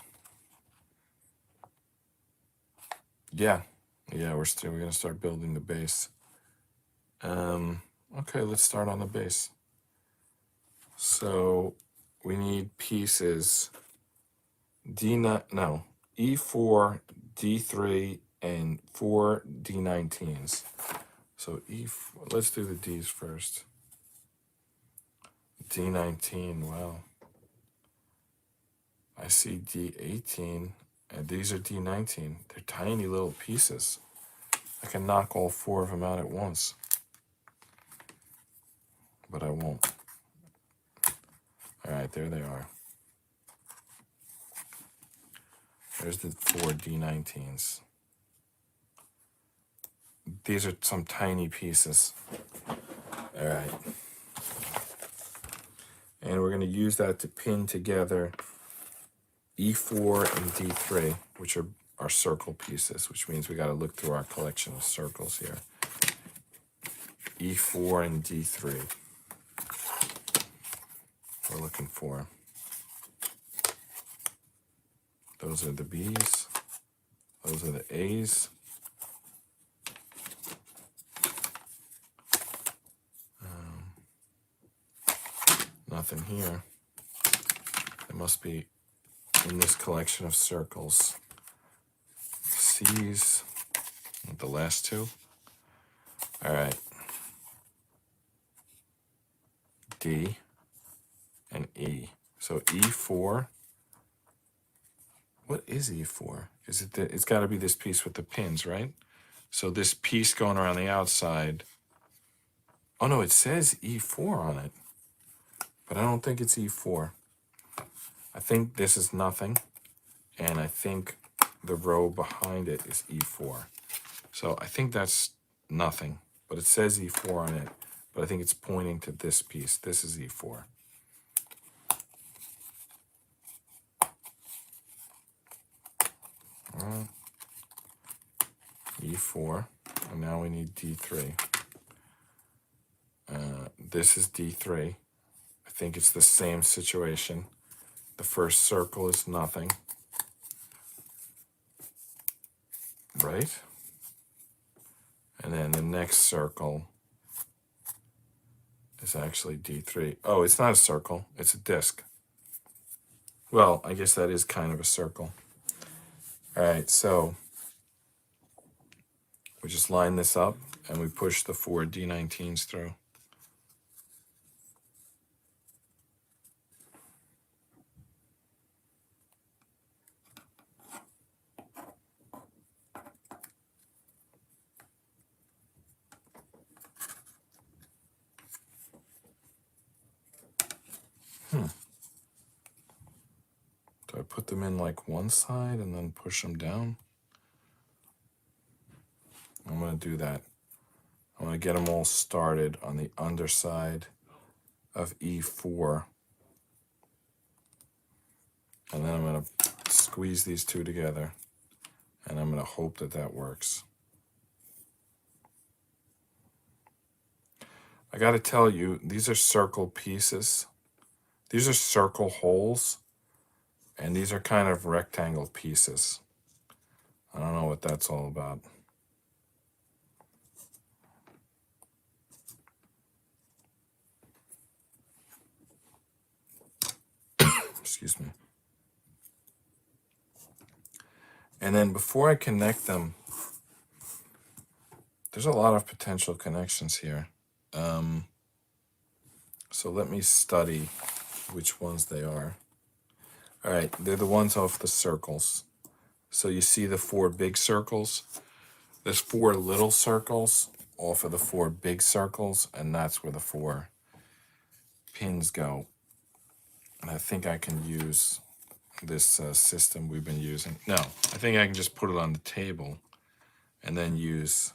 Yeah, we're going to start building the base. Okay, let's start on the base. So we need pieces E4, D3, and 4 D19s. So let's do the D's first. D19, wow. I see D18, and these are D19. They're tiny little pieces. I can knock all 4 of them out at once. But I won't. All right, there they are. There's the 4 D19s. These are some tiny pieces. All right. And we're going to use that to pin together E4 and D3, which are our circle pieces, which means we got to look through our collection of circles here. E4 and D3. We're looking for. Those are the B's. Those are the A's. Nothing here. It must be in this collection of circles. C's, the last 2. All right. D and E. So E4. What is E4? Is it it's got to be this piece with the pins, right? So this piece going around the outside. Oh no, it says E4 on it. But I don't think it's E4. I think this is nothing. And I think the row behind it is E4. So I think that's nothing. But it says E4 on it. But I think it's pointing to this piece. This is E4. E4. And now we need D3. This is D3. I think it's the same situation. The first circle is nothing, right? And then the next circle is actually D3. Oh, it's not a circle, it's a disk. Well, I guess that is kind of a circle. All right, so we just line this up and we push the 4 D19s through. Do I put them in like one side and then push them down? I'm going to do that. I'm going to get them all started on the underside of E4. And then I'm going to squeeze these two together. And I'm going to hope that that works. I got to tell you, these are circle pieces. These are circle holes. And these are kind of rectangle pieces. I don't know what that's all about. Excuse me. And then before I connect them, there's a lot of potential connections here. So let me study which ones they are. All right, they're the ones off the circles. So you see the 4 big circles? There's 4 little circles off of the 4 big circles, and that's where the 4 pins go. And I think I can use this system we've been using. No, I think I can just put it on the table and then use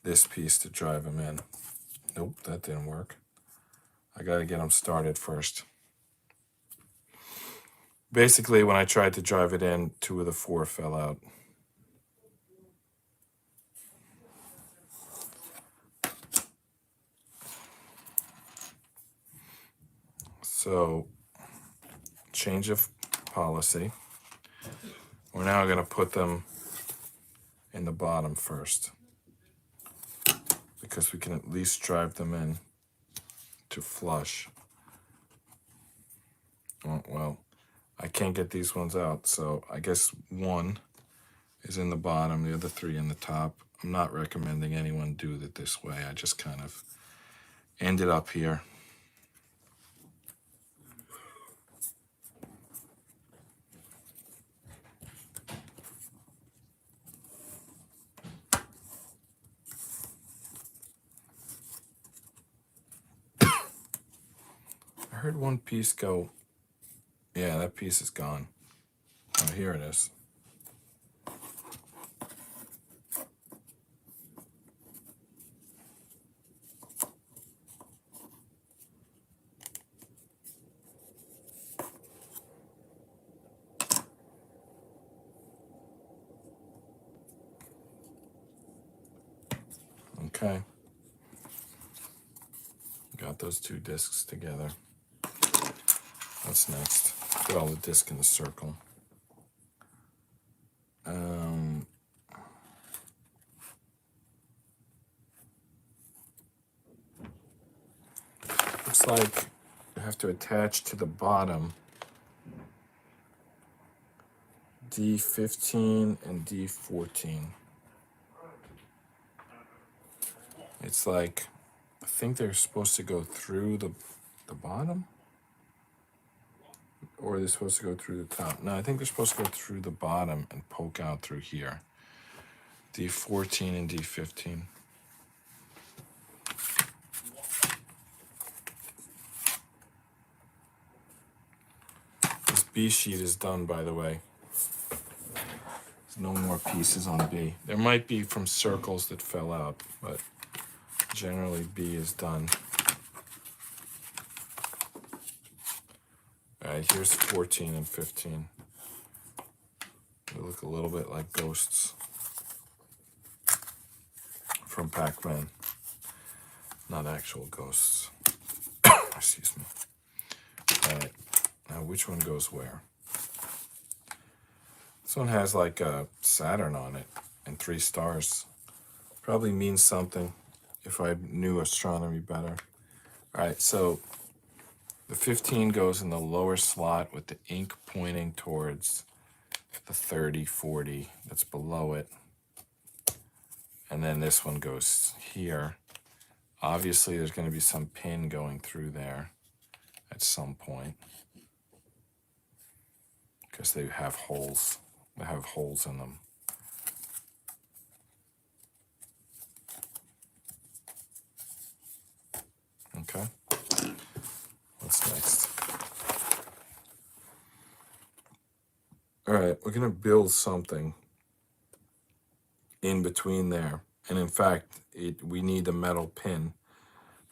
this piece to drive them in. Nope, that didn't work. I got to get them started first. Basically, when I tried to drive it in, 2 of the 4 fell out. So, change of policy. We're now going to put them in the bottom first, because we can at least drive them in to flush. Oh, well, I can't get these ones out, so I guess 1 is in the bottom, the other 3 in the top. I'm not recommending anyone do it this way. I just kind of ended up here. I heard one piece go, yeah, that piece is gone. Oh, here it is. Okay. Got those 2 discs together. What's next? Put all the discs in the circle. Looks like you have to attach to the bottom D15 and D14. It's like, I think they're supposed to go through the bottom? Or are they supposed to go through the top? No, I think they're supposed to go through the bottom and poke out through here. D14 and D15. This B sheet is done, by the way. There's no more pieces on B. There might be from circles that fell out, but generally B is done. All right, here's 14 and 15. They look a little bit like ghosts from Pac-Man. Not actual ghosts. Excuse me. All right. Now, which one goes where? This one has like a Saturn on it and 3 stars. Probably means something if I knew astronomy better. All right, so the 15 goes in the lower slot with the ink pointing towards the 30, 40 that's below it. And then this one goes here. Obviously, there's going to be some pin going through there at some point because they have holes. They have holes in them. Okay. What's next? All right, we're going to build something in between there. And in fact, we need a metal pin,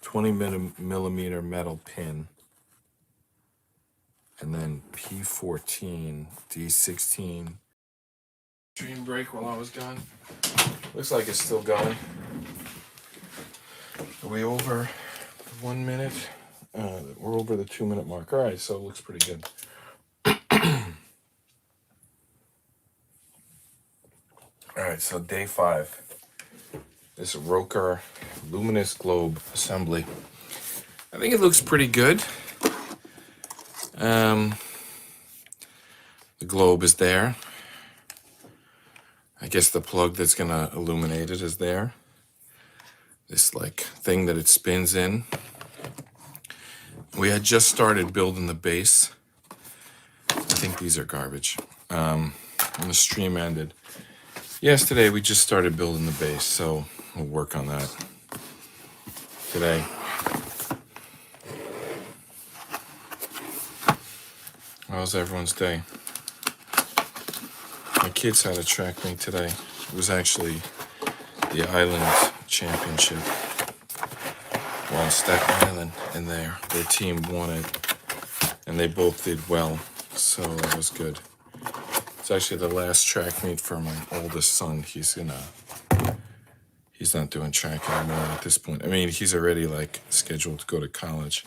20 millimeter metal pin. And then P14, D16. Stream break while I was gone. Looks like it's still going. Are we over 1 minute? We're over the 2 minute mark. All right, so it looks pretty good. All right, so day 5. This ROKR Luminous Globe assembly. I think it looks pretty good. The globe is there. I guess the plug that's gonna illuminate it is there. This like thing that it spins in. We had just started building the base. I think these are garbage. And the stream ended. Yesterday we just started building the base, so we'll work on that today. How's everyone's day? My kids had a track meet today. It was actually the Island Championship. Well, Staten Island, and their team won it, and they both did well, so that was good. It's actually the last track meet for my oldest son. He's not doing track anymore at this point. I mean, he's already like scheduled to go to college.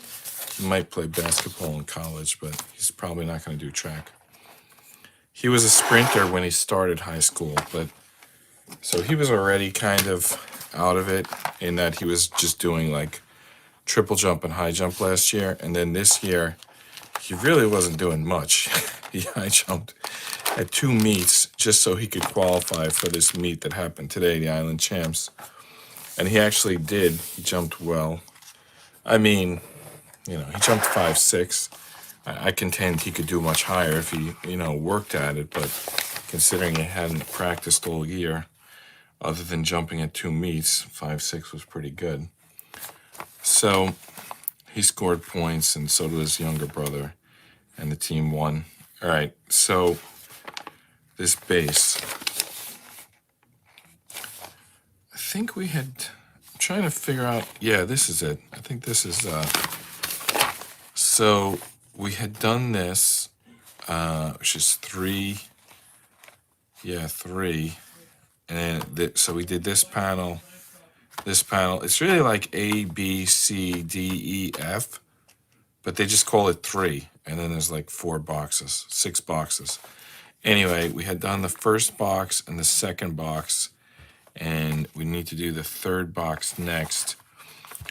He might play basketball in college, but he's probably not going to do track. He was a sprinter when he started high school, but so he was already kind of out of it in that he was just doing like triple jump and high jump last year. And then this year, he really wasn't doing much. He high jumped at 2 meets just so he could qualify for this meet that happened today, the Island Champs. And he actually did. He jumped well. I mean, he jumped 5'6". I contend he could do much higher if he, worked at it. But considering he hadn't practiced all year, other than jumping at 2 meets, 5'6" was pretty good. So he scored points, and so did his younger brother, and the team won. All right, so this base. I think we had, I'm trying to figure out, yeah, this is it. I think this is, so we had done this, which is 3, 3. And then so we did this panel. It's really like A, B, C, D, E, F, but they just call it 3. And then there's like 6 boxes. Anyway, we had done the first box and the second box, and we need to do the third box next.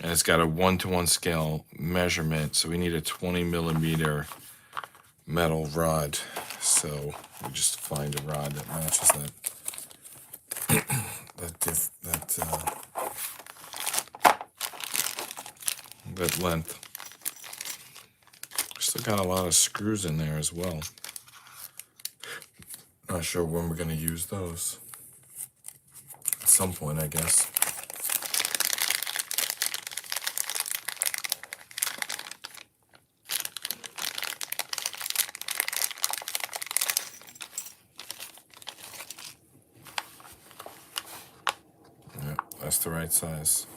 And it's got a 1-to-1 scale measurement, so we need a 20 millimeter metal rod. So we just find a rod that matches that. that length. Still got a lot of screws in there as well. Not sure when we're going to use those. At some point, I guess. Yep, that's the right size.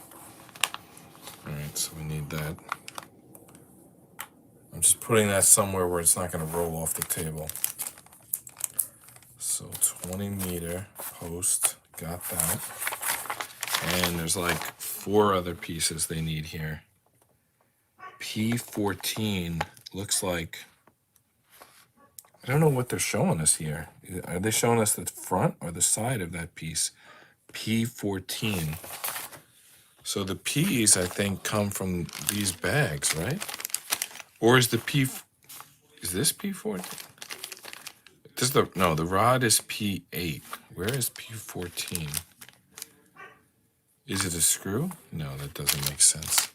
All right, so we need that. I'm just putting that somewhere where it's not going to roll off the table. So 20 meter post, got that. And there's like 4 other pieces they need here. P14 looks like, I don't know what they're showing us here. Are they showing us the front or the side of that piece? P14. So the P's, I think, come from these bags, right? Or is the is this P14? No, the rod is P8. Where is P14? Is it a screw? No, that doesn't make sense.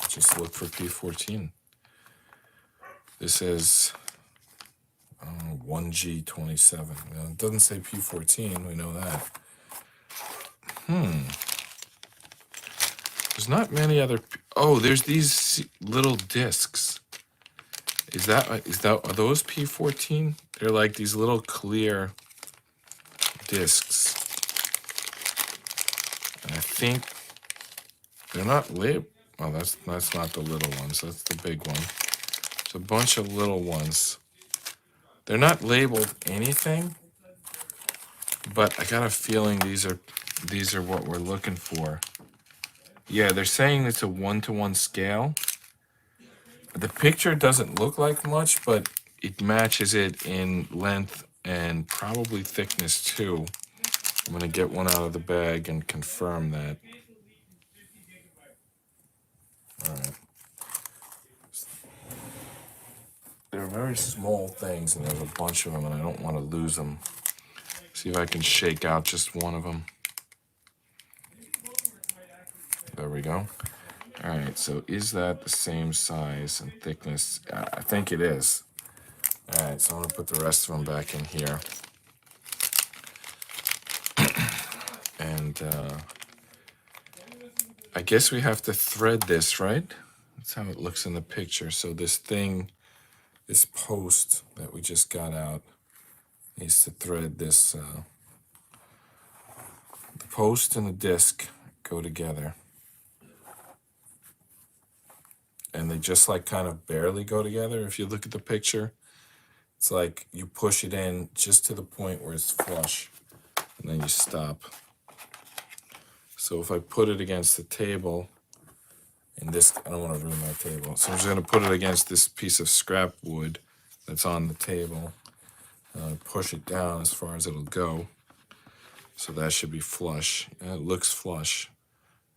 Just look for P14. This is 1G27. Now, it doesn't say P14, we know that. There's not many other. Oh, there's these little discs. Are those P14? They're like these little clear discs. And I think they're not labeled. Oh, that's not the little ones. That's the big one. It's a bunch of little ones. They're not labeled anything, but I got a feeling these are what we're looking for. Yeah, they're saying it's a 1-to-1 scale. The picture doesn't look like much, but it matches it in length and probably thickness too. I'm gonna get one out of the bag and confirm that. All right. They're very small things, and there's a bunch of them, and I don't want to lose them. See if I can shake out just one of them. There we go. All right, so is that the same size and thickness? I think it is. All right, so I'm gonna put the rest of them back in here. And I guess we have to thread this, right? That's how it looks in the picture. So this post that we just got out needs to thread this. The post and the disc go together. And they just like kind of barely go together. If you look at the picture, it's like you push it in just to the point where it's flush, and then you stop. So if I put it against the table, and this, I don't want to ruin my table, so I'm just going to put it against this piece of scrap wood that's on the table, push it down as far as it'll go. So that should be flush. And it looks flush.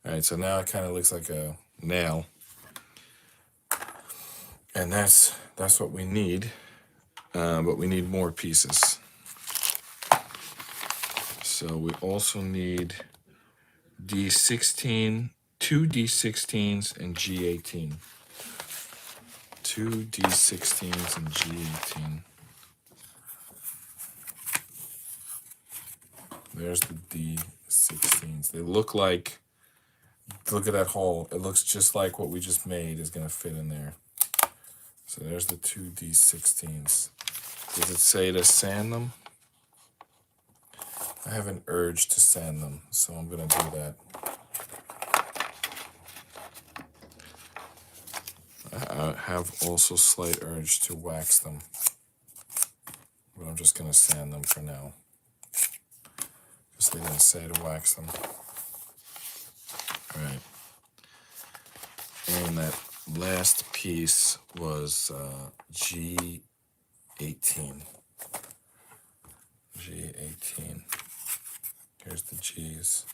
All right, so now it kind of looks like a nail. And that's what we need, but we need more pieces. So we also need D16, 2 D16s and G18. 2 D16s and G18. There's the D16s. They look like, look at that hole. It looks just like what we just made is gonna fit in there. So there's the 2 D16s. Does it say to sand them? I have an urge to sand them, so I'm gonna do that. I have also slight urge to wax them, but I'm just gonna sand them for now, because they didn't say to wax them. All right, and that last piece was G18. G18. Here's the G's.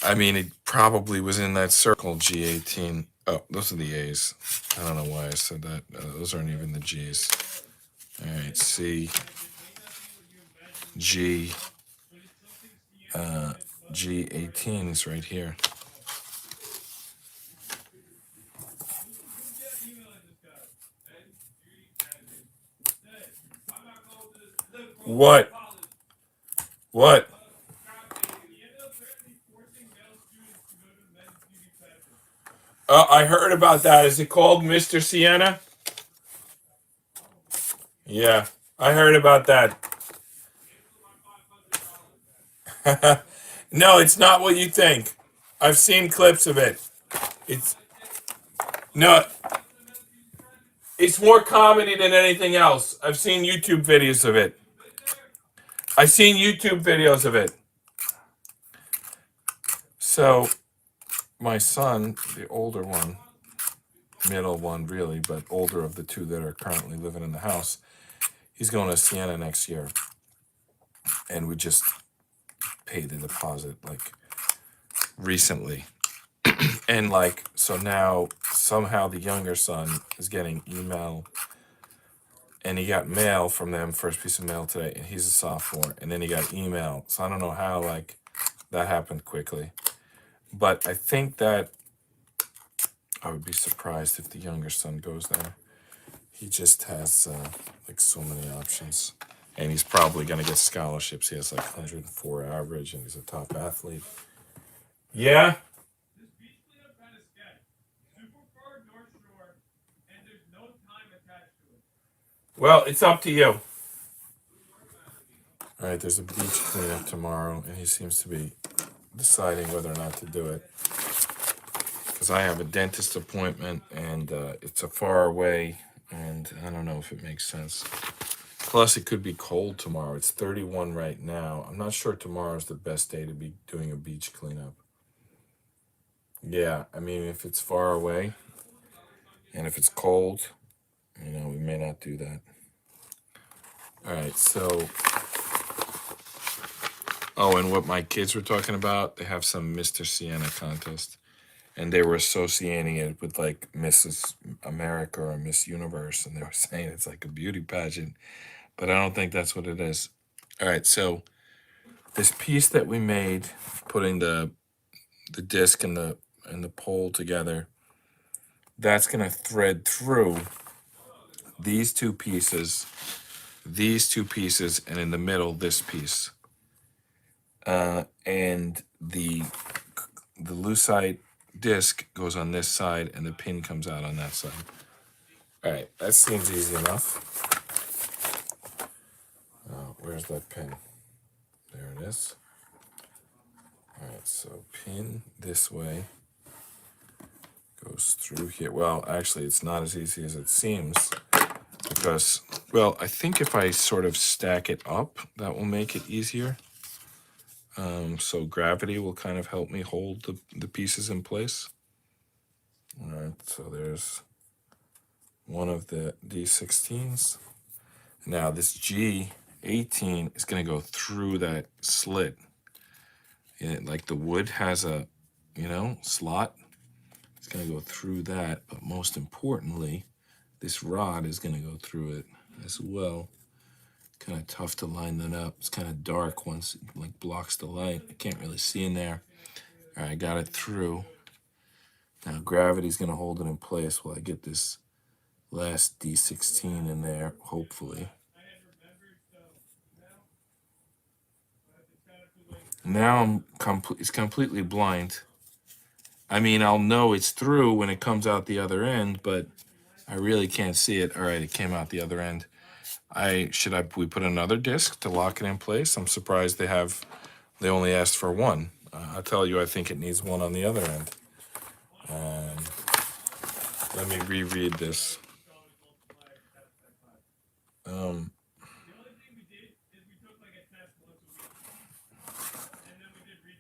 I mean, it probably was in that circle, G18. Oh, those are the A's. I don't know why I said that. Those aren't even the G's. All right, C, G, G18 is right here. What? What? I heard about that. Is it called Mr. Sienna? Yeah, I heard about that. No, it's not what you think. I've seen clips of it. It's no, it's more comedy than anything else. I've seen YouTube videos of it. I've seen YouTube videos of it. So my son, the older one, middle one really, but older of the two that are currently living in the house, he's going to Siena next year. And we just paid the deposit like recently. And like, so now somehow the younger son is getting email, and he got mail from them, first piece of mail today, and he's a sophomore, and then he got email. So I don't know how like that happened quickly. But I think that I would be surprised if the younger son goes there. He just has like so many options. And he's probably going to get scholarships. He has like 104 average, and he's a top athlete. Yeah? Well, it's up to you. All right, there's a beach cleanup tomorrow, and he seems to be deciding whether or not to do it. Because I have a dentist appointment, and it's a far away, and I don't know if it makes sense. Plus, it could be cold tomorrow. It's 31 right now. I'm not sure tomorrow's the best day to be doing a beach cleanup. Yeah, I mean, if it's far away, and if it's cold, you know, we may not do that. All right, so... Oh, and what my kids were talking about, they have some Mr. Sienna contest. And they were associating it with like Mrs. America or Miss Universe. And they were saying it's like a beauty pageant. But I don't think that's what it is. All right, so this piece that we made, putting the disc and the pole together, that's going to thread through these two pieces, and in the middle, this piece. And the lucite disc goes on this side, and the pin comes out on that side. All right, that seems easy enough. Where's that pin? There it is. All right, so pin this way goes through here. Well, actually, it's not as easy as it seems because, well, I think if I sort of stack it up, that will make it easier. So gravity will kind of help me hold the pieces in place. All right, so there's one of the D16s. Now this G18 is going to go through that slit. And like the wood has a, you know, slot. It's going to go through that. But most importantly, this rod is going to go through it as well. Kind of tough to line that up. It's kind of dark once it like blocks the light. I can't really see in there. All right, I got it through. Now gravity's going to hold it in place while I get this last D16 in there, hopefully. Now it's completely blind. I mean, I'll know it's through when it comes out the other end, but I really can't see it. All right, it came out the other end. We put another disc to lock it in place? I'm surprised they only asked for one. I'll tell you, I think it needs one on the other end. Let me reread this.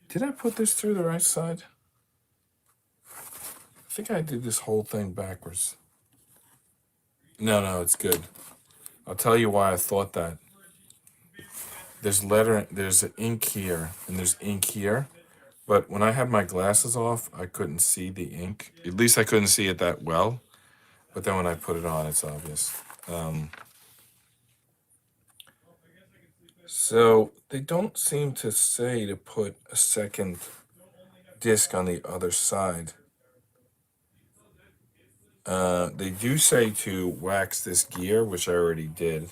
Did I put this through the right side? I think I did this whole thing backwards. No, it's good. I'll tell you why I thought that. There's an ink here, and there's ink here. But when I had my glasses off, I couldn't see the ink. At least I couldn't see it that well. But then when I put it on, it's obvious. So they don't seem to say to put a second disc on the other side. They do say to wax this gear, which I already did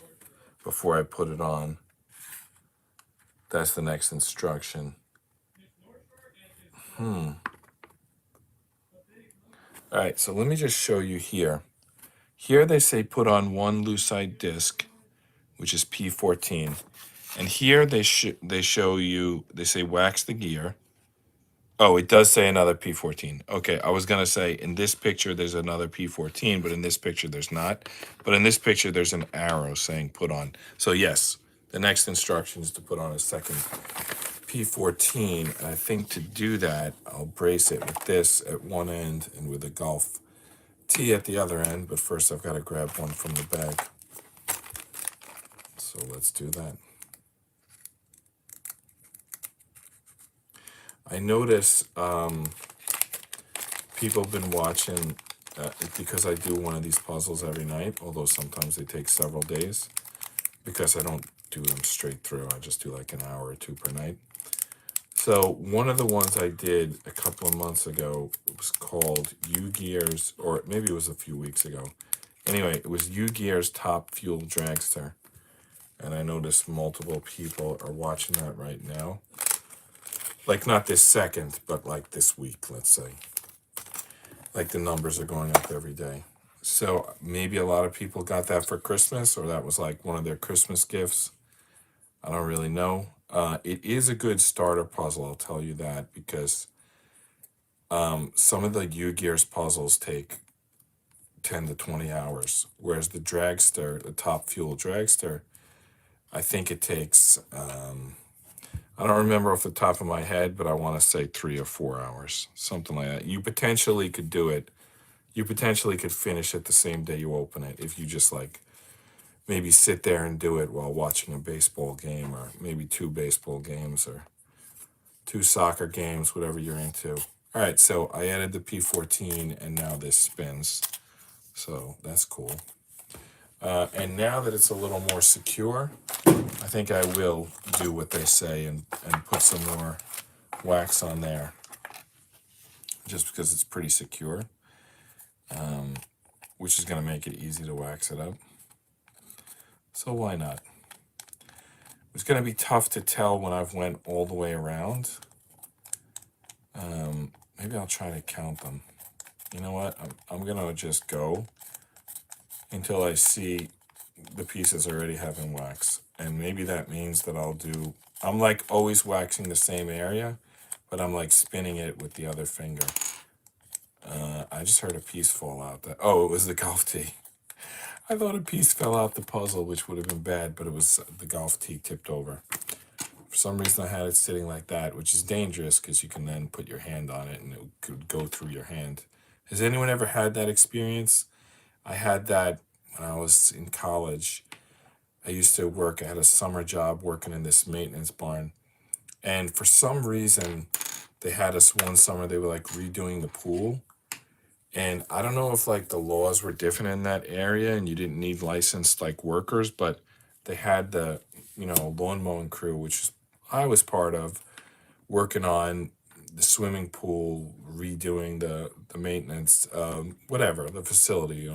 before I put it on. That's the next instruction. All right, so let me just show you here. Here they say put on one lucite disc, which is P14. And here they show you, they say wax the gear. Oh, it does say another P14. Okay, I was going to say in this picture there's another P14, but in this picture there's not. But in this picture there's an arrow saying put on. So yes, the next instruction is to put on a second P14. And I think to do that, I'll brace it with this at one end and with a golf tee at the other end. But first I've got to grab one from the bag. So let's do that. I notice people have been watching because I do one of these puzzles every night, although sometimes they take several days because I don't do them straight through. I just do like an hour or two per night. So one of the ones I did a couple of months ago was called U-Gear's, or maybe it was a few weeks ago. Anyway, it was U-Gear's Top Fuel Dragster. And I noticed multiple people are watching that right now. Like not this second, but like this week, let's say. Like the numbers are going up every day. So maybe a lot of people got that for Christmas, or that was like one of their Christmas gifts. I don't really know. It is a good starter puzzle, I'll tell you that, because some of the U-Gears puzzles take 10 to 20 hours, whereas the dragster, the Top Fuel Dragster, I think it takes, I don't remember off the top of my head, but I want to say 3 or 4 hours, something like that. You potentially could do it. You potentially could finish it the same day you open it if you just like maybe sit there and do it while watching a baseball game, or maybe 2 baseball games or 2 soccer games, whatever you're into. All right, so I added the P14 and now this spins. So that's cool. And now that it's a little more secure, I think I will do what they say and put some more wax on there, just because it's pretty secure, which is going to make it easy to wax it up. So why not? It's going to be tough to tell when I've went all the way around. Maybe I'll try to count them. You know what? I'm going to just go until I see the pieces already having wax. And maybe that means that I'm like always waxing the same area, but I'm like spinning it with the other finger. I just heard a piece fall out. Oh, it was the golf tee. I thought a piece fell out the puzzle, which would have been bad, but it was the golf tee tipped over. For some reason I had it sitting like that, which is dangerous because you can then put your hand on it and it could go through your hand. Has anyone ever had that experience? I had that when I was in college. I used to work, I had a summer job working in this maintenance barn. And for some reason, they had us one summer, they were like redoing the pool. And I don't know if like the laws were different in that area and you didn't need licensed like workers, but they had the, lawn mowing crew, which I was part of, working on the swimming pool, redoing the maintenance, whatever, the facility,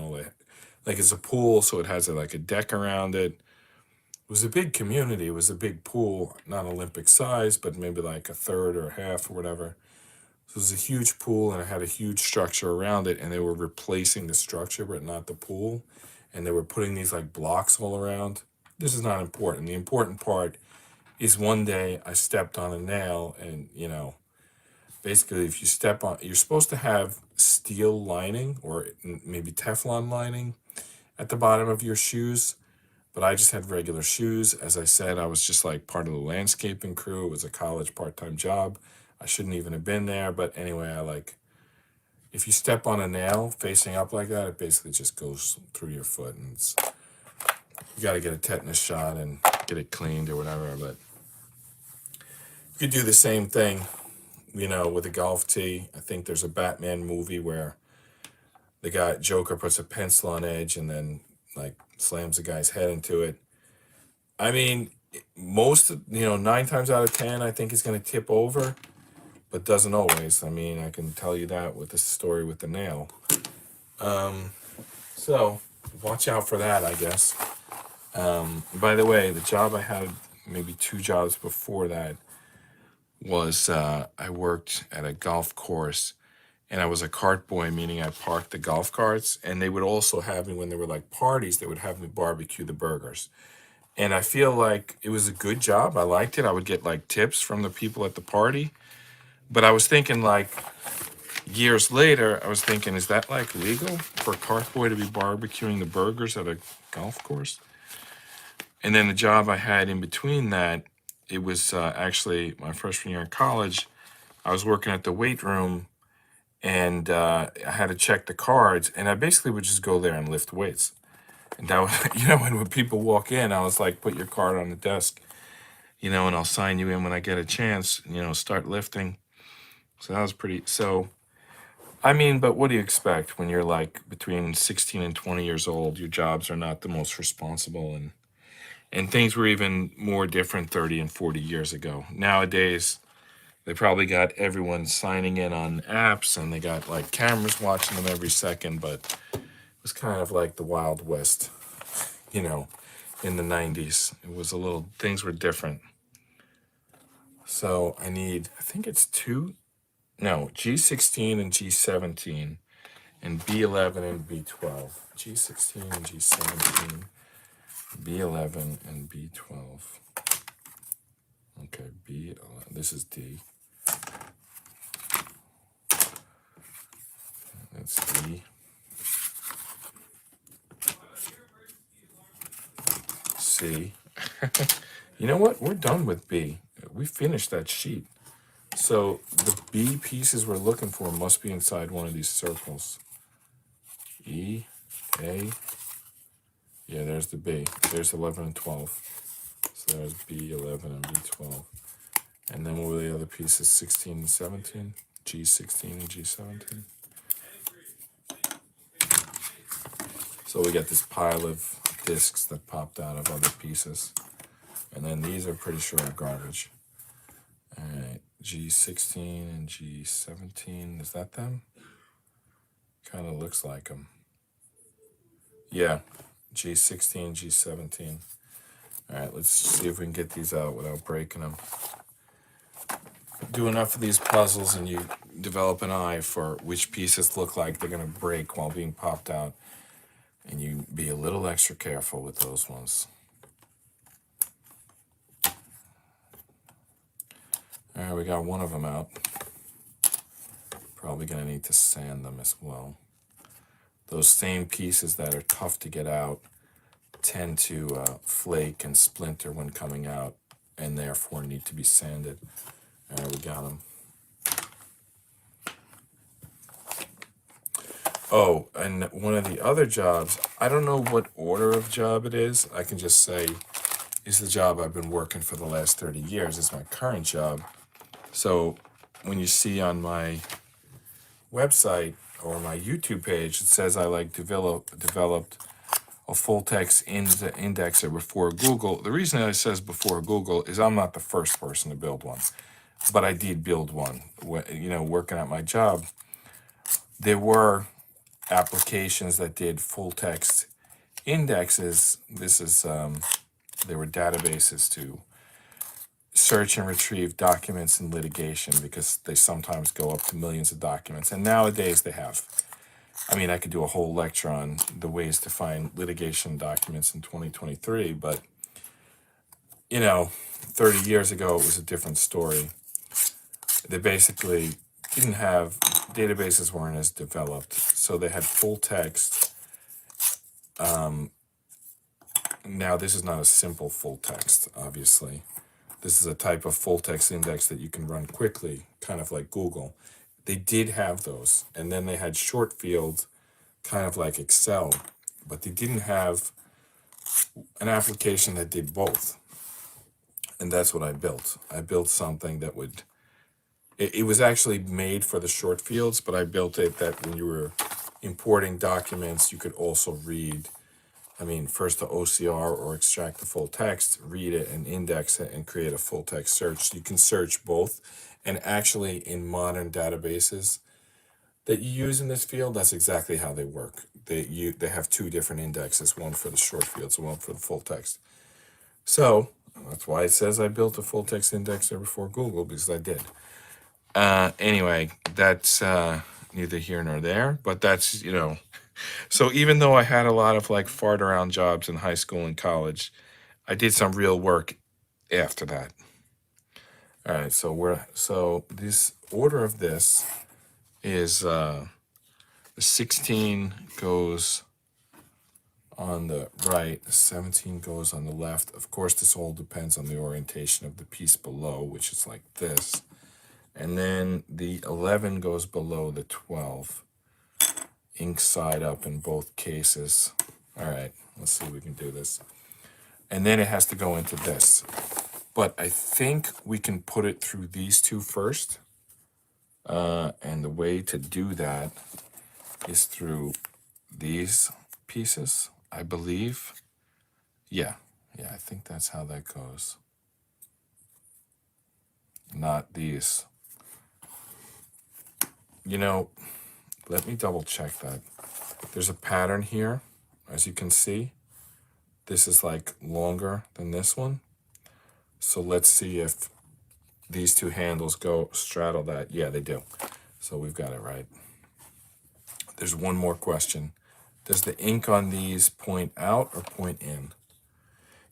like it's a pool, so it has like a deck around it. It was a big community. It was a big pool, not Olympic size, but maybe like a third or a half or whatever. So it was a huge pool and it had a huge structure around it, and they were replacing the structure, but not the pool. And they were putting these like blocks all around. This is not important. The important part is one day I stepped on a nail and, basically if you step on, you're supposed to have steel lining or maybe Teflon lining at the bottom of your shoes. But I just had regular shoes. As I said, I was just like part of the landscaping crew. It was a college part-time job. I shouldn't even have been there. But anyway, if you step on a nail facing up like that, it basically just goes through your foot. And you got to get a tetanus shot and get it cleaned or whatever. But you could do the same thing, with a golf tee. I think there's a Batman movie where the guy, Joker, puts a pencil on edge and then like slams the guy's head into it. I mean, 9 times out of 10, I think it's going to tip over, but doesn't always. I mean, I can tell you that with the story with the nail. So watch out for that, I guess. By the way, the job I had, maybe 2 jobs before that, was I worked at a golf course. And I was a cart boy, meaning I parked the golf carts. And they would also have me, when there were like parties, they would have me barbecue the burgers. And I feel like it was a good job. I liked it. I would get like tips from the people at the party. But I was thinking like years later, is that like legal for a cart boy to be barbecuing the burgers at a golf course? And then the job I had in between that it was actually my freshman year in college. I was working at the weight room, and I had to check the cards, and I basically would just go there and lift weights. And that was, when people walk in, I was like, put your card on the desk, and I'll sign you in when I get a chance, start lifting. So that was pretty, so, I mean, but what do you expect when you're like between 16 and 20 years old? Your jobs are not the most responsible, and things were even more different 30 and 40 years ago. Nowadays, they probably got everyone signing in on apps, and they got like cameras watching them every second, but it was kind of like the Wild West, in the 90s. It was a little, things were different. So I think it's G16 and G17, and B11 and B12. G16 and G17, B11 and B12. Okay, B11, this is D. That's D. C. You know what? We're done with B. We finished that sheet. So the B pieces we're looking for must be inside one of these circles. E, A. Yeah, there's the B. There's 11 and 12. So there's B11 and B12. And then what were the other pieces? 16 and 17? G16 and G17. So we got this pile of discs that popped out of other pieces. And then these are pretty sure are garbage. All right, G16 and G17, is that them? Kind of looks like them. Yeah, G16, G17. All right, let's see if we can get these out without breaking them. Do enough of these puzzles and you develop an eye for which pieces look like they're gonna break while being popped out. And you be a little extra careful with those ones. All right, we got one of them out. Probably gonna need to sand them as well. Those same pieces that are tough to get out tend to flake and splinter when coming out, and therefore need to be sanded. All right, we got them. Oh, and one of the other jobs, I don't know what order of job it is. I can just say, it's the job I've been working for the last 30 years. It's my current job. So when you see on my website or my YouTube page, it says I developed a full text indexer before Google. The reason that it says before Google is I'm not the first person to build one, but I did build one. Working at my job, there were applications that did full text indexes. There were databases to search and retrieve documents in litigation because they sometimes go up to millions of documents. And nowadays they have. I could do a whole lecture on the ways to find litigation documents in 2023, but 30 years ago it was a different story. They basically didn't have, databases weren't as developed, so they had full text. Now this is not a simple full text, obviously. This is a type of full text index that you can run quickly, kind of like Google. They did have those, and then they had short fields, kind of like Excel, but they didn't have an application that did both. And that's what I built. I built something that would, it was actually made for the short fields, but I built it that when you were importing documents, you could also read, first the OCR or extract the full text, read it and index it and create a full text search. So you can search both. And actually in modern databases that you use in this field, that's exactly how they work. They have two different indexes, one for the short fields and one for the full text. So that's why it says I built a full text indexer before Google, because I did. Anyway, that's neither here nor there, but that's, so even though I had a lot of like fart around jobs in high school and college, I did some real work after that. All right, so this order of this is the 16 goes on the right, the 17 goes on the left. Of course, this all depends on the orientation of the piece below, which is like this. And then the 11 goes below the 12. Ink side up in both cases. All right, let's see if we can do this. And then it has to go into this. But I think we can put it through these two first. And the way to do that is through these pieces, I believe. Yeah, I think that's how that goes. Not these. You know, let me double check that. There's a pattern here, as you can see. This is like longer than this one. So let's see if these two handles go straddle that. Yeah, they do. So we've got it right. There's one more question. Does the ink on these point out or point in?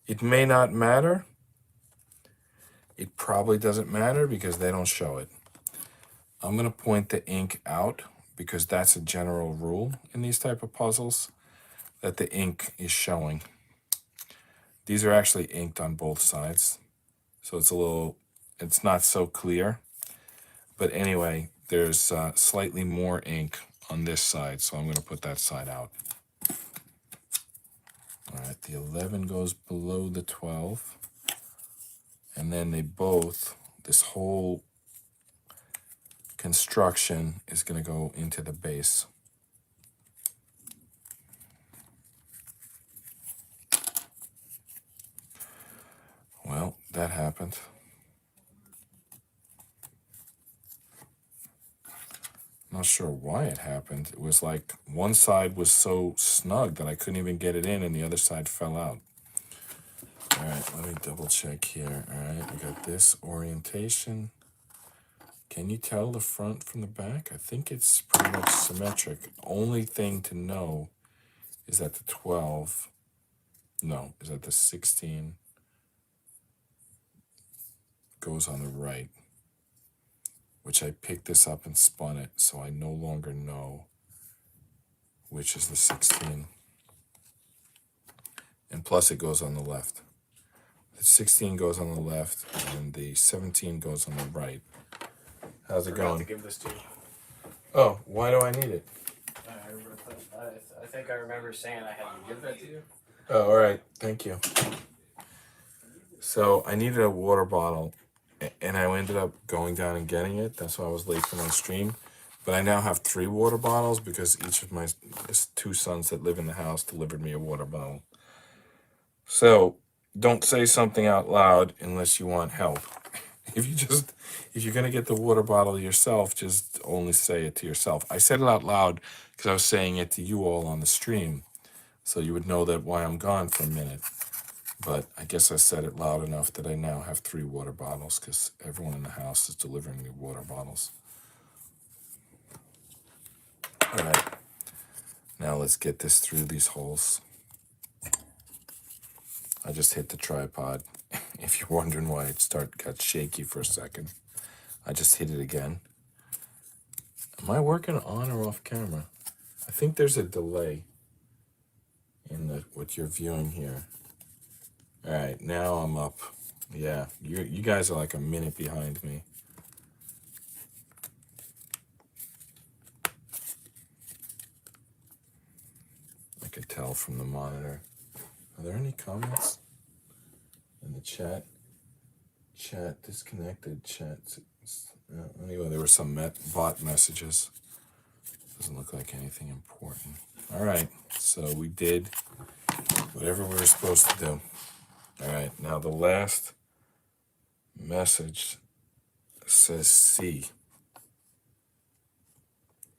It may not matter. It probably doesn't matter because they don't show it. I'm going to point the ink out because that's a general rule in these type of puzzles, that the ink is showing. These are actually inked on both sides, so it's not so clear. But anyway, there's slightly more ink on this side, so I'm going to put that side out. All right, the 11 goes below the 12. And then they both, this whole construction is going to go into the base. Well, that happened. Not sure why it happened. It was like one side was so snug that I couldn't even get it in and the other side fell out. All right, let me double check here. All right, I got this orientation. Can you tell the front from the back? I think it's pretty much symmetric. Only thing to know is that the 12, no, is that the 16 goes on the right, which I picked this up and spun it, so I no longer know which is the 16. And plus it goes on the left. The 16 goes on the left, and the 17 goes on the right. How's it going? To give this to you. Oh, why do I need it? I think I remember saying I had to give that to you. Oh, all right. Thank you. So I needed a water bottle, and I ended up going down and getting it. That's why I was late for my stream. But I now have 3 water bottles because each of my 2 sons that live in the house delivered me a water bottle. So don't say something out loud unless you want help. If you're gonna get the water bottle yourself, just only say it to yourself. I said it out loud because I was saying it to you all on the stream, so you would know that why I'm gone for a minute. But I guess I said it loud enough that I now have 3 water bottles because everyone in the house is delivering me water bottles. All right, now let's get this through these holes. I just hit the tripod. If you're wondering why it got shaky for a second, I just hit it again. Am I working on or off camera? I think there's a delay in what you're viewing here. All right, now I'm up. Yeah, you guys are like a minute behind me. I could tell from the monitor. Are there any comments in the chat? Chat disconnected. Chat. Anyway, there were some bot messages. Doesn't look like anything important. All right, so we did whatever we were supposed to do. All right, now the last message says C.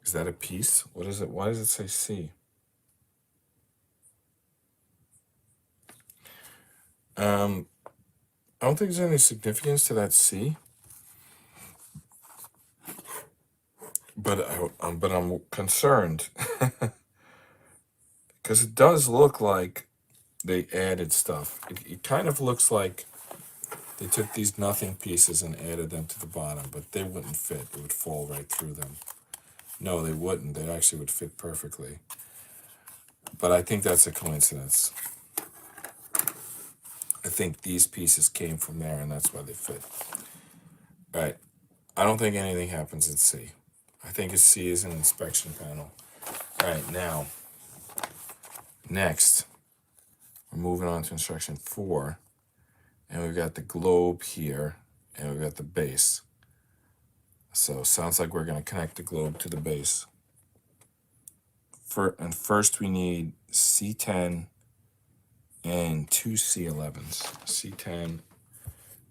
Is that a piece? What is it? Why does it say C? I don't think there's any significance to that C. But I'm concerned because it does look like they added stuff. It kind of looks like they took these nothing pieces and added them to the bottom, but they wouldn't fit. It would fall right through them. No, they wouldn't. They actually would fit perfectly. but I think that's a coincidence. I think these pieces came from there and that's why they fit. All right, I don't think anything happens at C. I think C is an inspection panel. All right, now, next, we're moving on to instruction 4, and we've got the globe here, and we've got the base. So sounds like we're going to connect the globe to the base. And first we need C10 and 2 C11s. C10,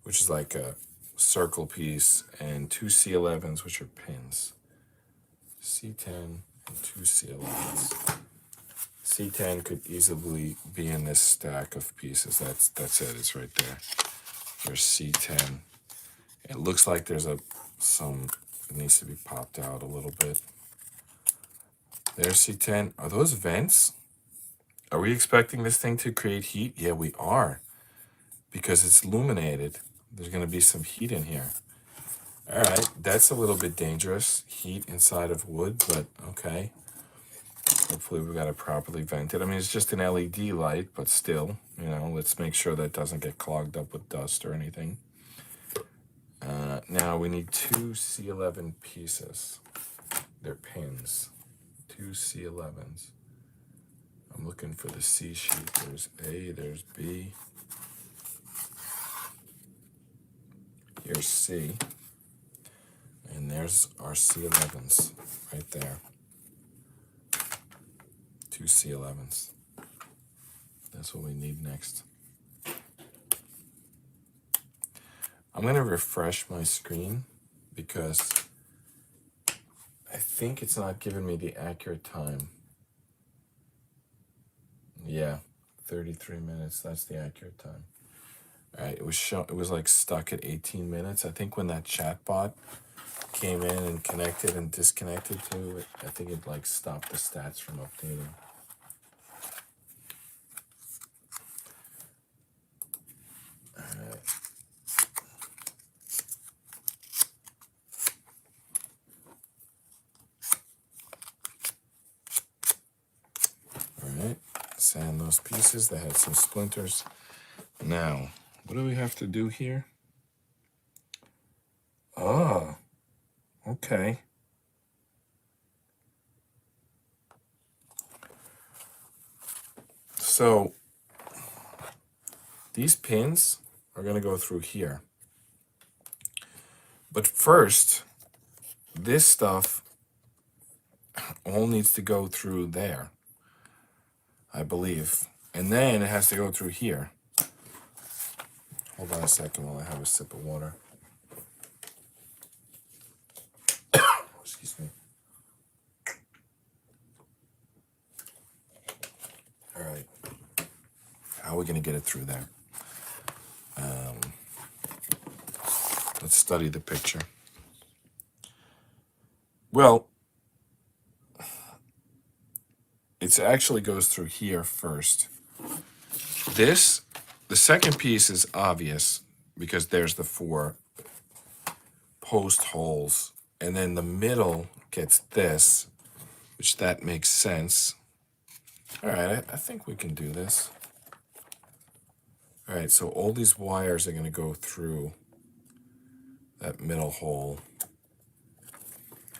which is like a circle piece, and 2 C11s, which are pins. C10 and 2 C11s. C10 could easily be in this stack of pieces. That's it. It's right there. There's C10. It looks like there's it needs to be popped out a little bit. There's C10. Are those vents? Are we expecting this thing to create heat? Yeah, we are. Because it's illuminated. There's going to be some heat in here. All right, that's a little bit dangerous. Heat inside of wood, but okay. Hopefully we got it properly vented. I mean, it's just an LED light, but still, let's make sure that doesn't get clogged up with dust or anything. Now we need 2 C11 pieces. They're pins. 2 C11s. I'm looking for the C sheet. There's A, there's B. Here's C. And there's our C11s right there. 2 C11s. That's what we need next. I'm going to refresh my screen because I think it's not giving me the accurate time. Yeah, 33 minutes. That's the accurate time. All right, it was like stuck at 18 minutes. I think when that chatbot came in and connected and disconnected to it, I think it like stopped the stats from updating. Sand those pieces that had some splinters. Now, what do we have to do here? Oh, okay. So, these pins are going to go through here. But first, this stuff all needs to go through there, I believe. And then it has to go through here. Hold on a second while I have a sip of water. Excuse me. All right. How are we going to get it through there? Let's study the picture. Well, it actually goes through here first. The second piece is obvious because there's the 4 post holes, and then the middle gets this, which that makes sense. All right, I think we can do this. All right, so all these wires are going to go through that middle hole.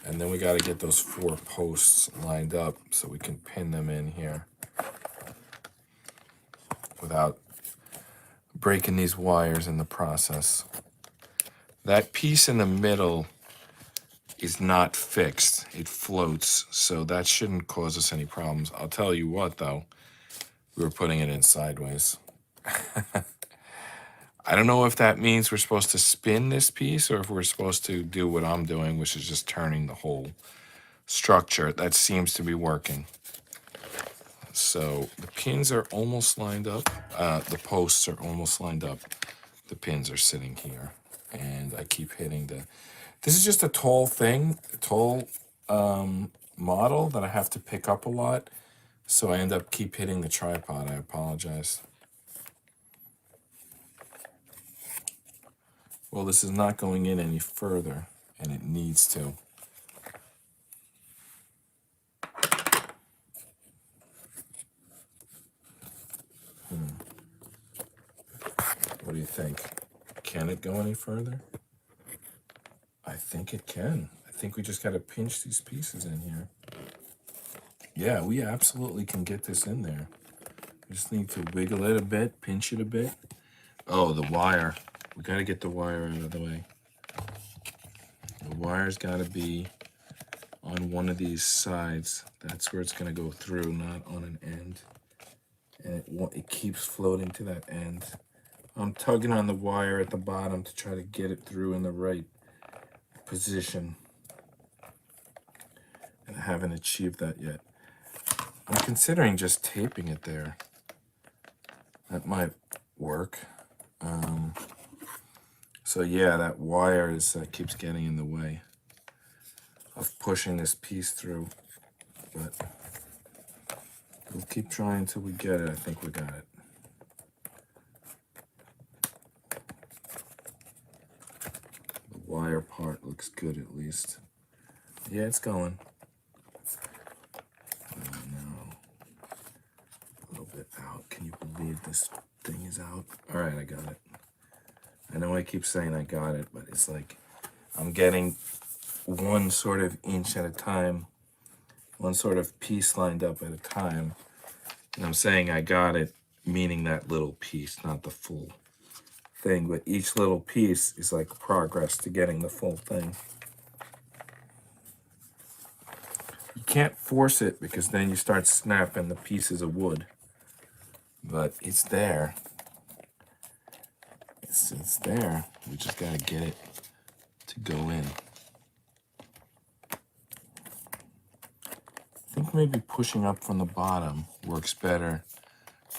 And then we got to get those 4 posts lined up so we can pin them in here without breaking these wires in the process. That piece in the middle is not fixed. It floats, so that shouldn't cause us any problems. I'll tell you what, though. We were putting it in sideways. I don't know if that means we're supposed to spin this piece or if we're supposed to do what I'm doing, which is just turning the whole structure. That seems to be working. So the pins are almost lined up. The posts are almost lined up. The pins are sitting here. And I keep hitting this is just a tall thing, a tall model that I have to pick up a lot. So I end up keep hitting the tripod. I apologize. Well, this is not going in any further, and it needs to. you think? Can it go any further? I think it can. I think we just got to pinch these pieces in here. Yeah, we absolutely can get this in there. We just need to wiggle it a bit, pinch it a bit. Oh, the wire. We got to get the wire out of the way. The wire's got to be on one of these sides. That's where it's going to go through, not on an end. And it keeps floating to that end. I'm tugging on the wire at the bottom to try to get it through in the right position. And I haven't achieved that yet. I'm considering just taping it there. That might work. So yeah, that wire keeps getting in the way of pushing this piece through. But we'll keep trying until we get it. I think we got it. The wire part looks good at least. Yeah, it's going. Oh no. A little bit out. Can you believe this thing is out? All right, I got it. I know I keep saying I got it, but it's like I'm getting one sort of inch at a time, one sort of piece lined up at a time. And I'm saying I got it, meaning that little piece, not the full thing. But each little piece is like progress to getting the full thing. You can't force it because then you start snapping the pieces of wood. But it's there. It's there. We just gotta get it to go in. I think maybe pushing up from the bottom works better.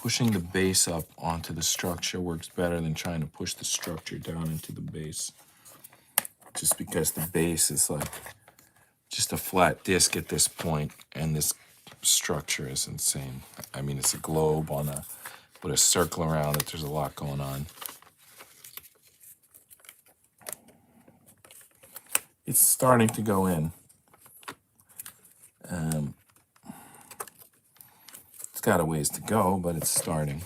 Pushing the base up onto the structure works better than trying to push the structure down into the base. Just because the base is like just a flat disc at this point, and this structure is insane. I mean, it's a globe with a circle around it. There's a lot going on. It's starting to go in. It's got a ways to go, but it's starting.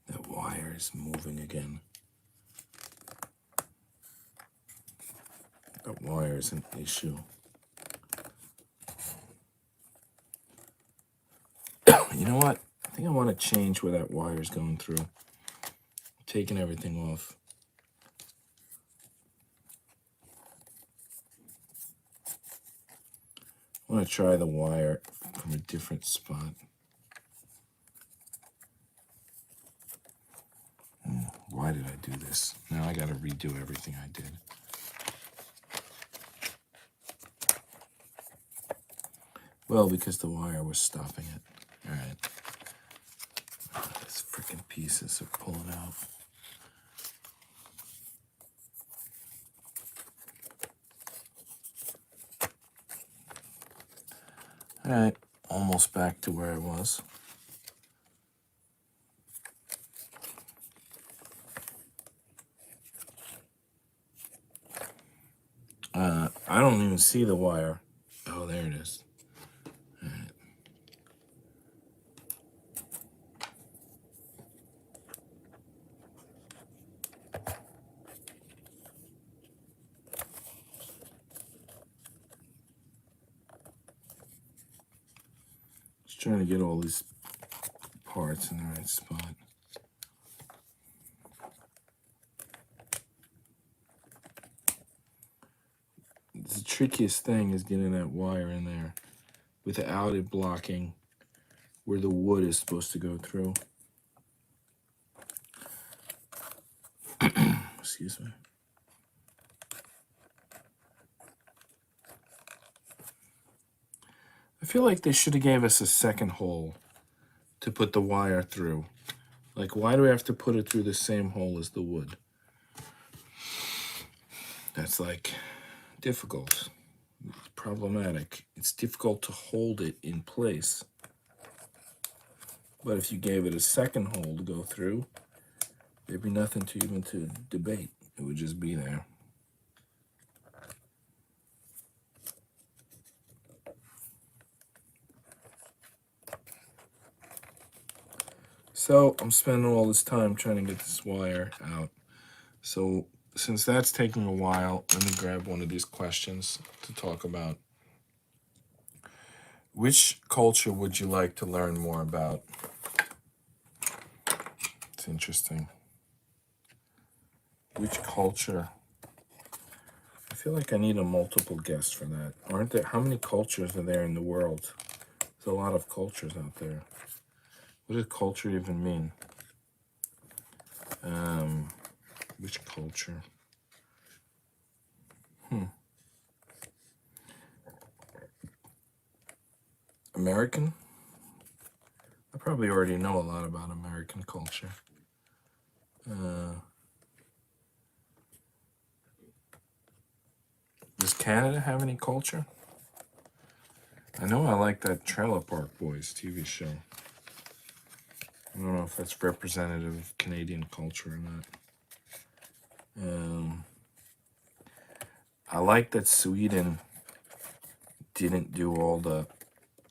That wire is moving again. That wire is an issue. You know what? I think I want to change where that wire is going through. I'm taking everything off. I want to try the wire from a different spot. Why did I do this? Now I got to redo everything I did. Well, because the wire was stopping it. All right. These freaking pieces are pulling out. All right, almost back to where I was. I don't even see the wire. Oh, there it is. All right. Just trying to get all these parts in the right spot. The trickiest thing is getting that wire in there without it blocking where the wood is supposed to go through. Excuse me. I feel like they should have gave us a second hole to put the wire through. Like, why do we have to put it through the same hole as the wood? That's like difficult. It's problematic. It's difficult to hold it in place. But if you gave it a second hole to go through, there'd be nothing to even to debate. It would just be there. So I'm spending all this time trying to get this wire out. So since that's taking a while, let me grab one of these questions to talk about. Which culture would you like to learn more about? It's interesting. Which culture? I feel like I need a multiple guess for that. Aren't there? How many cultures are there in the world? There's a lot of cultures out there. What does culture even mean? Which culture? American? I probably already know a lot about American culture. Does Canada have any culture? I know I like that Trailer Park Boys TV show. I don't know if that's representative of Canadian culture or not. I like that Sweden didn't do all the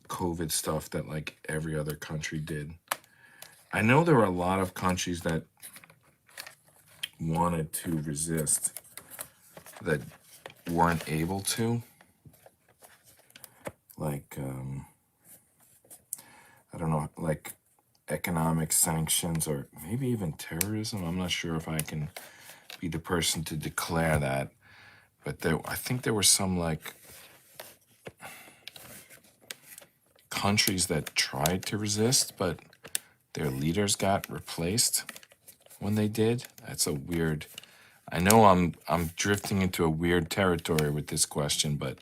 COVID stuff that like every other country did. I know there were a lot of countries that wanted to resist that weren't able to. Like, I don't know, like economic sanctions or maybe even terrorism. I'm not sure if I can be the person to declare that. But I think there were some like countries that tried to resist, but their leaders got replaced when they did. That's a weird. I know I'm drifting into a weird territory with this question, but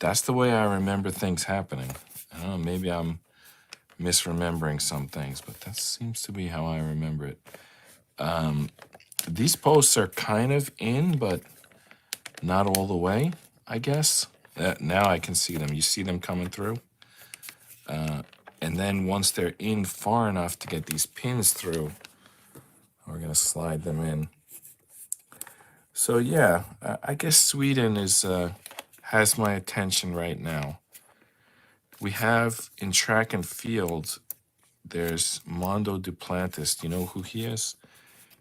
that's the way I remember things happening. I don't know, maybe I'm misremembering some things, but that seems to be how I remember it. These posts are kind of in, but not all the way, I guess. Now I can see them. You see them coming through? And then once they're in far enough to get these pins through, we're going to slide them in. So yeah, I guess Sweden has my attention right now. We have in track and field, there's Mondo Duplantis. Do you know who he is?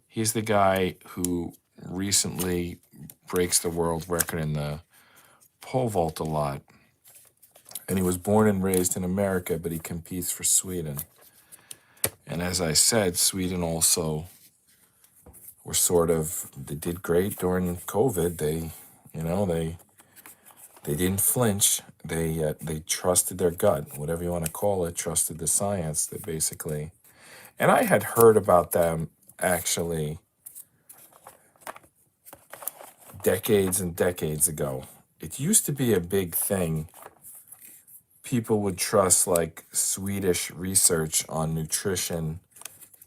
He's the guy who recently breaks the world record in the pole vault a lot. And he was born and raised in America, but he competes for Sweden. And as I said, Sweden also were they did great during COVID. They didn't flinch. They trusted their gut, whatever you want to call it, trusted the science. They basically, and I had heard about them actually decades and decades ago. It used to be a big thing. People would trust like Swedish research on nutrition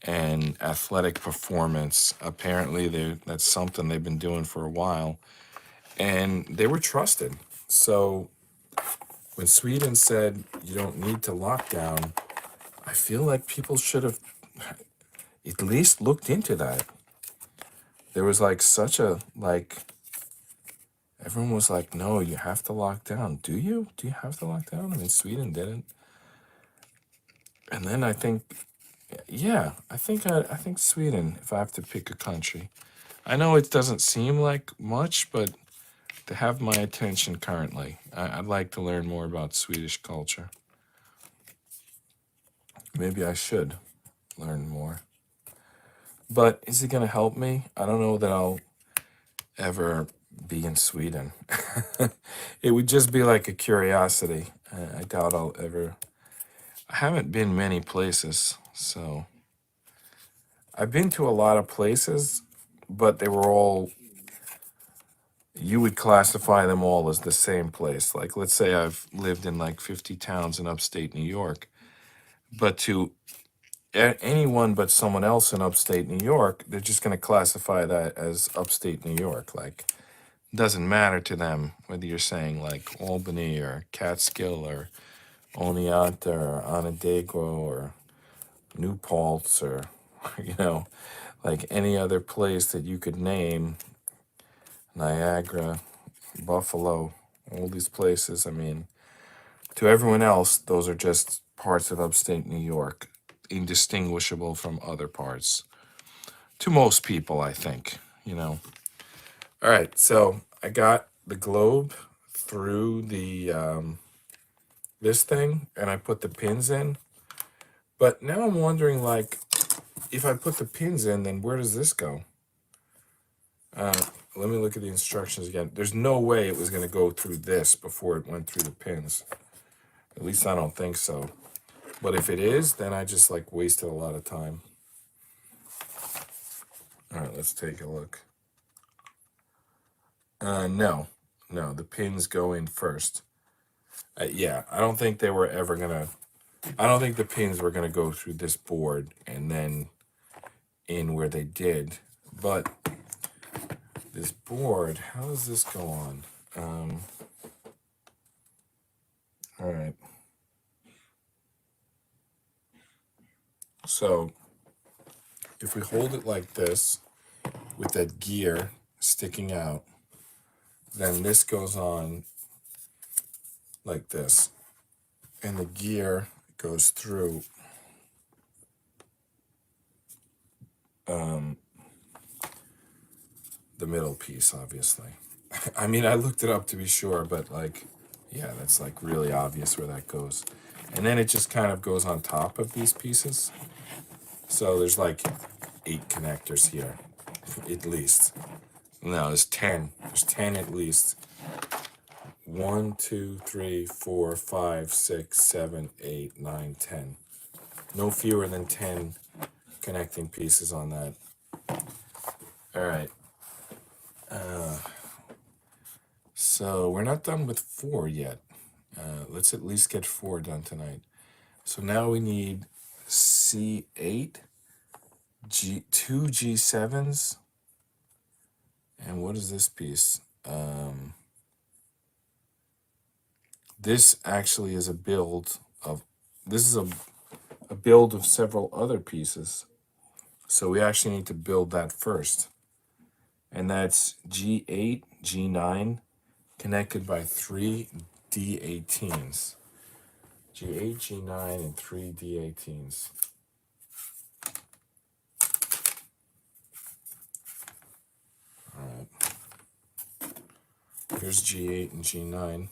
and athletic performance. Apparently, that's something they've been doing for a while, and they were trusted. So when Sweden said you don't need to lock down, I feel like people should have at least looked into that. There was like everyone was like, no, you have to lock down. Do you? Do you have to lock down? I mean, Sweden didn't. And then I think, yeah, I think Sweden, if I have to pick a country. I know it doesn't seem like much, but they have my attention currently. I'd like to learn more about Swedish culture. Maybe I should learn more. But is it going to help me? I don't know that I'll ever be in Sweden. It would just be like a curiosity. I doubt I'll ever. I haven't been many places, so. I've been to a lot of places, but they were all. You would classify them all as the same place. Like, let's say I've lived in like 50 towns in upstate New York, but to anyone but someone else in upstate New York, they're just going to classify that as upstate New York. Like, it doesn't matter to them whether you're saying like Albany or Catskill or Oneonta or Onondaga or New Paltz or, like any other place that you could name, Niagara, Buffalo, all these places. I mean, to everyone else, those are just parts of upstate New York. indistinguishable from other parts. To most people, I think, you know. All right, so I got the globe through the this thing, and I put the pins in. But now I'm wondering, like, if I put the pins in, then where does this go? Let me look at the instructions again. There's no way it was going to go through this before it went through the pins. At least I don't think so. But if it is, then I just like wasted a lot of time. All right, let's take a look. No, the pins go in first. Yeah, I don't think they were ever gonna. I don't think the pins were gonna go through this board and then in where they did. But this board, how does this go on? All right. So if we hold it like this with that gear sticking out, then this goes on like this. And the gear goes through the middle piece, obviously. I mean, I looked it up to be sure, but like, yeah, that's like really obvious where that goes. And then it just kind of goes on top of these pieces. So there's like 8 connectors here, at least. No, there's 10. There's 10 at least. 1, 2, 3, 4, 5, 6, 7, 8, 9, 10. No fewer than 10 connecting pieces on that. All right. So we're not done with 4 yet. Let's at least get 4 done tonight. So now we need C8, two G7s, and what is this piece? This actually is a build of, this is a build of several other pieces. So we actually need to build that first. And that's G8, G9, connected by 3 D18s. G8, G9, and 3 D18s. All right. Here's G8 and G9.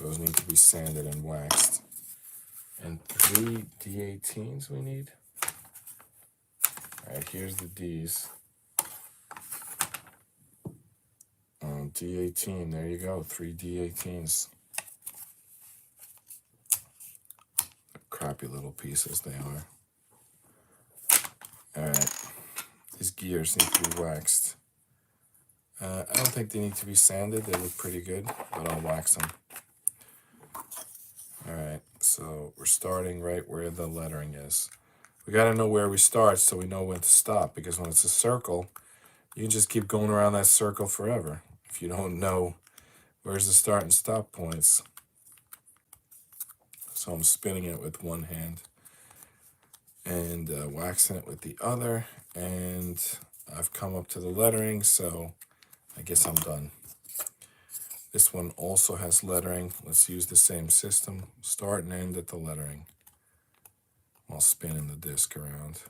Those need to be sanded and waxed. And 3 D18s we need. All right, here's the Ds. D18, there you go, 3 D18s. Crappy little pieces they are. All right, these gears need to be waxed. I don't think they need to be sanded. They look pretty good, but I'll wax them. All right, so we're starting right where the lettering is. We got to know where we start so we know when to stop, because when it's a circle, you can just keep going around that circle forever if you don't know where's the start and stop points. So I'm spinning it with one hand and waxing it with the other, and I've come up to the lettering, so I guess I'm done. This one also has lettering. Let's use the same system. Start and end at the lettering while spinning the disc around.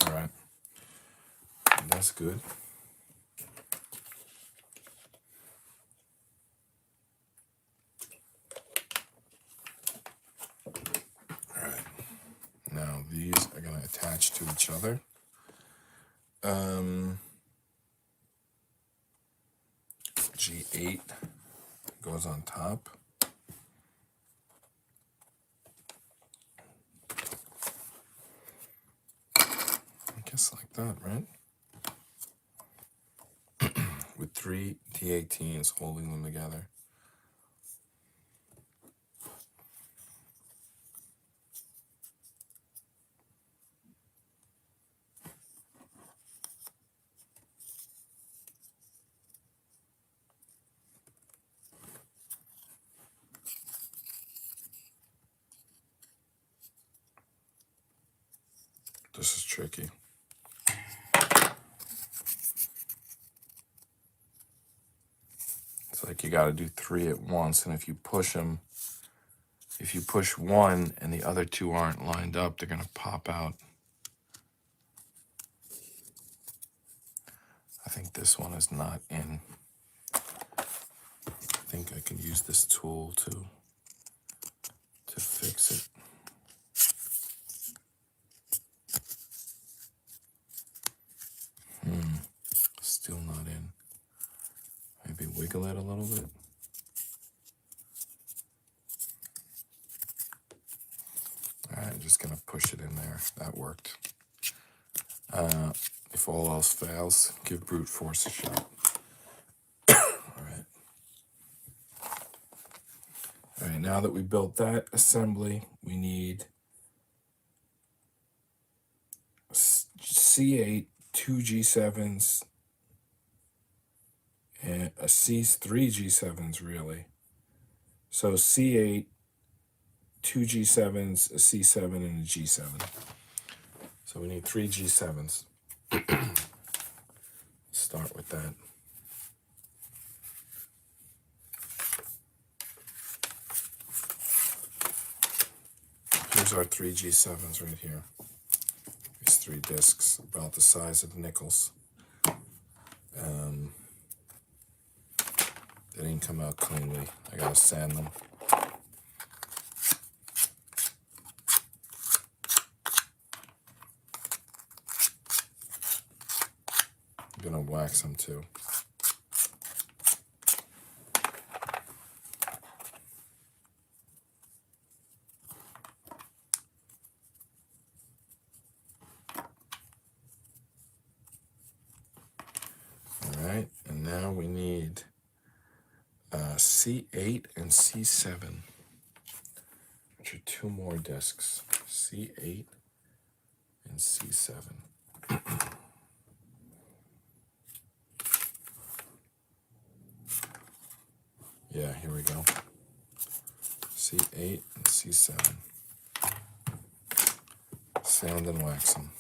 All right, that's good. All right, now these are going to attach to each other. G8 goes on top. I guess like that, right? With 3 D18s holding them together. This is tricky. It's like you got to do 3 at once, and if you push them, if you push one and the other 2 aren't lined up, they're going to pop out. I think this one is not in. I think I can use this tool to fix it. Still not in. Maybe wiggle it a little bit. All right, I'm just gonna push it in there. That worked. If all else fails, give brute force a shot. All right. All right, now that we built that assembly, we need C8, 2 G7s, and a C3 G7s, really. So C8, 2 G7s, a C7, and a G7. So we need 3 G7s. Start with that. Here's our 3 G7s right here. These 3 discs, about the size of nickels. They didn't come out cleanly. I gotta sand them. I'm gonna wax them too. All right, and now we need C8 and C7, which are 2 more discs. C8 and C7. Yeah, here we go. C8 and C7. Sand and wax them.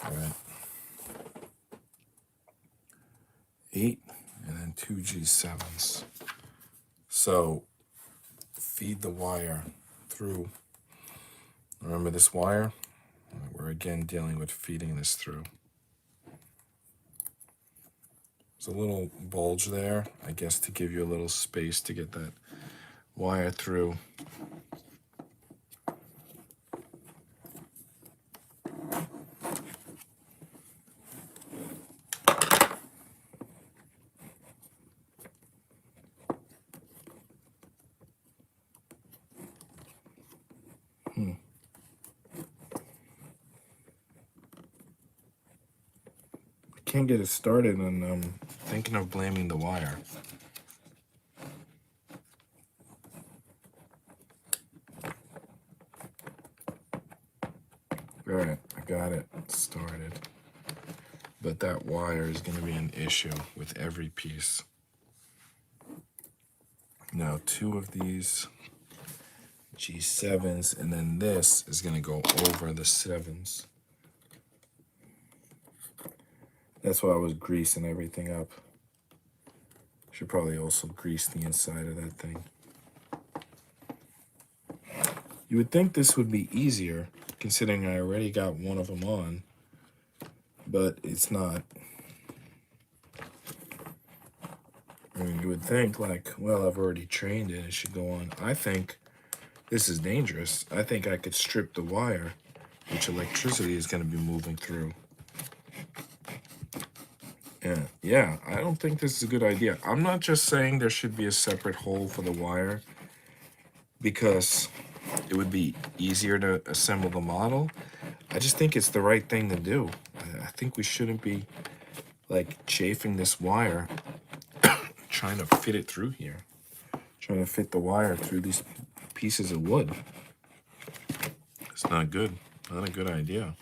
All right. 8 and then 2 G7s. So feed the wire through. Remember this wire? We're again dealing with feeding this through. There's a little bulge there, I guess, to give you a little space to get that wire through. Can't get it started, and I'm thinking of blaming the wire. All right, I got it started. But that wire is going to be an issue with every piece. Now, 2 of these G7s, and then this is going to go over the 7s. That's why I was greasing everything up. Should probably also grease the inside of that thing. You would think this would be easier, considering I already got one of them on, but it's not. I mean, you would think, like, well, I've already trained it, it should go on. I think this is dangerous. I think I could strip the wire, which electricity is going to be moving through. Yeah, I don't think this is a good idea. I'm not just saying there should be a separate hole for the wire because it would be easier to assemble the model. I just think it's the right thing to do. I think we shouldn't be, like, chafing this wire, trying to fit it through here. Trying to fit the wire through these pieces of wood. not good. Not a good idea.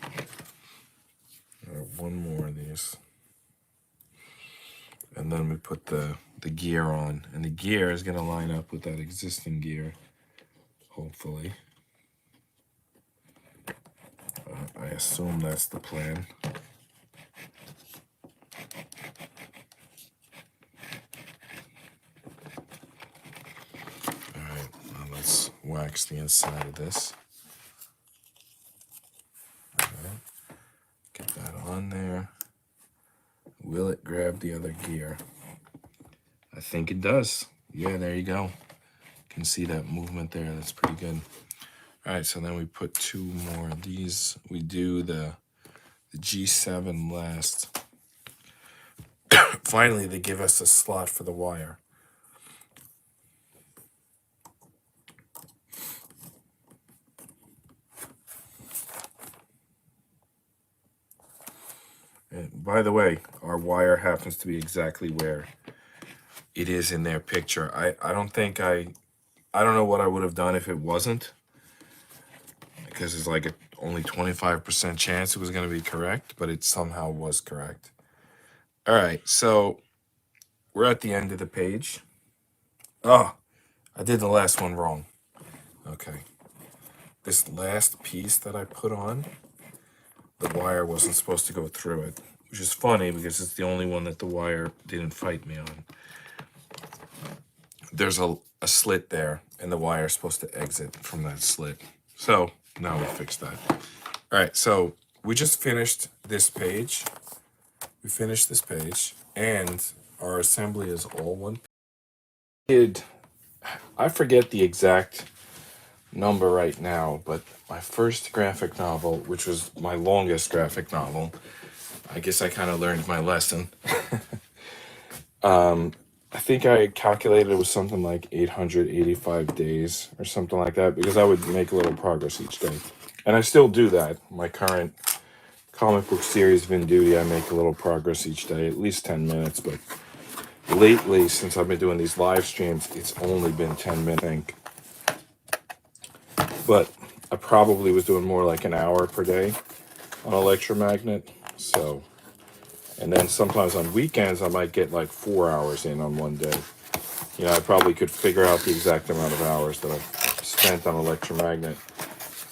All right, one more of these. And then we put the gear on. And the gear is going to line up with that existing gear, hopefully. I assume that's the plan. All right, now let's wax the inside of this. All right, get that on there. Will it grab the other gear? I think it does. Yeah, there you go. You can see that movement there. That's pretty good. All right, so then we put two more of these. We do the G7 last. Finally, they give us a slot for the wire. And by the way, our wire happens to be exactly where it is in their picture. I don't think I don't know what I would have done if it wasn't, because it's like a only 25% chance it was going to be correct, but it somehow was correct. All right, so we're at the end of the page. Oh, I did the last one wrong. Okay. This last piece that I put on, the wire wasn't supposed to go through it, which is funny because it's the only one that the wire didn't fight me on. There's a slit there, and the wire is supposed to exit from that slit. So now we fixed that. All right, so we just finished this page. We finished this page, and our assembly is all one. I forget the exact number right now, but my first graphic novel, which was my longest graphic novel, I guess I kind of learned my lesson. I think I calculated it was something like 885 days or something like that, because I would make a little progress each day. And I still do that. My current comic book series, Vin Duty, I make a little progress each day, at least 10 minutes. But lately, since I've been doing these live streams, it's only been 10 minutes, I think. But I probably was doing more like an hour per day on electromagnet. So, and then sometimes on weekends, I might get like 4 hours in on one day. You know, I probably could figure out the exact amount of hours that I've spent on electromagnet.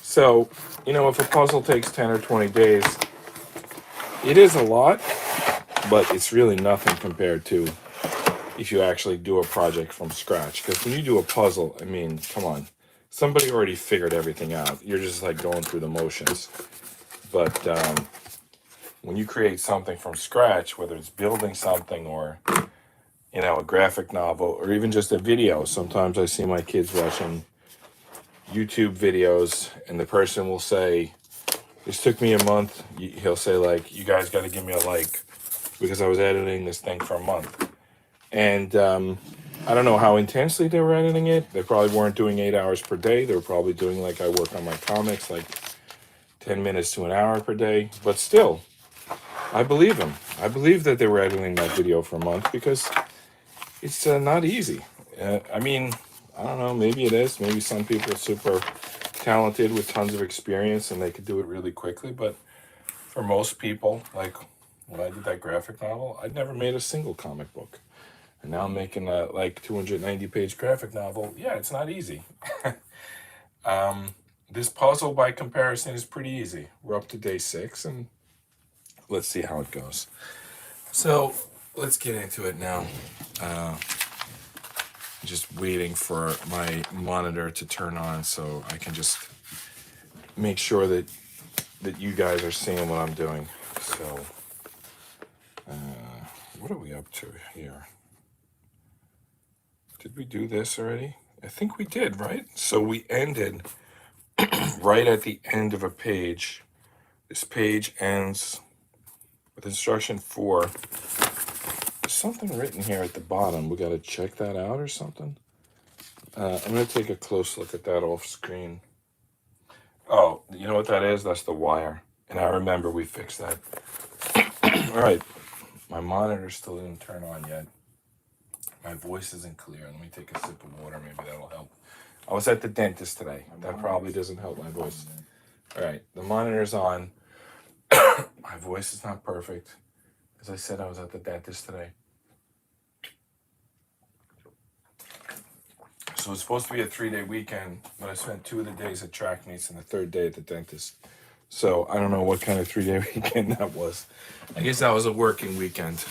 So, you know, if a puzzle takes 10 or 20 days, it is a lot, but it's really nothing compared to if you actually do a project from scratch. Because when you do a puzzle, I mean, come on. Somebody already figured everything out. You're just like going through the motions. But when you create something from scratch, whether it's building something or, you know, a graphic novel or even just a video. Sometimes I see my kids watching YouTube videos and the person will say, this took me a month. He'll say like, you guys got to give me a like because I was editing this thing for a month. And I don't know how intensely they were editing it. They probably weren't doing 8 hours per day. They were probably doing like I work on my comics, like 10 minutes to an hour per day. But still, I believe them. I believe that they were editing that video for a month because it's not easy. I mean, I don't know. Maybe it is. Maybe some people are super talented with tons of experience and they could do it really quickly. But for most people, like when I did that graphic novel, I'd never made a single comic book. And now I'm making a like 290-page graphic novel. Yeah, it's not easy. This puzzle, by comparison, is pretty easy. We're up to day 6, and let's see how it goes. So let's get into it now. Just waiting for my monitor to turn on so I can just make sure that you guys are seeing what I'm doing. So what are we up to here? Did we do this already? I think we did, right? So we ended right at the end of a page. This page ends with instruction 4. There's something written here at the bottom. We got to check that out or something. I'm going to take a close look at that off screen. Oh, you know what that is? That's the wire. And I remember we fixed that. All right. My monitor still didn't turn on yet. My voice isn't clear. Let me take a sip of water. Maybe that'll help. I was at the dentist today. That probably doesn't help my voice. All right, the monitor's on. My voice is not perfect. As I said, I was at the dentist today. So it's supposed to be a 3-day weekend, but I spent 2 of the days at track meets and the 3rd day at the dentist. So I don't know what kind of 3-day weekend that was. I guess that was a working weekend.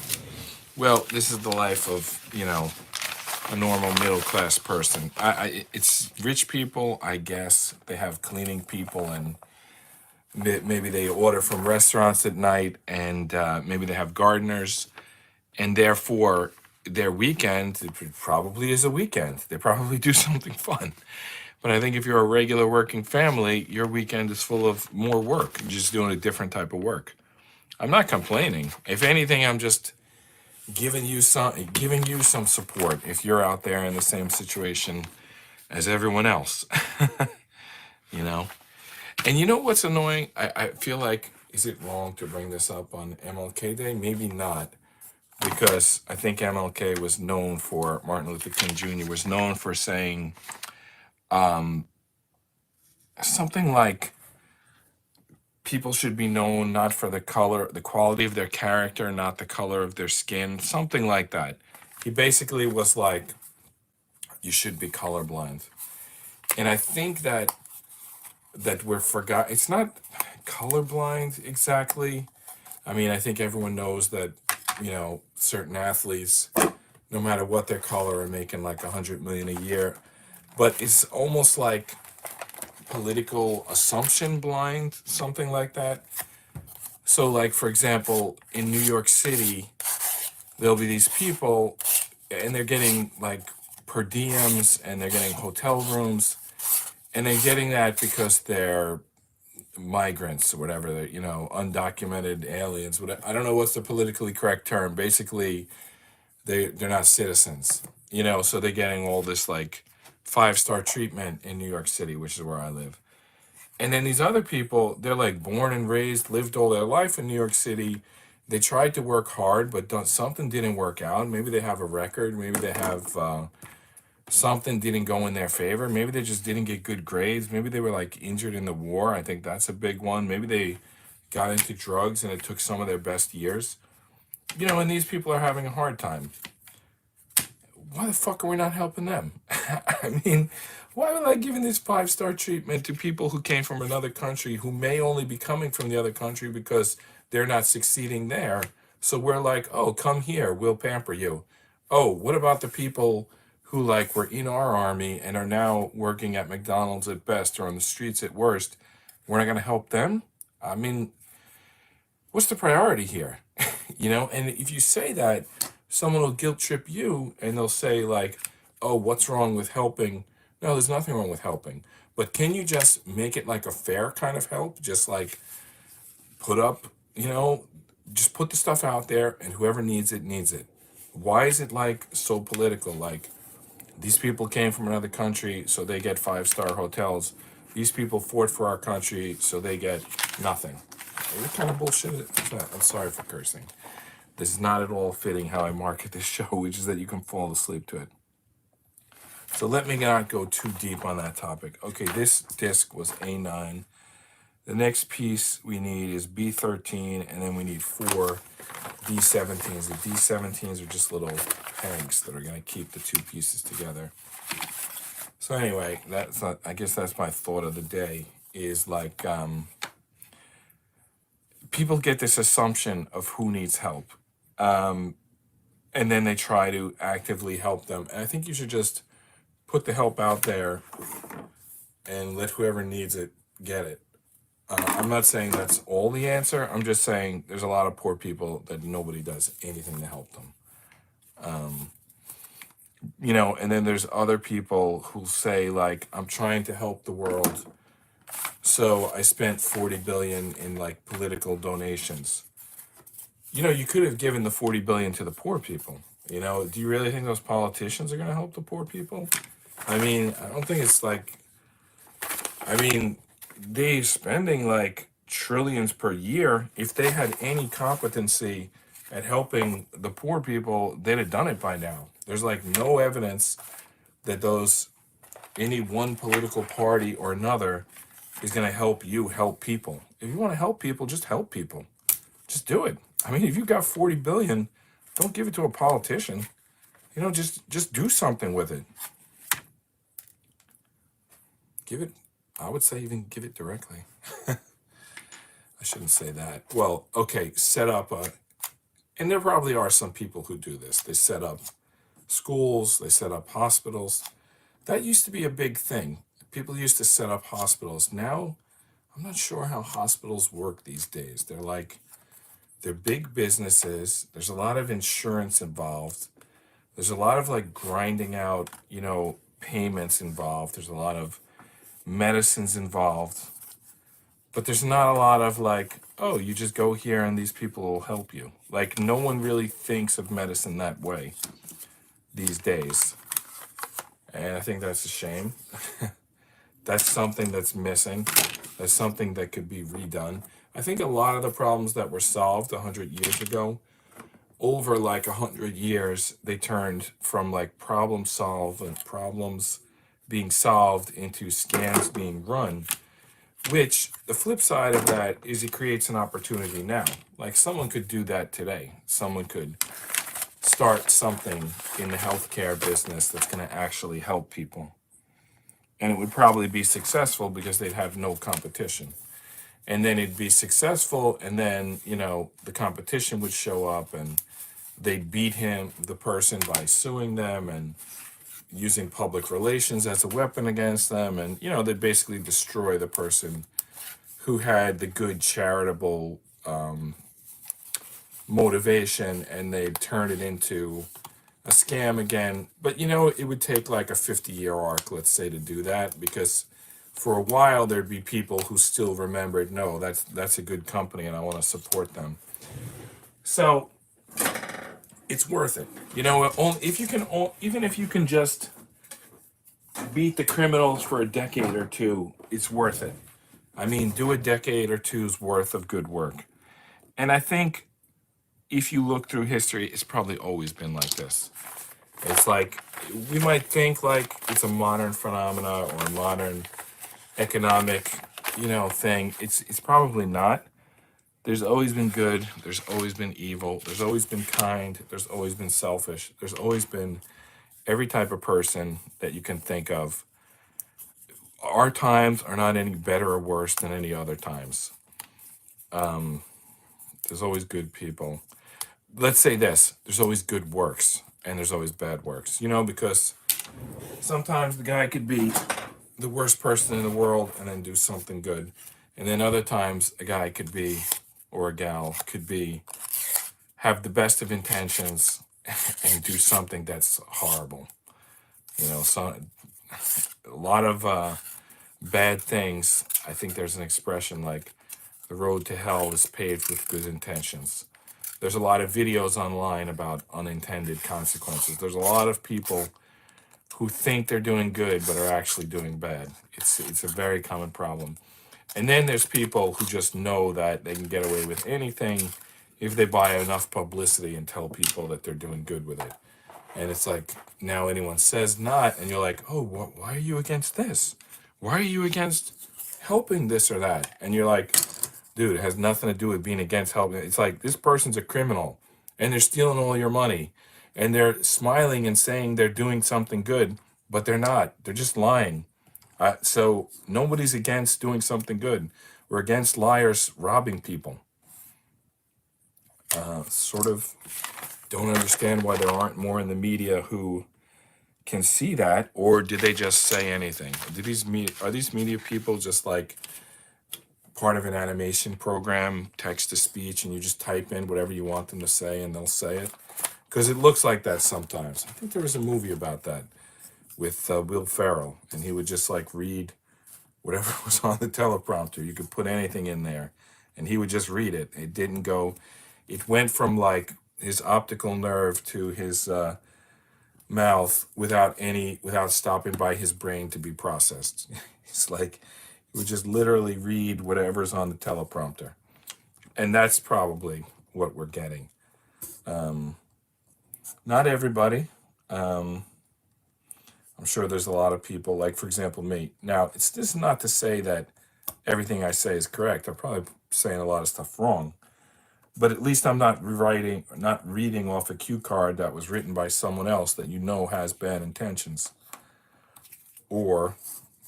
Well, this is the life of, a normal middle class person. It's rich people, I guess. They have cleaning people, and maybe they order from restaurants at night, and maybe they have gardeners, and therefore their weekend probably is a weekend. They probably do something fun. But I think if you're a regular working family, your weekend is full of more work, just doing a different type of work. I'm not complaining. If anything, I'm just giving you some support if you're out there in the same situation as everyone else. you know and you know what's annoying? I feel like, is it wrong to bring this up on MLK Day? Maybe not, because I think MLK was known for, Martin Luther King Jr. was known for saying something like people should be known not for the quality of their character, not the color of their skin, something like that. He basically was like, you should be colorblind. And I think that we're forgot. It's not colorblind exactly. I mean, I think everyone knows that, certain athletes, no matter what their color, are making like 100 million a year. But it's almost like political assumption blind, something like that. So, like, for example, in New York City, there'll be these people, and they're getting like per diems, and they're getting hotel rooms, and they're getting that because they're migrants or whatever, they're, undocumented aliens, whatever. I don't know what's the politically correct term. Basically, they're not citizens, so they're getting all this like 5-star treatment in New York City, which is where I live. And then these other people, they're like born and raised, lived all their life in New York City. They tried to work hard, but something didn't work out. Maybe they have a record. Maybe they have something didn't go in their favor. Maybe they just didn't get good grades. Maybe they were like injured in the war. I think that's a big one. Maybe they got into drugs and it took some of their best years. And these people are having a hard time. Why the fuck are we not helping them? I mean, why are we like giving this 5-star treatment to people who came from another country, who may only be coming from the other country because they're not succeeding there? So we're like, oh, come here, we'll pamper you. Oh, what about the people who like were in our army and are now working at McDonald's at best or on the streets at worst? We're not going to help them? I mean, what's the priority here? And if you say that, someone will guilt trip you and they'll say like, oh, what's wrong with helping? No, there's nothing wrong with helping. But can you just make it like a fair kind of help? Just like put up, just put the stuff out there and whoever needs it, needs it. Why is it like so political? Like, these people came from another country, so they get 5-star hotels. These people fought for our country, so they get nothing. What kind of bullshit is that? I'm sorry for cursing. This is not at all fitting how I market this show, which is that you can fall asleep to it. So let me not go too deep on that topic. Okay, this disc was A9. The next piece we need is B13, and then we need 4 D17s. The D17s are just little pegs that are going to keep the 2 pieces together. So anyway, I guess that's my thought of the day, is like, people get this assumption of who needs help. And then they try to actively help them. And I think you should just put the help out there and let whoever needs it get it. I'm not saying that's all the answer. I'm just saying there's a lot of poor people that nobody does anything to help them. And then there's other people who say like, I'm trying to help the world, so I spent 40 billion in like political donations. You could have given the 40 billion to the poor people. Do you really think those politicians are going to help the poor people? I mean, I don't think it's like, they're spending like trillions per year. If they had any competency at helping the poor people, they'd have done it by now. There's like no evidence that any one political party or another is going to help you help people. If you want to help people, just help people. Just do it. I mean, if you got 40 billion, don't give it to a politician. You know, just do something with it. Give it, I would say even give it directly. I shouldn't say that. Well, okay, set up a, and there probably are some people who do this. They set up schools, they set up hospitals. That used to be a big thing. People used to set up hospitals. Now, I'm not sure how hospitals work these days. They're big businesses. There's a lot of insurance involved. There's a lot of like grinding out, you know, payments involved. There's a lot of medicines involved. But there's not a lot of like, oh, you just go here and these people will help you. Like, no one really thinks of medicine that way these days. And I think that's a shame. That's something that's missing. That's something that could be redone. I think a lot of the problems that were solved 100 years ago, over like 100 years, they turned from like problem solve and problems being solved into scams being run, which the flip side of that is it creates an opportunity now. Like someone could do that today. Someone could start something in the healthcare business that's going to actually help people. And it would probably be successful because they'd have no competition. And then it'd be successful, and then, you know, the competition would show up and they'd beat the person by suing them and using public relations as a weapon against them. And, you know, they'd basically destroy the person who had the good charitable motivation, and they'd turn it into a scam again. But, you know, it would take like a 50-year arc, let's say, to do that, because for a while there'd be people who still remembered, no, that's a good company and I want to support them. So it's worth it. You know, if you can, even if you can just beat the criminals for a decade or two, it's worth it. I mean, do a decade or two's worth of good work. And I think if you look through history, it's probably always been like this. It's like, we might think like it's a modern phenomena or a modern economic, you know, thing. It's probably not. There's always been good. There's always been evil. There's always been kind. There's always been selfish. There's always been every type of person that you can think of. Our times are not any better or worse than any other times. There's always good people. Let's say this, there's always good works and there's always bad works, you know, because sometimes the guy could be the worst person in the world and then do something good. And then other times a guy could be, or a gal could be, have the best of intentions and do something that's horrible. You know, so a lot of bad things. I think there's an expression like the road to hell is paved with good intentions. There's a lot of videos online about unintended consequences. There's a lot of people who think they're doing good but are actually doing bad. It's a very common problem. And then there's people who just know that they can get away with anything if they buy enough publicity and tell people that they're doing good with it. And it's like, now anyone says not, and you're like, oh, why are you against this? Why are you against helping this or that? And you're like, dude, it has nothing to do with being against helping. It's like, this person's a criminal and they're stealing all your money and they're smiling and saying they're doing something good, but they're not. They're just lying. So nobody's against doing something good. We're against liars robbing people. Sort of don't understand why there aren't more in the media who can see that, or did they just say anything? Are these media people just like part of an animation program, text to speech, and you just type in whatever you want them to say and they'll say it? Because it looks like that sometimes. I think there was a movie about that with Will Ferrell, and he would just like read whatever was on the teleprompter. You could put anything in there and he would just read it. It went from like his optical nerve to his mouth without stopping by his brain to be processed. It's like he would just literally read whatever's on the teleprompter. And that's probably what we're getting. Not everybody. I'm sure there's a lot of people, like, for example, me. Now, this is not to say that everything I say is correct. I'm probably saying a lot of stuff wrong, but at least I'm not reading off a cue card that was written by someone else that you know has bad intentions, or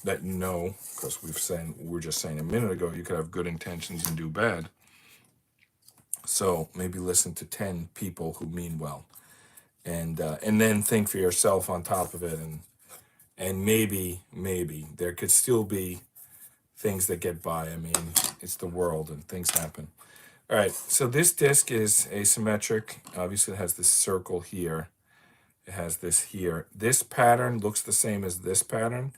that you know, because we were just saying a minute ago, you could have good intentions and do bad. So maybe listen to 10 people who mean well, and then think for yourself on top of it, and maybe there could still be things that get by. I mean, it's the world and things happen. All right, so this disc is asymmetric. Obviously, it has this circle here. It has this here. This pattern looks the same as this pattern,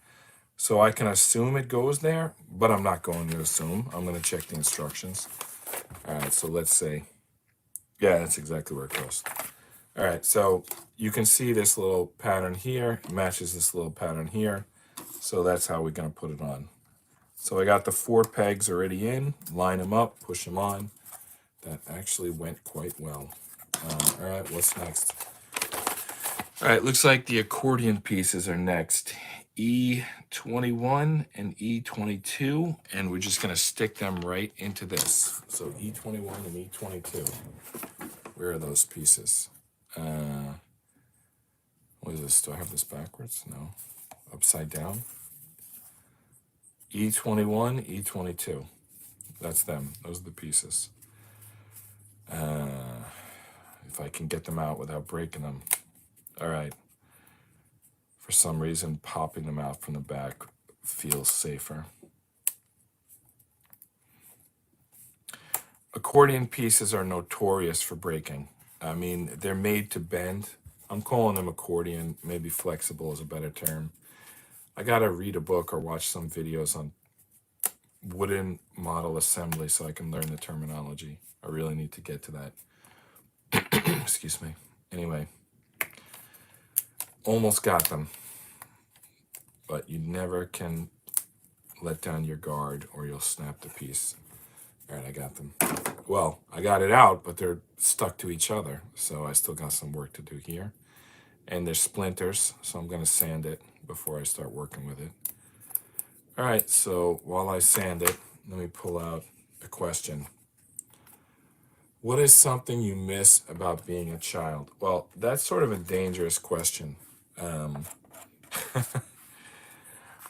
so I can assume it goes there, but I'm not going to assume. I'm going to check the instructions. All right, so let's say, yeah, that's exactly where it goes. All right, so you can see this little pattern here matches this little pattern here, so that's how we're going to put it on. So I got the 4 pegs already in, line them up, push them on. That actually went quite well. All right, what's next? All right, looks like the accordion pieces are next. E21 and E22, and we're just gonna stick them right into this. So E21 and E22. Where are those pieces? What is this? Do I have this backwards? No. Upside down? E21, E22. That's them. Those are the pieces. If I can get them out without breaking them. All right. For some reason, popping them out from the back feels safer. Accordion pieces are notorious for breaking. I mean, they're made to bend. I'm calling them accordion. Maybe flexible is a better term. I gotta read a book or watch some videos on wooden model assembly so I can learn the terminology. I really need to get to that. Excuse me. Anyway, almost got them, but you never can let down your guard or you'll snap the piece. All right, I got them. Well, I got it out, but they're stuck to each other, so I still got some work to do here. And there's splinters, so I'm going to sand it before I start working with it. All right, so while I sand it, let me pull out a question. What is something you miss about being a child? Well, that's sort of a dangerous question.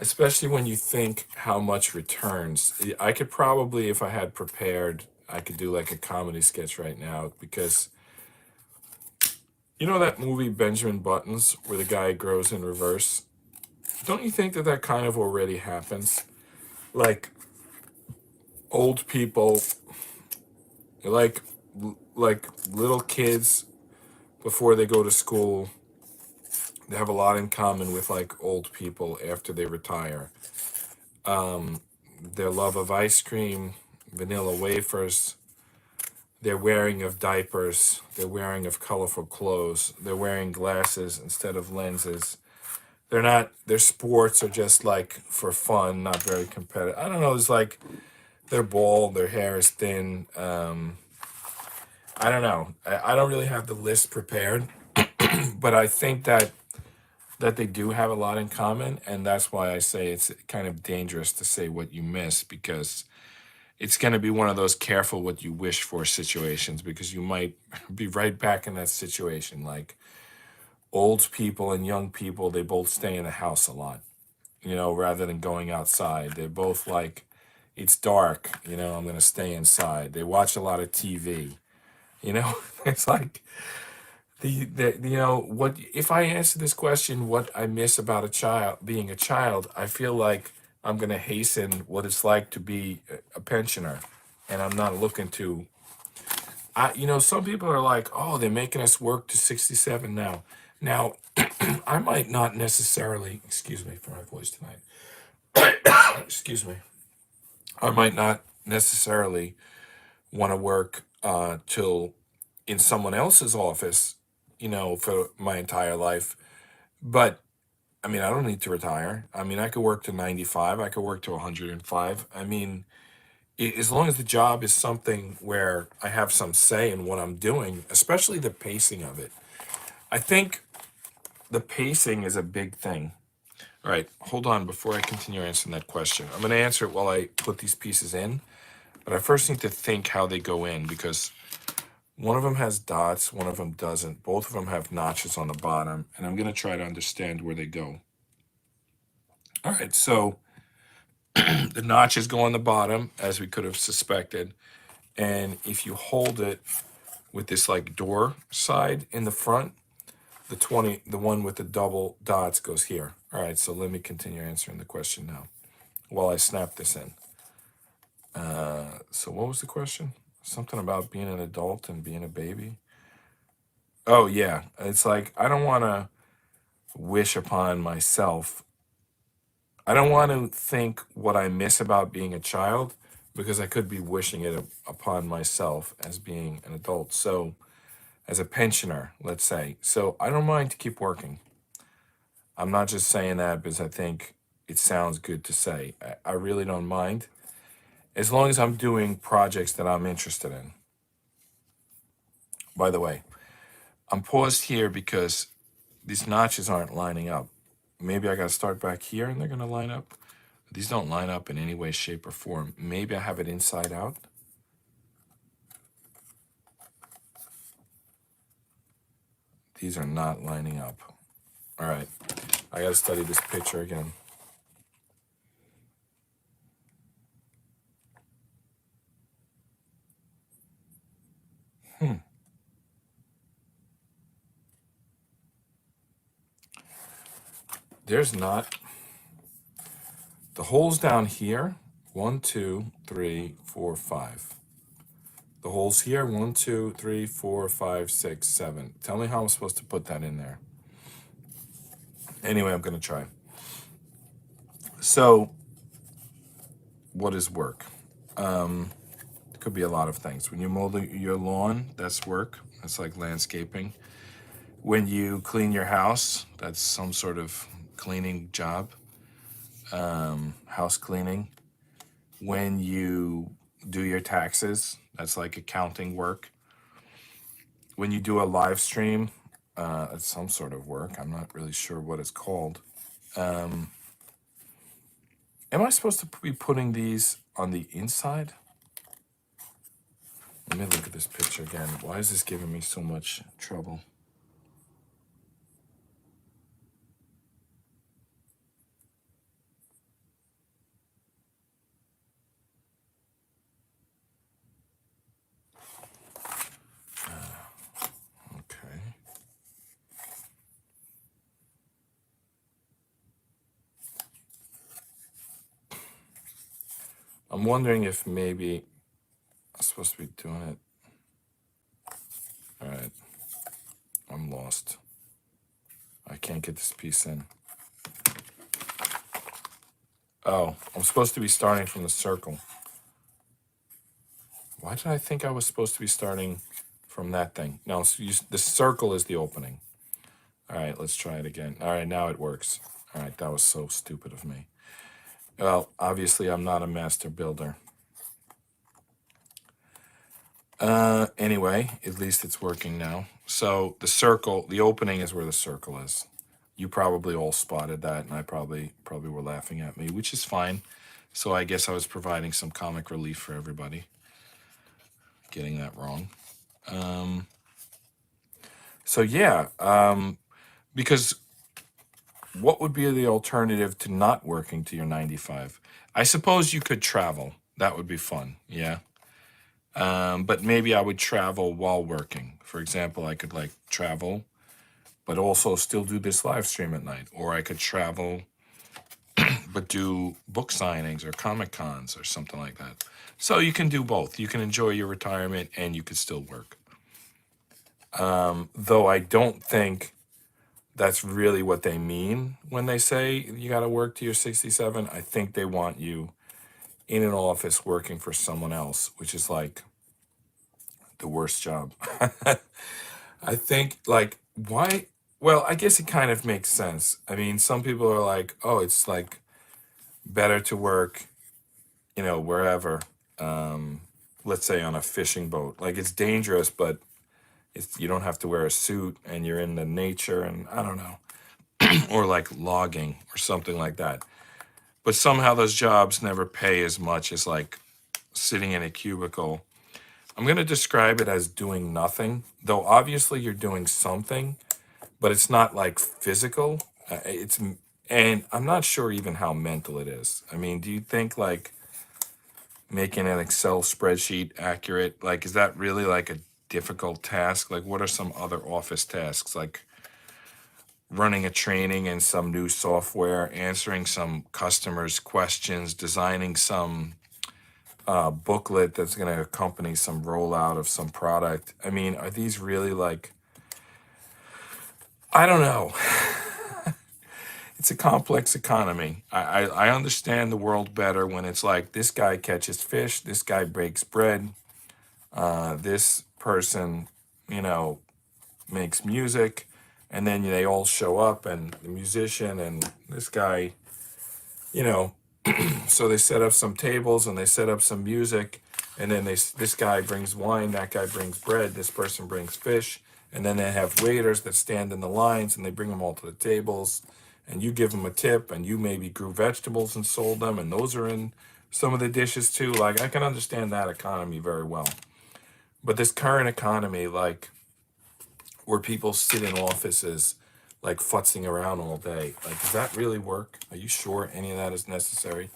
Especially when you think how much returns. I could probably, if I had prepared, I could do like a comedy sketch right now, because you know that movie Benjamin Buttons where the guy grows in reverse? Don't you think that that kind of already happens? Like old people, like little kids before they go to school, they have a lot in common with like old people after they retire. Their love of ice cream, vanilla wafers, their wearing of diapers, their wearing of colorful clothes, they're wearing glasses instead of lenses. Their sports are just like for fun, not very competitive. I don't know, it's like they're bald, their hair is thin. I don't know. I don't really have the list prepared, but I think that they do have a lot in common, and that's why I say it's kind of dangerous to say what you miss, because it's going to be one of those careful what you wish for situations, because you might be right back in that situation. Like old people and young people, they both stay in the house a lot, rather than going outside. They're both like, it's dark, I'm going to stay inside. They watch a lot of TV, it's like, what if I answer this question, what I miss about being a child, I feel like I'm going to hasten what it's like to be a pensioner, and I'm not looking to, some people are like, oh, they're making us work to 67 now. Now, I might not necessarily, excuse me for my voice tonight, excuse me, I might not necessarily want to work till in someone else's office, for my entire life. But I mean, I don't need to retire. I mean, I could work to 95. I could work to 105. I mean, as long as the job is something where I have some say in what I'm doing, especially the pacing of it. I think the pacing is a big thing. All right, hold on before I continue answering that question. I'm going to answer it while I put these pieces in, but I first need to think how they go in because one of them has dots, one of them doesn't. Both of them have notches on the bottom, and I'm going to try to understand where they go. All right, so the notches go on the bottom, as we could have suspected, and if you hold it with this like door side in the front, the one with the double dots goes here. All right, so let me continue answering the question now while I snap this in. So what was the question? Something about being an adult and being a baby? Oh yeah, it's like I don't want to wish upon myself. I don't want to think what I miss about being a child because I could be wishing it upon myself as being an adult. So as a pensioner, let's say. So I don't mind to keep working. I'm not just saying that because I think it sounds good to say. I really don't mind as long as I'm doing projects that I'm interested in. By the way, I'm paused here because these notches aren't lining up. Maybe I got to start back here and they're going to line up. These don't line up in any way, shape, or form. Maybe I have it inside out. These are not lining up. All right, I got to study this picture again. There's not. The holes down here, 1, 2, 3, 4, 5. The holes here, 1, 2, 3, 4, 5, 6, 7. Tell me how I'm supposed to put that in there. Anyway, I'm going to try. So, what is work? It could be a lot of things. When you mow your lawn, that's work. That's like landscaping. When you clean your house, that's some sort of cleaning job. House cleaning. When you do your taxes, that's like accounting work. When you do a live stream, it's some sort of work. I'm not really sure what it's called. Am I supposed to be putting these on the inside? Let me look at this picture again. Why is this giving me so much trouble? Okay. I'm wondering if maybe I'm supposed to be doing it. All right. I'm lost. I can't get this piece in. Oh, I'm supposed to be starting from the circle. Why did I think I was supposed to be starting from that thing? No, the circle is the opening. All right, let's try it again. All right, now it works. All right, that was so stupid of me. Well, obviously I'm not a master builder. Anyway, at least it's working now. So the circle, the opening is where the circle is. You probably all spotted that, and I probably were laughing at me, which is fine. So I guess I was providing some comic relief for everybody. Getting that wrong. So yeah, because what would be the alternative to not working to your 95? I suppose you could travel. That would be fun, yeah. But maybe I would travel while working. For example, I could like travel, but also still do this live stream at night. Or I could travel, but do book signings or Comic Cons or something like that. So you can do both. You can enjoy your retirement and you could still work. Though I don't think that's really what they mean when they say you got to work till you're 67. I think they want you in an office working for someone else, which is like the worst job. I think like why? Well, I guess it kind of makes sense. I mean, some people are like, oh, it's like better to work, wherever. Let's say on a fishing boat. Like it's dangerous, but you don't have to wear a suit and you're in the nature and I don't know. or like logging or something like that. But somehow those jobs never pay as much as like sitting in a cubicle. I'm going to describe it as doing nothing, though obviously you're doing something, but it's not like physical. And I'm not sure even how mental it is. I mean, do you think like making an Excel spreadsheet accurate, like, is that really like a difficult task? Like, what are some other office tasks? Like running a training in some new software, answering some customers' questions, designing some booklet that's going to accompany some rollout of some product. I mean, are these really like, I don't know. It's a complex economy. I understand the world better when it's like this guy catches fish, this guy bakes bread, this person, you know, makes music, and then they all show up, and the musician and this guy, you know, so they set up some tables and they set up some music, and then this guy brings wine, that guy brings bread, this person brings fish, and then they have waiters that stand in the lines and they bring them all to the tables, and you give them a tip, and you maybe grew vegetables and sold them, and those are in some of the dishes too. Like, I can understand that economy very well, but this current economy, like where people sit in offices like futzing around all day, like, does that really work? Are you sure any of that is necessary?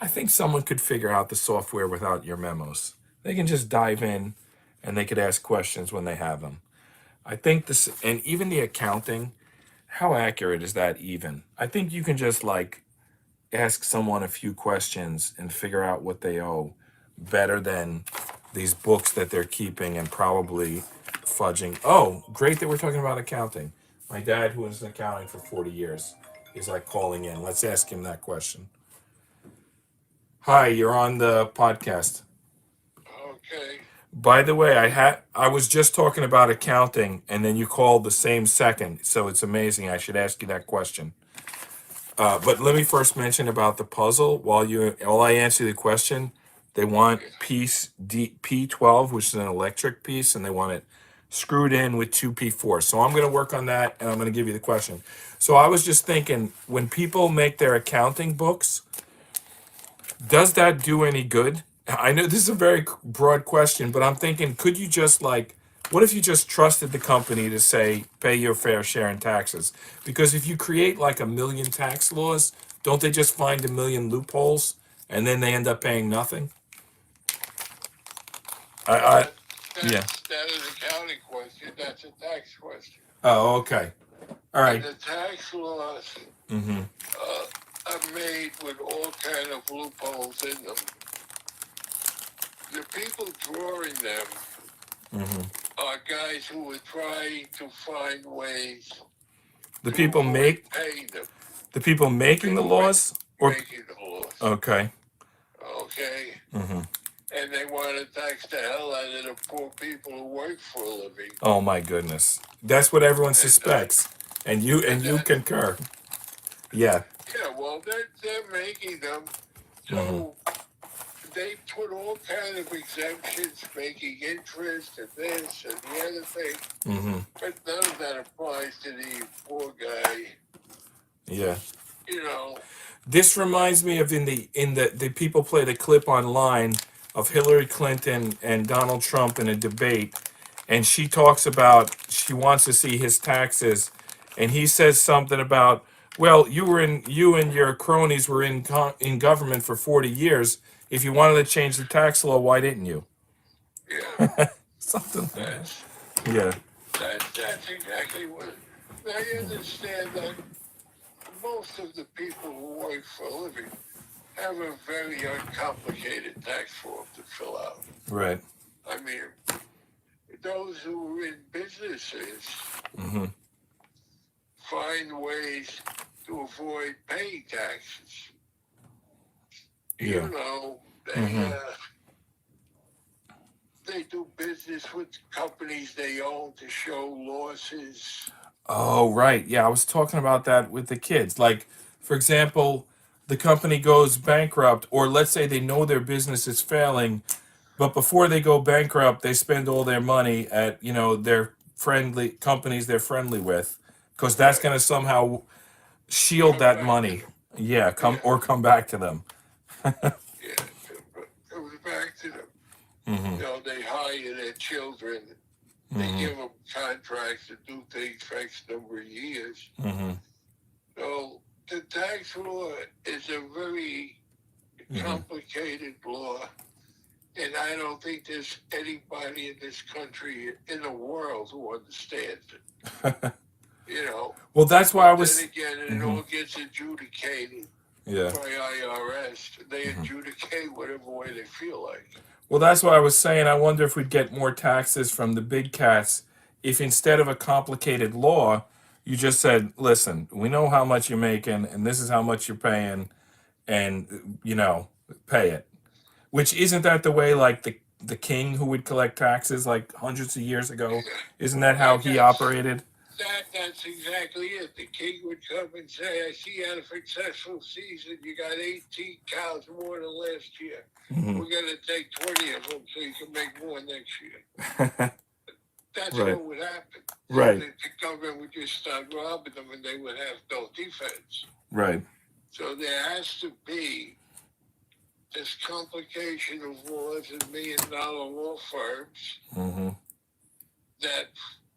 I think someone could figure out the software without your memos. They can just dive in and they could ask questions when they have them. I think this, and even the accounting, how accurate is that even? I think you can just like ask someone a few questions and figure out what they owe better than these books that they're keeping and probably fudging. Oh, great that we're talking about accounting. My dad, who was in accounting for 40 years, is like calling in. Let's ask him that question. Hi, you're on the podcast. Okay. By the way, I was just talking about accounting, and then you called the same second, so it's amazing. I should ask you that question. But let me first mention about the puzzle. While I answer the question, they want piece P12, which is an electric piece, and they want it screwed in with two P4. So I'm going to work on that, and I'm going to give you the question. So I was just thinking, when people make their accounting books, does that do any good? I know this is a very broad question, but I'm thinking, could you just like, what if you just trusted the company to say, pay your fair share in taxes? Because if you create like a million tax laws, don't they just find a million loopholes and then they end up paying nothing? I yeah. That's not an accounting question. That's a tax question. Oh, okay. All And right. the tax laws Mm-hmm. are made with all kind of loopholes in them. The people drawing them Mm-hmm. are guys who are trying to find ways The to people avoid paying them, the people making the laws, or making the laws. okay. Okay? Mm-hmm. And they want to tax the hell out of the poor people who work for a living. Oh my goodness, that's what everyone suspects, and you concur. Yeah. Yeah, well, they're making them, so Mm-hmm. they put all kind of exemptions, making interest and this and the other thing, Mm-hmm. but none of that applies to the poor guy. Yeah. You know, This reminds me of the people play the clip online of Hillary Clinton and Donald Trump in a debate, and she talks about she wants to see his taxes, and he says something about, well, you and your cronies were in government for 40 years. If you wanted to change the tax law, why didn't you? yeah, Something like that. that's Yeah. that's exactly what. Now you understand that most of the people who work for a living have a very uncomplicated tax form to fill out. Right. I mean, those who are in businesses Mm-hmm. find ways to avoid paying taxes. Yeah. You know, Mhm. they do business with companies they own to show losses. Oh, right. Yeah, I was talking about that with the kids. Like, for example, the company goes bankrupt, or let's say they know their business is failing, but before they go bankrupt, they spend all their money at, their friendly companies they're friendly with, because that's Right. going to somehow shield Come that back money. to them. Yeah, Yeah, come back to them. yeah. It comes back to them. Mm-hmm. You know, they hire their children. They Mm-hmm. give them contracts to do things for X number of years. Mm-hmm. So the tax law is a very complicated law, and I don't think there's anybody in this country, in the world, who understands it. You know, Well, that's why I but then was. again, it Mm-hmm. all gets adjudicated Yeah. by IRS. They adjudicate whatever way they feel like. Well, that's why I was saying. I wonder if we'd get more taxes from the big cats if instead of a complicated law, you just said, "Listen, we know how much you're making, and this is how much you're paying, and pay it." Which isn't that the way, like the king who would collect taxes like hundreds of years ago? Isn't that how That, he that's operated? that's exactly it. The king would come and say, "I see you had a successful season. You got 18 cows more than last year. Mm-hmm. We're going to take 20 of them so you can make more next year." That's Right. what would happen. Right. The government would just start robbing them, and they would have no defense. Right. So there has to be this complication of laws and million-dollar law firms Mm-hmm. that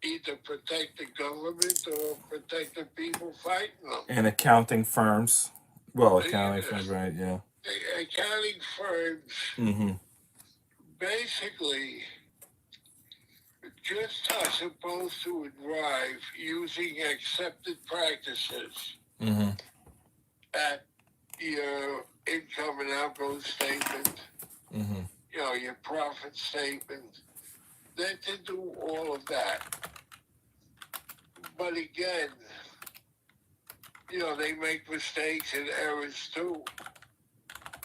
either protect the government or protect the people fighting them. And accounting firms. Well, They- accounting firms, right? Yeah. Accounting firms Mm-hmm. basically just are supposed to drive using accepted practices Mm-hmm. at your income and outgo statement, Mm-hmm. your profit statement. They're to do all of that. But again, they make mistakes and errors too.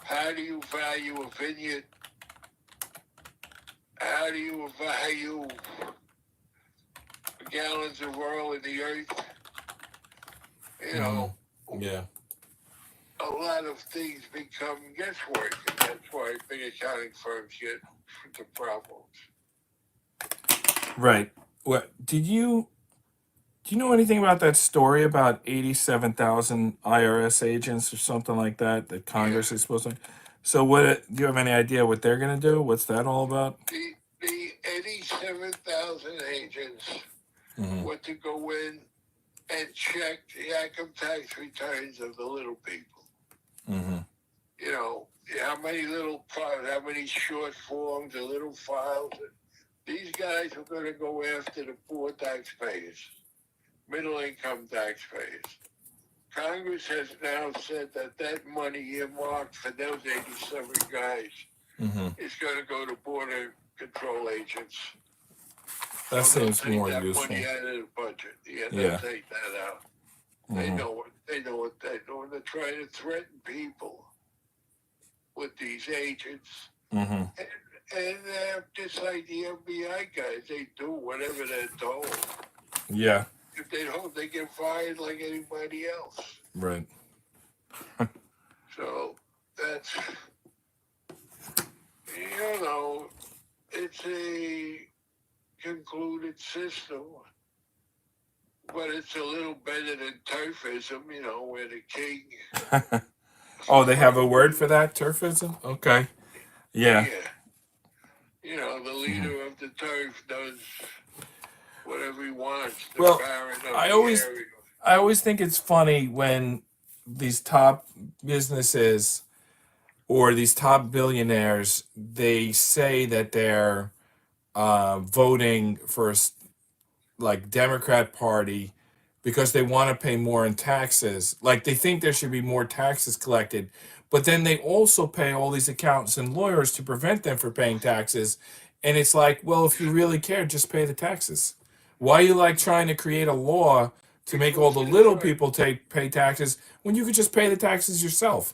How do you value a vineyard? How do you value gallons of oil in the earth? Yeah. A lot of things become guesswork, and that's why big accounting firms get the problems. Right. What do you know anything about that story about 87,000 IRS agents or something like that Congress is supposed to? So what do you have any idea what they're going to do? What's that all about? The 87,000 agents Mm-hmm. were to go in and check the income tax returns of the little people. Mm-hmm. How many short forms or little files. These guys are going to go after the poor taxpayers, middle income taxpayers. Congress has now said that money earmarked for those 87 guys Mm-hmm. is going to go to border control agents. That So they'll seems take more that useful. money out of the budget. Yeah, Yeah. they'll take that out. They know what they're doing. They're trying to threaten people with these agents. Mm-hmm. And just like the FBI guys, they do whatever they're told. Yeah. If they don't, they get fired like anybody else. Right. So that's, it's a concluded system, but it's a little better than turfism, where the king. Oh, they have a word for that, turfism? Okay. Yeah. The leader of the turf does whatever he wants. The Well, baron of I the always area. I always think it's funny when these top businesses or these top billionaires, they say that they're voting for like Democrat Party because they want to pay more in taxes. Like they think there should be more taxes collected, but then they also pay all these accountants and lawyers to prevent them from paying taxes. And it's like, well, if you really care, just pay the taxes. Why are you like trying to create a law to make all the little people pay taxes when you could just pay the taxes yourself?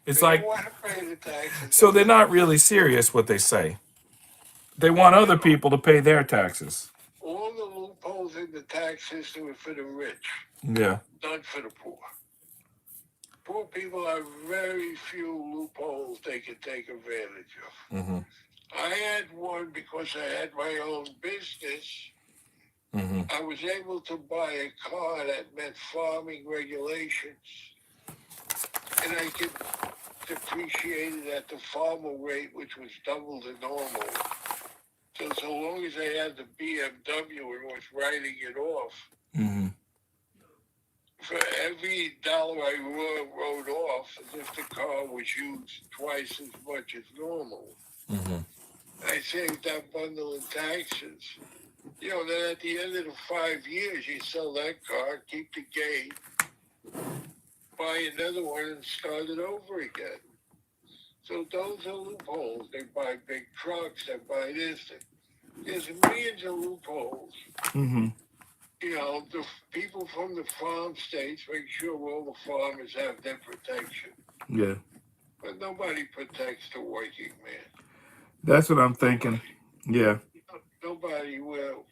It's They like, don't want to pay the taxes. so they're not really serious what they say. They want other people to pay their taxes. All the loopholes in the tax system are for the rich, Yeah. not for the poor. Poor people have very few loopholes they can take advantage of. Mm-hmm. I had one because I had my own business, Mm-hmm. I was able to buy a car that met farming regulations, and I could depreciate it at the farmer rate, which was double the normal. So long as I had the BMW and was writing it off, Mm-hmm. for every dollar I wrote off, as if the car was used twice as much as normal. Mm-hmm. I saved that bundle in taxes. Then at the end of the 5 years, you sell that car, keep the gain, buy another one, and start it over again. So those are loopholes. They buy big trucks, they buy this. There's millions of loopholes. Mm-hmm. The people from the farm states make sure all the farmers have their protection. Yeah. But nobody protects the working man. That's what I'm thinking. Yeah. Nobody will.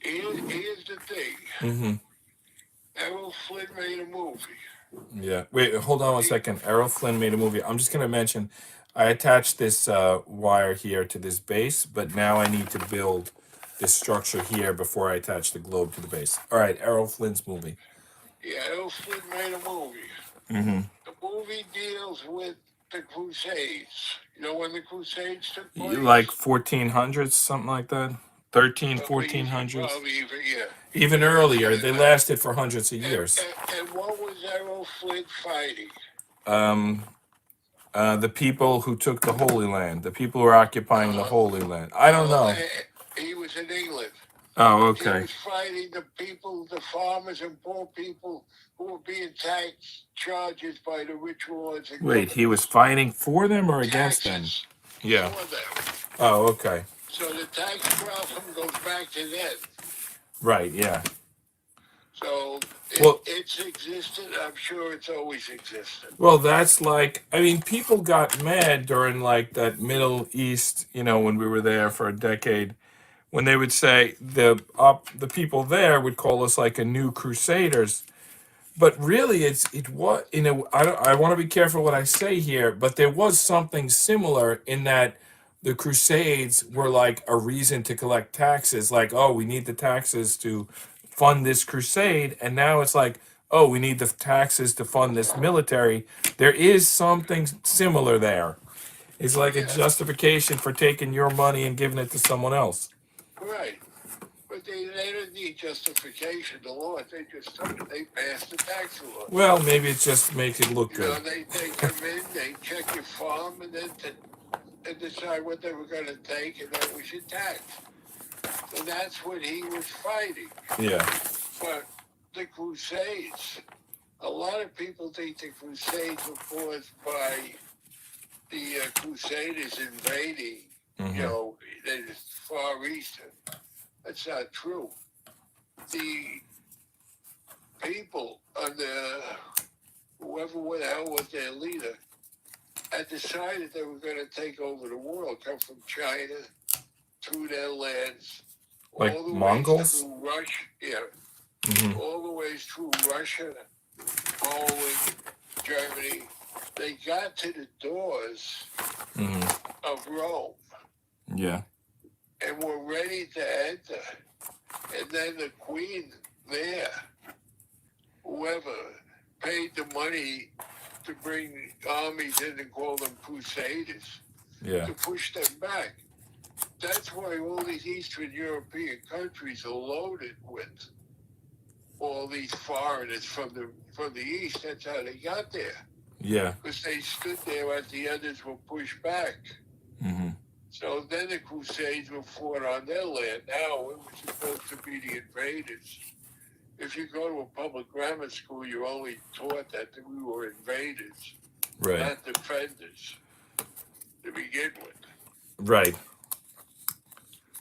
Here's the thing. Mm-hmm. Errol Flynn made a movie. Yeah. Wait, hold on one second. Errol Flynn made a movie. I'm just gonna mention I attached this wire here to this base, but now I need to build this structure here before I attach the globe to the base. All right, Errol Flynn's movie. Yeah, Errol Flynn made a movie. Mm-hmm. The movie deals with the Crusades. You know when the Crusades took place? Like 1400s, something like that. 1400s. Probably even, yeah. Even earlier. They lasted for hundreds of years. And what was Errol Flynn fighting? The people who took the Holy Land. The people who are occupying the Holy Land. I don't know. He was in England. Oh, He okay. was fighting the people, the farmers and poor people who were being taxed charges by the rich lords. And Wait, he was fighting for them or against them? taxes Yeah. for them. Oh, okay. So the tax problem goes back to them. Right, yeah. So Well- it's existed. I'm sure it's always existed. Well, that's like, I mean, people got mad during like that Middle East, when we were there for a decade, when they would say the people there would call us like a new crusaders. But really, I want to be careful what I say here, but there was something similar in that the Crusades were like a reason to collect taxes, like, oh, we need the taxes to fund this crusade, and now it's like, oh, we need the taxes to fund this military. There is something similar there. It's like a justification for taking your money and giving it to someone else. Right. But they don't need justification. The law, they passed the tax law. Well, maybe it just makes it look good. They come in, they check your farm, and then and decide what they were going to take, and that was your tax. So that's what he was fighting. Yeah. But the Crusades, a lot of people think the Crusades were caused by the Crusaders invading, the Far East. That's not true. The people under whoever the hell was their leader had decided they were going to take over the world, come from China through their lands, Like all the Mongols? ways through Russia, Mm-hmm. all the ways through Russia, Poland, Germany. They got to the doors of Rome. Yeah. And were ready to enter. And then the queen there, whoever paid the money to bring armies in and call them crusaders, to push them back. That's why all these Eastern European countries are loaded with all these foreigners from the East. That's how they got there. Yeah. Because they stood there as the others were pushed back. Mm-hmm. So then the Crusades were fought on their land. Now it was supposed to be the invaders. If you go to a public grammar school, you're only taught that we were invaders, not defenders, to begin with. Right.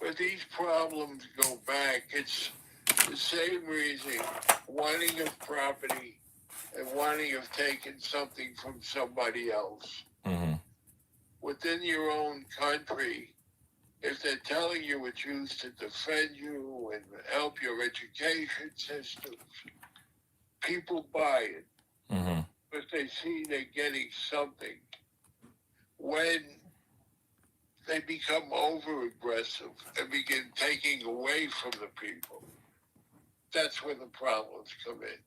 But these problems go back. It's the same reason, wanting of property and wanting of taking something from somebody else. Mm-hmm. Within your own country, if they're telling you it's used to defend you and help your education systems, people buy it because they see they're getting something. When they become over aggressive and begin taking away from the people. That's where the problems come in.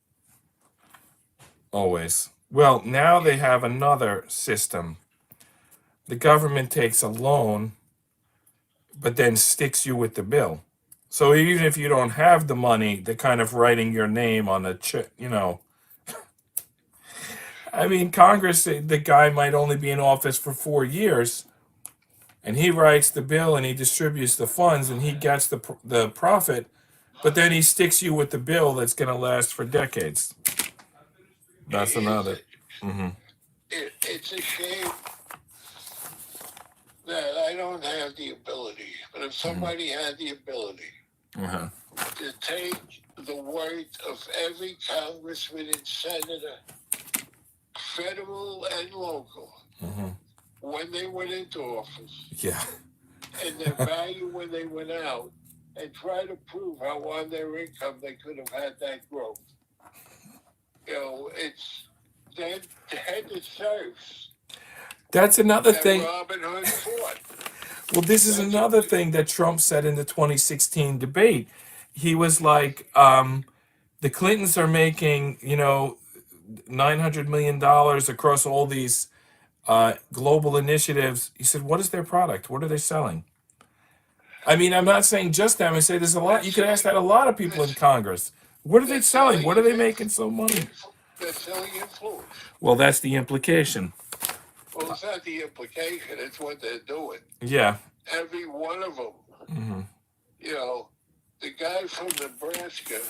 Always. Well, now they have another system. The government takes a loan, but then sticks you with the bill. So even if you don't have the money, they're kind of writing your name on a check, you know. I mean, Congress, the guy might only be in office for 4 years, and he writes the bill and he distributes the funds and he gets the profit, but then he sticks you with the bill that's going to last for decades. That's another. It's a shame that I don't have the ability, but if somebody had the ability Uh-huh. to take the word of every congressman and senator, federal and local, when they went into office, Yeah. and their value when they went out, and try to prove how on their income they could have had that growth. You know, it's then it serves. That's another That thing. Robin Hood fought. Well, this is That's another it. thing that Trump said in the 2016 debate. He was like, the Clintons are making, $900 million across all these global initiatives. He said, what is their product? What are they selling? I mean, I'm not saying just them. I say there's a lot. You could ask that a lot of people in Congress. What are they selling? What are they making so money? They're selling influence. Well, that's the implication. Well, it's not the implication. It's what they're doing. Yeah. Every one of them. You know, the guy from Nebraska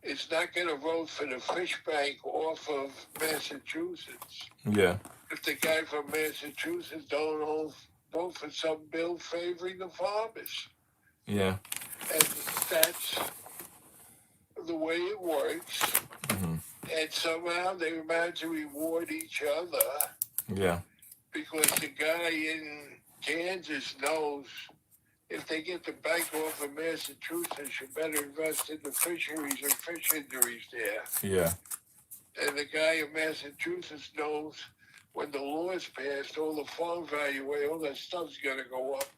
is not going to vote for the fish bank off of Massachusetts Yeah. if the guy from Massachusetts don't vote for some bill favoring the farmers. Yeah. And that's the way it works. And somehow they manage to reward each other. Yeah. Because the guy in Kansas knows if they get the bank off of Massachusetts, you better invest in the fisheries or fish injuries there. Yeah. And the guy in Massachusetts knows when the law is passed, all the farm value, all that stuff's going to go up.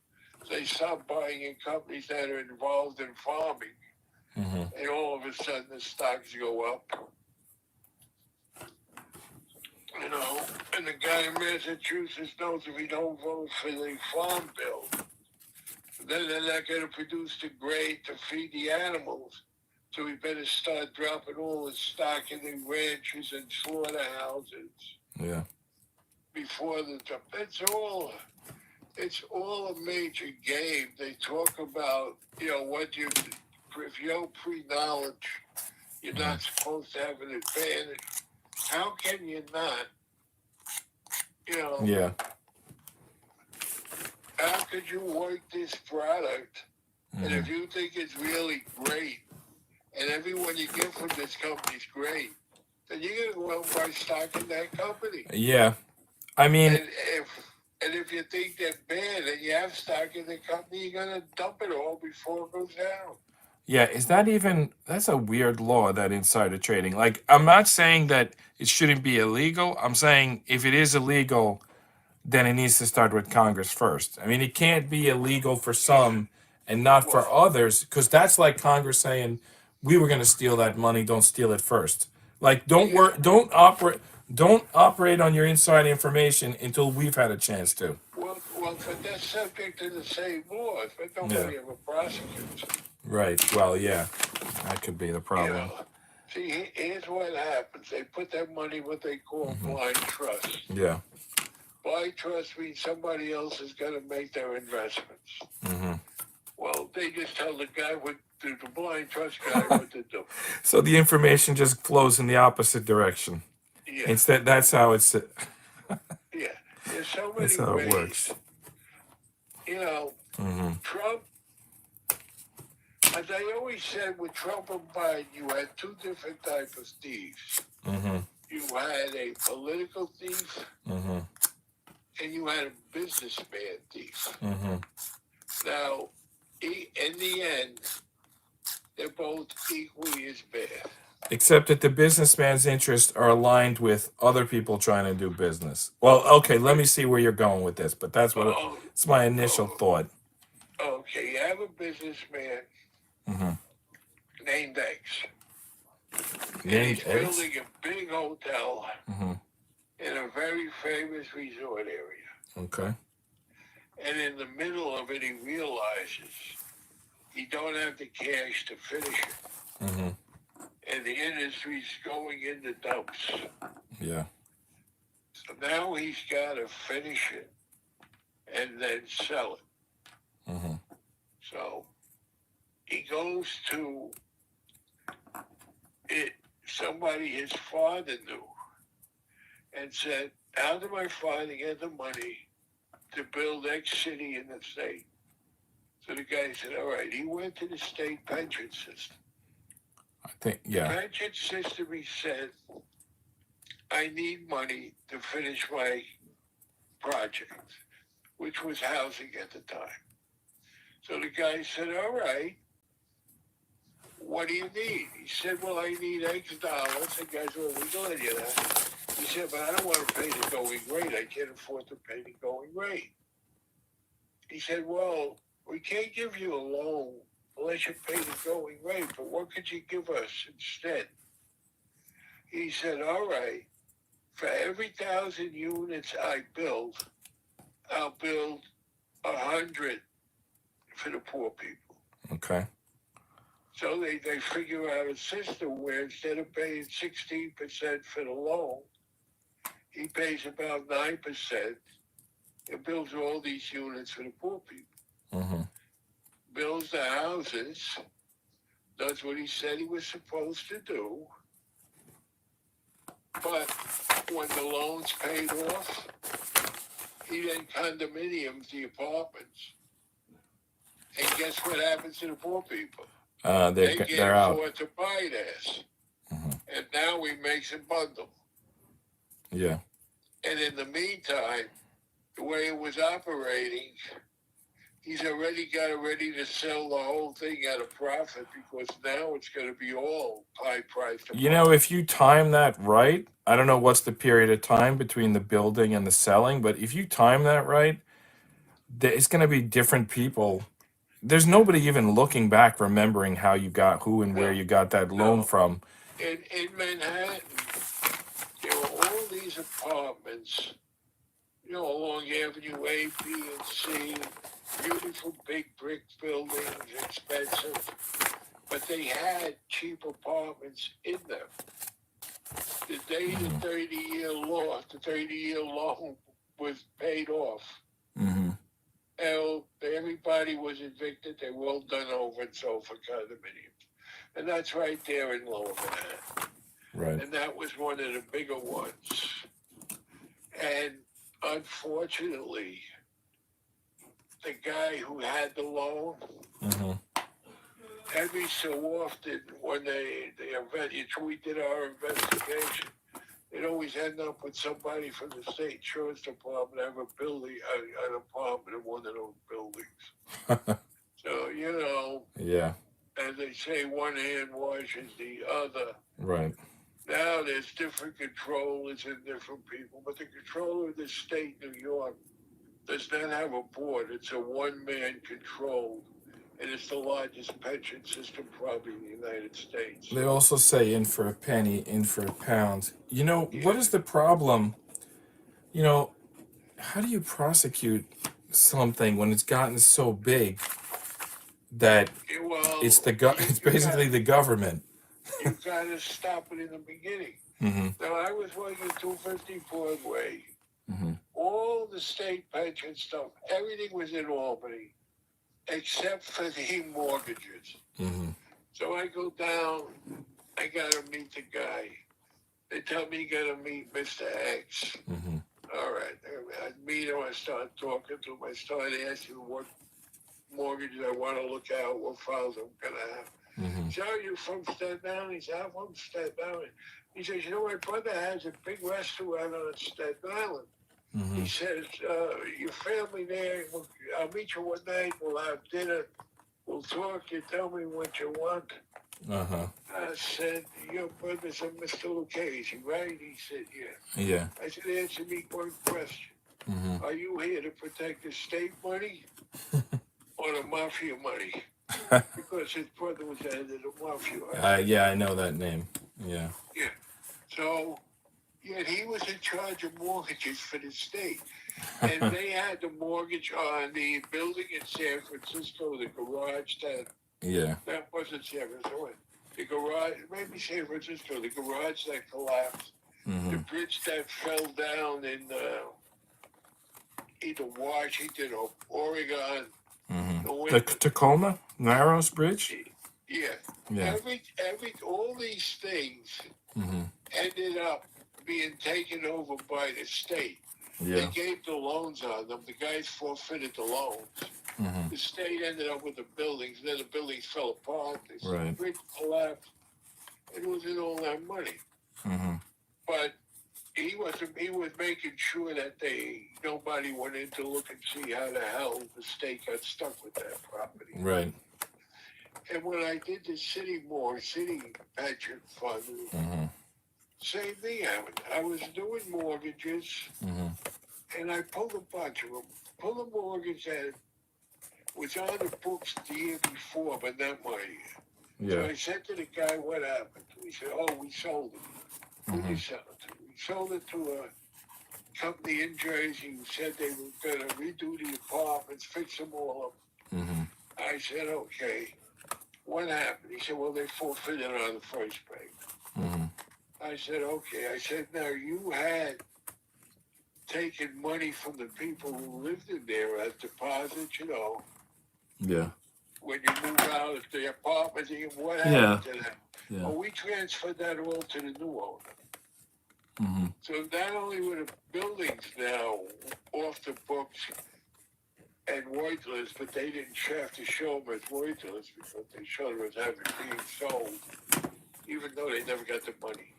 They stop buying in companies that are involved in farming. And all of a sudden the stocks go up. You know, and the guy in Massachusetts knows if he don't vote for the farm bill, then they're not going to produce the grain to feed the animals. So we better start dropping all the stock in the ranches and slaughterhouses. Yeah. Before the it's all a major game. They talk about, if you don't pre-knowledge, you're not supposed to have an advantage. How can you not? Yeah. How could you work this product? And if you think it's really great, and everyone you get from this company is great, then you're going to go out and buy stock in that company. Yeah. I mean, And if you think they're bad and you have stock in the company, you're going to dump it all before it goes down. yeah, that's a weird law, that insider trading. Like, I'm not saying that it shouldn't be illegal. I'm saying if it is illegal, then it needs to start with Congress first. I mean, it can't be illegal for some and not for others, because that's like Congress saying, we were going to steal that money, don't steal it first. Like, don't operate on your inside information until we've had a chance to. Well, but that's subject to the same laws, but nobody ever prosecutes. Right. Well, yeah, that could be the problem. See, here's what happens. They put their money what they call blind trust. Yeah. Blind trust means somebody else is going to make their investments. Well, they just tell the blind trust guy what to do. So the information just flows in the opposite direction. Yeah. Instead, that's how it's. Yeah. There's so many That's how ways. it works. Trump, as I always said, with Trump and Biden, you had two different types of thieves. You had a political thief, and you had a businessman thief. Now, in the end, they're both equally as bad. Except that the businessman's interests are aligned with other people trying to do business. Well, okay, let me see where you're going with this, but that's what Oh, it's my initial oh, thought. okay, you have a businessman Mm-hmm. named X, and Named he's X? building a big hotel Mm-hmm. in a very famous resort area. Okay. And in the middle of it, he realizes he don't have the cash to finish it. Mm-hmm. And the industry's going in the dumps. Yeah. So now he's got to finish it and then sell it. Mm-hmm. So he goes to it, somebody his father knew, and said, how did my father get the money to build X city in the state? So the guy said, all right, he went to the state pension system. I think, The yeah. pension system, he said, I need money to finish my project, which was housing at the time. So the guy said, all right, what do you need? He said, well, I need X dollars. The guy said, well, we're going to you that. He said, but I don't want to pay the going rate. I can't afford to pay the going rate. He said, well, we can't give you a loan unless you pay the going rate, but what could you give us instead? He said, all right, for every 1,000 units I build, I'll build 100 for the poor people. Okay. So they figure out a system where instead of paying 16% for the loan, he pays about 9% and builds all these units for the poor people. Mm-hmm. Builds the houses, does what he said he was supposed to do, but when the loan's paid off, he then condominiums the apartments. And guess what happens to the poor people? They can't They're out. afford to buy this. Mm-hmm. And now he makes a bundle. Yeah. And in the meantime, the way it was operating, he's already got it ready to sell the whole thing at a profit because now it's going to be all high priced. You know, if you time that right, I don't know what's the period of time between the building and the selling, but if you time that right, it's going to be different people. There's nobody even looking back, remembering how you got who and where you got that loan from. In Manhattan, there were all these apartments, you know, along Avenue A, B, and C, beautiful big brick buildings, expensive, but they had cheap apartments in them. The day the 30-year loan was paid off, Mm-hmm. everybody was evicted. They were all done over and sold for condominiums. And that's right there in Lower Manhattan. Right. And that was one of the bigger ones. And unfortunately, the guy who had the loan, Mm-hmm. every so often when we did our investigation, they'd always end up with somebody from the state insurance department have a building, an apartment in one of those buildings. So, you know, Yeah. as they say, one hand washes the other. Right. Now there's different controllers and different people, but the controller of the state, New York, does not have a board. It's a one-man control, and it's the largest pension system probably in the United States. They also say in for a penny, in for a pound. You know, what is the problem? You know, how do you prosecute something when it's gotten so big that it's it's basically the government? You got to stop it in the beginning. Mm-hmm. Now, I was working 250 Broadway. Mm-hmm. All the state pension stuff, everything was in Albany, except for the mortgages. Mm-hmm. So I go down, I got to meet the guy. They tell me you got to meet Mr. X. Mm-hmm. All right. I meet him, I start talking to him. I start asking him what mortgages I want to look at, what files I'm going to have. Mm-hmm. So you're from Staten Island? He said, I'm from Staten Island. He says, you know, my brother has a big restaurant on Staten Island. Mm-hmm. He says, your family there, I'll meet you one night, we'll have dinner, we'll talk, you tell me what you want. Uh-huh. said, your brother's a Mr. Lucchese, right? He said, yeah. Yeah. I said, answer me one question. Mm-hmm. Are you here to protect the state money or the mafia money? Because his brother was the head of the mafia. Yeah, I know that name. Yeah. Yeah. So, yet he was in charge of mortgages for the state. And they had the mortgage on the building in San Francisco, the garage that wasn't San Francisco. The garage, maybe San Francisco, the garage that collapsed, Mm-hmm. the bridge that fell down in either Washington or Oregon. Mm-hmm. The Tacoma Narrows Bridge? Yeah. Yeah. All these things Mm-hmm. ended up being taken over by the state. Yeah. They gave the loans on them. The guys forfeited the loans. Mm-hmm. The state ended up with the buildings. Then the buildings fell apart. Right. The bridge collapsed. It wasn't all that money. Mm-hmm. But he was making sure that nobody went in to look and see how the hell the state got stuck with that property. Right. And when I did the city pension fund, Mm-hmm. same thing happened. I was doing mortgages, Mm-hmm. and I pulled a bunch of them. Pulled a mortgage that was on the books the year before, but not my year. So Yeah. I said to the guy, what happened? He said, oh, we sold it. Who did you sell it to? We sold it to a company in Jersey who said they were going to redo the apartments, fix them all up. Mm-hmm. I said, okay. What happened? He said, well, they forfeited on the first payment. Mm-hmm. I said, okay. I said, now you had taken money from the people who lived in there as deposits, Yeah. when you move out of the apartment, what happened to that? Yeah. Well, we transferred that all to the new owner. Mm-hmm. So not only were the buildings now off the books and worthless, but they didn't have to show them as worthless because they showed them as having being sold, even though they never got the money.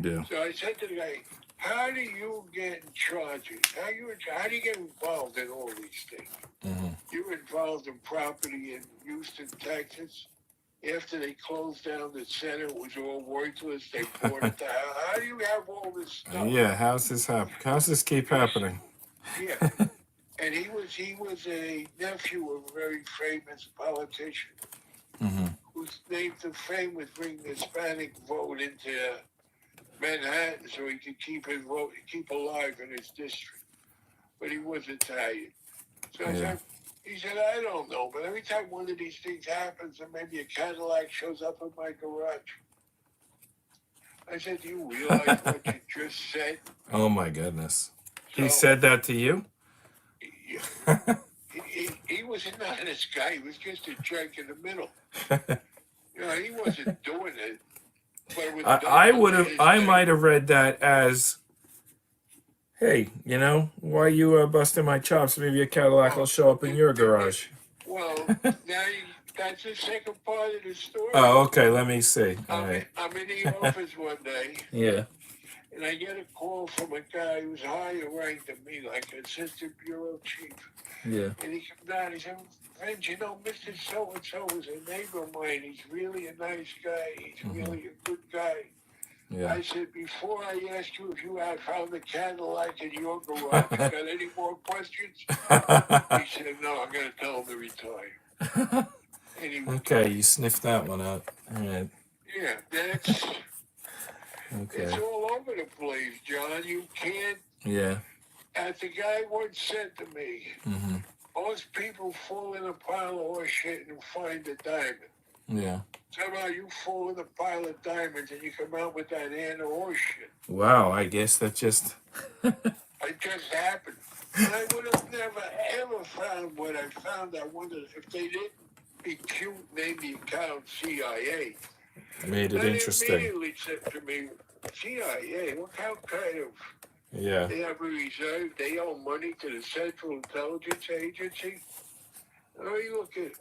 Yeah. So I said to the guy, how do you get in charges? How do you get involved in all these things? Mm-hmm. You're involved in property in Houston, Texas. After they closed down the center, it was all worthless. They bought it down. How do you have all this stuff? Yeah. How's this keep happening? Yeah. And he was a nephew of a very famous politician Mm-hmm. whose claim to fame was bringing the Hispanic vote into Manhattan so he could keep alive in his district. But he was Italian. So he said, I don't know, but every time one of these things happens and maybe a Cadillac shows up in my garage, I said, do you realize what you just said? Oh my goodness. He So, said that to you? he was a nice guy. He was just a jerk in the middle. He wasn't doing it. But I might have read that as, hey, why you busting my chops? Maybe a Cadillac will show up in your garage. Well, that's the second part of the story. Oh, okay. Let me see. All right. I'm in the office one day, Yeah. and I get a call from a guy who's higher ranked than me, like assistant bureau chief. Yeah. And he comes down, he said, friends, Mr. So-and-so is a neighbor of mine. He's really a nice guy. He's really a good guy. Yeah. I said, before I asked you if you had found the Cadillac in your garage, you got any more questions? He said, no, I'm going to tell him to retire. And he Okay, you sniffed that one out. All right. Yeah, it's Okay. all over the place, John. You can't, Yeah. as the guy once said to me, Mm-hmm. most people fall in a pile of horse shit and find a diamond. Yeah. Somehow you fall in a pile of diamonds and you come out with that hand of horse shit. Wow, I guess that just... It just happened. And I would have never, ever found what I found. I wondered if they didn't be cute, name the account CIA. made it They interesting. immediately said to me, CIA, what kind of... Yeah. They have a reserve. They owe money to the Central Intelligence Agency. Oh, you look at,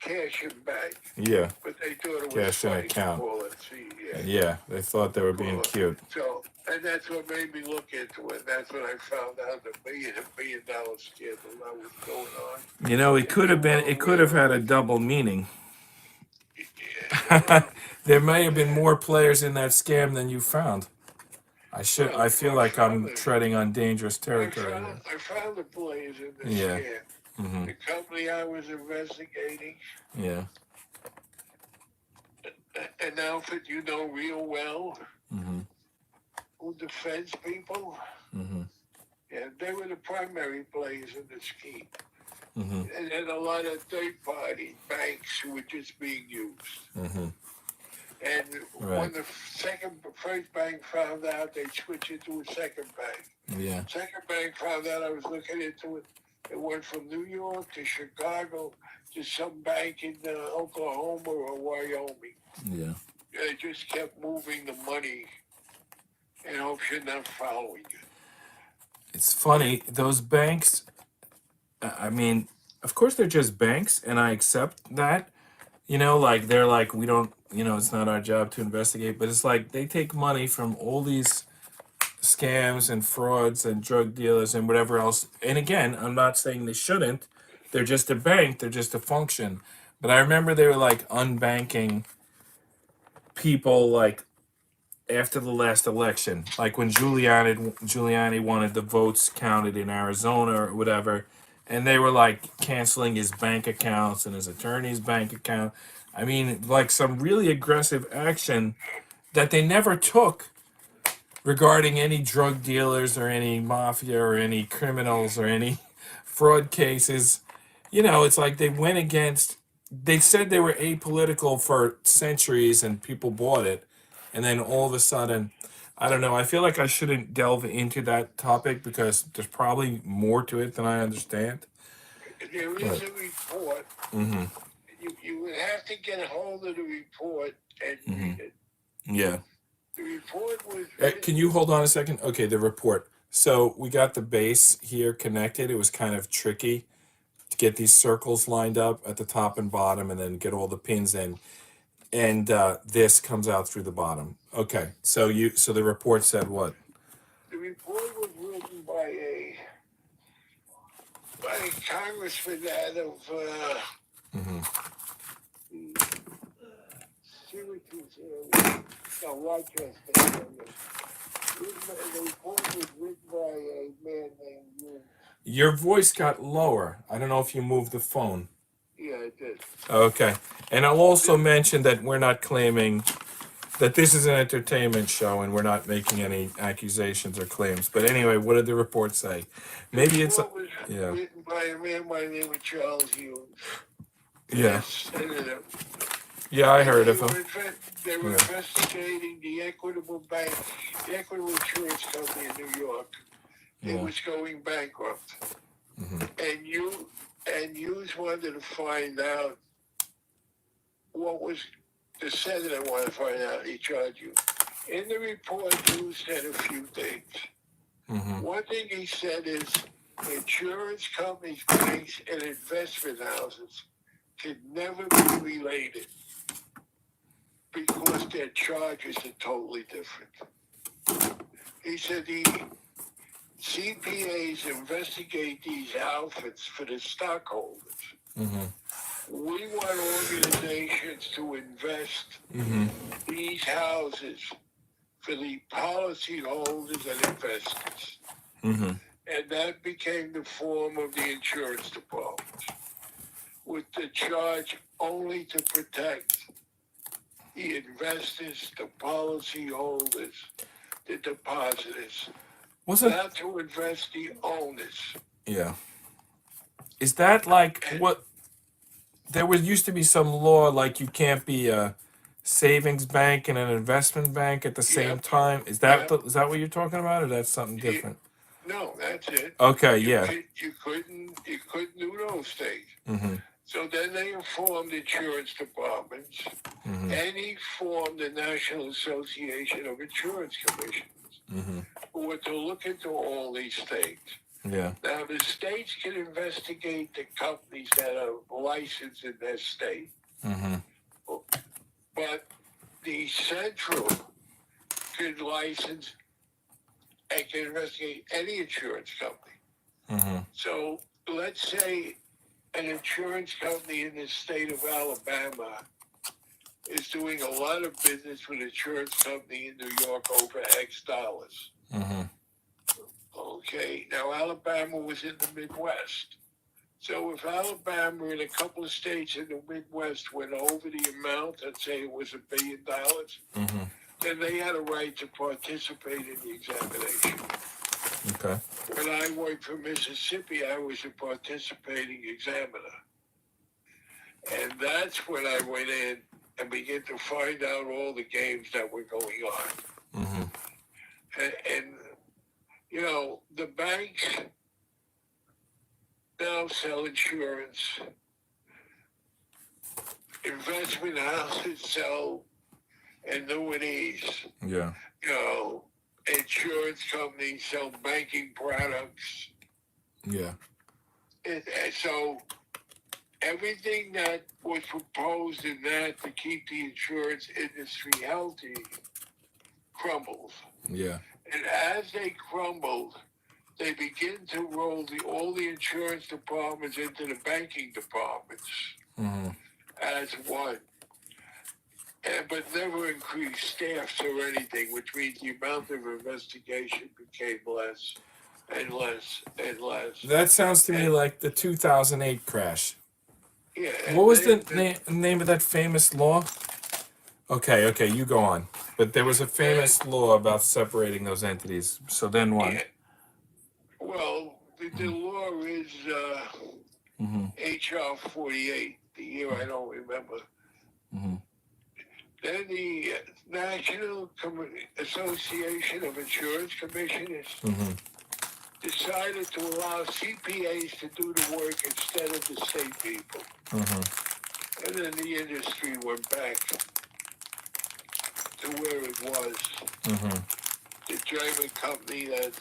cash in bank. Yeah. But they thought it was Cash in funny account. to call it CIA. Yeah. They thought they were being cute. So, and that's what made me look into it. That's when I found out the $1 billion scandal that was going on. It could have had a double meaning. Yeah. There may have been more players in that scam than you found. I feel like I'm treading on dangerous territory here. I found the players in the Yeah. scam. Mm-hmm. The company I was investigating, Yeah. an outfit you know real well, Mm-hmm. who defends people. Mm-hmm. Yeah, they were the primary players in the scheme. Mm-hmm. And then a lot of third-party banks who were just being used. Mm-hmm. And Right. when the first bank found out, they switched it to a second bank. Yeah. Second bank found out I was looking into it. It went from New York to Chicago to some bank in Oklahoma or Wyoming. Yeah. They just kept moving the money in hopes you're not following it. It's funny, those banks, I mean, of course they're just banks, and I accept that. Like they're like, we don't, it's not our job to investigate, but it's like they take money from all these scams and frauds and drug dealers and whatever else. And again, I'm not saying they shouldn't. They're just a bank, they're just a function. But I remember they were like unbanking people like after the last election, like when Giuliani wanted the votes counted in Arizona or whatever, and they were like canceling his bank accounts and his attorney's bank account. I mean, like some really aggressive action that they never took regarding any drug dealers or any mafia or any criminals or any fraud cases. It's like they went against. They said they were apolitical for centuries and people bought it, and then all of a sudden, I don't know. I feel like I shouldn't delve into that topic because there's probably more to it than I understand. There is a report. Mm-hmm. You would have to get a hold of the report and read it. Yeah. The report was Can you hold on a second? Okay, the report. So we got the base here connected. It was kind of tricky to get these circles lined up at the top and bottom and then get all the pins in. And this comes out through the bottom. Okay, so the report said what? The report was written by a congressman out of Syracuse area, no, Rochester area. The report was written by a man named Your voice got lower. I don't know if you moved the phone. Yeah, it did. Okay, and I'll also mention that we're not claiming that this is an entertainment show and we're not making any accusations or claims. But anyway, what did the report say? Maybe it's was written by a man by the name of Charles Hughes. Yeah. Senator. Yeah, I heard of him. They were investigating the Equitable Bank, the Equitable Insurance Company in New York. It was going bankrupt. Mm-hmm. And Hughes wanted to find out what was the senator wanted to find out. He charged you. In the report, Hughes said a few things. Mm-hmm. One thing he said is insurance companies, banks, and investment houses can never be related because their charges are totally different. He said the CPAs investigate these outfits for the stockholders. Mm-hmm. We want organizations to invest these houses for the policyholders and investors. Mm-hmm. And that became the form of the insurance department, with the charge only to protect the investors, the policyholders, the depositors, not to invest the owners. Yeah. Is that like what? There used to be some law like you can't be a savings bank and an investment bank at the same time. Is that is that what you're talking about, or that's something different? No, that's it. Okay, You couldn't do those things. Mm-hmm. So then they informed insurance departments, and he formed the National Association of Insurance Commissioners, who were to look into all these things. Yeah. Now, the states can investigate the companies that are licensed in their state, but the central could license and can investigate any insurance company. So let's say an insurance company in the state of Alabama is doing a lot of business with an insurance company in New York over X dollars. Mm-hmm. Okay, now Alabama was in the Midwest. So if Alabama and a couple of states in the Midwest went over the amount, let's say it was $1 billion, Mm-hmm. then they had a right to participate in the examination. Okay. When I worked for Mississippi, I was a participating examiner. And that's when I went in and began to find out all the games that were going on. Mm-hmm. And you know, the banks now sell insurance. Investment houses sell annuities. Yeah. You know, insurance companies sell banking products. Yeah. And so everything that was proposed in that to keep the insurance industry healthy crumbles. Yeah. And as they crumbled, they begin to roll all the insurance departments into the banking departments Mm-hmm. as one. But never increased staffs or anything, which means the amount of investigation became less and less and less. That sounds to me like the 2008 crash. Yeah. What was the name of that famous law? Okay, you go on. But there was a famous law about separating those entities. So then what? Yeah. Well, the law is Mm-hmm. HR 48. The year I don't remember. Mm-hmm. Then the National Association of Insurance Commissioners Mm-hmm. decided to allow CPAs to do the work instead of the state people. Mm-hmm. And then the industry went back to where it was. Mm-hmm. The German company that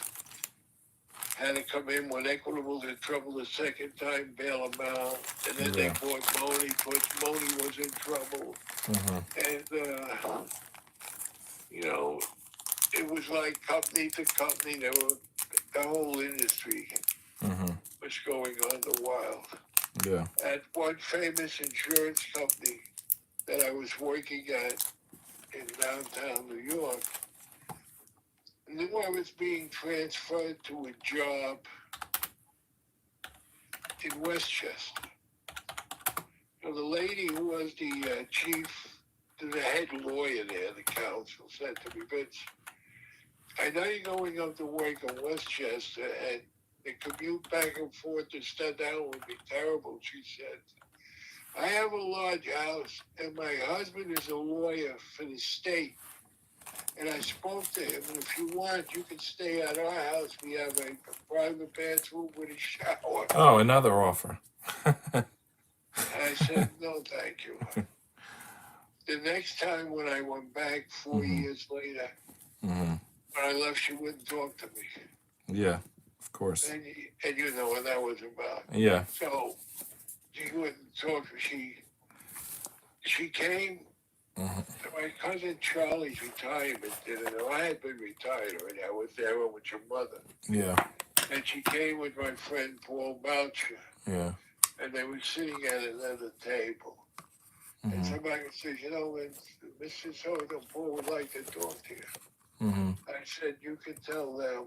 had to come in when Equitable's in trouble the second time, bail them out. And then they bought Money, because Money was in trouble. Mm-hmm. And, you know, it was like company to company. There were, the whole industry Mm-hmm. was going on the wild. Yeah. At one famous insurance company that I was working at in downtown New York, knew I was being transferred to a job in Westchester. So the lady who was the the head lawyer there, the counsel, said to me, Vince, I know you're going up to work in Westchester, and the commute back and forth to Staten Island would be terrible, she said. I have a large house, and my husband is a lawyer for the state. And I spoke to him, and if you want, you can stay at our house. We have a private bathroom with a shower. Oh, another offer. I said, no, thank you. The next time when I went back 4 years later, Mm-hmm. when I left, she wouldn't talk to me. Yeah, of course. And you know what that was about. Yeah. So she wouldn't talk. She came Mm-hmm. to my cousin Charlie's retirement dinner. Now, I had been retired already. I was there with your mother. Yeah. And she came with my friend Paul Boucher. Yeah. And they were sitting at another table. Mm-hmm. And somebody said, you know, Mr. So-and-so, Paul would like to talk to you. Mm-hmm. I said, you can tell them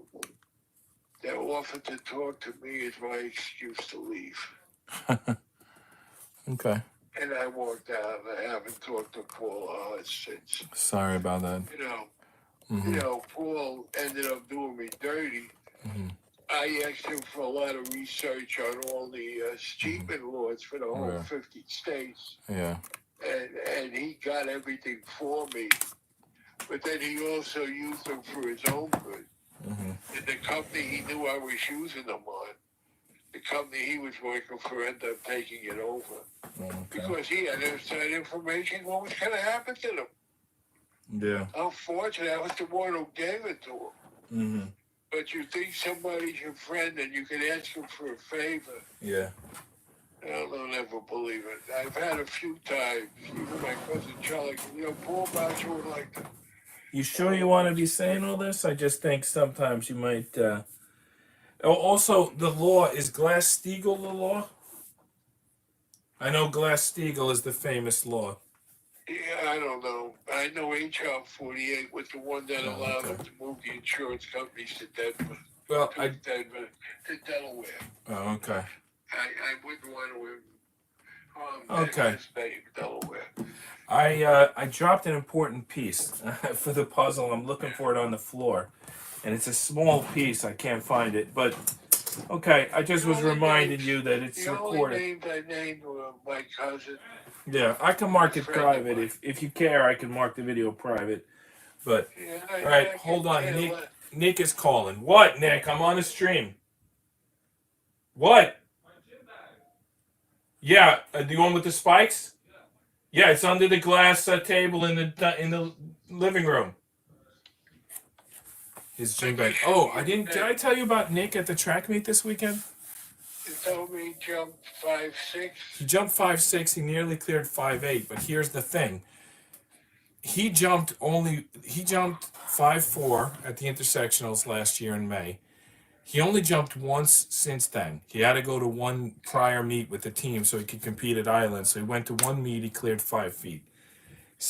their offer to talk to me is my excuse to leave. Okay. And I walked out, and I haven't talked to Paul since. Sorry about that. You know, Paul ended up doing me dirty. Mm-hmm. I asked him for a lot of research on all the achievement laws for the whole 50 states. Yeah. And he got everything for me. But then he also used them for his own good. Mm-hmm. And the company he knew I was using them on, the company he was working for ended up taking it over. Okay. Because he had inside information what was going to happen to them. Yeah. Unfortunately, I was the one who gave it to him. Mm-hmm. But you think somebody's your friend and you can ask him for a favor. Yeah. I don't ever believe it. I've had a few times, even my cousin Charlie, you know, Paul Boucher would like to. You sure you want to be saying all this? I just think sometimes you might. Also, the law is Glass-Steagall the law. I know Glass-Steagall is the famous law. Yeah, I don't know. I know HR 48 was the one that Oh, allowed okay. them to move the insurance companies to Denver, Well, to Denver, to Delaware. oh, okay. I wouldn't want to harm Okay. his name, Delaware. I dropped an important piece for the puzzle. I'm looking for it on the floor, and it's a small piece. I can't find it, but okay. I just was reminding you that it's The only recorded. names I named were my cousin. Yeah, I can mark it Friend of private mine. if you care. I can mark the video private. But Yeah, all right, I hold can on. tell Nick that. Nick is calling. What, Nick? I'm on the stream. What? Yeah, the one with the spikes. Yeah, it's under the glass table in the living room. His gym bag. Oh, I didn't. Did I tell you about Nick at the track meet this weekend? You told me he jumped 5'6". He jumped 5'6". He nearly cleared 5'8". But here's the thing. He jumped 5'4" at the intersectionals last year in May. He only jumped once since then. He had to go to one prior meet with the team so he could compete at Island. So he went to one meet. He cleared 5 feet.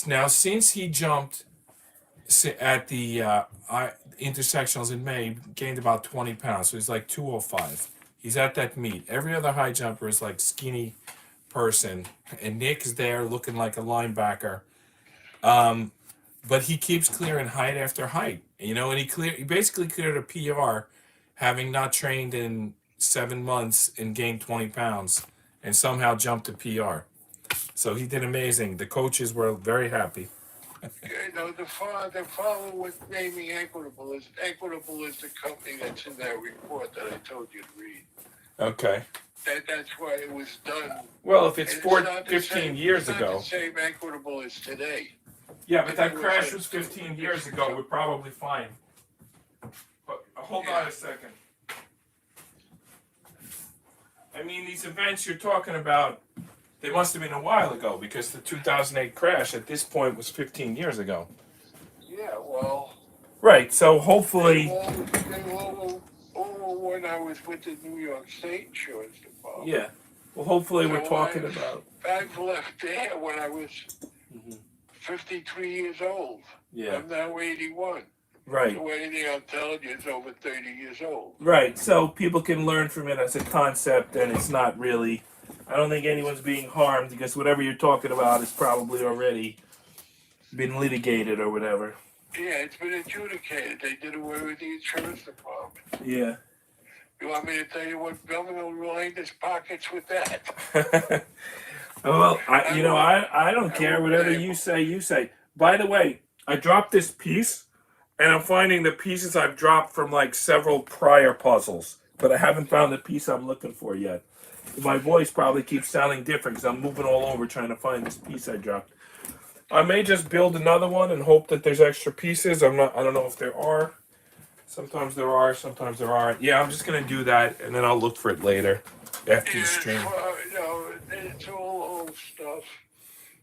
Now, since he jumped at the intersectionals in May, gained about 20 pounds. So he's like 205. He's at that meet. Every other high jumper is like skinny person, and Nick is there looking like a linebacker. But he keeps clearing height after height, and he basically cleared a PR, having not trained in 7 months and gained 20 pounds, and somehow jumped a PR. So he did amazing. The coaches were very happy. The father was naming Equitable. Equitable is the company that's in that report that I told you to read. Okay. That's why it was done. Well, if it's And 15 years it's ago. not the same Equitable as today. Yeah, but that crash was 15 years ago. We're probably fine. But hold on a second. I mean, these events you're talking about, they must have been a while ago because the 2008 crash at this point was 15 years ago. Yeah, well. Right, so hopefully. They were over when I was with the New York State Insurance Department. Yeah. Well, hopefully we're talking about. I've left there when I was 53 years old. Yeah. I'm now 81. Right. So anything I'm telling you is over 30 years old. Right, so people can learn from it as a concept, and it's not really. I don't think anyone's being harmed because whatever you're talking about is probably already been litigated or whatever. Yeah, it's been adjudicated. They did away with the insurance department. Yeah. You want me to tell you what governor lined his pockets with that? Well, I don't care. Whatever you say. By the way, I dropped this piece, and I'm finding the pieces I've dropped from like several prior puzzles, but I haven't found the piece I'm looking for yet. My voice probably keeps sounding different because I'm moving all over trying to find this piece I dropped. I may just build another one and hope that there's extra pieces. I don't know if there are. Sometimes there are, sometimes there aren't. Yeah, I'm just gonna do that, and then I'll look for it later after the stream. It's all old stuff.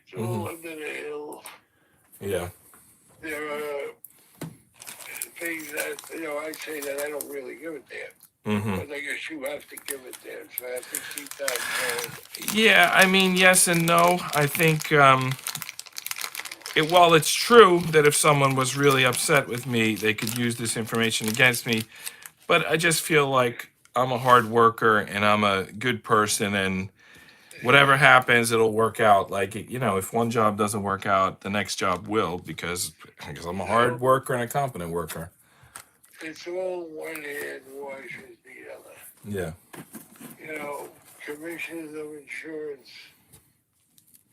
It's all under the hill. Yeah. There are things that, I say that I don't really give a damn. But I guess you have to give a damn, so I have to keep that going. Yeah, I mean, yes and no. I think, while it's true that if someone was really upset with me, they could use this information against me, but I just feel like I'm a hard worker and I'm a good person, and whatever happens, it'll work out. Like, if one job doesn't work out, the next job will, because I'm a hard worker and a competent worker. It's all one hand washes the other. Yeah. Commissioners of insurance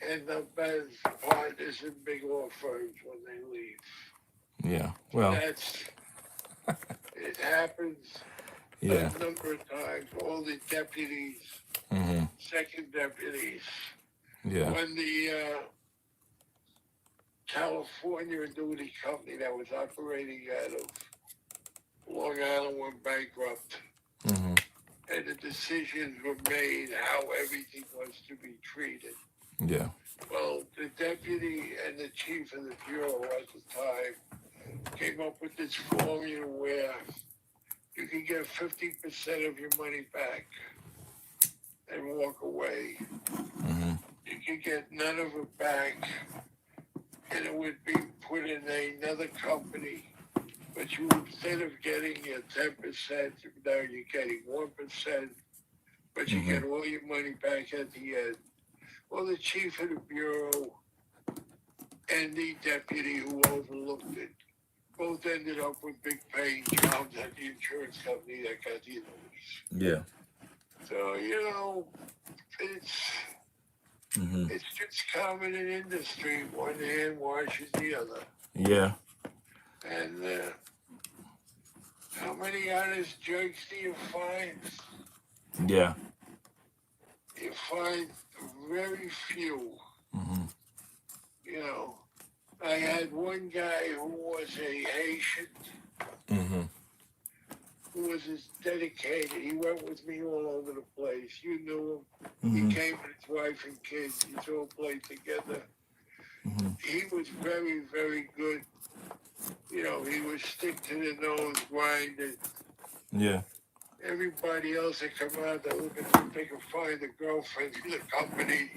end up as partners in big law firms when they leave. Yeah. Well. It happens a number of times. All the deputies, second deputies. Yeah. When the California annuity company that was operating out of Long Island went bankrupt. And the decisions were made how everything was to be treated. Yeah. Well, the deputy and the chief of the bureau at the time came up with this formula where you can get 50% of your money back and walk away. You can get none of it back and it would be put in another company. But you, instead of getting your 10%, now you're getting 1%, but you get all your money back at the end. Well, the chief of the bureau and the deputy who overlooked it both ended up with big paying jobs at the insurance company that got the annuities. Yeah. So, it's just common in industry. One hand washes the other. Yeah. And how many honest jerks do you find? Yeah. You find very few. I had one guy who was a Haitian, who was as dedicated. He went with me all over the place. You knew him. He came with his wife and kids. He all played together. He was very, very good. He would stick to the nose, grinding. Yeah. Everybody else that come out, they're looking if they can find a girlfriend in the company.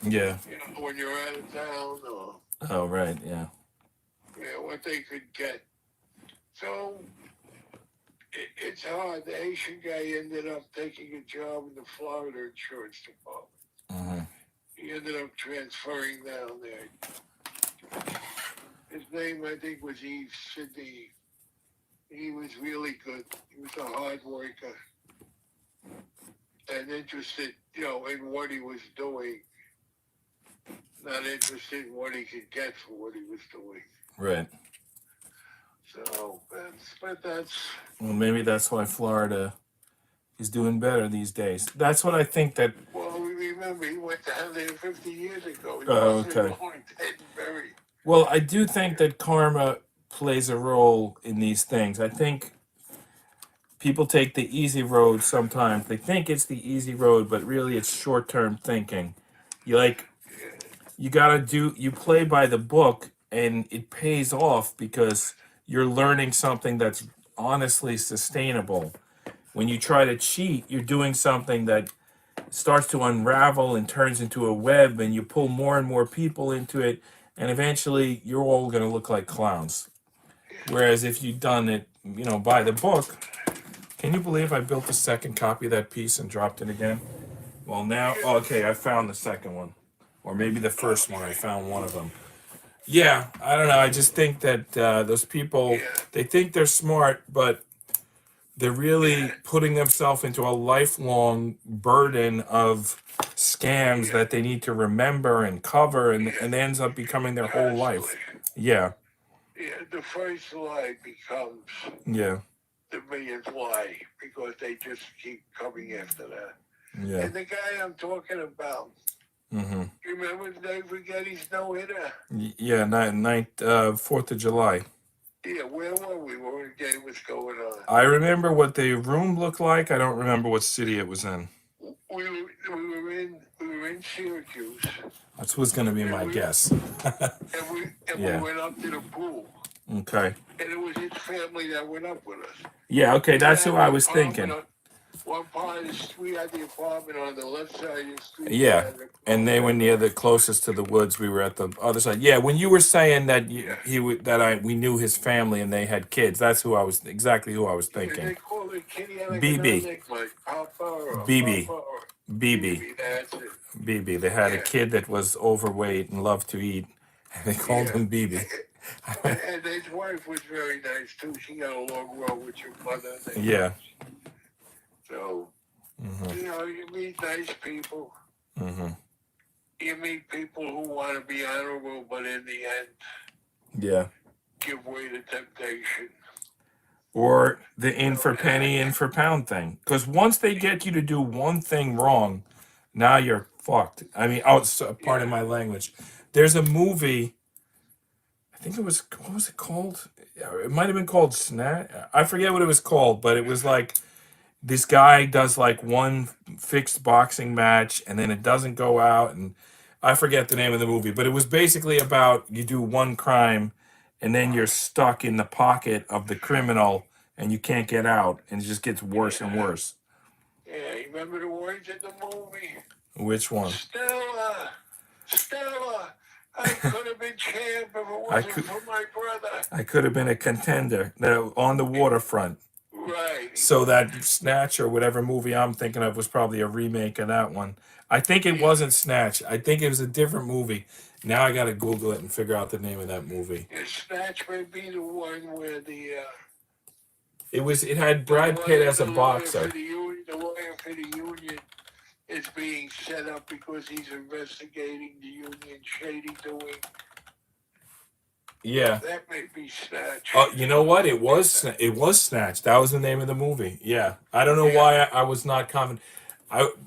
Yeah. When you're out of town or Oh, right. Yeah. what they could get. So it's hard. The Asian guy ended up taking a job in the Florida insurance department. He ended up transferring down there. His name, I think, was Eve Sidney. He was really good. He was a hard worker and interested, in what he was doing. Not interested in what he could get for what he was doing. Right. So, that's. Well, maybe that's why Florida is doing better these days. That's what I think that. Well, remember, he went down there 50 years ago. He Oh, wasn't okay. long dead and buried. Well, I do think that karma plays a role in these things. I think people take the easy road sometimes. They think it's the easy road, but really it's short-term thinking. You play by the book, and it pays off because you're learning something that's honestly sustainable. When you try to cheat, you're doing something that starts to unravel and turns into a web, and you pull more and more people into it, and eventually you're all going to look like clowns. Whereas if you'd done it, by the book, can you believe I built a second copy of that piece and dropped it again? Well, now, okay, I found the second one. Or maybe the first one, I found one of them. Yeah, I don't know. I just think that those people, they think they're smart, but they're really putting themselves into a lifelong burden of scams that they need to remember and cover, and ends up becoming their whole life. Yeah. Yeah, the first lie becomes Yeah. the millionth lie because they just keep coming after that. Yeah. And the guy I'm talking about, you remember Dave Rigetti's no-hitter? Yeah, 4th of July. Yeah, where were we when the game was going on? I remember what the room looked like. I don't remember what city it was in. We were in Syracuse. That's what's going to be my guess. We Yeah. went up to the pool. Okay. And it was his family that went up with us. Yeah, okay, that's who I was apartment thinking. One part of the street, we had the apartment on the left side of the street. Yeah, and they were near the closest to the woods. We were at the other side. Yeah, when you were saying that we knew his family and they had kids, that's exactly who I was They thinking. call the kid like BB. Papa or BB. Papa or BB. That's it. BB. They had a kid that was overweight and loved to eat, and they called him BB. And his wife was very nice too. She got along well with your mother. Yeah. So, you meet nice people. You meet people who want to be honorable, but in the end, Yeah. give way to temptation. Or the in for penny, in for pound thing. Because once they get you to do one thing wrong, now you're fucked. I mean, pardon my language. There's a movie, I think it was, what was it called? It might have been called Snatch. I forget what it was called, but it was like, this guy does like one fixed boxing match and then it doesn't go out, and I forget the name of the movie, but it was basically about you do one crime and then you're stuck in the pocket of the criminal and you can't get out, and it just gets worse and worse. Yeah, you remember the words in the movie? Which one? Stella, I could have been champ if it wasn't for my brother. I could have been a contender on the waterfront. Right. So that Snatch or whatever movie I'm thinking of was probably a remake of that one. I think it wasn't Snatch. I think it was a different movie. Now I gotta Google it and figure out the name of that movie. Yeah, Snatch may be the one where the It had Brad Pitt as a boxer. The lawyer for the union is being set up because he's investigating the union shady doing. Yeah. That may be Snatch. Oh, you know what? It was Snatch. That was the name of the movie. Yeah. I don't know why I was not confident.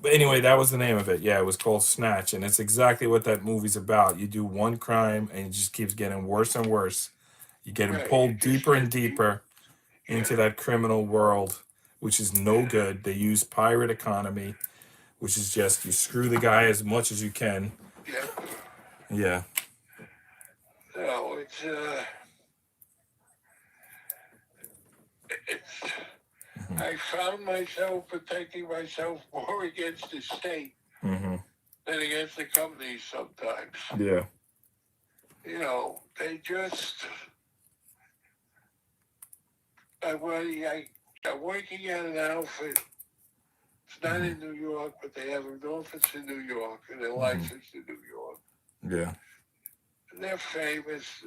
Anyway, that was the name of it. Yeah, it was called Snatch, and it's exactly what that movie's about. You do one crime, and it just keeps getting worse and worse. You're getting pulled deeper and deeper into that criminal world, which is no good. They use pirate economy, which is just you screw the guy as much as you can. Yep. Yeah. No, it's I found myself protecting myself more against the state than against the companies sometimes. Yeah. You know, they just. I'm working at an outfit. It's not in New York, but they have an office in New York, and they're licensed in New York. Yeah. And they're famous.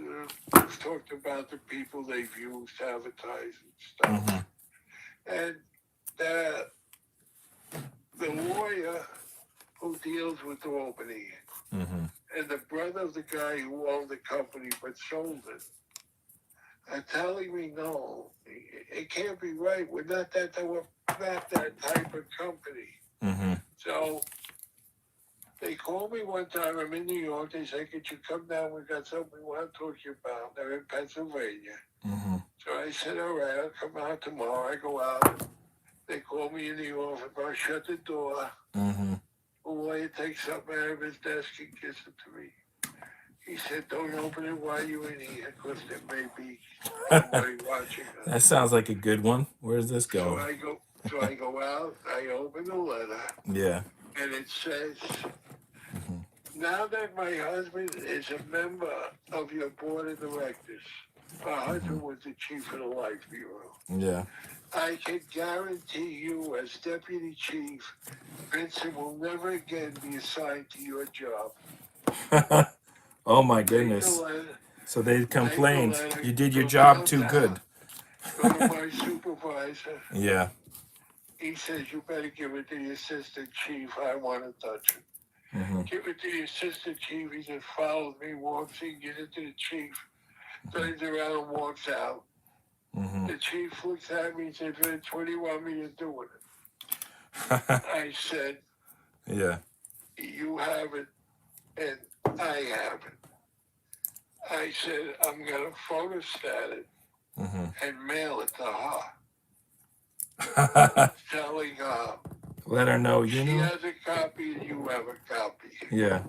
We've talked about the people they've used to advertise and stuff. And the lawyer who deals with Albany and the brother of the guy who owned the company but sold it are telling me, no, it can't be right. We're not that type of company. So they called me one time. I'm in New York. They said, could you come down? We got something we want to talk to you about. They're in Pennsylvania. So I said, all right, I'll come out tomorrow. I go out. They call me in the office. I shut the door. The lawyer takes something out of his desk and gives it to me. He said, don't open it while you're in here, because there may be somebody watching us. That sounds like a good one. Where's this going? So I go out, I open the letter. Yeah. And it says, now that my husband is a member of your board of directors, my husband was the chief of the Life Bureau. Yeah. I can guarantee you, as deputy chief, Vincent will never again be assigned to your job. Oh my goodness. So they complained. You did your job too good. Go to my supervisor. Yeah. He says, you better give it to the assistant chief. I want to touch it. Give it to the assistant chief. He just follows me, walks in, gives it to the chief, turns around and walks out. The chief looks at me and says, Vince, what do you want me to do with it? I said, yeah. You have it, and I have it. I said, I'm going to photostat it and mail it to her. Telling her. Let her know, She has a copy and you have a copy. Yeah.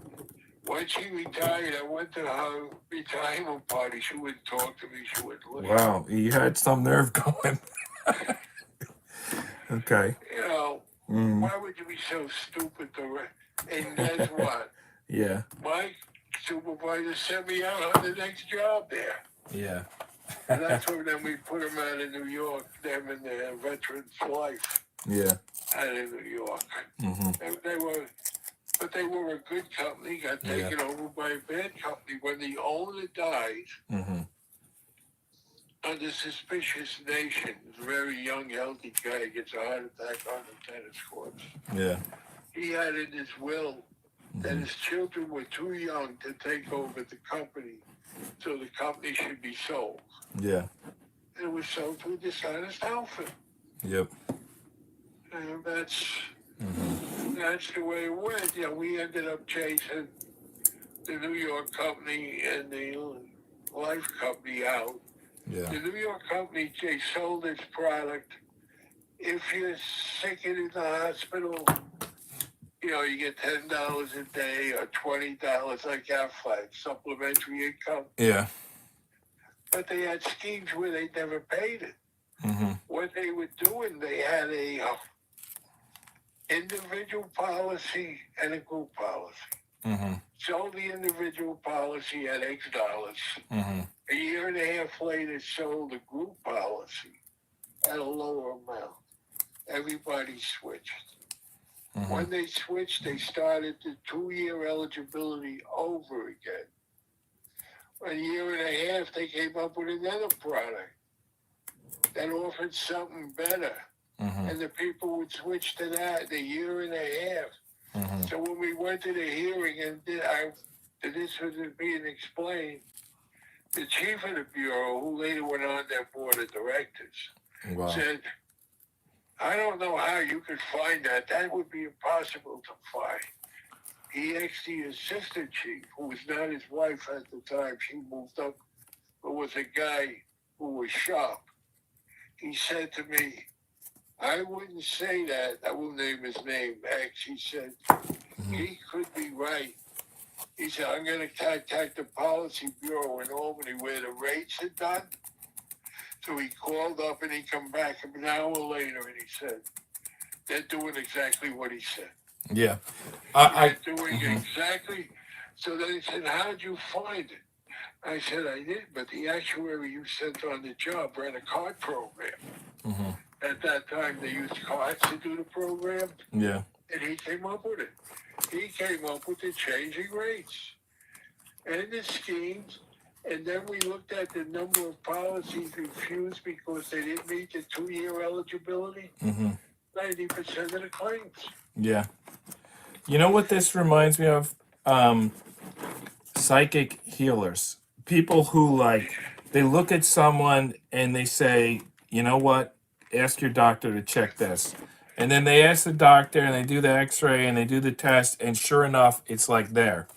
When she retired, I went to her retirement party. She wouldn't talk to me. She wouldn't look. Wow, you had some nerve going. Okay. You know, why would you be so stupid and guess what? Yeah. My supervisor sent me out on the next job there. Yeah. And that's when then we put them out in New York, them and their Veterans Life. Yeah. Out in New York. They were a good company, got taken over by a bad company. When the owner died, under suspicious nation, a very young, healthy guy gets a heart attack on the tennis courts. Yeah. He had in his will that his children were too young to take over the company, so the company should be sold. Yeah. It was sold to a dishonest outfit. Yep. And that's the way it went. You know, we ended up chasing the New York company and the Life company out. Yeah. The New York company, they sold its product. If you're sick and in the hospital, you know, you get $10 a day or $20 like Aflac, supplementary income. Yeah. But they had schemes where they never paid it. What they were doing, they had a individual policy and a group policy. sold the individual policy at X dollars. Mm-hmm. A year and a half later, sold the group policy at a lower amount. Everybody switched. Mm-hmm. When they switched, they started the 2-year eligibility over again. A year and a half, they came up with another product that offered something better. Mm-hmm. And the people would switch to that a year and a half. Mm-hmm. So when we went to the hearing and this was being explained, the chief of the bureau, who later went on their board of directors, Wow. said, I don't know how you could find that. That would be impossible to find. He asked the assistant chief, who was not his wife at the time, she moved up, but was a guy who was sharp. He said to me, I wouldn't say that. I won't name his name. X. He said, he could be right. He said, I'm going to contact the Policy Bureau in Albany where the rates are done. So he called up and he come back an hour later and he said, they're doing exactly what he said. Yeah. They're doing exactly. So then he said, how'd you find it? I said, I did, but the actuary you sent on the job ran a card program. Mm-hmm. At that time, they used cards to do the program, Yeah. and he came up with it. He came up with the changing rates and the schemes, and then we looked at the number of policies refused because they didn't meet the 2-year eligibility. Mm-hmm. 90% of the claims. Yeah. You know what this reminds me of? Psychic healers. People who, like, they look at someone and they say, you know what? Ask your doctor to check this. And then they ask the doctor and they do the x-ray and they do the test, and sure enough, it's like there.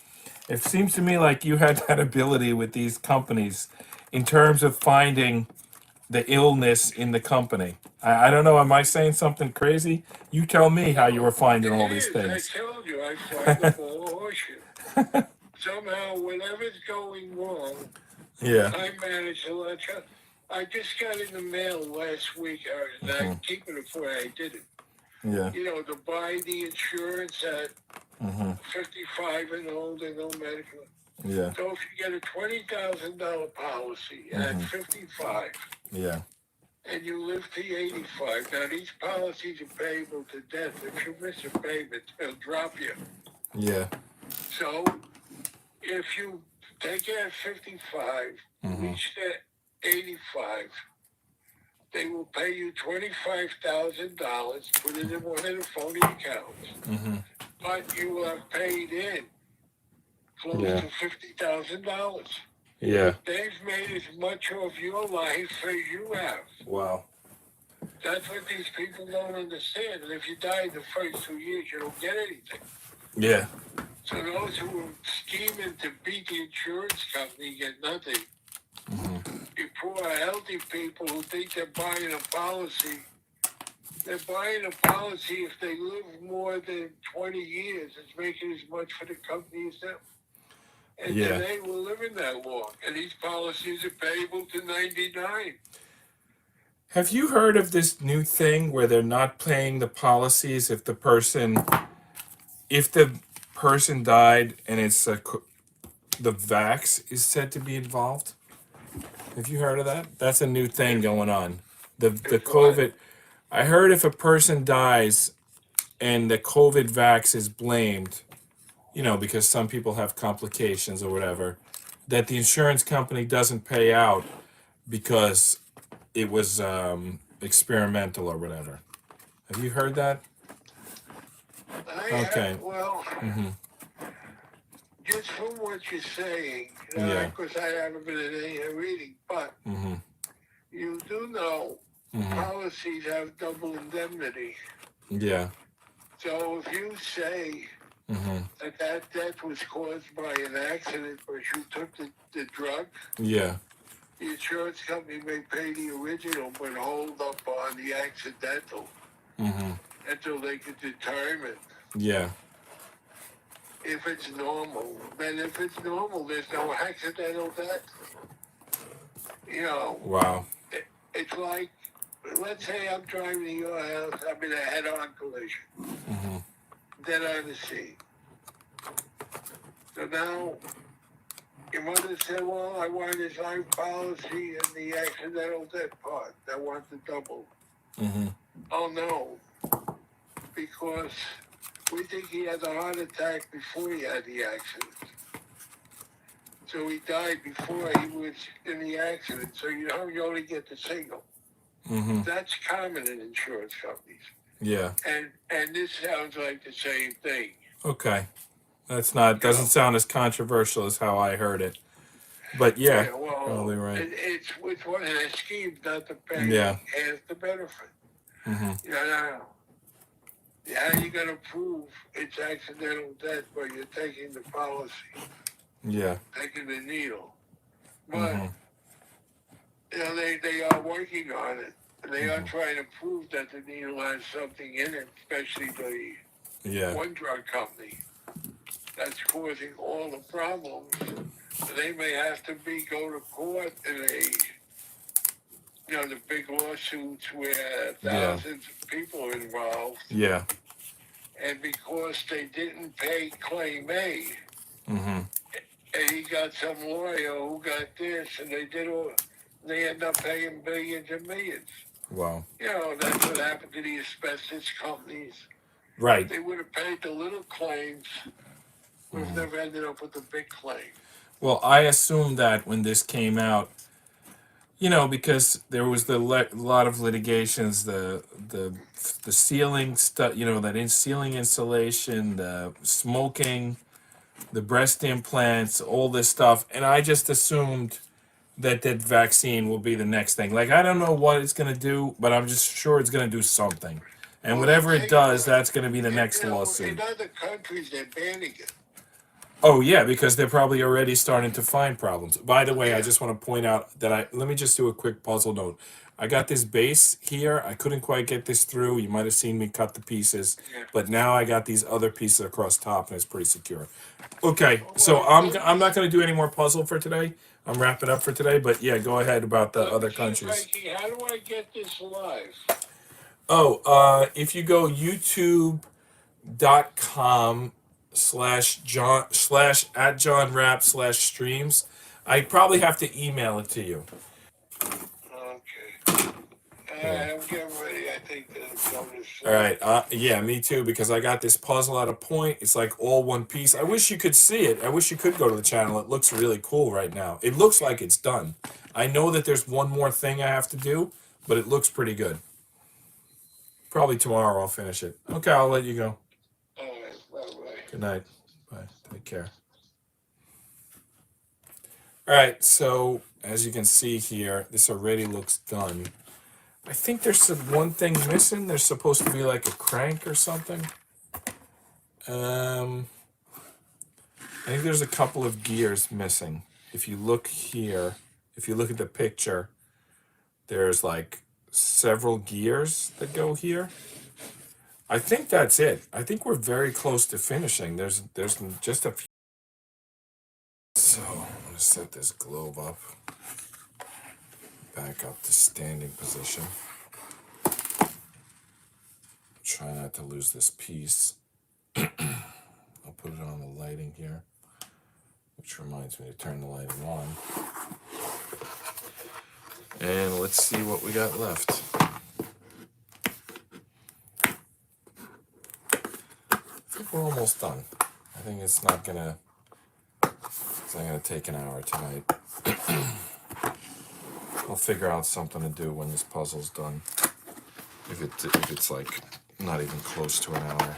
It seems to me like you had that ability with these companies in terms of finding the illness in the company. I don't know, am I saying something crazy? You tell me how you were finding all these things. I told you, I find the ball horseshoe. Somehow, whatever's going wrong, Yeah. I managed to let you. I just got in the mail last week, and I'm keeping it for I did it. Yeah. You know, to buy the insurance at 55 and older, no medical. Yeah. So if you get a $20,000 policy at 55, Yeah. and you live to 85, now these policies are payable to death. If you miss a payment, they'll drop you. Yeah. So if you take it at 55, reach that 85, they will pay you $25,000, put it in one of the phony accounts, but you will have paid in close to $50,000. Yeah. They've made as much of your life as you have. Wow. That's what these people don't understand. And if you die in the first 2 years, you don't get anything. Yeah. So those who are scheming to beat the insurance company get nothing. You poor, healthy people who think they're buying a policy, they're buying a policy if they live more than 20 years. It's making as much for the company as them. And today we're living that long. And these policies are payable to 99. Have you heard of this new thing where they're not paying the policies if the person died and it's the vax is said to be involved? Have you heard of that? That's a new thing going on. The COVID. I heard if a person dies and the COVID vax is blamed, you know, because some people have complications or whatever, that the insurance company doesn't pay out because it was experimental or whatever. Have you heard that? Okay. Just from what you're saying, because I haven't been in any reading, but you do know policies have double indemnity. Yeah. So if you say that death was caused by an accident, but you took the drug, Yeah. the insurance company may pay the original, but hold up on the accidental until they can determine. Yeah. If it's normal, then if it's normal, there's no accidental death. You know. Wow. It's like, let's say I'm driving to your house, I'm in a head-on collision. Dead on the scene. So now, your mother said, well, I want to design policy and the accidental death part. I want the double. Mm-hmm. Oh, no, because we think he had a heart attack before he had the accident. So he died before he was in the accident. So you only get the single. Mm-hmm. That's common in insurance companies. Yeah. And this sounds like the same thing. Okay. That's not, doesn't sound as controversial as how I heard it. But yeah, Well, probably right. it's one of the schemes not to pay Yeah. half the benefit. Mm-hmm. Now, how are you going to prove it's accidental death when you're taking the policy, Yeah. taking the needle? But, Mm-hmm. they are working on it. And they are trying to prove that the needle has something in it, especially the one drug company that's causing all the problems. They may have to go to court in the big lawsuits where thousands of people are involved. Yeah. And because they didn't pay claim A, Mm-hmm. and he got some lawyer who got this, and they end up paying billions and millions. Wow. That's what happened to the asbestos companies. Right. If they would have paid the little claims, would have never ended up with the big claim. Well, I assume that when this came out, because there was the lot of litigations, the ceiling stuff, that ceiling insulation, the smoking, the breast implants, all this stuff, and I just assumed that vaccine will be the next thing. Like, I don't know what it's gonna do, but I'm just sure it's gonna do something, and Well, whatever they it take does, it, that's gonna be the next In lawsuit. other countries, they're banning it. Oh yeah, because they're probably already starting to find problems. By the way, I Yeah. just want to point out that let me just do a quick puzzle note. I got this base here. I couldn't quite get this through. You might have seen me cut the pieces, Yeah. but now I got these other pieces across top, and it's pretty secure. Okay, Well, so I'm not going to do any more puzzle for today. I'm wrapping up for today, but yeah, go ahead about the other countries. Frankie, how do I get this live? Oh, if you go youtube.com/John@JohnRap/streams, I probably have to email it to you. Okay. Yeah. I'm getting ready. I think to go to sleep. All right. Yeah, me too, because I got this puzzle at a point. It's like all one piece. I wish you could see it. I wish you could go to the channel. It looks really cool right now. It looks like it's done. I know that there's one more thing I have to do, but it looks pretty good. Probably tomorrow I'll finish it. Okay, I'll let you go. All right. Bye-bye. Good night. Bye. Take care. All right, so as you can see here, this already looks done. I think there's one thing missing. There's supposed to be like a crank or something. I think there's a couple of gears missing. If you look here, if you look at the picture, there's like several gears that go here. I think that's it. I think we're very close to finishing. There's just a few. So I'm gonna set this globe up. Back up to standing position. Try not to lose this piece. I'll put it on the lighting here, which reminds me to turn the lighting on. And let's see what we got left. I think we're almost done. I think it's not gonna take an hour tonight. I'll figure out something to do when this puzzle's done. If it's like not even close to an hour.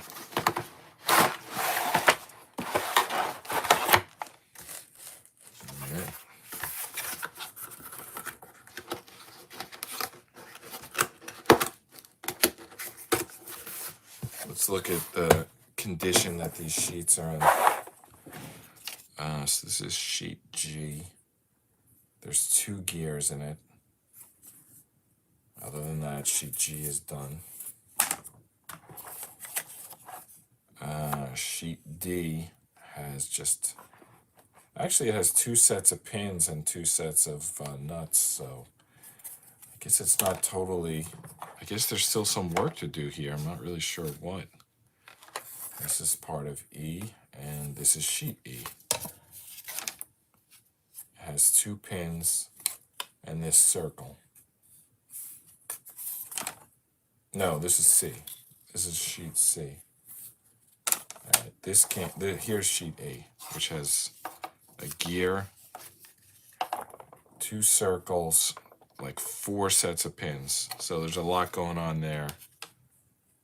Alright. Let's look at the condition that these sheets are in. So this is sheet G. There's 2 gears in it. Other than that, sheet G is done. Sheet D has actually it has 2 sets of pins and 2 sets of nuts, so I guess it's not totally, I guess there's still some work to do here. I'm not really sure what. This is part of E, and this is sheet E. has 2 pins and this circle. No, this is C. This is sheet C. All right, this can't. Here's sheet A, which has a gear, 2 circles, like 4 sets of pins. So there's a lot going on there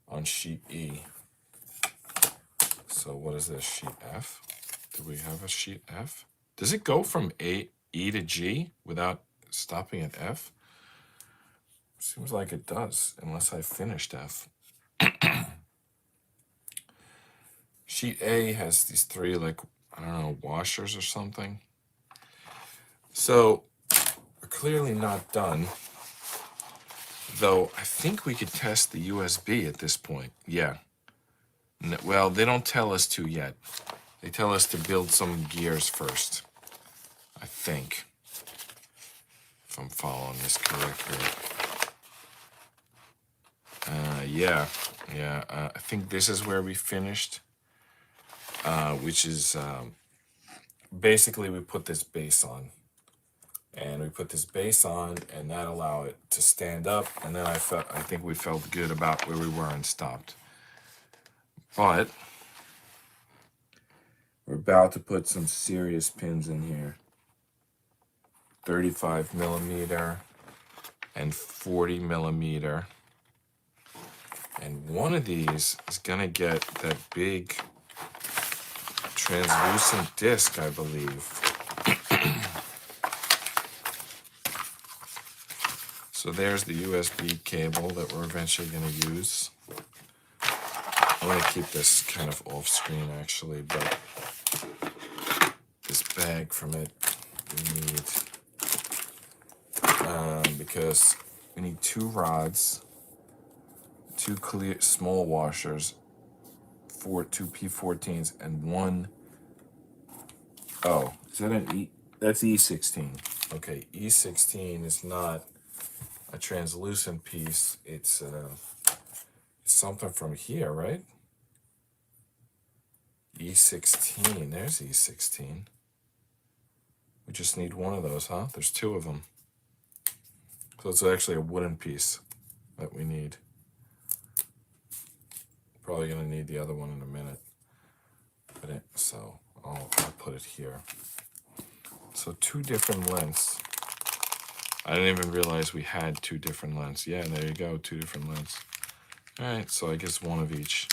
on sheet E. So what is this, sheet F? Do we have a sheet F? Does it go from E to G without stopping at F? Seems like it does, unless I finished F. Sheet A has these 3, like, I don't know, washers or something. So we're clearly not done. Though I think we could test the USB at this point. Yeah. Well, they don't tell us to yet. They tell us to build some gears first, I think, if I'm following this correctly. I think this is where we finished, which is basically we put this base on. And we put this base on, and that allowed it to stand up, and then I think we felt good about where we were and stopped. But we're about to put some serious pins in here. 35 millimeter and 40 millimeter. And one of these is gonna get that big translucent disc, I believe. So there's the USB cable that we're eventually gonna use. I'm gonna keep this kind of off screen actually, but this bag from it we need because we need 2 rods, 2 clear small washers, 2 P14s, and 1. Oh, is that an E? That's E16. Okay, E16 is not a translucent piece. It's something from here, right? E16. There's E16. We just need one of those, huh? There's 2 of them. So it's actually a wooden piece that we need. Probably gonna need the other one in a minute. So I'll put it here. So 2 different lengths. I didn't even realize we had 2 different lengths. Yeah, there you go, 2 different lengths. All right, so I guess 1 of each.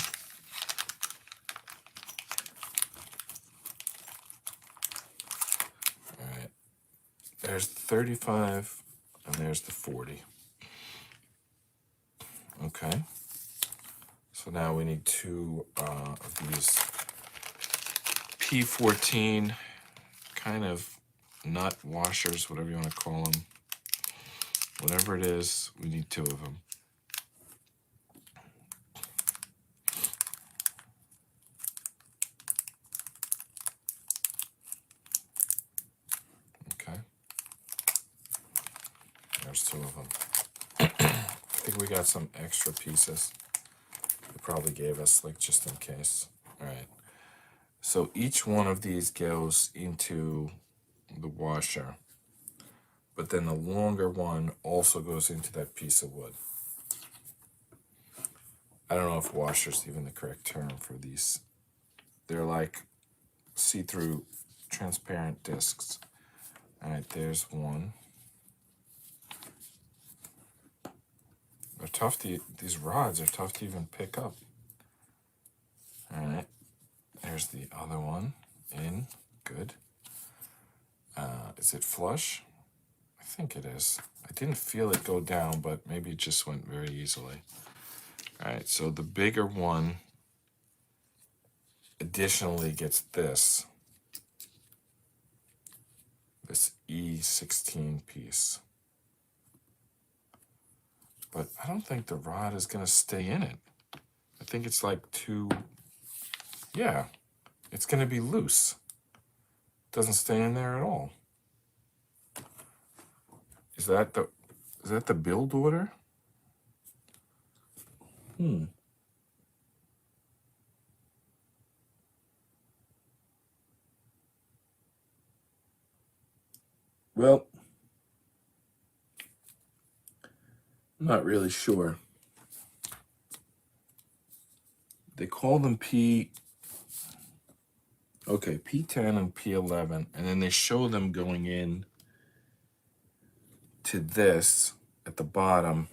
All right, there's the 35 and there's the 40. Okay, so now we need 2 of these P14 kind of nut washers, whatever you want to call them. Whatever it is, we need 2 of them. Okay. There's 2 of them. I think we got some extra pieces. They probably gave us, like, just in case. All right. So each one of these goes into the washer, but then the longer one also goes into that piece of wood. I don't know if washer is even the correct term for these. They're like see-through transparent discs. All right, there's one. They're tough to, these rods are tough to even pick up. All right, there's the other one in, good. Is it flush? I think it is. I didn't feel it go down, but maybe it just went very easily. All right, so the bigger one additionally gets this E16 piece. But I don't think the rod is gonna stay in it. I think it's like yeah, it's gonna be loose. Doesn't stay in there at all. Is that the build order? Well, I'm not really sure. They call them P10 and P11, and then they show them going in to this at the bottom,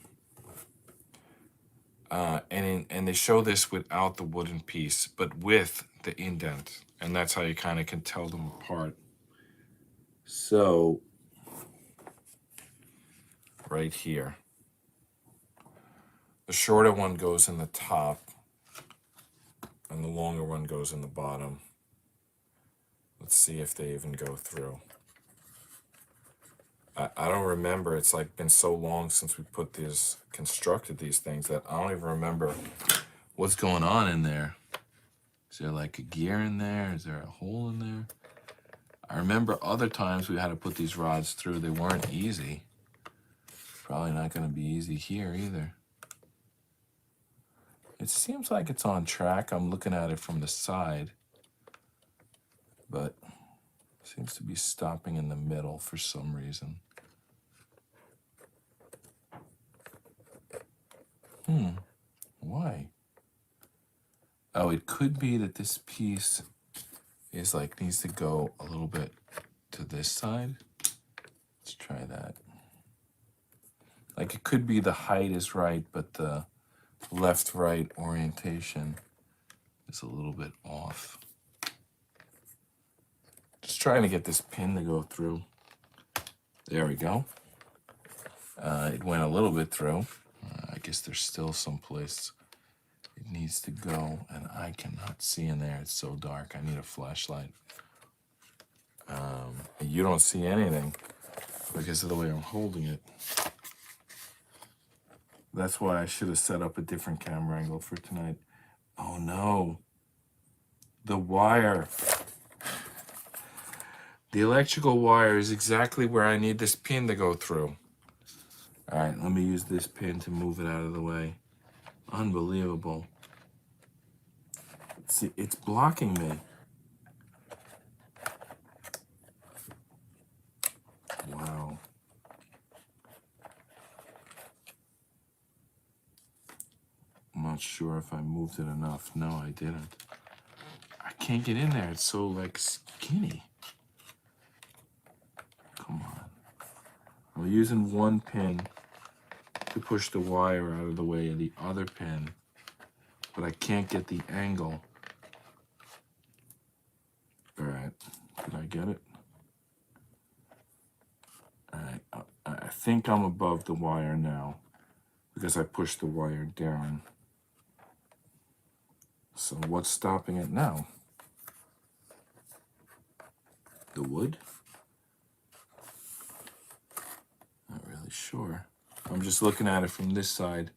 and they show this without the wooden piece, but with the indent, and that's how you kind of can tell them apart. So, right here, the shorter one goes in the top, and the longer one goes in the bottom. Let's see if they even go through. I don't remember. It's like been so long since we constructed these things that I don't even remember what's going on in there. Is there like a gear in there? Is there a hole in there? I remember other times we had to put these rods through. They weren't easy. Probably not going to be easy here either. It seems like it's on track. I'm looking at it from the side, but it seems to be stopping in the middle for some reason. Why? Oh, it could be that this piece is like needs to go a little bit to this side. Let's try that. Like it could be the height is right, but the left-right orientation is a little bit off. Just trying to get this pin to go through. There we go. It went a little bit through. I guess there's still some place it needs to go, and I cannot see in there. It's so dark. I need a flashlight. You don't see anything because of the way I'm holding it. That's why I should have set up a different camera angle for tonight. Oh no. The wire. The electrical wire is exactly where I need this pin to go through. All right, let me use this pin to move it out of the way. Unbelievable. See, it's blocking me. Wow. I'm not sure if I moved it enough. No, I didn't. I can't get in there. It's so, like, skinny. Come on. I'm using one pin to push the wire out of the way of the other pin, but I can't get the angle. All right. Did I get it? All right. I think I'm above the wire now because I pushed the wire down. So what's stopping it now? The wood? Not really sure. I'm just looking at it from this side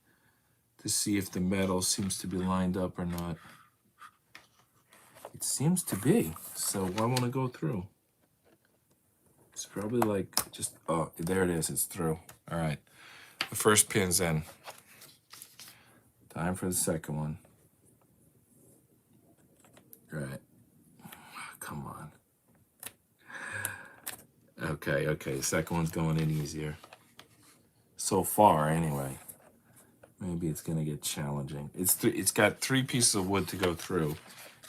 to see if the metal seems to be lined up or not. It seems to be, so I want to go through. It's probably like just, oh, there it is, it's through. All right, the first pin's in. Time for the second one. All right, come on. Okay, the second one's going in easier. So far, anyway. Maybe it's gonna get challenging. It's got 3 pieces of wood to go through,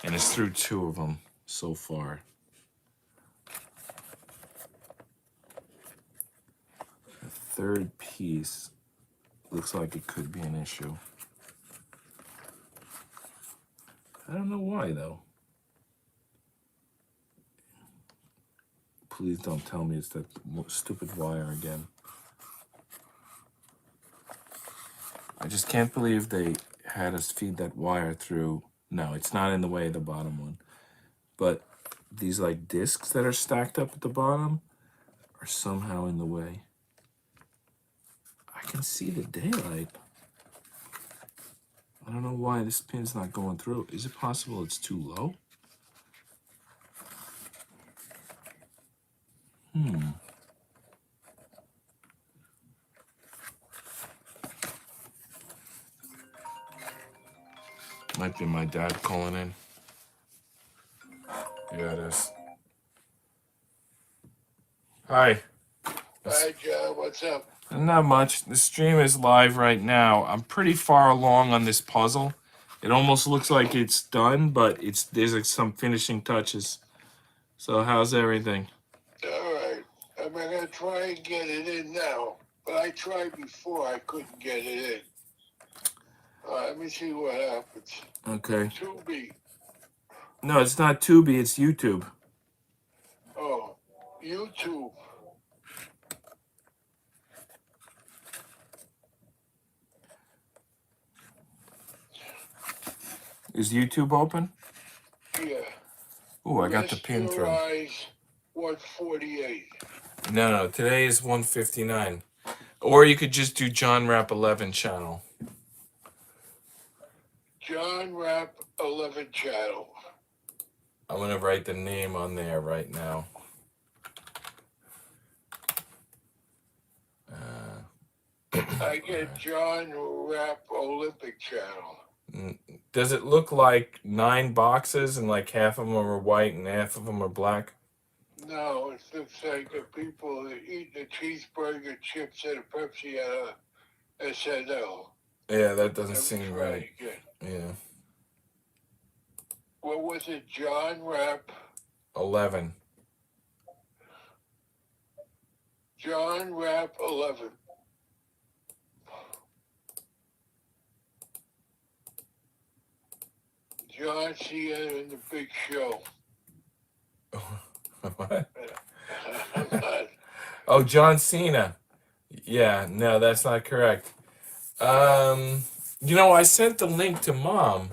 and it's through 2 of them so far. The third piece looks like it could be an issue. I don't know why though. Please don't tell me it's that stupid wire again. I just can't believe they had us feed that wire through. No, it's not in the way of the bottom one. But these like discs that are stacked up at the bottom are somehow in the way. I can see the daylight. I don't know why this pin's not going through. Is it possible it's too low? Might be my dad calling in. Yeah, it is. Hi. Hi, John. What's up? Not much. The stream is live right now. I'm pretty far along on this puzzle. It almost looks like it's done, but there's like some finishing touches. So how's everything? All right. I'm going to try and get it in now. But I tried before. I couldn't get it in. Let me see what happens. Okay. Tubi. No, it's not Tubi, it's YouTube. Oh, YouTube. Is YouTube open? Yeah. Ooh, I got the pin through. JRYE's 148. No, today is 159. Or you could just do John Rap 11 channel. John Rap 11 channel. I'm gonna write the name on there right now. I get John Rap Olympic channel. Does it look like 9 boxes and like half of them are white and half of them are black? No, it looks like the people that eat the cheeseburger, chips, and a Pepsi at a SNL. Yeah, that doesn't Let me seem try right. again. Yeah. What was it? John Rap. 11. John Rap 11. John Cena and the Big Show. What? Oh, John Cena. Yeah, no, that's not correct. I sent the link to Mom,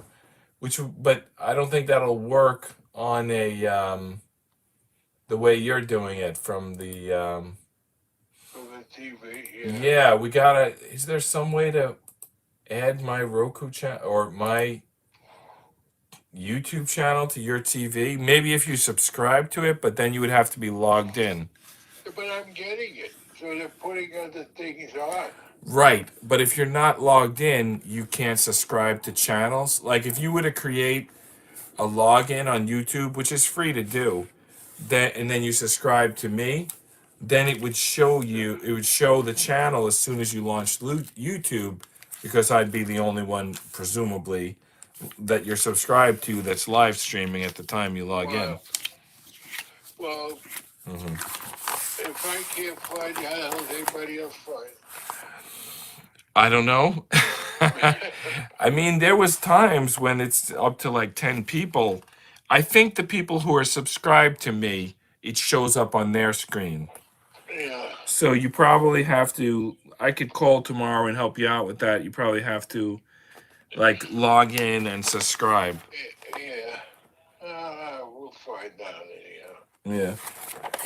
but I don't think that'll work on the way you're doing it from the From the TV, yeah. Yeah, is there some way to add my Roku channel or my YouTube channel to your TV? Maybe if you subscribe to it, but then you would have to be logged in. But I'm getting it. So they're putting other things on. Right, but if you're not logged in, you can't subscribe to channels. Like if you were to create a login on YouTube, which is free to do, and then you subscribe to me, then it would show the channel as soon as you launched YouTube, because I'd be the only one, presumably, that you're subscribed to that's live streaming at the time you log in. Well, if I can't find it, how does anybody else find it? I don't know. I mean, there was times when it's up to like 10 people. I think the people who are subscribed to me, it shows up on their screen. Yeah. So you probably have to, I could call tomorrow and help you out with that. You probably have to like log in and subscribe. Yeah. We'll find out anyhow. Yeah.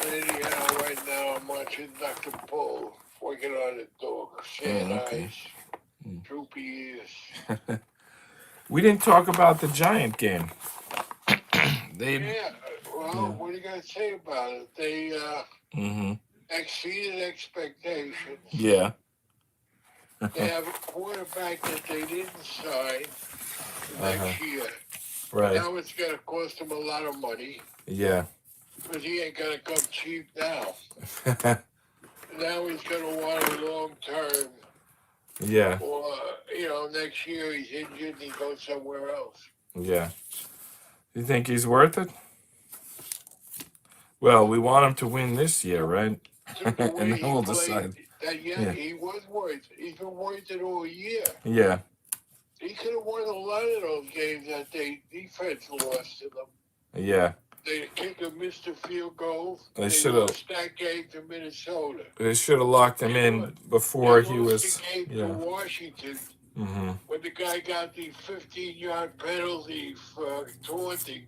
Anyhow, right now I'm watching Dr. Paul working on the dog. Sad okay. eyes, droopy ears. We didn't talk about the Giant game. Yeah. Well, what are you going to say about it? They exceeded expectations. Yeah. They have a quarterback that they didn't sign next year. Right. Now it's going to cost them a lot of money. Yeah. But he ain't going to come cheap now. Now he's going to want a long term. Yeah. Or, next year he's injured and he goes somewhere else. Yeah. You think he's worth it? Well, we want him to win this year, right? The way And then he we'll played, decide. yeah, he was worth it. He's been worth it all year. Yeah. He could have won a lot of those games that they defense lost to them. Yeah. They kicked a missed a field goal. They should have. Lost that game to Minnesota. They should have locked him in before They he lost was. the game to Washington when the guy got the 15-yard penalty for taunting.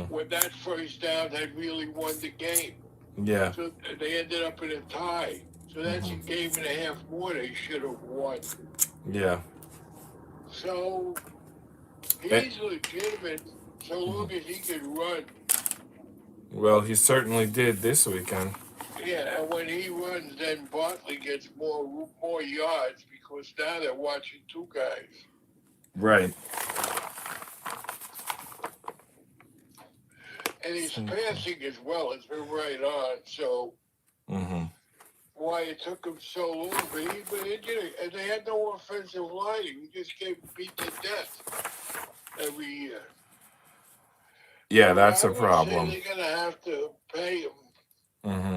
When that first down had really won the game. Yeah. So they ended up in a tie. So that's a game and a half more they should have won. Yeah. So he's legitimate so long as he can run. Well, he certainly did this weekend. Yeah, and when he runs, then Barkley gets more yards because now they're watching two guys. Right. And his passing as well has been right on. So why it took them so long. But and they had no offensive line. We just get beat to death every year. Yeah, So that's I a would problem. say they're gonna have to pay them. Mm-hmm.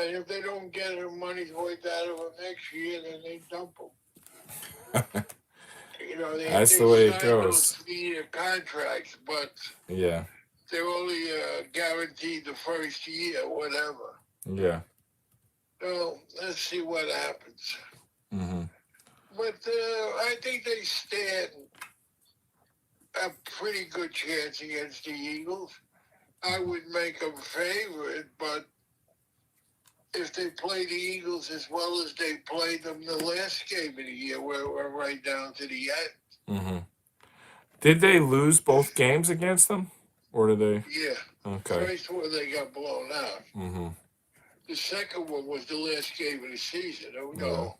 And if they don't get their money's worth out of them next year, then they dump them. You know, That's they the way it signed those goes. 3-year contracts, but Yeah. they're only guaranteed the first year, whatever. Yeah. So let's see what happens. Mm-hmm. But I think they stand a pretty good chance against the Eagles. I would make them favorite, but if they play the Eagles as well as they played them the last game of the year, we're right down to the end. Mm-hmm. Did they lose both games against them? Or did they? Yeah. Okay. First one, they got blown out. Mm-hmm. The second one was the last game of the season. Oh, no.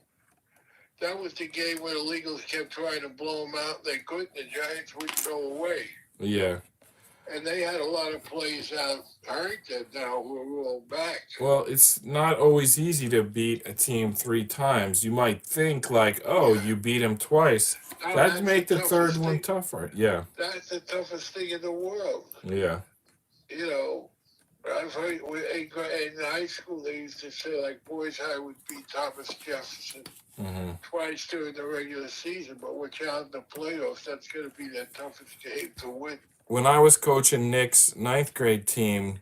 Yeah. That was the game where the Eagles kept trying to blow them out. They couldn't. The Giants wouldn't go away. Yeah. And they had a lot of players out hurt that now who are all back. Well, it's not always easy to beat a team 3 times. You might think like, oh, you beat them twice. Now, That'd that's make the third toughest one thing. tougher. Yeah. That's the toughest thing in the world. Yeah. You know, I've heard in high school they used to say like Boys High would beat Thomas Jefferson Mm-hmm. twice during the regular season, but watch out in the playoffs. That's going to be their toughest game to win. When I was coaching Nick's 9th grade team,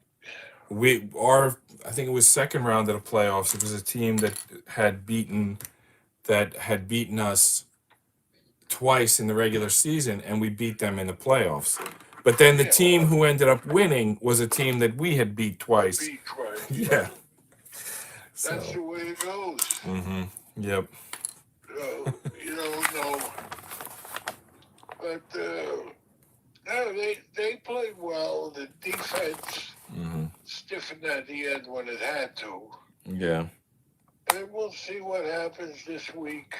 I think it was second round of the playoffs. It was a team that had beaten us twice in the regular season, and we beat them in the playoffs. But then the Yeah, team well, who ended up winning was a team that we had beat twice. beat twice. Yeah. That's So. the way it goes. Mm-hmm. Yep. You don't know. But no, they played well. The defense Mm-hmm. stiffened at the end when it had to. Yeah. And we'll see what happens this week.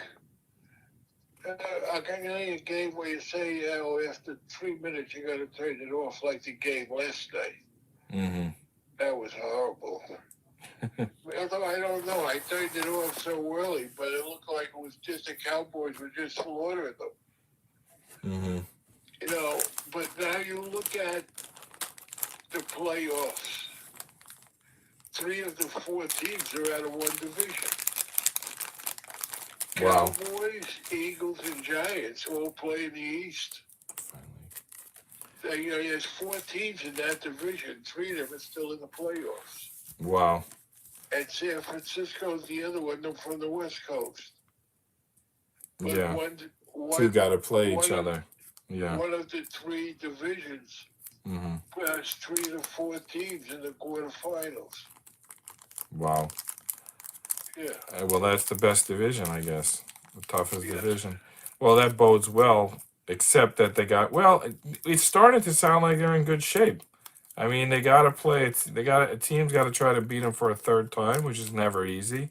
I can tell you a game where you say, after 3 minutes, you got to turn it off like the game last night. Mm-hmm. That was horrible. Although I don't know, I turned it off so early, but it looked like it was just the Cowboys were just slaughtering them. Mm-hmm. You know, but now you look at the playoffs. 3 of the 4 teams are out of one division. Wow. Cowboys, Eagles, and Giants all play in the East. There's 4 teams in that division. 3 of them are still in the playoffs. Wow. And San Francisco's the other one from the West Coast. But Yeah. one 2 got to play each one of- other. Yeah. One of the 3 divisions Mm-hmm. has 3 to 4 teams in the quarterfinals. Wow. Yeah. Well, that's the best division, I guess. The toughest Yeah. division. Well, that bodes well, except that it's starting to sound like they're in good shape. I mean, they got to play. A team's got to try to beat them for a third time, which is never easy.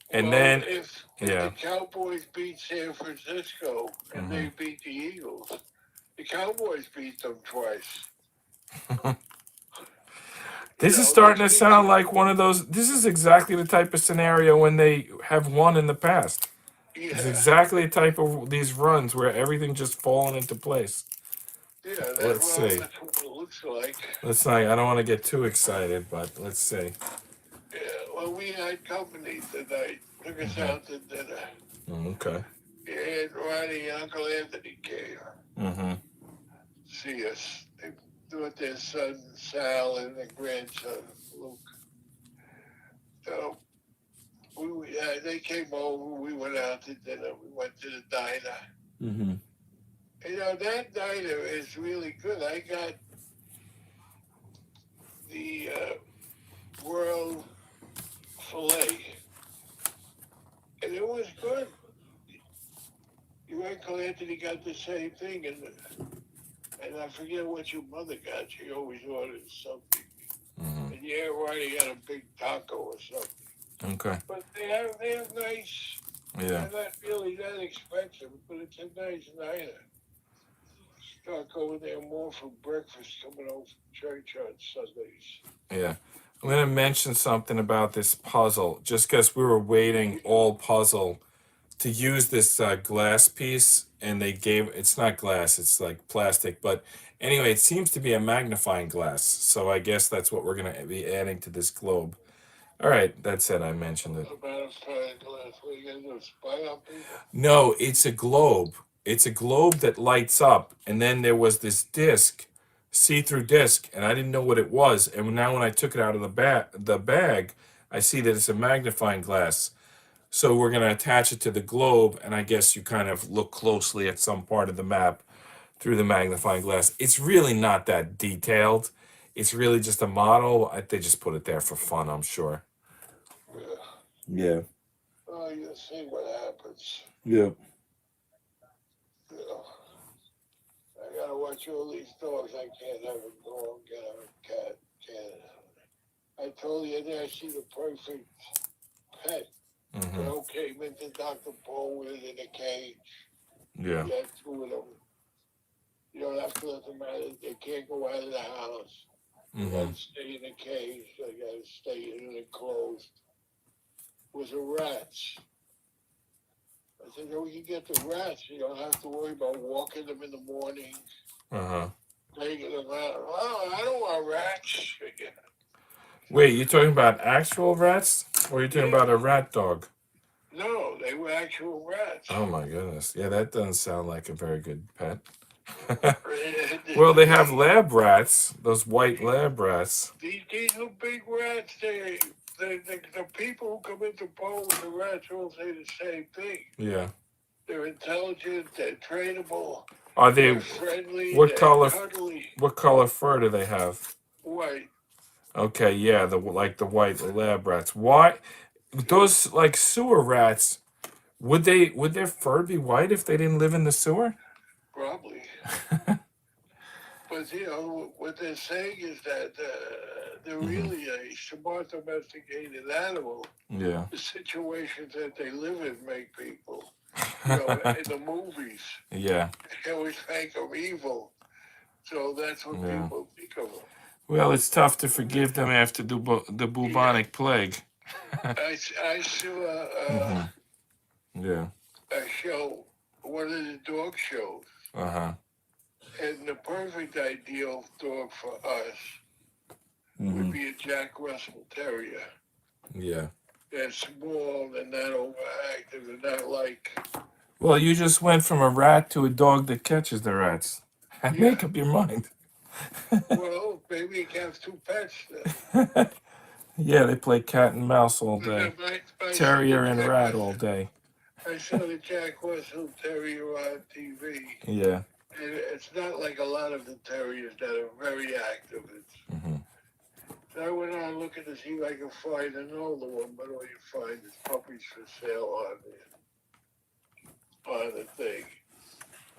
And well, then, if yeah. the Cowboys beat San Francisco and they beat the Eagles, the Cowboys beat them twice. This is starting to sound like one of those. This is exactly the type of scenario when they have won in the past. Yeah. It's exactly the type of these runs where everything just falling into place. Yeah, Let's see. That's what it looks like. Let's not. I don't want to get too excited, but let's see. Yeah, well, we had company tonight. Took us out to dinner. Okay. And Ronnie and Uncle Anthony came Mm-hmm. see us. They with their son Sal and their grandson Luke. So they came over. We went out to dinner. We went to the diner. Mm-hmm. You know, that diner is really good. I got the world fillet, and it was good. Your Uncle Anthony got the same thing, and I forget what your mother got. She always orders something. Mm-hmm. And JRYE got a big taco or something. Okay. But they have nice. Yeah. They're not really that expensive, but it's a nice diner. Start going there more for breakfast, coming home from church on Sundays. Yeah. I'm going to mention something about this puzzle, just because we were waiting all puzzle to use this glass piece, and they gave, it's not glass, it's like plastic, but anyway, it seems to be a magnifying glass, so I guess that's what we're going to be adding to this globe. All right, that's it, I mentioned it. About a fine glass. What are you gonna do? Spy on people? No, it's a globe. It's a globe that lights up, and then there was this disc, see-through disc, and I didn't know what it was. And now when I took it out of the bag, I see that it's a magnifying glass. So we're gonna attach it to the globe, and I guess you kind of look closely at some part of the map through the magnifying glass. It's really not that detailed. It's really just a model. They just put it there for fun, I'm sure. Yeah. Yeah. Oh, you'll see what happens. Yeah. You know, I gotta watch all these dogs. I can't have a dog, can't have a cat, can't. I told you that she's the perfect pet. Mm-hmm. You know, came into Dr. Paul with it in a cage. Yeah. You had two of them. You don't have to let them out. They can't go out of the house. They Mm-hmm. gotta stay in a cage. They gotta stay in it enclosed. With the rats. I said, oh, you get the rats. You don't have to worry about walking them in the morning, Uh-huh. taking them out. Oh, I don't want rats. Wait, you talking about actual rats? Or are you talking about a rat dog? No, they were actual rats. Oh my goodness. Yeah, that doesn't sound like a very good pet. Well, they have lab rats, those white lab rats. These are big rats. The people who come into Poe with the rats all say the same thing. Yeah. They're intelligent, they're trainable, Are they're they friendly, what they're color cuddly. what color fur do they have? White. Okay, yeah, the white lab rats. Why those like sewer rats, would their fur be white if they didn't live in the sewer? Probably. But, you know, what they're saying is that they're really a smart domesticated animal. Yeah. The situations that they live in make people, you know, in the movies, Yeah. they always make them evil. So that's what Yeah. people think of them. Well, it's tough to forgive them after the bubonic plague. I saw Yeah. a show, one of the dog shows, Uh-huh. and the perfect ideal dog for us would be a Jack Russell Terrier. Yeah. They're small, they're not overactive, they're not like... Well, you just went from a rat to a dog that catches the rats. Yeah. Make up your mind. Well, maybe you can have two pets then. Yeah, they play cat and mouse all day. Terrier and rat all day. I saw the Jack Russell Terrier on TV. Yeah. And it's not like a lot of the terriers that are very active. So I went on looking to see if I could find an older one, but all you find is puppies for sale on the thing.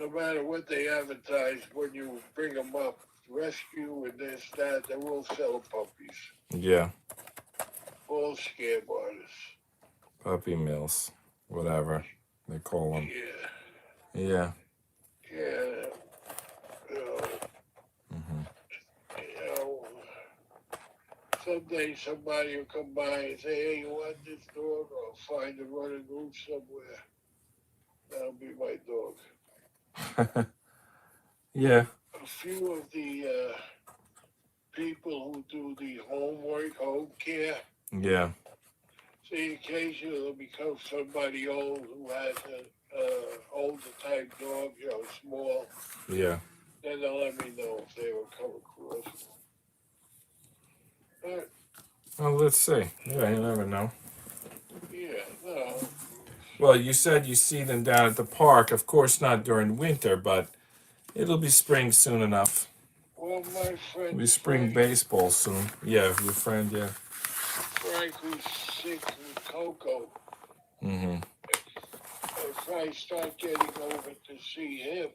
No matter what they advertise, when you bring them up, rescue and this, that, they will sell puppies. Yeah. All scam artists. Puppy mills. Whatever they call them. Yeah. Yeah. Yeah. You know, someday somebody will come by and say, hey, you want this dog? Or find a running loose somewhere. That'll be my dog. Yeah. A few of the people who do the homework, home care, Yeah. see, occasionally they'll become somebody old who has an older type dog, you know, small. Yeah. Then they'll let me know if they will come across one. Well, let's see. Yeah, you never know. Yeah, no. Well, you said you see them down at the park. Of course, not during winter, but it'll be spring soon enough. Well, my friend It'll be spring baseball soon. Yeah, your friend, yeah. Frank, who's sick with Coco. Mm-hmm. If I start getting over to see him,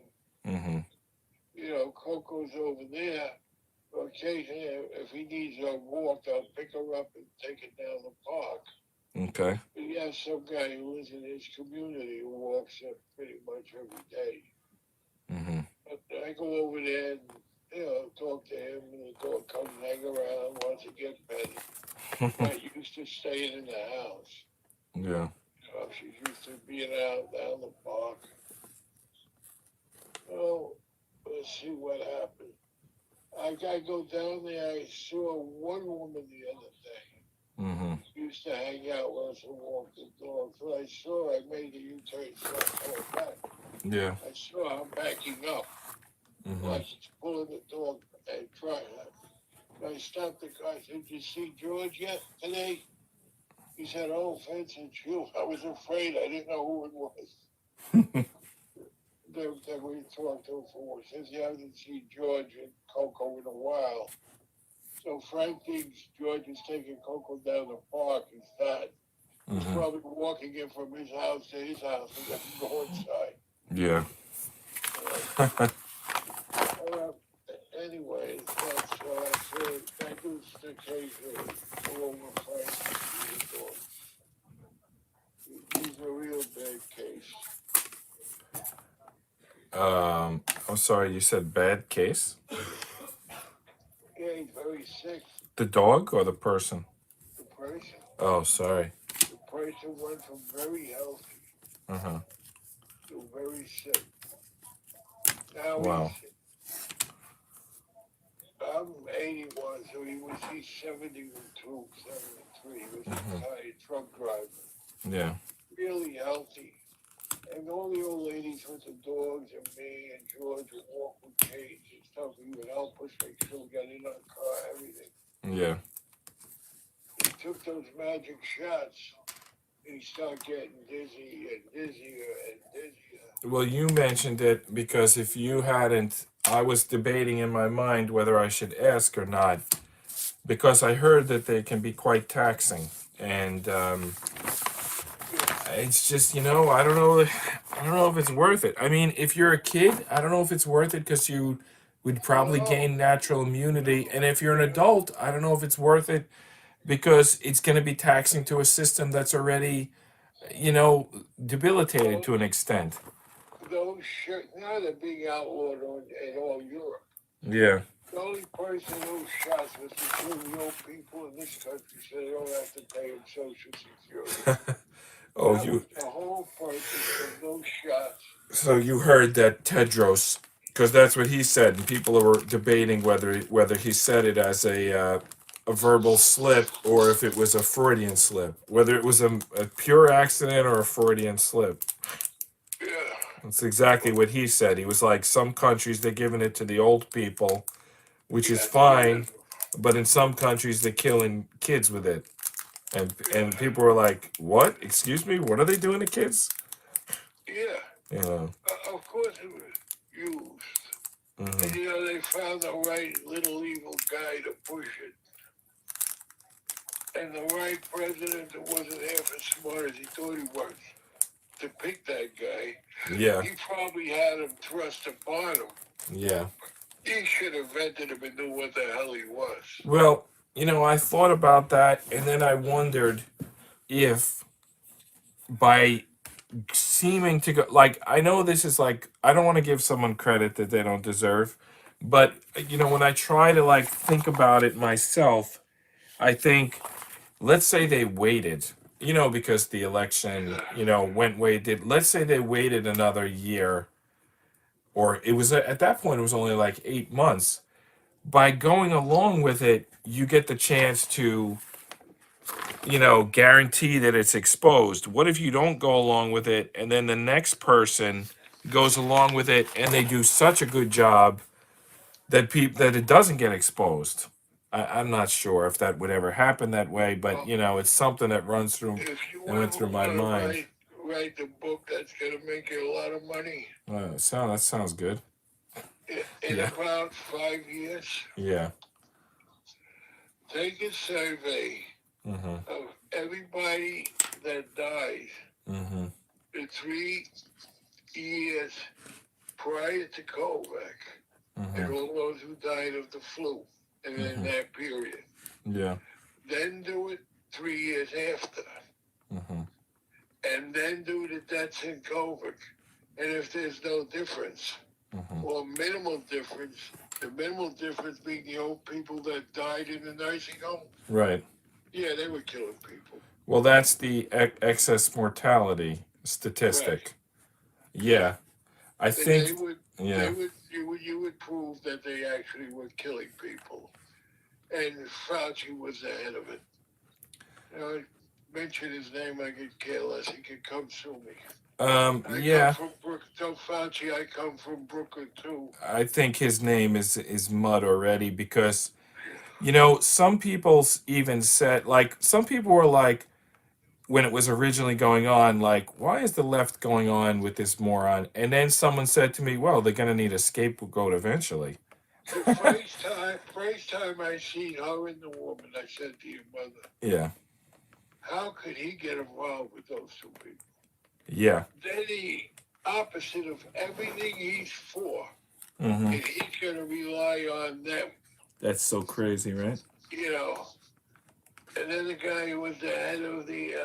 you know, Coco's over there. Occasionally, if he needs a walk, I'll pick her up and take her down the park. Okay. He has some guy who lives in his community who walks her pretty much every day. But I go over there and, you know, talk to him, and the dog comes hang around, wants to get petted. not used to staying in the house. Yeah. She's used to being out down the park. Well, let's see what happened. I go down there. I saw one woman the other day. Mm-hmm. She used to hang out with us and walk the dog. So I saw her. I made a U-turn, so I called back. Yeah. I saw her backing up, Mm-hmm. like she's pulling the dog and trying. I stopped the car. I said, "Did you see George yet today?" He said, "Oh, Vince, it's you." I was afraid. I didn't know who it was. That we talked to for. Says he hasn't seen George and Coco in a while. So Frank thinks George is taking Coco down the park. He's not. He's Mm-hmm. probably walking in from his house to his house and then go inside. Yeah. Anyway, that's what I said. That was the case of over Frank's dog. He's a real bad case. I'm sorry, you said bad case? Yeah, he's very sick. The dog or the person? The person. Oh, sorry. The person went from very healthy Uh-huh. to very sick. Now Wow. I'm 81, so he's 72, 73. He was a retired truck driver. Yeah. Really healthy. And all the old ladies with the dogs and me and George would walk with canes and stuff. He would help us make sure we got in our car, everything. Yeah. He took those magic shots and he started getting dizzy and dizzier and dizzier. Well, you mentioned it because if you hadn't, I was debating in my mind whether I should ask or not, because I heard that they can be quite taxing, and it's just, I don't know if it's worth it. I mean, if you're a kid, I don't know if it's worth it because you would probably gain natural immunity, and if you're an adult, I don't know if it's worth it because it's going to be taxing to a system that's already, debilitated to an extent. Those shirts, now they're being outlawed in all Europe. Yeah. The only person those shots was the two old people in this country, so they don't have to pay them Social Security. Oh, That was the whole purpose of those shots. So you heard that Tedros, because that's what he said, and people were debating whether he said it as a verbal slip or if it was a Freudian slip, whether it was a pure accident or a Freudian slip. Yeah. That's exactly what he said. He was like, some countries they're giving it to the old people, which is fine, but in some countries they're killing kids with it. And people were like, "What? Excuse me? What are they doing to kids?" Yeah. Yeah. Of course it was used. And they found the right little evil guy to push it. And the right president that wasn't half as smart as he thought he was to pick that guy. Yeah. He probably had him thrust upon him. Yeah. He should have vetted him and knew what the hell he was. Well, I thought about that, and then I wondered if by seeming to go, like, I know this is like, I don't want to give someone credit that they don't deserve, but, when I try to, like, think about it myself, I think, let's say they waited, because the election, went let's say they waited another year, or it was, at that point, it was only like 8 months. By going along with it, you get the chance to, guarantee that it's exposed. What if you don't go along with it and then the next person goes along with it and they do such a good job that that it doesn't get exposed? I'm not sure if that would ever happen that way, but it's something that runs through and went through my mind. Write the book that's gonna make you a lot of money. That sounds good. In about 5 years. Yeah. Take a survey of everybody that dies in 3 years prior to COVID, and all those who died of the flu, and in that period. Yeah. Then do it 3 years after. And then do the deaths in COVID. And if there's no difference, or minimal difference, the minimal difference being the old people that died in the nursing home. Right. Yeah, they were killing people. Well, that's the excess mortality statistic. Right. Yeah, I And think. Yeah. you would prove that they actually were killing people. And Fauci was the head of it. You know, mention his name, I could care less. He could come sue me. I come Yeah. from Tell Fauci I come from Brooklyn too. I think his name is mud already because you know some people even said like some people were like when it was originally going on like why is the left going on with this moron and then someone said to me well they're gonna need a scapegoat eventually. The first time I seen her and the woman, I said to your mother, Yeah. how could he get involved with those two people? Yeah. They're the opposite of everything he's for. Hmm. And he's going to rely on them, That's so crazy, right? you know. And then the guy who was the head of the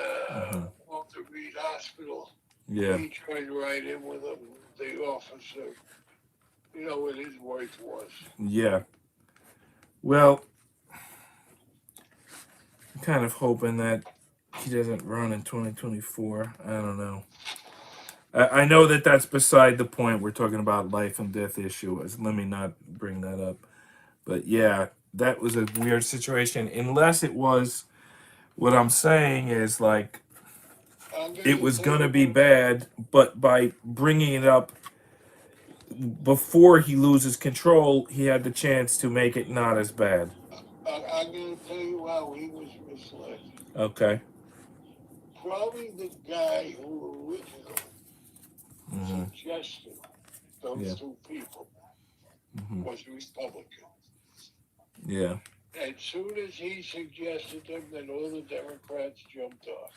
Walter Reed Hospital, Yeah. he tried right in with him, the officer. You know what his worth was. Yeah. Well, I'm kind of hoping that he doesn't run in 2024. I don't know. I know that that's beside the point. We're talking about life and death issue. Let me not bring that up. But yeah, that was a weird situation. Unless it was, what I'm saying is like, it was going to be bad, but by bringing it up before he loses control, he had the chance to make it not as bad. I'm going to tell you how he was misled. Okay. Probably the guy who originally suggested those two people was a Republican. Yeah. As soon as he suggested them, then all the Democrats jumped off.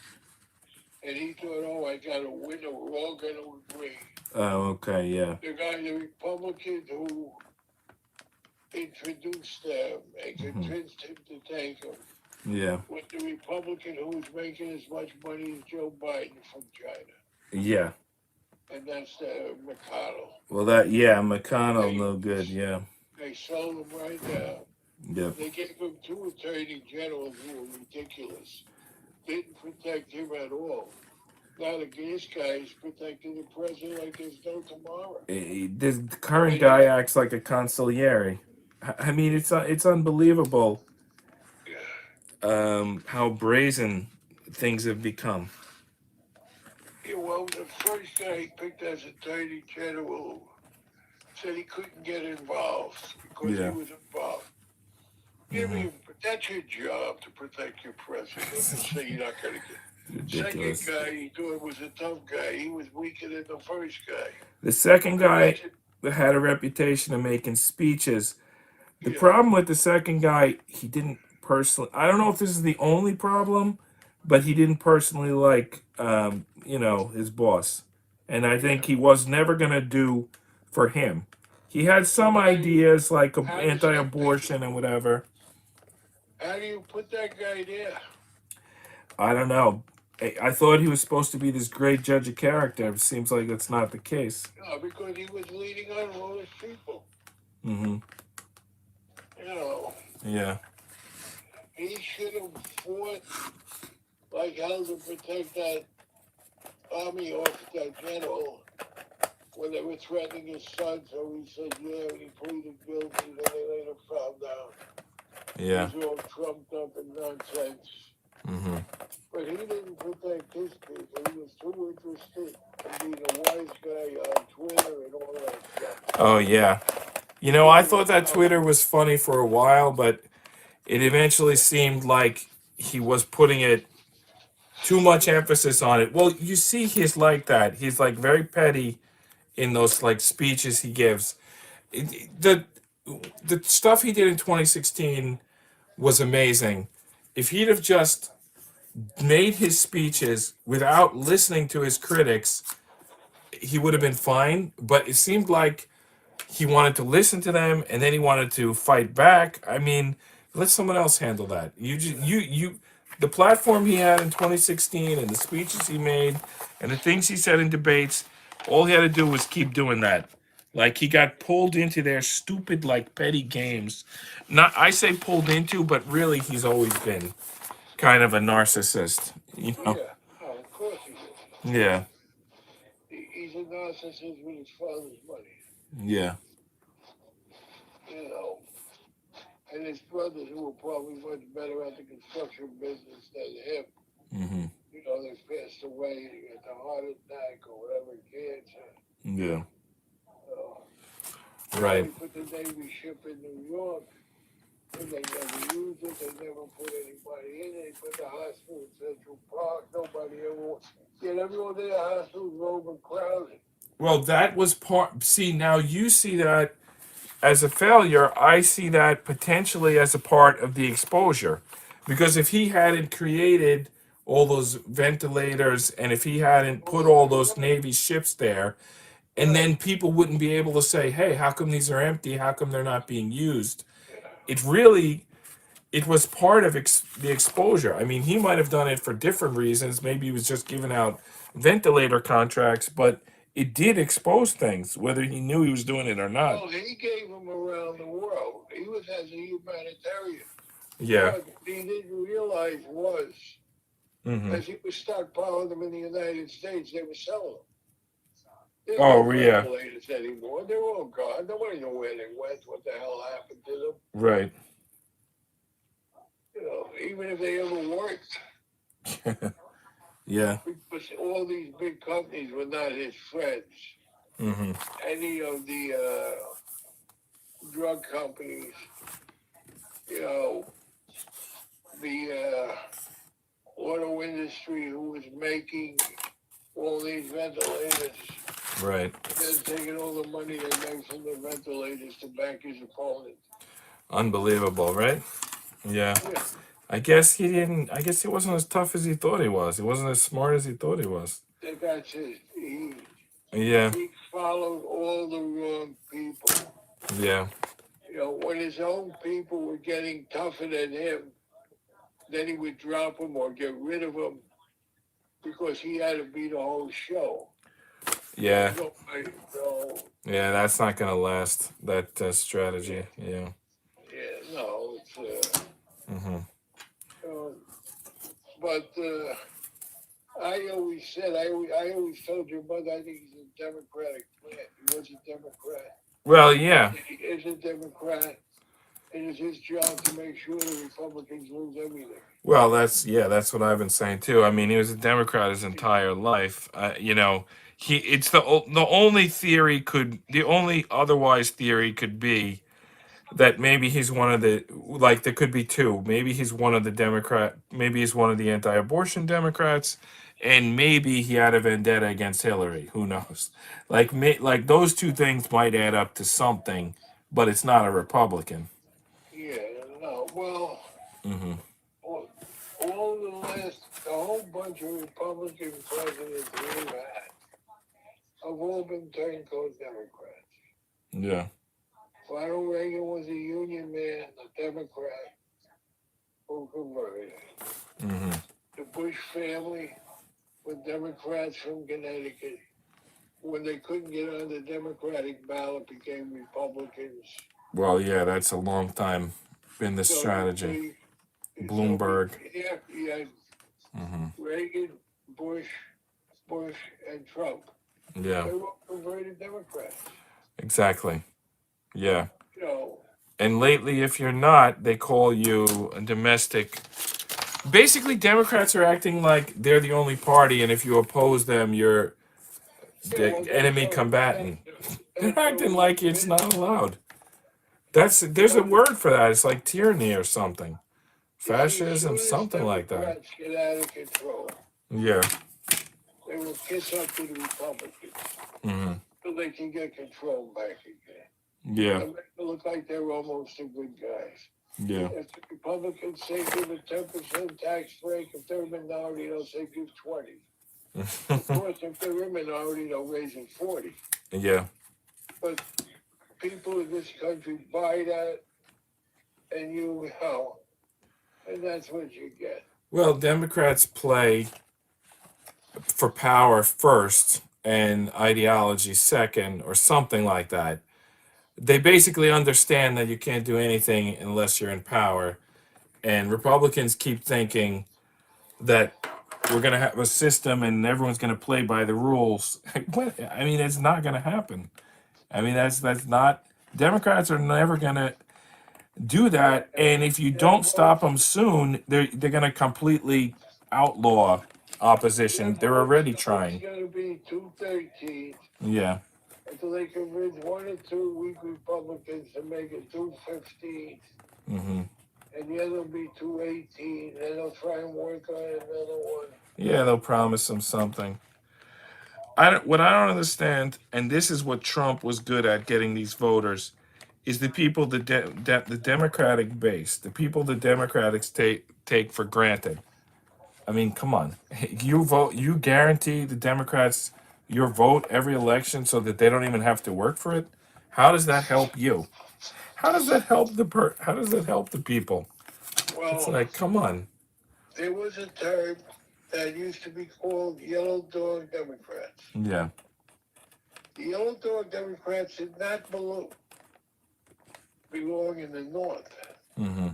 And he thought, oh, I got a winner. We're all going to agree. Oh, okay, yeah. The Republican who introduced them and convinced him to take them Yeah. was the Republican who was making as much money as Joe Biden from China. Yeah. And that's McConnell. Well, McConnell, no good, yeah. They sold him right down. Yep. They gave him 2 attorney generals who were ridiculous. Didn't protect him at all. Now this guy is protecting the president like there's no tomorrow. The current guy acts like a consigliere. I mean, it's unbelievable how brazen things have become. Yeah, well, the first guy he picked as attorney general said he couldn't get involved because he was involved. That's your job to protect your president and say you're not going to get. Ridiculous. Second guy he thought was a tough guy. He was weaker than the first guy. The second guy had a reputation of making speeches. The problem with the second guy, he didn't personally. I don't know if this is the only problem, but he didn't personally like, his boss, and I think he was never gonna do for him. He had some ideas like anti-abortion and whatever. How do you put that guy there? I don't know. I thought he was supposed to be this great judge of character. It seems like that's not the case. No, because he was leading on all his people. Mm-hmm. You know. Yeah. He should have fought like hell to protect that army officer general when they were threatening his son. So he said, yeah, and he pleaded guilty. Then they later found out. Yeah. He was all trumped up and nonsense. Mm-hmm. But he didn't protect his people. He was too interested in being a wise guy on Twitter and all that stuff. Oh, yeah. You know, I thought that Twitter was funny for a while, but it eventually seemed like he was putting it too much emphasis on it. Well, you see he's like that. He's like very petty in those like speeches he gives. The stuff he did in 2016 was amazing. If he'd have just made his speeches without listening to his critics, he would have been fine. But it seemed like he wanted to listen to them and then he wanted to fight back. I mean, let someone else handle that. The platform he had in 2016 and the speeches he made and the things he said in debates, all he had to do was keep doing that. Like he got pulled into their stupid, like petty games. Not I say pulled into, but really he's always been. kind of a narcissist, you know. Yeah, no, of course he is. Yeah, He's a narcissist with his father's money, yeah, you know. And his brothers, who were probably much better at the construction business than him, mm-hmm. you know, they passed away. They got the heart attack or whatever, cancer. Yeah, They right. only put the Navy ship in New York, and they never used it. They never put anybody in it. They put the hospital in Central Park. Nobody ever wants. Yet everyone in the hospital was overcrowded. Well, that was part. See, now you see that as a failure. I see that potentially as a part of the exposure, because if he hadn't created all those ventilators and if he hadn't put all those Navy ships there, and then people wouldn't be able to say, "Hey, how come these are empty? How come they're not being used?" It really, it was part of the exposure. I mean, he might have done it for different reasons. Maybe he was just giving out ventilator contracts, but it did expose things, whether he knew he was doing it or not. Well, he gave them around the world. He was as a humanitarian. Yeah. What he didn't realize was, Mm-hmm. as he was stockpiling them in the United States, they were selling them. There's Oh, no yeah. ventilators anymore. They're all gone. Nobody knew where they went, what the hell happened to them. Right. You know, even if they ever worked. Yeah. Because all these big companies were not his friends. Mm-hmm. Any of the drug companies, you know, the auto industry who was making all these ventilators, Right. then taking all the money they made from the ventilators to back his opponent. Unbelievable, right? Yeah. Yeah. I guess he didn't. I guess he wasn't as tough as he thought he was. He wasn't as smart as he thought he was. That's it. Yeah. He followed all the wrong people. Yeah. You know, when his own people were getting tougher than him, then he would drop them or get rid of them because he had to be the whole show. Yeah. So, Yeah. That's not gonna last. That strategy. Yeah. yeah, no, it's Mm-hmm. but I always said, I always told your mother, I think he's a Democratic man. He was a Democrat. Well, yeah. He is a Democrat. It is his job to make sure the Republicans lose everything. Well, that's what I've been saying too. I mean, he was a Democrat his entire life. You know, it's the only theory the only otherwise theory could be that maybe he's one of the, like, there could be two. Maybe he's one of the maybe he's one of the anti-abortion Democrats, and maybe he had a vendetta against Hillary. Who knows? Like those two things might add up to something, but it's not a Republican. Yeah, no, well, Mm-hmm. a whole bunch of Republican presidents we've had have all been turncoat Democrats. Yeah. Ronald Reagan was a Union man, a Democrat who converted. Mm-hmm. The Bush family were Democrats from Connecticut. When they couldn't get on the Democratic ballot, became Republicans. Well, yeah, that's a long time been the strategy. Bloomberg. Yeah, you had Mm-hmm. Reagan, Bush, and Trump. Yeah. They were converted Democrats. Exactly. Yeah. You know, And lately, if you're not, they call you a domestic. Basically, Democrats are acting like they're the only party, and if you oppose them, you're the enemy combatant. They're acting like it's not allowed. There's a word for that. It's like tyranny or something. Fascism, something like that. Democrats get out of control. Yeah. They will kiss up to the Republicans Mm-hmm. so they can get control back again. Yeah. And make it look like they're almost the good guys. Yeah. If the Republicans say give a 10% tax break, if they're a minority, they'll say give 20. Of course, if they're a minority, they'll raise it 40. Yeah. But people in this country buy that, and you know, and that's what you get. Well, Democrats play for power first and ideology second, or something like that. They basically understand that you can't do anything unless you're in power, And Republicans keep thinking that we're going to have a system and everyone's going to play by the rules. I mean, it's not going to happen. I mean, that's not. Democrats are never going to do that. And if you don't stop them soon, they're going to completely outlaw opposition. They're already trying. It's going to be 213 Yeah. until they convince 1 or 2 weak Republicans to make it 215. Mm-hmm. And the other will be 218, and they'll try and work on another one. Yeah, they'll promise them something. What I don't understand, and this is what Trump was good at getting these voters, is the people the Democratic base, the people the Democrats take for granted. I mean, come on, you vote, you guarantee the Democrats your vote every election so that they don't even have to work for it. How does that help you? How does that help How does that help the people? Well, It's like, come on. there was a term that used to be called yellow dog Democrats. Yeah. The yellow dog Democrats did not belong in the North. Mm-hmm.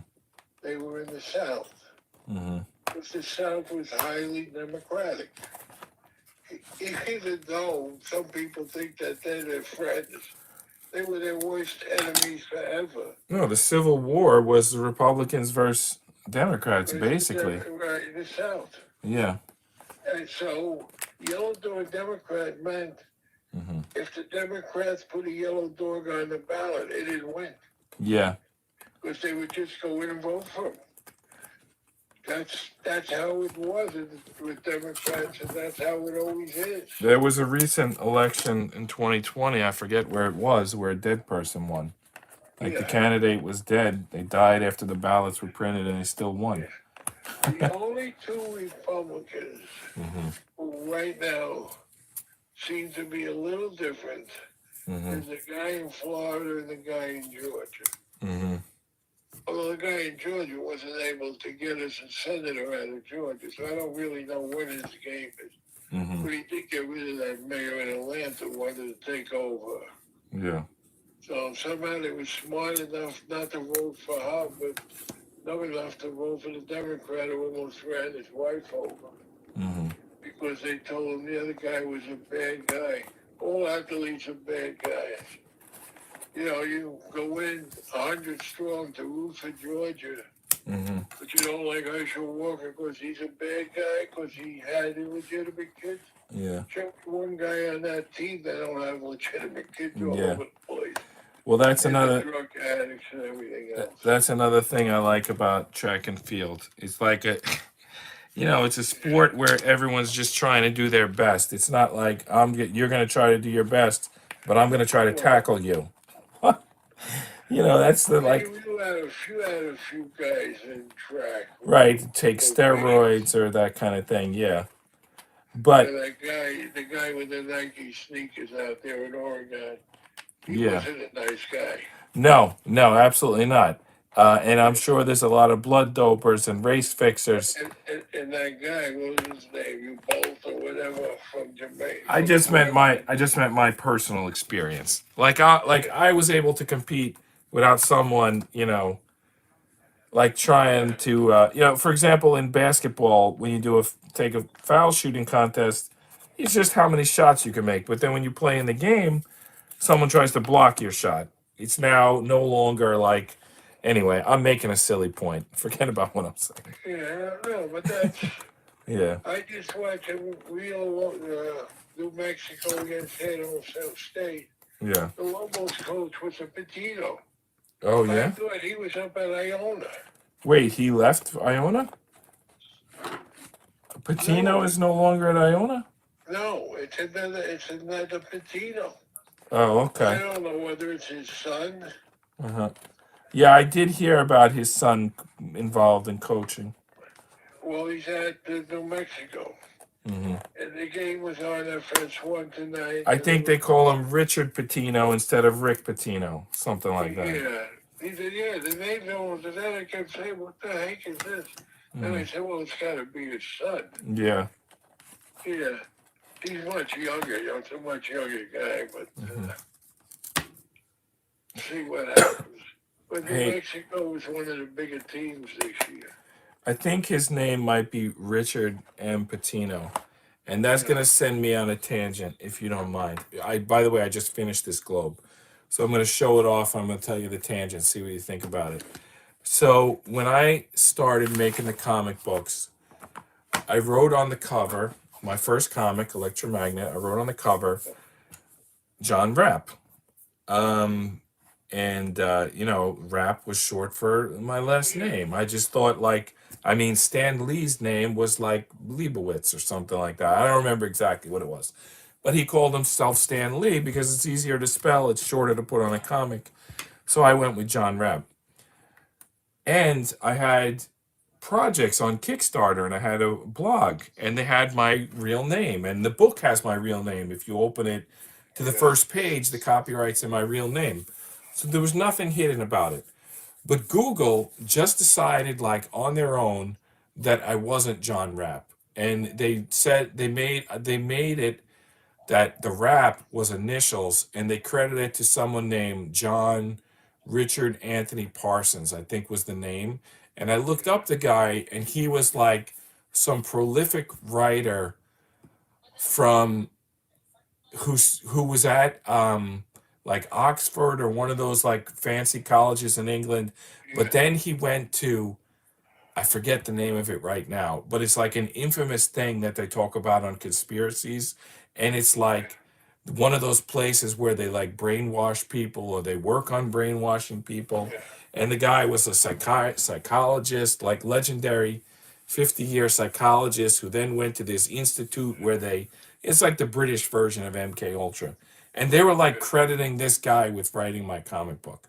They were in the South. Mm-hmm. Because the South was highly democratic. Even though some people think that they're their friends, they were their worst enemies forever. No, the Civil War was the Republicans versus Democrats, basically. Right in the South. Yeah. And so, yellow dog Democrat meant Mm-hmm. if the Democrats put a yellow dog on the ballot, it didn't win. Yeah. Because they would just go in and vote for him. That's how it was with Democrats, and that's how it always is. There was a recent election in 2020, I forget where it was, where a dead person won. Like the candidate was dead. They died after the ballots were printed and they still won. The only 2 Republicans who right now seem to be a little different is the guy in Florida and the guy in Georgia. Mm-hmm. Although the guy in Georgia wasn't able to get us a senator out of Georgia, so I don't really know what his game is. Mm-hmm. But he did get rid of that mayor in Atlanta who wanted to take over. Yeah. So somehow they were smart enough not to vote for her, but not enough to vote for the Democrat who almost ran his wife over. Mm-hmm. Because they told him the other guy was a bad guy. All athletes are bad guys. You know, you go in 100 strong to root for Georgia, but you don't like Herschel Walker because he's a bad guy, because he had illegitimate kids. Yeah. Check one guy on that team that don't have legitimate kids all over the place. Well, that's And another. the drug addicts and everything else. That's another thing I like about track and field. It's like it's a sport where everyone's just trying to do their best. It's not like you're going to try to do your best, but I'm going to try to tackle you. That's the like. You had a few guys in track. Right, take steroids or that kind of thing. Yeah, but the guy with the Nike sneakers out there in Oregon, he yeah, wasn't a nice guy. no, absolutely not. And I'm sure there's a lot of blood dopers and race fixers. And that guy, what was his name? You both or whatever from Jamaica. I just meant my personal experience. Like I was able to compete without someone, like trying to, for example, in basketball, when you take a foul shooting contest, it's just how many shots you can make. But then when you play in the game, someone tries to block your shot. It's now no longer like. Anyway, I'm making a silly point. Forget about what I'm saying. Yeah, I don't know, but that's. Yeah. I just watched a real New Mexico against San Jose State. Yeah. The Lobos coach was a Patino. Oh yeah. I thought he was up at Iona. Wait, he left Iona? Patino is no longer at Iona? No, it's another Patino. Oh, I okay. don't know whether it's his son. Uh-huh. Yeah, I did hear about his son involved in coaching. Well, he's at New Mexico. Mm-hmm. And the game was on FS1 tonight. I think they call him Richard Patino instead of Rick Patino, something like that. Yeah. He said, the name's almost, and then I kept saying, what the heck is this? And I said, well, it's got to be his son. Yeah. Yeah. He's much younger, it's a much younger guy, but see what happens. But New Hey, Mexico was one of the bigger teams this year. I think his name might be Richard M. Pitino. And that's Yeah. going to send me on a tangent, if you don't mind. By the way, I just finished this globe. So I'm going to show it off. I'm going to tell you the tangent, see what you think about it. So when I started making the comic books, I wrote on the cover, my first comic, Electromagnet, I wrote on the cover, John Rapp. Rapp was short for my last name. I just thought Stan Lee's name was like Leibowitz or something like that. I don't remember exactly what it was. But he called himself Stan Lee because it's easier to spell, it's shorter to put on a comic. So I went with John Rapp. And I had projects on Kickstarter and I had a blog and they had my real name and the book has my real name. If you open it to the first page, the copyright's in my real name. So there was nothing hidden about it. But Google just decided on their own that I wasn't John Rapp. And they said they made it that the Rapp was initials and they credited it to someone named John Richard Anthony Parsons, I think was the name. And I looked up the guy and he was like some prolific writer from who was at Oxford or one of those fancy colleges in England. But then he went to, I forget the name of it right now, but it's like an infamous thing that they talk about on conspiracies. And it's like one of those places where they brainwash people or they work on brainwashing people. And the guy was a psychologist, legendary 50-year psychologist who then went to this institute where it's like the British version of MK Ultra. And they were crediting this guy with writing my comic book.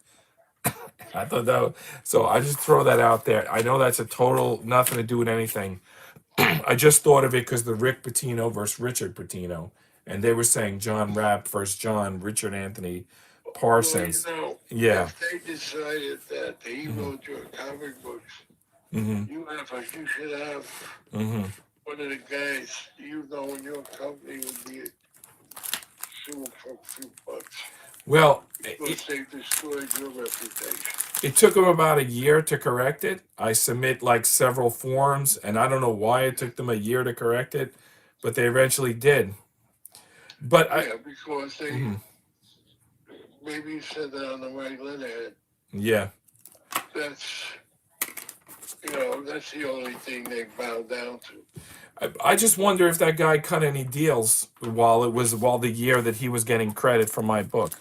I thought so I just throw that out there. I know that's a total nothing to do with anything. I just thought of it because the Rick Pitino versus Richard Pitino, and they were saying John Rapp versus John Richard Anthony Parsons. Well, Yeah. if they decided that he wrote your comic books, Mm-hmm. you should have Mm-hmm. one of the guys in your company would be sued for a few bucks. Well, Because they destroyed your reputation. it took them about a year to correct it. I submit several forms, and I don't know why it took them a year to correct it, but they eventually did. But because they maybe you said that on the right letterhead. Yeah. That's the only thing they bow down to. I just wonder if that guy cut any deals while the year that he was getting credit for my book.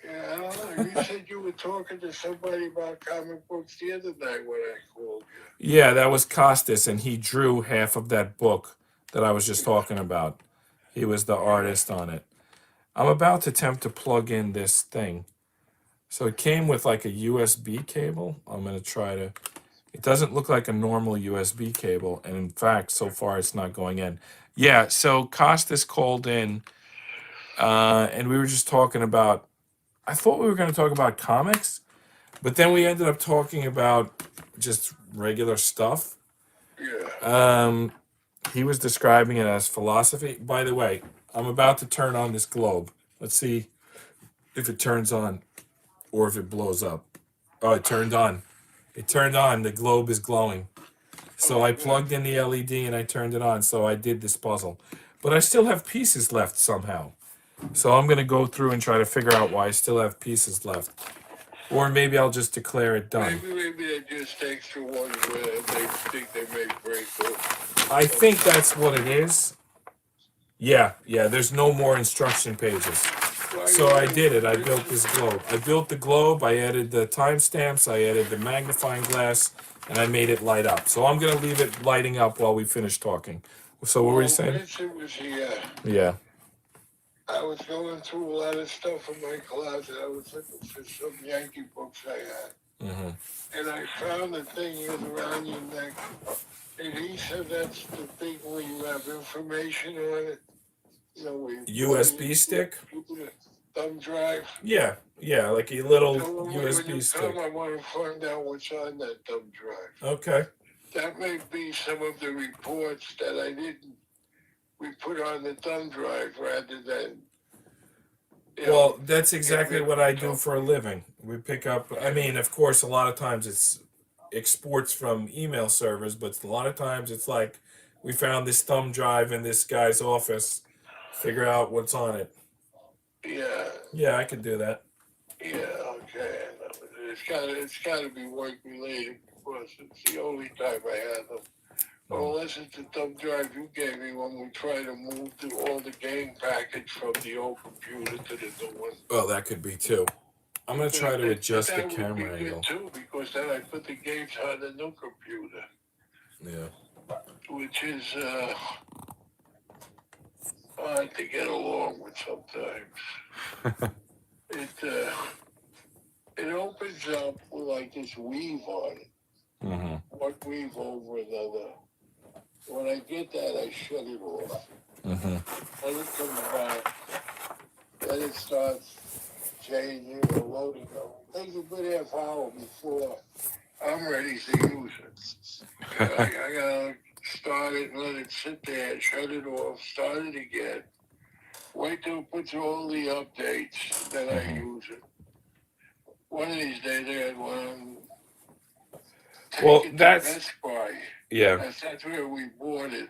Yeah, I don't know. You said you were talking to somebody about comic books the other night when I called you. Yeah, that was Costas, and he drew half of that book that I was just talking about. He was the artist on it. I'm about to attempt to plug in this thing. So it came with a USB cable. I'm going to try to... It doesn't look like a normal USB cable, and in fact, so far it's not going in. Yeah, so Costas called in, and we were just talking about... I thought we were going to talk about comics, but then we ended up talking about just regular stuff. Yeah. He was describing it as philosophy. By the way, I'm about to turn on this globe. Let's see if it turns on or if it blows up. Oh, it turned on. It turned on. The globe is glowing. So I plugged in the LED and I turned it on. So I did this puzzle. But I still have pieces left somehow. So I'm going to go through and try to figure out why I still have pieces left. Or maybe I'll just declare it done. Maybe they just extra ones where they think they may break up. I think that's what it is. Yeah, there's no more instruction pages. So I did it. I built this globe. I built the globe. I added the timestamps. I added the magnifying glass. And I made it light up. So I'm going to leave it lighting up while we finish talking. So what were you saying? Vincent was here. Yeah. I was going through a lot of stuff in my closet. I was looking for some Yankee books I had. Mm-hmm. And I found the thing around your neck. And he said that's the thing where you have information on it. USB stick? Thumb drive. Yeah, like a little USB when you stick. come, I want to find out what's on that thumb drive. Okay. That may be some of the reports that we put on the thumb drive rather than You Well, know, that's exactly what I do for a living. We pick up, I mean, of course, a lot of times it's exports from email servers, but a lot of times it's like we found this thumb drive in this guy's office, figure out what's on it. yeah, Yeah, I could do that. yeah, okay. It's gotta be work related because it's the only time I have them. Well, unless it's the thumb drive you gave me when we try to move all the game package from the old computer to the new one. Well, that could be too. I'm gonna try to adjust the That would be camera good angle. too, because then I put the games on the new computer, Yeah. which is hard to get along with sometimes. It opens up with like this weave on it, Mm-hmm. one weave over another. When I get that, I shut it off. Mm-hmm. Then it comes back. Then it starts changing or loading up. It takes a good half hour before I'm ready to use it. I gotta start it, let it sit there, shut it off, start it again. Wait till it puts all the updates, then I use it. One of these days I had one. Well, Take it to that's Best Buy. yeah. That's where we bought it.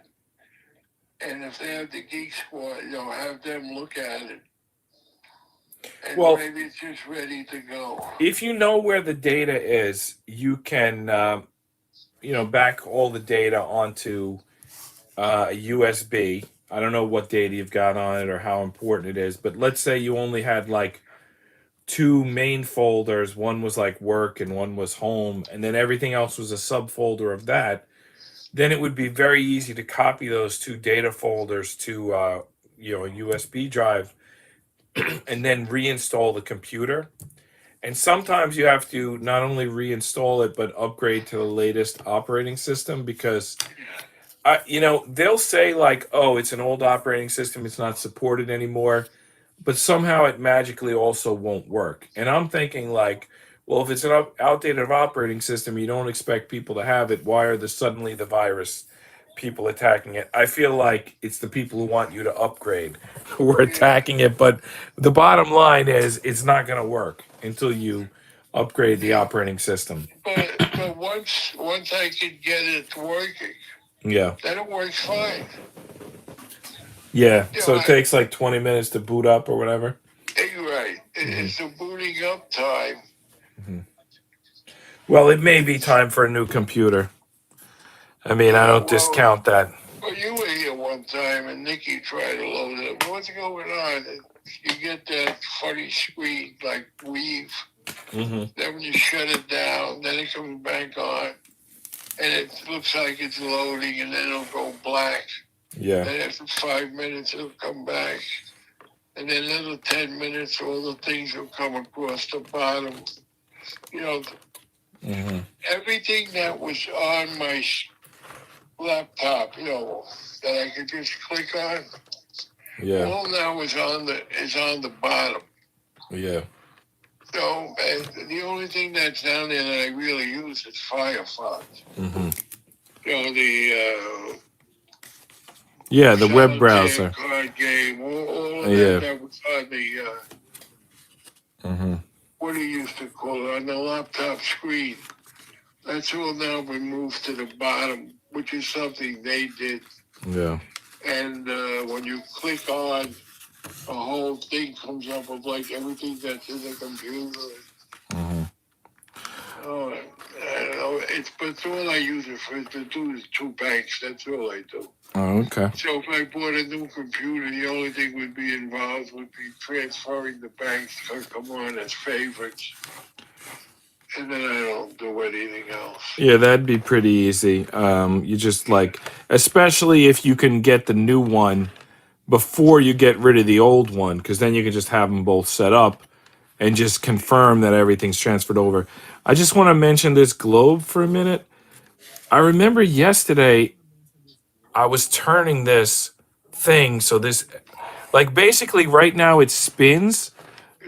And if they have the Geek Squad, have them look at it. And Well, maybe it's just ready to go. if you know where the data is, you can back all the data onto a USB. I don't know what data you've got on it or how important it is, but let's say you only had like two main folders. One was like work and one was home, and then everything else was a subfolder of that. Then it would be very easy to copy those two data folders to a USB drive and then reinstall the computer. And sometimes you have to not only reinstall it but upgrade to the latest operating system because they'll say like, "Oh, it's an old operating system; it's not supported anymore," but somehow it magically also won't work. And I'm thinking like, well, if it's an outdated operating system, you don't expect people to have it. Why are suddenly the virus people attacking it? I feel like it's the people who want you to upgrade who are attacking it. But the bottom line is, it's not going to work until you upgrade the operating system. But once I could get it working, Yeah. then it works fine. Yeah. You So know, it takes like 20 minutes to boot up or whatever. You're right. It's the booting up time. Well, it may be time for a new computer. I mean, I don't discount that. Well, you were here one time and Nikki tried to load it up. What's going on? You get that funny screen like weave. Mm-hmm. Then when you shut it down, then it comes back on. And it looks like it's loading and then it'll go black. Yeah. Then after 5 minutes, it'll come back. And then another 10 minutes, all the things will come across the bottom. Everything that was on my laptop, that I could just click on, all now is on the bottom. Yeah. So the only thing that's down there that I really use is Firefox. Mm-hmm. The web browser. Card game, all of that was on the what do you used to call it, on the laptop screen. That's all now been moved to the bottom, which is something they did. Yeah. And when you click on, a whole thing comes up of like everything that's in the computer. Oh, I don't know. But all I use it for to do is two banks. That's all I do. Oh, okay. So if I bought a new computer, the only thing would be involved would be transferring the banks to come on as favorites. And then I don't do anything else. Yeah, that'd be pretty easy. You just especially if you can get the new one before you get rid of the old one, because then you can just have them both set up and just confirm that everything's transferred over. I just want to mention this globe for a minute. I remember yesterday I was turning this thing, so this, basically right now it spins,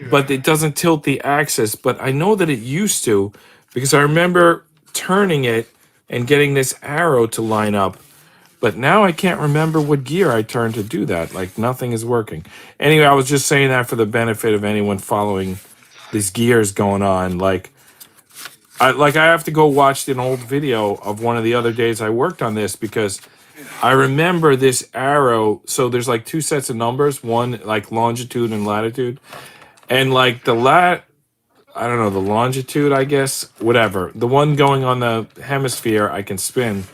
but it doesn't tilt the axis. But I know that it used to, because I remember turning it and getting this arrow to line up. But now I can't remember what gear I turned to do that. Like nothing is working. Anyway, I was just saying that for the benefit of anyone following these gears going on. I have to go watch an old video of one of the other days I worked on this because I remember this arrow. So there's like two sets of numbers, one like longitude and latitude. And like I don't know, the longitude, I guess, whatever. The one going on the hemisphere I can spin.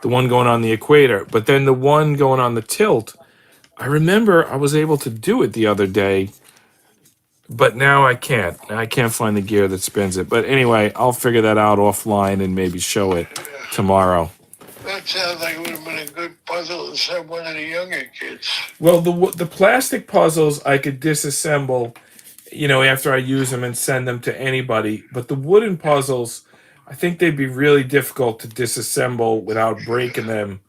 The one going on the equator. But then the one going on the tilt, I remember I was able to do it the other day, but now I can't. I can't find the gear that spins it. But anyway, I'll figure that out offline and maybe show it tomorrow. That sounds like it would have been a good puzzle to send one of the younger kids. Well, the plastic puzzles I could disassemble, after I use them and send them to anybody. But the wooden puzzles, I think they'd be really difficult to disassemble without breaking them.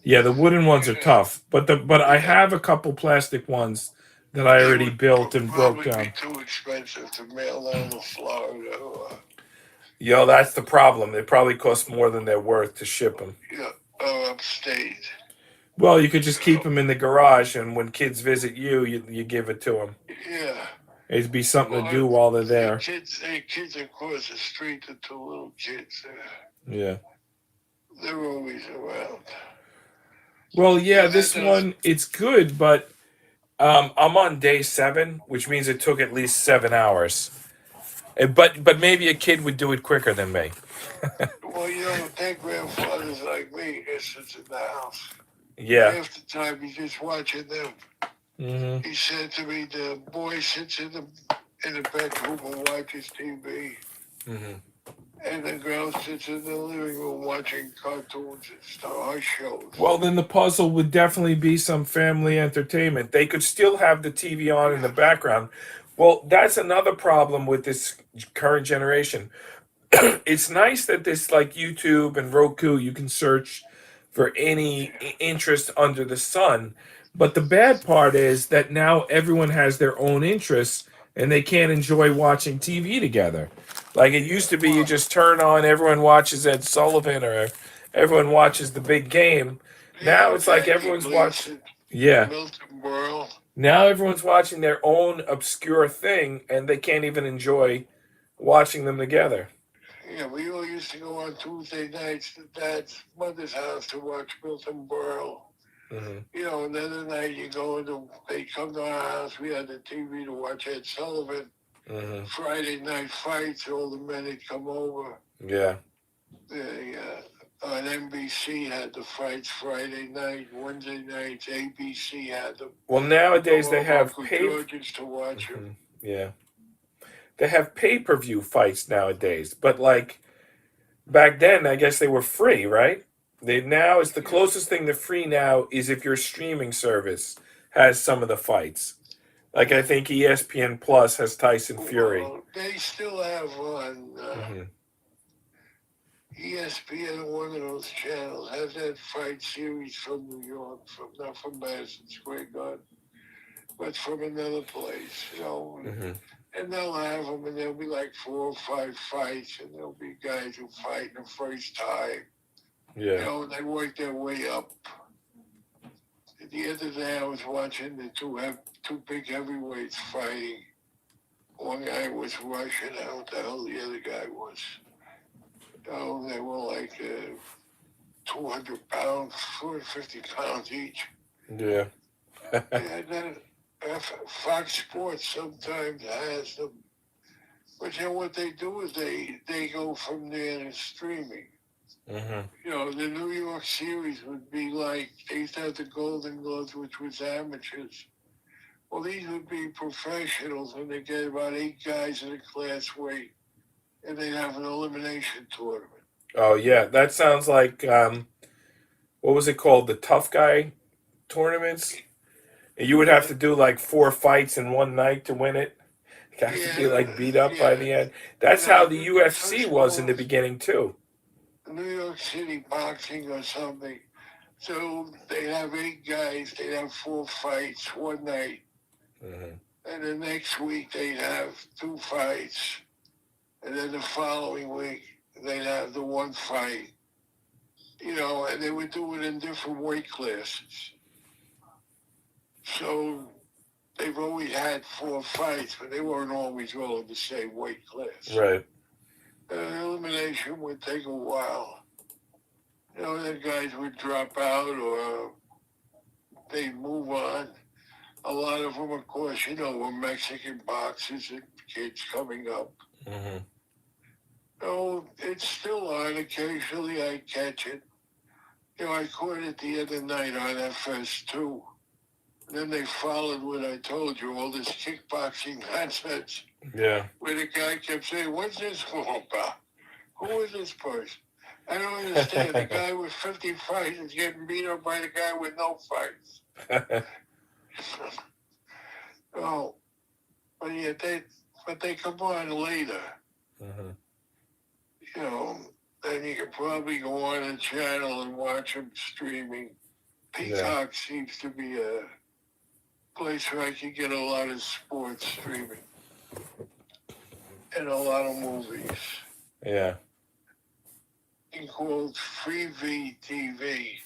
Yeah, the wooden ones are tough, but I have a couple plastic ones that I They already would built and broke probably down. be too expensive to mail down to Florida. Yo, that's the problem. They probably cost more than they're worth to ship them. Or upstate. Well, you could just keep them in the garage, and when kids visit you, you give it to them. Yeah. It'd be something to do while they're there. The kids across the street, the two little kids, Yeah. they're always around. Well, yeah, Yeah, this that does- one, it's good, but I'm on day 7, which means it took at least 7 hours. But maybe a kid would do it quicker than me. Well, their grandfathers like me, it sits in the house. Yeah. Half the time he's just watching them. Mm-hmm. He said to me, the boy sits in the bedroom and watches TV. Mm-hmm. And the girl sits in the living room watching cartoons and stuff, shows. Well, then the puzzle would definitely be some family entertainment. They could still have the TV on in the background. Well, that's another problem with this current generation. It's nice that this, like YouTube and Roku, you can search for any interest under the sun. But the bad part is that now everyone has their own interests and they can't enjoy watching TV together. Like it used to be, you just turn on, everyone watches Ed Sullivan or everyone watches the big game. Now it's like everyone's watching. Yeah. Milton Berle. Now everyone's watching their own obscure thing and they can't even enjoy watching them together. Yeah, we all used to go on Tuesday nights to Dad's mother's house to watch Milton Berle. Mm-hmm. And then the night they come to our house, we had the TV to watch Ed Sullivan. Mm-hmm. Friday night fights, all the men had come over. Yeah. On NBC had the fights Friday night, Wednesday nights, ABC had them. Well, nowadays they have Georges to watch them. Yeah. They have pay-per-view fights nowadays, but like back then, I guess they were free, right? Now it's the closest thing to free now is if your streaming service has some of the fights. Like I think ESPN Plus has Tyson Fury. Well, they still have on ESPN, one of those channels, has that fight series from New York, not from Madison Square Garden, but from another place, And they'll have them, and there'll be like 4 or 5 fights, and there'll be guys who fight the first time. Yeah. And they work their way up. The other day, I was watching the two big heavyweights fighting. One guy was Russian. I don't know what the hell the other guy was. They were like 200 pounds, 250 pounds each. Yeah. And then Fox Sports sometimes has them. But what they do is they go from there to streaming. Mm-hmm. The New York series would be like, they used to have the Golden Gloves, which was amateurs. Well, these would be professionals, and they get about 8 guys in a class weight, and they'd have an elimination tournament. Oh, yeah. That sounds like, what was it called? The Tough Guy tournaments? You would have to do like 4 fights in one night to win it. You have to be like beat up by the end. That's how the UFC was in the beginning, too. New York City boxing or something. So they'd have 8 guys, they'd have 4 fights one night. Mm-hmm. And the next week they'd have 2 fights. And then the following week they'd have the 1 fight. you know, and they would do it in different weight classes. So they've always had 4 fights, but they weren't always all in the same weight class. Right. Elimination would take a while. You know, the guys would drop out or they'd move on. A lot of them, of course, you know, were Mexican boxers and kids coming up. Mm-hmm. So it's still on. Occasionally I catch it. You know, I caught it the other night on FS2. And then they followed what I told you, all this kickboxing nonsense, Yeah. where the guy kept saying, what's this for about? Who is this person? I don't understand. The guy with 50 fights is getting beat up by the guy with no fights. Oh, but yeah, they come on later. Mm-hmm. You know, then you can probably go on a channel and watch them streaming. Peacock seems to be a place where I can get a lot of sports streaming and a lot of movies. Yeah. It's called Freevee TV.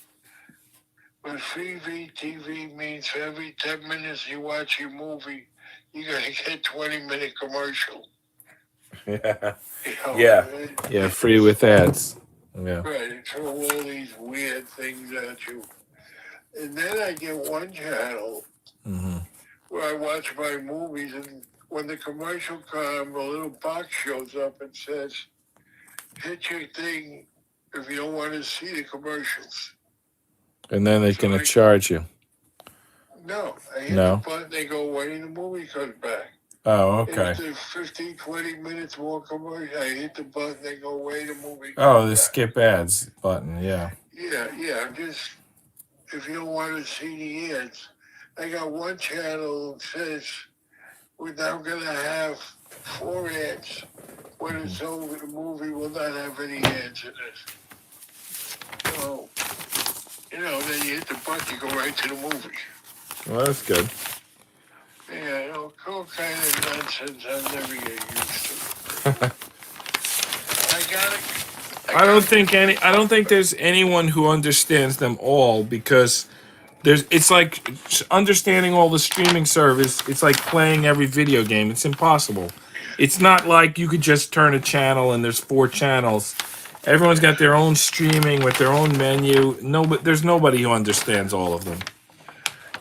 But Freevee TV means for every 10 minutes you watch your movie, you're going to get 20-minute commercial. Yeah. You know, Yeah. Yeah. Free with ads. Yeah. Right, they throw all these weird things at you. And then I get one channel Mm-hmm. where I watch my movies, and when the commercial comes, a little box shows up and says, hit your thing if you don't want to see the commercials. And then they're So gonna I- charge you. No, I hit No. the button, they go away, and the movie comes back. Oh, And okay. if there's 15, 20 minutes more commercial, I hit the button, they go away, the movie comes Oh, the back. skip ads button. Yeah. Yeah, just, if you don't want to see the ads. I got one channel that says, we're now going to have 4 ads. When it's over, the movie will not have any ads in it. So, you know, then you hit the button, you go right to the movie. Well, that's good. Yeah, you know, all kind of nonsense I'll never get used to. I don't think there's anyone who understands them all, because it's like understanding all the streaming service. It's like playing every video game. It's impossible. It's not like you could just turn a channel and there's 4 channels. Everyone's got their own streaming with their own menu. There's nobody who understands all of them.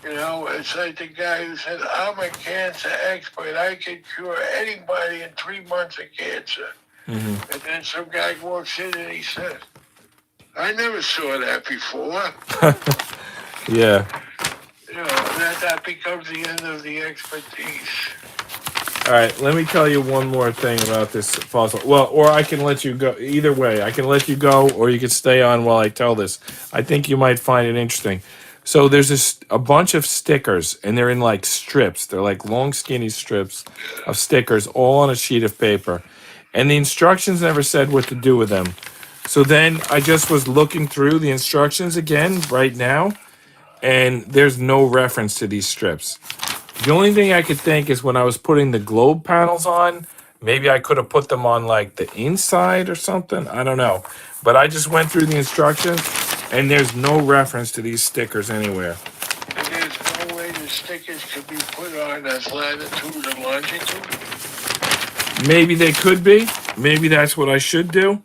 You know, it's like the guy who said, I'm a cancer expert. I can cure anybody in 3 months of cancer. Mm-hmm. And then some guy walks in and he says, I never saw that before. Yeah. You know, that becomes the end of the expertise. All right, let me tell you one more thing about this puzzle. Well, or I can let you go. Either way, I can let you go, or you can stay on while I tell this. I think you might find it interesting. So there's a bunch of stickers, and they're in like strips. They're like long, skinny strips of stickers, all on a sheet of paper. And the instructions never said what to do with them. So then I just was looking through the instructions again right now, and there's no reference to these strips. The only thing I could think is when I was putting the globe panels on, maybe I could have put them on like the inside or something. I don't know. But I just went through the instructions, and there's no reference to these stickers anywhere. And there's no way the stickers could be put on as latitude and longitude. Maybe they could be. Maybe that's what I should do.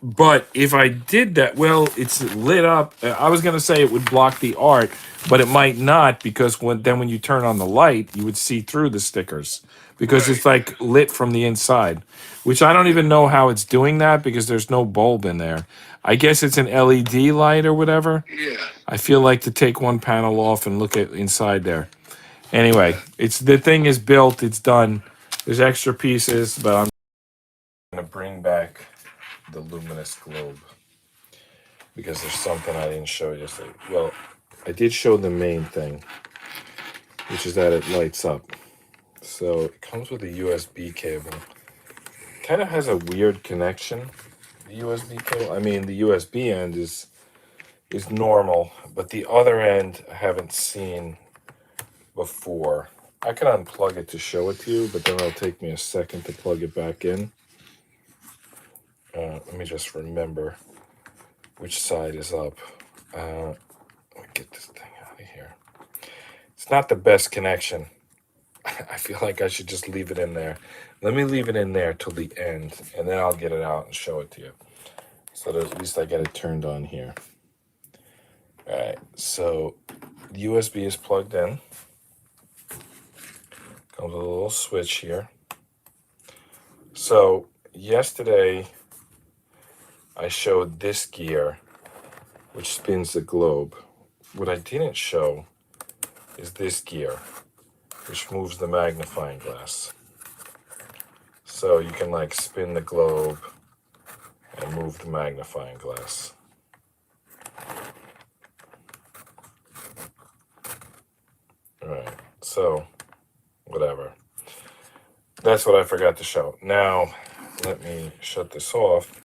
But if I did that, well, it's lit up. I was going to say it would block the art, but it might not, because when you turn on the light, you would see through the stickers, because it's like lit from the inside, which I don't even know how it's doing that, because there's no bulb in there. I guess it's an LED light or whatever. Yeah. I feel like to take one panel off and look at inside there. Anyway, the thing is built. It's done. There's extra pieces, but I'm going to bring back the Luminous Globe, because there's something I didn't show yesterday. Well, I did show the main thing, which is that it lights up. So it comes with a USB cable. Kind of has a weird connection, the USB cable. I mean, the USB end is normal, but the other end I haven't seen before. I can unplug it to show it to you, but then it'll take me a second to plug it back in. Let me just remember which side is up. Let me get this thing out of here. It's not the best connection. I feel like I should just leave it in there. Let me leave it in there till the end, and then I'll get it out and show it to you. So that at least I get it turned on here. All right, so the USB is plugged in. Comes with a little switch here. So yesterday I showed this gear, which spins the globe. What I didn't show is this gear, which moves the magnifying glass. So you can like spin the globe and move the magnifying glass. All right, so whatever. That's what I forgot to show. Now, let me shut this off.